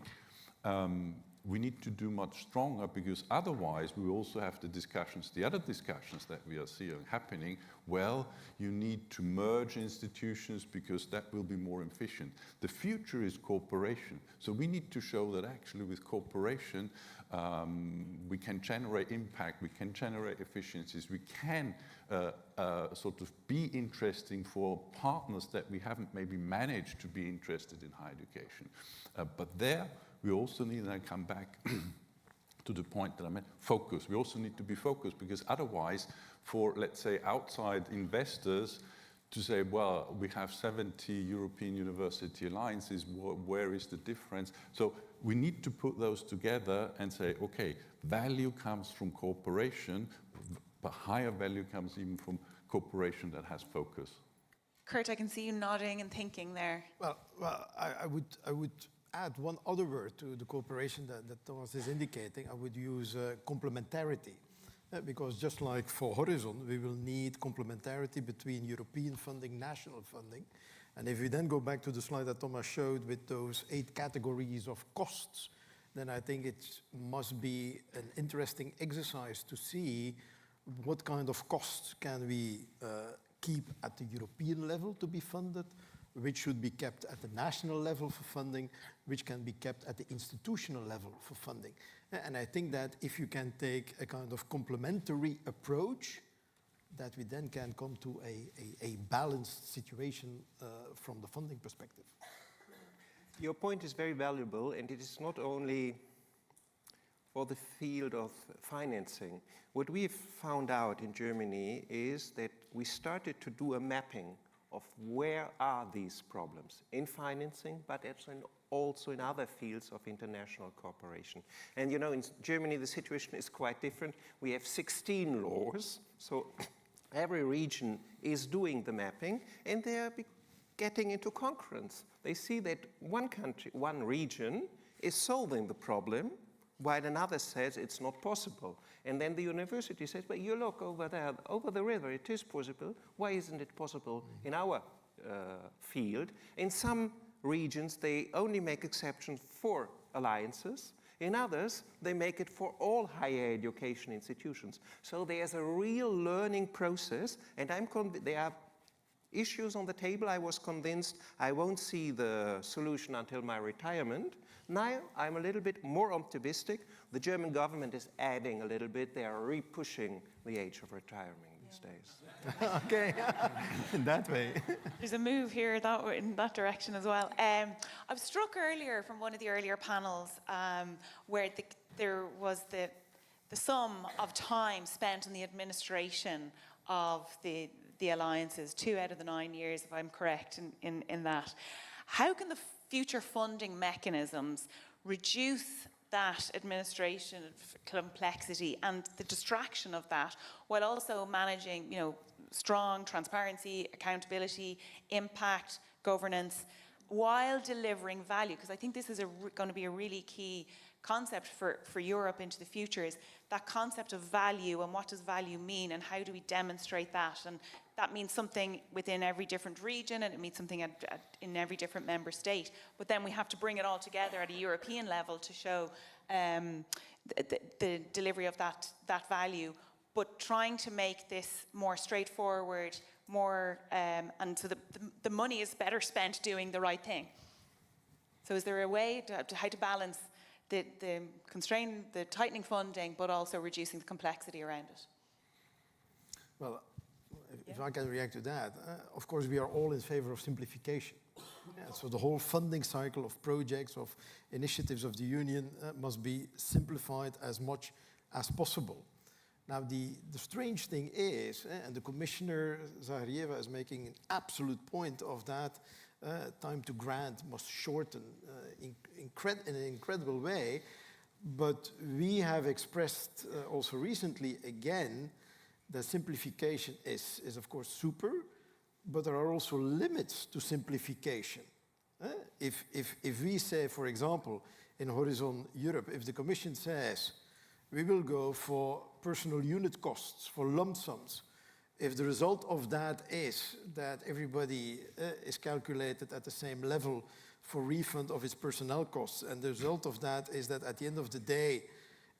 we need to do much stronger, because otherwise we also have the other discussions that we are seeing happening. Well, you need to merge institutions because that will be more efficient. The future is cooperation. So we need to show that actually with cooperation, we can generate impact, we can generate efficiencies, we can sort of be interesting for partners that we haven't maybe managed to be interested in higher education. But there, we also need, and I come back to the point that I meant, focus. We also need to be focused, because otherwise, for, let's say, outside investors to say, well, we have 70 European university alliances, where is the difference? So we need to put those together and say, okay, value comes from cooperation, but higher value comes even from cooperation that has focus. Kurt, I can see you nodding and thinking there. Well, I would add one other word to the cooperation that Thomas is indicating. I would use complementarity. Because just like for Horizon, we will need complementarity between European funding, national funding. And if we then go back to the slide that Thomas showed with those 8 categories of costs, then I think it must be an interesting exercise to see what kind of costs can we keep at the European level to be funded, which should be kept at the national level for funding, which can be kept at the institutional level for funding. And I think that if you can take a kind of complementary approach, that we then can come to a balanced situation from the funding perspective. Your point is very valuable, and it is not only for the field of financing. What we've found out in Germany is that we started to do a mapping of where are these problems in financing, but also in other fields of international cooperation. And you know, in Germany, the situation is quite different. We have 16 laws, so every region is doing the mapping, and they are getting into concurrence. They see that one country, one region is solving the problem, while another says it's not possible. And then the university says, but you look over there, over the river, it is possible. Why isn't it possible in our field? In some regions, they only make exceptions for alliances. In others, they make it for all higher education institutions. So there's a real learning process, and there are issues on the table. I was convinced I won't see the solution until my retirement. Now I'm a little bit more optimistic. The German government is adding a little bit. They are re-pushing the age of retiring these days. Okay, in that way. There's a move here in that direction as well. I was struck earlier from one of the earlier panels where there was the sum of time spent on the administration of the alliances, 2 out of the 9 years, if I'm correct in that. How can the future funding mechanisms reduce that administration complexity and the distraction of that, while also managing, you know, strong transparency, accountability, impact, governance, while delivering value? Because I think this is going to be a really key concept for Europe into the future, is that concept of value, and what does value mean, and how do we demonstrate that? And that means something within every different region, and it means something in every different member state. But then we have to bring it all together at a European level to show the delivery of that value, but trying to make this more straightforward, more, and so the money is better spent doing the right thing. So is there a way to how to balance the tightening funding, but also reducing the complexity around it? Well, if I can react to that, of course we are all in favor of simplification. So the whole funding cycle of projects, of initiatives of the Union must be simplified as much as possible. Now the strange thing is, and the Commissioner Zaharieva is making an absolute point of that, time to grant must shorten in an incredible way, but we have expressed also recently again that simplification is of course super, but there are also limits to simplification. If we say, for example, in Horizon Europe, if the Commission says we will go for personal unit costs, for lump sums, if the result of that is that everybody is calculated at the same level for refund of its personnel costs. And the result of that is that at the end of the day,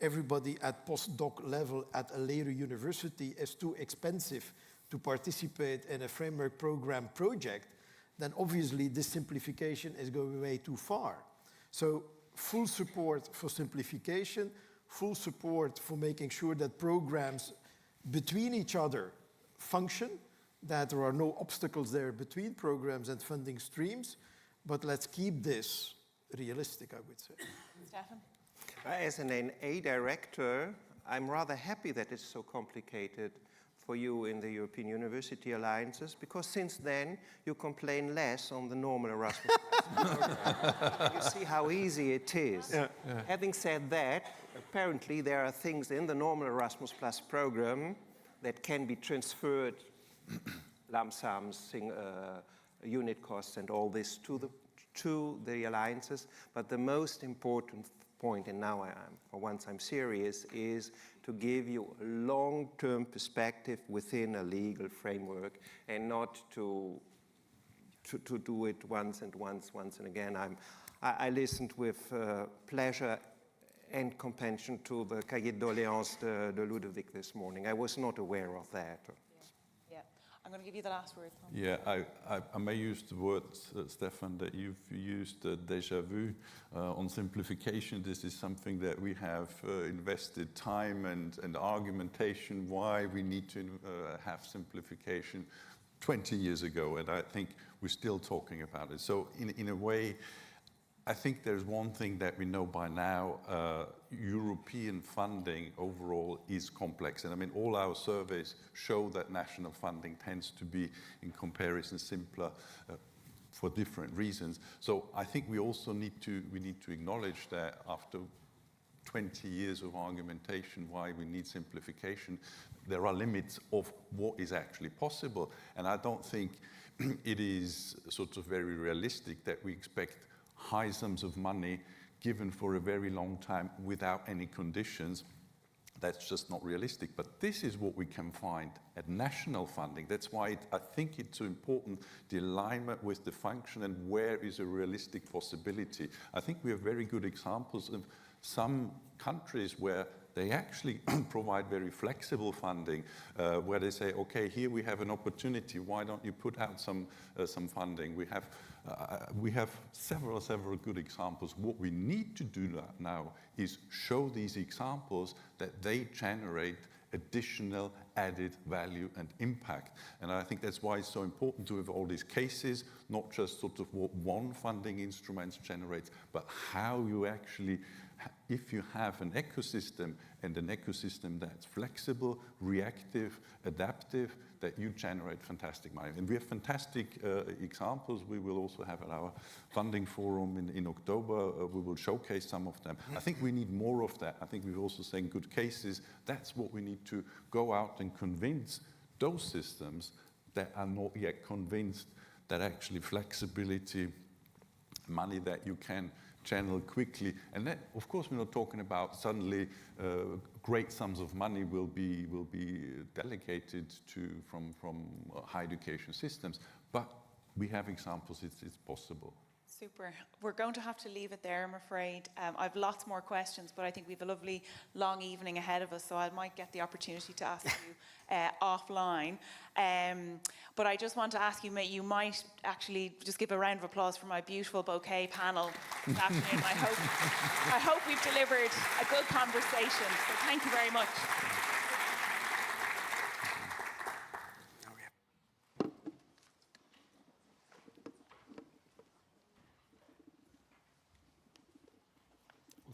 everybody at postdoc level at a later university is too expensive to participate in a framework program project, then obviously this simplification is going way too far. So full support for simplification, full support for making sure that programs between each other function, that there are no obstacles there between programs and funding streams, but let's keep this realistic, I would say. Stefan? As an NA director, I'm rather happy that it's so complicated for you in the European University Alliances, because since then you complain less on the normal Erasmus program. You see how easy it is. Yeah. Having said that, apparently there are things in the normal Erasmus Plus program that can be transferred, lump sums, unit costs and all this to the alliances, but the most important point, and now for once I'm serious, is to give you a long-term perspective within a legal framework and not to do it once and again. I listened with pleasure and compassion to the cahier de doléances de Ludovic this morning. I was not aware of that. I'm going to give you the last word. Yeah, I may use the word, Stefan, that you've used, déjà vu, on simplification. This is something that we have invested time and argumentation why we need to have simplification 20 years ago, and I think we're still talking about it. So in a way, I think there's one thing that we know by now, European funding overall is complex. And I mean, all our surveys show that national funding tends to be, in comparison, simpler for different reasons. So I think we also need to acknowledge that after 20 years of argumentation why we need simplification, there are limits of what is actually possible. And I don't think it is sort of very realistic that we expect high sums of money given for a very long time without any conditions. That's just not realistic. But this is what we can find at national funding. That's why I think it's so important, the alignment with the function and where is a realistic possibility. I think we have very good examples of some countries where they actually provide very flexible funding, where they say, okay, here we have an opportunity, why don't you put out some funding? We have several good examples. What we need to do now is show these examples that they generate additional added value and impact. And I think that's why it's so important to have all these cases, not just sort of what one funding instrument generates, but how you actually, if you have an ecosystem and an ecosystem that's flexible, reactive, adaptive, that you generate fantastic money. And we have fantastic examples. We will also have at our funding forum in October, we will showcase some of them. I think we need more of that. I think we've also seen good cases. That's what we need to go out and convince those systems that are not yet convinced that actually flexibility, money that you can channel quickly, and then, of course, we're not talking about suddenly great sums of money will be delegated from higher education systems, but we have examples. It's possible. Super. We're going to have to leave it there, I'm afraid. I have lots more questions, but I think we have a lovely long evening ahead of us, so I might get the opportunity to ask you offline. But I just want to ask you, you might actually just give a round of applause for my beautiful bouquet panel this afternoon. I hope we've delivered a good conversation, so thank you very much.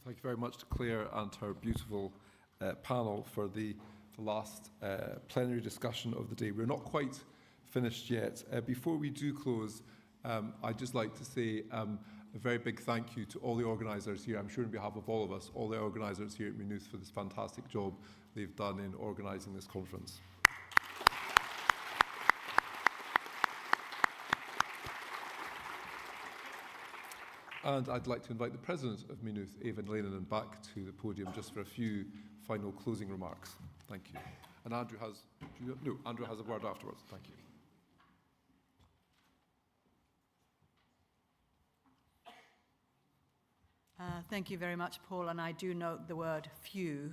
Thank you very much to Claire and her beautiful panel for the last plenary discussion of the day. We're not quite finished yet. Before we do close, I'd just like to say a very big thank you to all the organisers here. I'm sure on behalf of all of us, all the organisers here at Maynooth for this fantastic job they've done in organising this conference. And I'd like to invite the President of Maynooth, Evan Lenanen, back to the podium just for a few final closing remarks. Thank you. And Andrew has a word afterwards. Thank you. Thank you very much, Paul, and I do note the word few.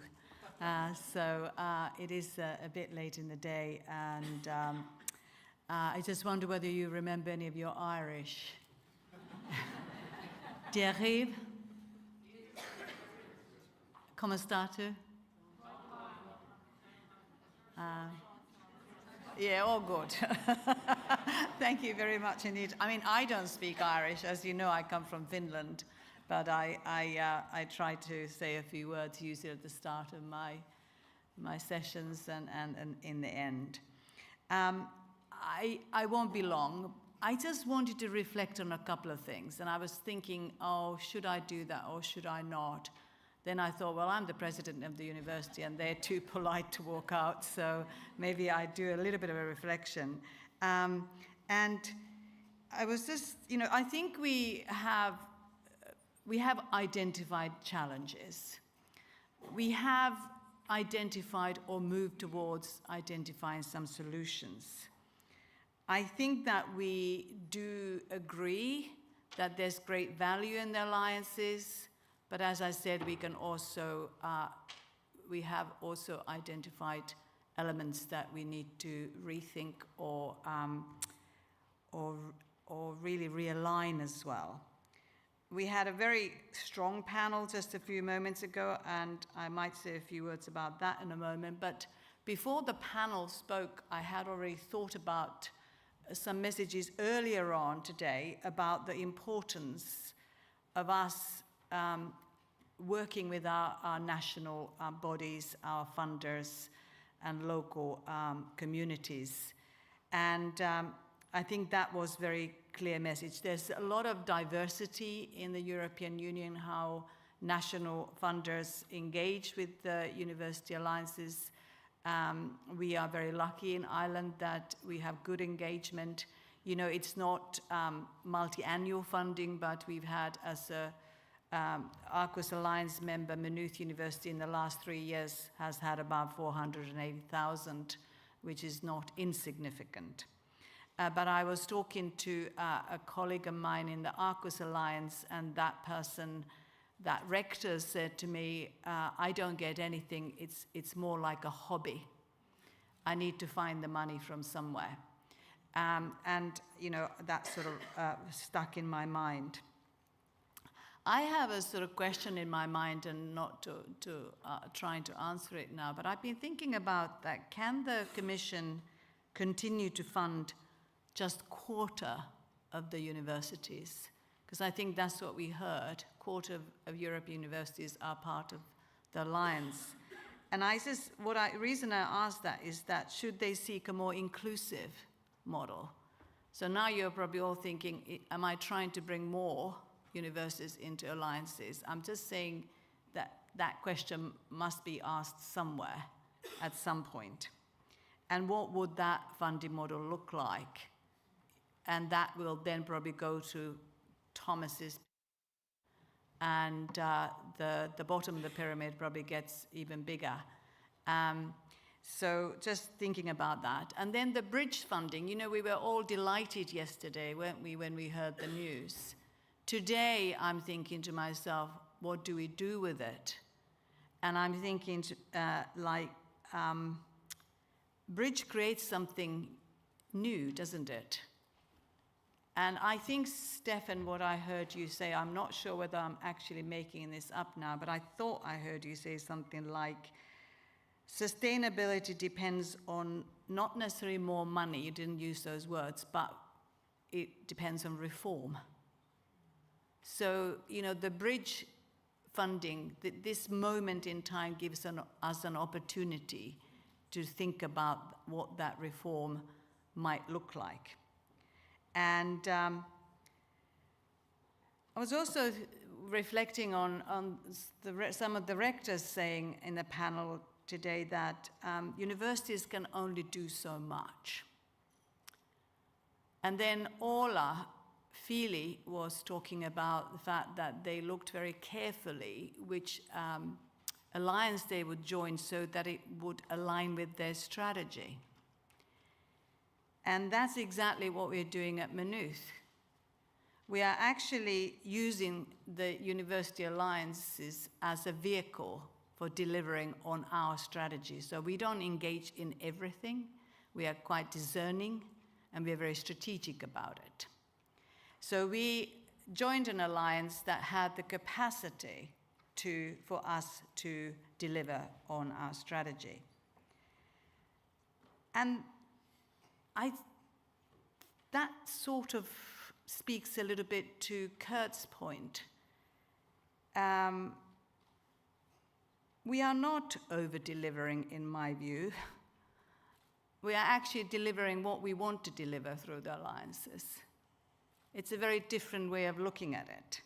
So it is a bit late in the day, and I just wonder whether you remember any of your Irish. Diarrhea? Come state? Yeah, all good. Thank you very much indeed. I mean, I don't speak Irish. As you know, I come from Finland, but I try to say a few words usually at the start of my sessions and in the end. I won't be long. I just wanted to reflect on a couple of things, and I was thinking, oh, should I do that or should I not? Then I thought, well, I'm the president of the university and they're too polite to walk out, so maybe I do a little bit of a reflection. And I was just, I think we have identified challenges. We have identified or moved towards identifying some solutions. I think that we do agree that there's great value in the alliances, but as I said, we can also, we have also identified elements that we need to rethink or really realign as well. We had a very strong panel just a few moments ago, and I might say a few words about that in a moment. But before the panel spoke, I had already thought about some messages earlier on today about the importance of us working with our national bodies, our funders, and local communities. And I think that was very clear message. There's a lot of diversity in the European Union, how national funders engage with the university alliances. We are very lucky in Ireland that we have good engagement. It's not multi-annual funding, but we've had, as a Arcus Alliance member, Maynooth University in the last 3 years has had about 480,000, which is not insignificant. But I was talking to a colleague of mine in the Arcus Alliance, and that rector said to me, I don't get anything, it's more like a hobby. I need to find the money from somewhere. And that sort of stuck in my mind. I have a sort of question in my mind, and not trying to answer it now, but I've been thinking about that. Can the Commission continue to fund just quarter of the universities? Because I think that's what we heard. Quarter of European universities are part of the alliance. And reason I asked that is that should they seek a more inclusive model? So now you're probably all thinking, am I trying to bring more universities into alliances? I'm just saying that question must be asked somewhere at some point. And what would that funding model look like? And that will then probably go to Thomas's, and the bottom of the pyramid probably gets even bigger. So just thinking about that. And then the bridge funding, we were all delighted yesterday, weren't we, when we heard the news. Today, I'm thinking to myself, what do we do with it? And I'm thinking bridge creates something new, doesn't it? And I think, Stefan, what I heard you say, I'm not sure whether I'm actually making this up now, but I thought I heard you say something like, sustainability depends on not necessarily more money, you didn't use those words, but it depends on reform. So, the bridge funding, this moment in time gives us an opportunity to think about what that reform might look like. And I was also reflecting on some of the rectors saying in the panel today that universities can only do so much. And then Orla Feely was talking about the fact that they looked very carefully which alliance they would join so that it would align with their strategy. And that's exactly what we're doing at Maynooth. we are actually using the university alliances as a vehicle for delivering on our strategy. So we don't engage in everything. We are quite discerning, and we're very strategic about it. So we joined an alliance that had the capacity for us to deliver on our strategy. And that sort of speaks a little bit to Kurt's point. We are not over-delivering, in my view. We are actually delivering what we want to deliver through the alliances. It's a very different way of looking at it.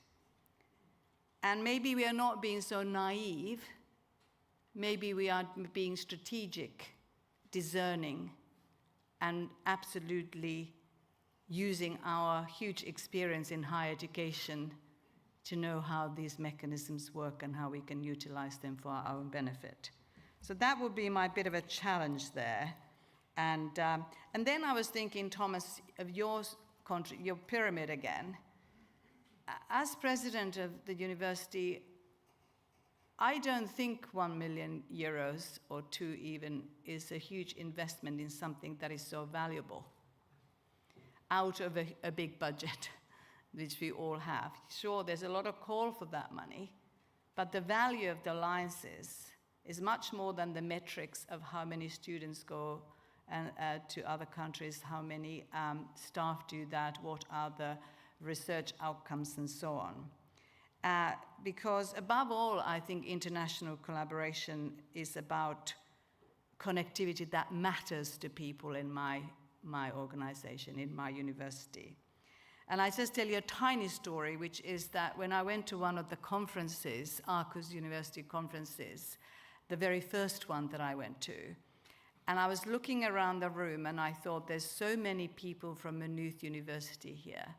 And maybe we are not being so naive. Maybe we are being strategic, discerning, and absolutely using our huge experience in higher education to know how these mechanisms work and how we can utilize them for our own benefit. So that would be my bit of a challenge there. And then I was thinking, Thomas, of your pyramid again. As president of the university, I don't think 1 million euros or 2 even is a huge investment in something that is so valuable out of a big budget, which we all have. Sure, there's a lot of call for that money, but the value of the alliances is much more than the metrics of how many students go to other countries, how many staff do that, what are the research outcomes, and so on. Because above all, I think international collaboration is about connectivity that matters to people in my organization, in my university. And I just tell you a tiny story, which is that when I went to one of the conferences, Aarhus University conferences, the very first one that I went to, and I was looking around the room and I thought, there's so many people from Maynooth University here.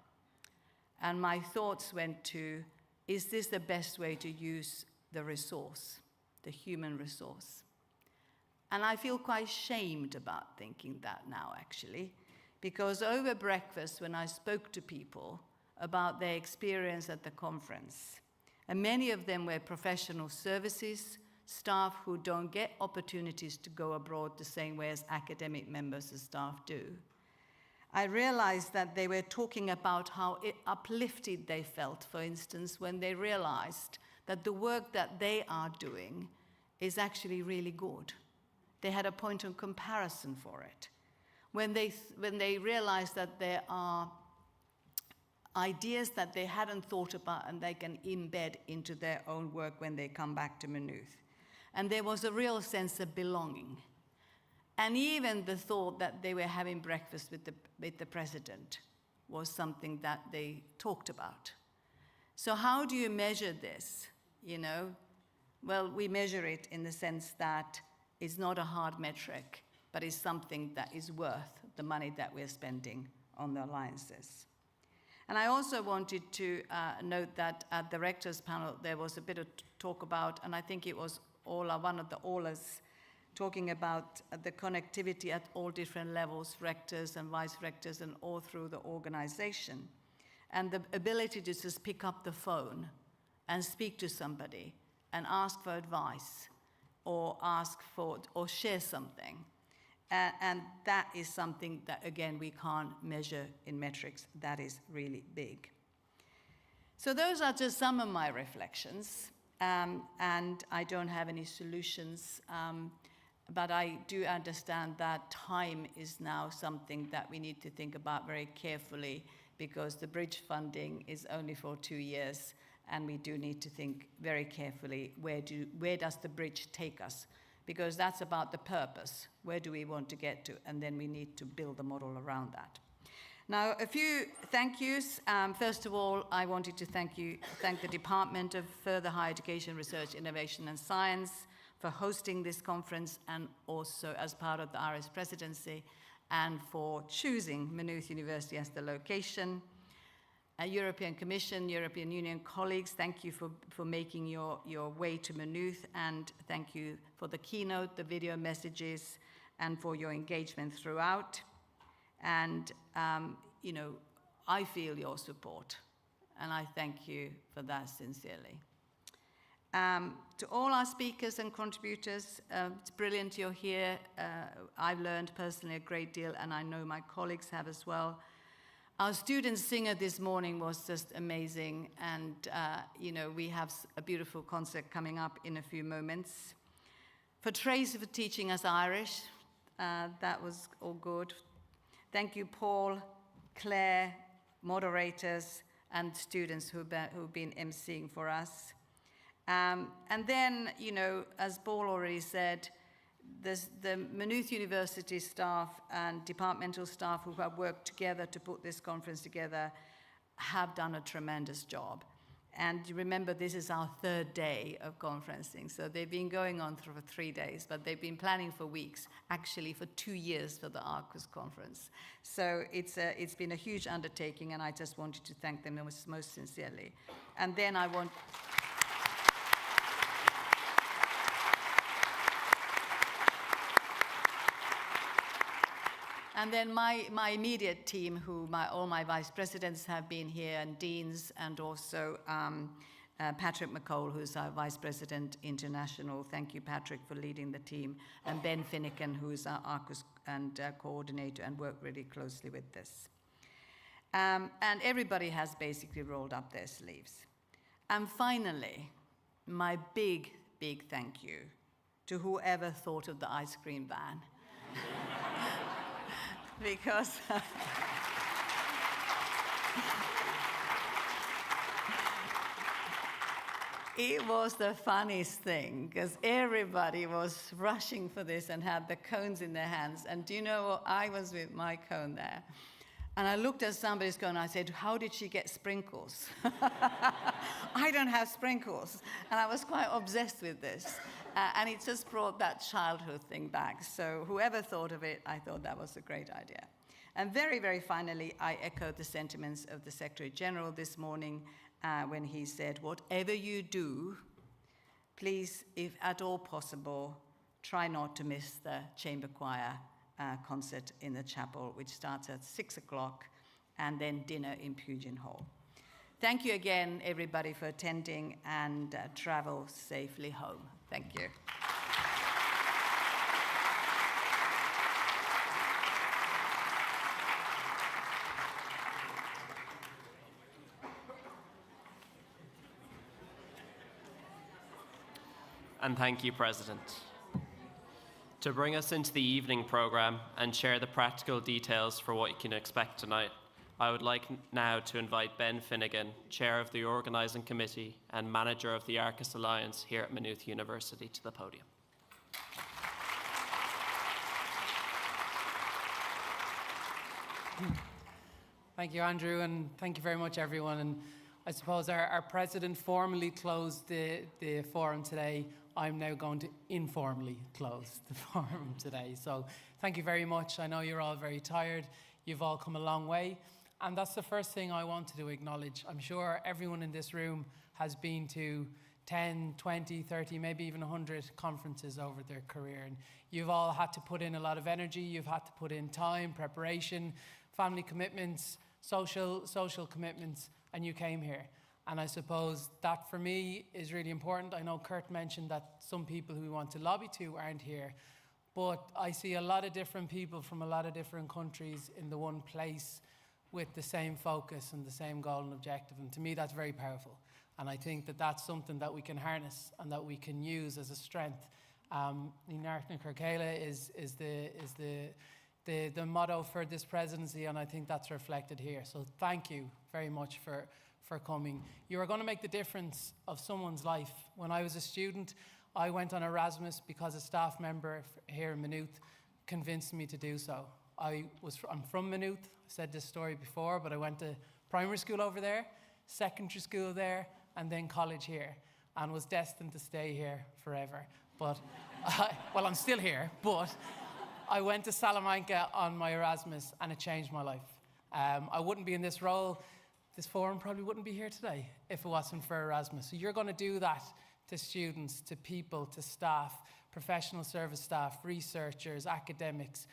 And my thoughts went to, is this the best way to use the resource, the human resource? And I feel quite shamed about thinking that now, actually, because over breakfast, when I spoke to people about their experience at the conference, and many of them were professional services staff who don't get opportunities to go abroad the same way as academic members of staff do, I realized that they were talking about how uplifted they felt, for instance, when they realized that the work that they are doing is actually really good. They had a point of comparison for it. When they realized that there are ideas that they hadn't thought about and they can embed into their own work when they come back to Maynooth. And there was a real sense of belonging. And even the thought that they were having breakfast with the president was something that they talked about. So how do you measure this? Well, we measure it in the sense that it's not a hard metric, but it's something that is worth the money that we're spending on the alliances. And I also wanted to note that at the rectors panel, there was a bit of talk about, and I think it was one of the Olas, talking about the connectivity at all different levels, rectors and vice rectors and all through the organization. And the ability to just pick up the phone and speak to somebody and ask for advice or share something. And that is something that, again, we can't measure in metrics. That is really big. So those are just some of my reflections. And I don't have any solutions, but I do understand that time is now something that we need to think about very carefully, because the bridge funding is only for 2 years, and we do need to think very carefully, where does the bridge take us? Because that's about the purpose. Where do we want to get to? And then we need to build a model around that. Now, a few thank yous. First of all, I wanted to thank the Department of Further Higher Education, Research, Innovation and Science for hosting this conference, and also as part of the Irish presidency, and for choosing Maynooth University as the location. European Commission, European Union colleagues, thank you for making your way to Maynooth, and thank you for the keynote, the video messages, and for your engagement throughout. And, I feel your support. and I thank you for that sincerely. To all our speakers and contributors, it's brilliant you're here. I've learned personally a great deal, and I know my colleagues have as well. Our student singer this morning was just amazing, and you know, we have a beautiful concert coming up in a few moments. For Tracy for teaching us Irish, that was all good. Thank you, Paul, Claire, moderators, and students who've been emceeing for us. And then, you know, as Paul already said, the Maynooth University staff and departmental staff who have worked together to put this conference together have done a tremendous job. And remember, this is our 3rd day of conferencing, so they've been going on for 3 days, but they've been planning for weeks, actually for 2 years for the ARCUS conference. So it's been a huge undertaking, and I just wanted to thank them most sincerely. And then I want... And then my immediate team, all my vice presidents have been here, and deans, and also Patrick McCole, who's our vice president international. Thank you, Patrick, for leading the team. And Ben Finnegan, who's our ARCUS and coordinator, and worked really closely with this. And everybody has basically rolled up their sleeves. And finally, my big, big thank you to whoever thought of the ice cream van. Because it was the funniest thing, because everybody was rushing for this and had the cones in their hands. And do you know what? I was with my cone there. And I looked at somebody's cone and I said, how did she get sprinkles? I don't have sprinkles. And I was quite obsessed with this. And it just brought that childhood thing back. So whoever thought of it, I thought that was a great idea. And very, very finally, I echoed the sentiments of the Secretary General this morning when he said, whatever you do, please, if at all possible, try not to miss the chamber choir concert in the chapel, which starts at 6 o'clock, and then dinner in Pugin Hall. Thank you again, everybody, for attending, and travel safely home. Thank you. And thank you, President. To bring us into the evening programme and share the practical details for what you can expect tonight, I would like now to invite Ben Finnegan, Chair of the Organising Committee and Manager of the ARCUS Alliance here at Maynooth University, to the podium. Thank you, Andrew, and thank you very much, everyone. And I suppose our President formally closed the forum today. I'm now going to informally close the forum today. So thank you very much. I know you're all very tired. You've all come a long way. And that's the first thing I wanted to acknowledge. I'm sure everyone in this room has been to 10, 20, 30, maybe even 100 conferences over their career. And you've all had to put in a lot of energy. You've had to put in time, preparation, family commitments, social commitments, and you came here. And I suppose that for me is really important. I know Kurt mentioned that some people who we want to lobby to aren't here, but I see a lot of different people from a lot of different countries in the one place with the same focus and the same goal and objective. And to me, that's very powerful. And I think that that's something that we can harness and that we can use as a strength. Nínartna Kirkela is the motto for this presidency, and I think that's reflected here. So thank you very much for coming. You are going to make the difference of someone's life. When I was a student, I went on Erasmus because a staff member here in Maynooth convinced me to do so. I'm from Maynooth. I said this story before, but I went to primary school over there, secondary school there, and then college here, and was destined to stay here forever. But, well, I'm still here, but I went to Salamanca on my Erasmus, and it changed my life. I wouldn't be in this role. This forum probably wouldn't be here today if it wasn't for Erasmus. So you're going to do that to students, to people, to staff, professional service staff, researchers, academics.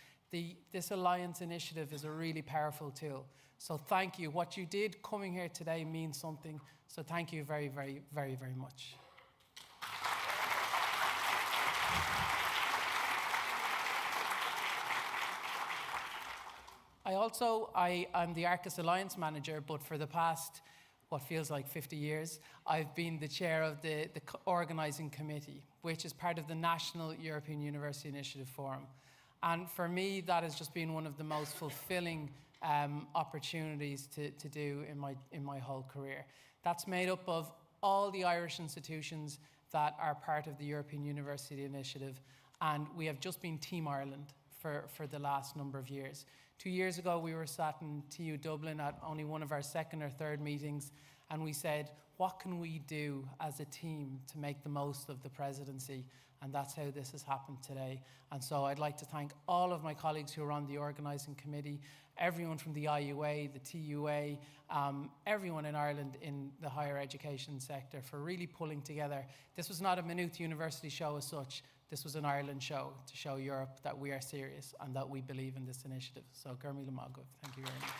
this Alliance initiative is a really powerful tool. So thank you. What you did coming here today means something. So thank you very, very, very, very much. I'm the Arcus Alliance Manager, but for the past, what feels like 50 years, I've been the chair of the organising committee, which is part of the National European University Initiative Forum. And for me, that has just been one of the most fulfilling opportunities to do in my whole career. That's made up of all the Irish institutions that are part of the European University Initiative, and we have just been Team Ireland for the last number of years. 2 years ago, we were sat in TU Dublin at only one of our second or third meetings, and we said, what can we do as a team to make the most of the presidency? And that's how this has happened today. And so I'd like to thank all of my colleagues who are on the organising committee, everyone from the IUA, the TUA, everyone in Ireland in the higher education sector for really pulling together. This was not a Maynooth University show as such. This was an Ireland show to show Europe that we are serious and that we believe in this initiative. So, Gurmila Magov, thank you very much.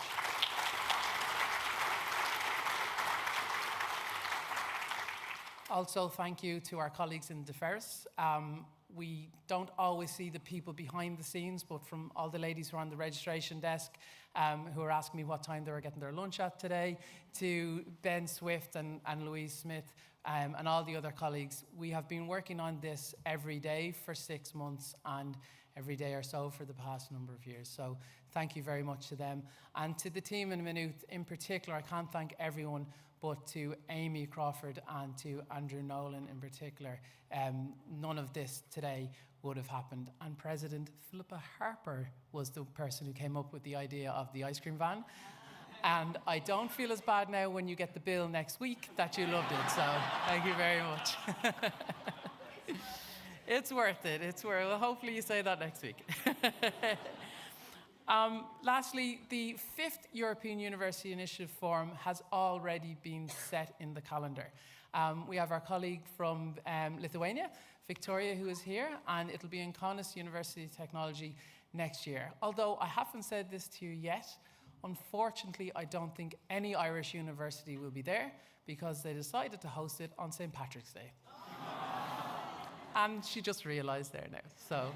Also, thank you to our colleagues in DeFerris. We don't always see the people behind the scenes, but from all the ladies who are on the registration desk who are asking me what time they were getting their lunch at today, to Ben Swift and Louise Smith, and all the other colleagues. We have been working on this every day for 6 months and every day or so for the past number of years. So thank you very much to them. And to the team in Maynooth in particular, I can't thank everyone, but to Amy Crawford and to Andrew Nolan in particular. None of this today would have happened. And President Philippa Harper was the person who came up with the idea of the ice cream van. And I don't feel as bad now when you get the bill next week that you loved it. So thank you very much. It's worth it. It's worth it. Well, hopefully you say that next week. Lastly, the 5th European University Initiative Forum has already been set in the calendar. We have our colleague from Lithuania, Victoria, who is here, and it'll be in Kaunas University of Technology next year. Although I haven't said this to you yet, unfortunately, I don't think any Irish university will be there because they decided to host it on St. Patrick's Day. And she just realized there now. So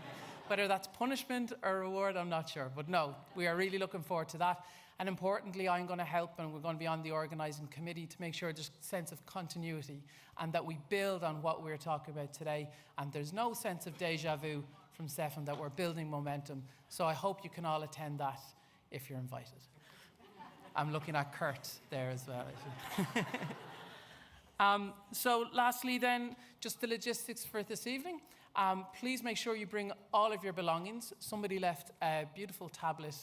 whether that's punishment or reward, I'm not sure. But no, we are really looking forward to that. And importantly, I'm going to help, and we're going to be on the organising committee to make sure there's a sense of continuity and that we build on what we're talking about today. And there's no sense of deja vu from Stefan, that we're building momentum. So I hope you can all attend that if you're invited. I'm looking at Kurt there as well. So lastly then, just the logistics for this evening. Please make sure you bring all of your belongings. Somebody left a beautiful tablet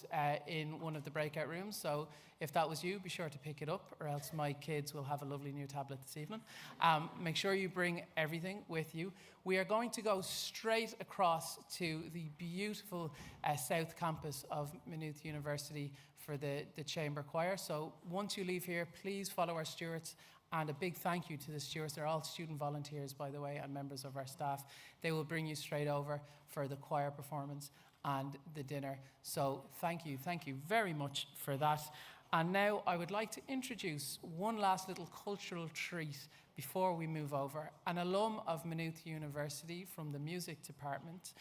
in one of the breakout rooms, so if that was you, be sure to pick it up, or else my kids will have a lovely new tablet this evening. Make sure you bring everything with you. We are going to go straight across to the beautiful South Campus of Maynooth University for the Chamber Choir. So once you leave here, please follow our stewards. And a big thank you to the stewards. They're all student volunteers, by the way, and members of our staff. They will bring you straight over for the choir performance and the dinner. So thank you very much for that. And now I would like to introduce one last little cultural treat before we move over. An alum of Maynooth University from the music department,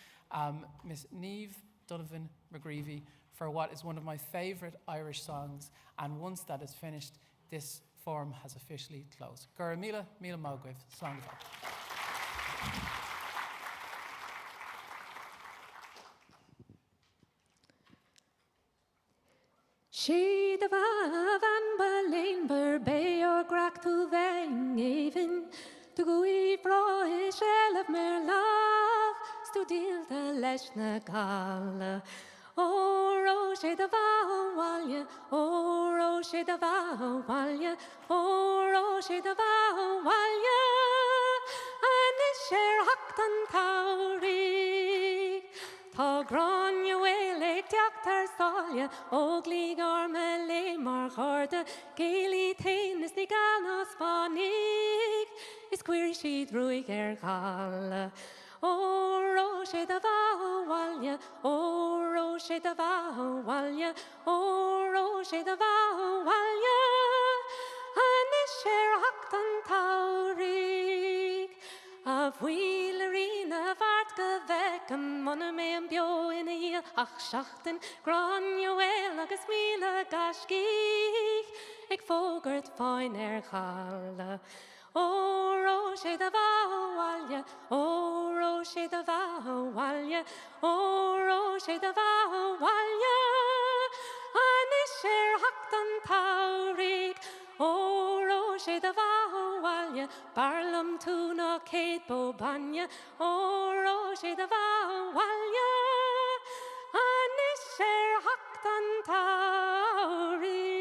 Miss Niamh Donovan McGreevy, for what is one of my favourite Irish songs. And once that is finished, this forum has officially closed. Gurmila Mogwith, song of She the van Berlin Burbay or Grach to Vang even to go ifro shell of mer love studil the leshna gala. Oh, Roche the Vawalia, oh, Roche the Vawalia, oh, Roche the Vawalia, and the share Hackton Tauri. Ta Grania Wele, Doctor Solia, Ogli Gormele, Marharda, Gaily Tainus, the Ganos Bonig, is queer she drew Gala. O roche da vahualia, O roche da vahualia, O roche da vahualia, Anisher haktan taurig, Of wheelerina vart geveken, Monna me en bio in a heel, Ach schachten, granuel agus mila gashgich, Ik fogert fine galle. O roche da vahualia, O roche da vahualia, O roche da vahualia, Anisher haktan taurig, O roche da vahualia, Barlam tuna kate bobanya, O roche da vahualia, Anisher haktan taurig.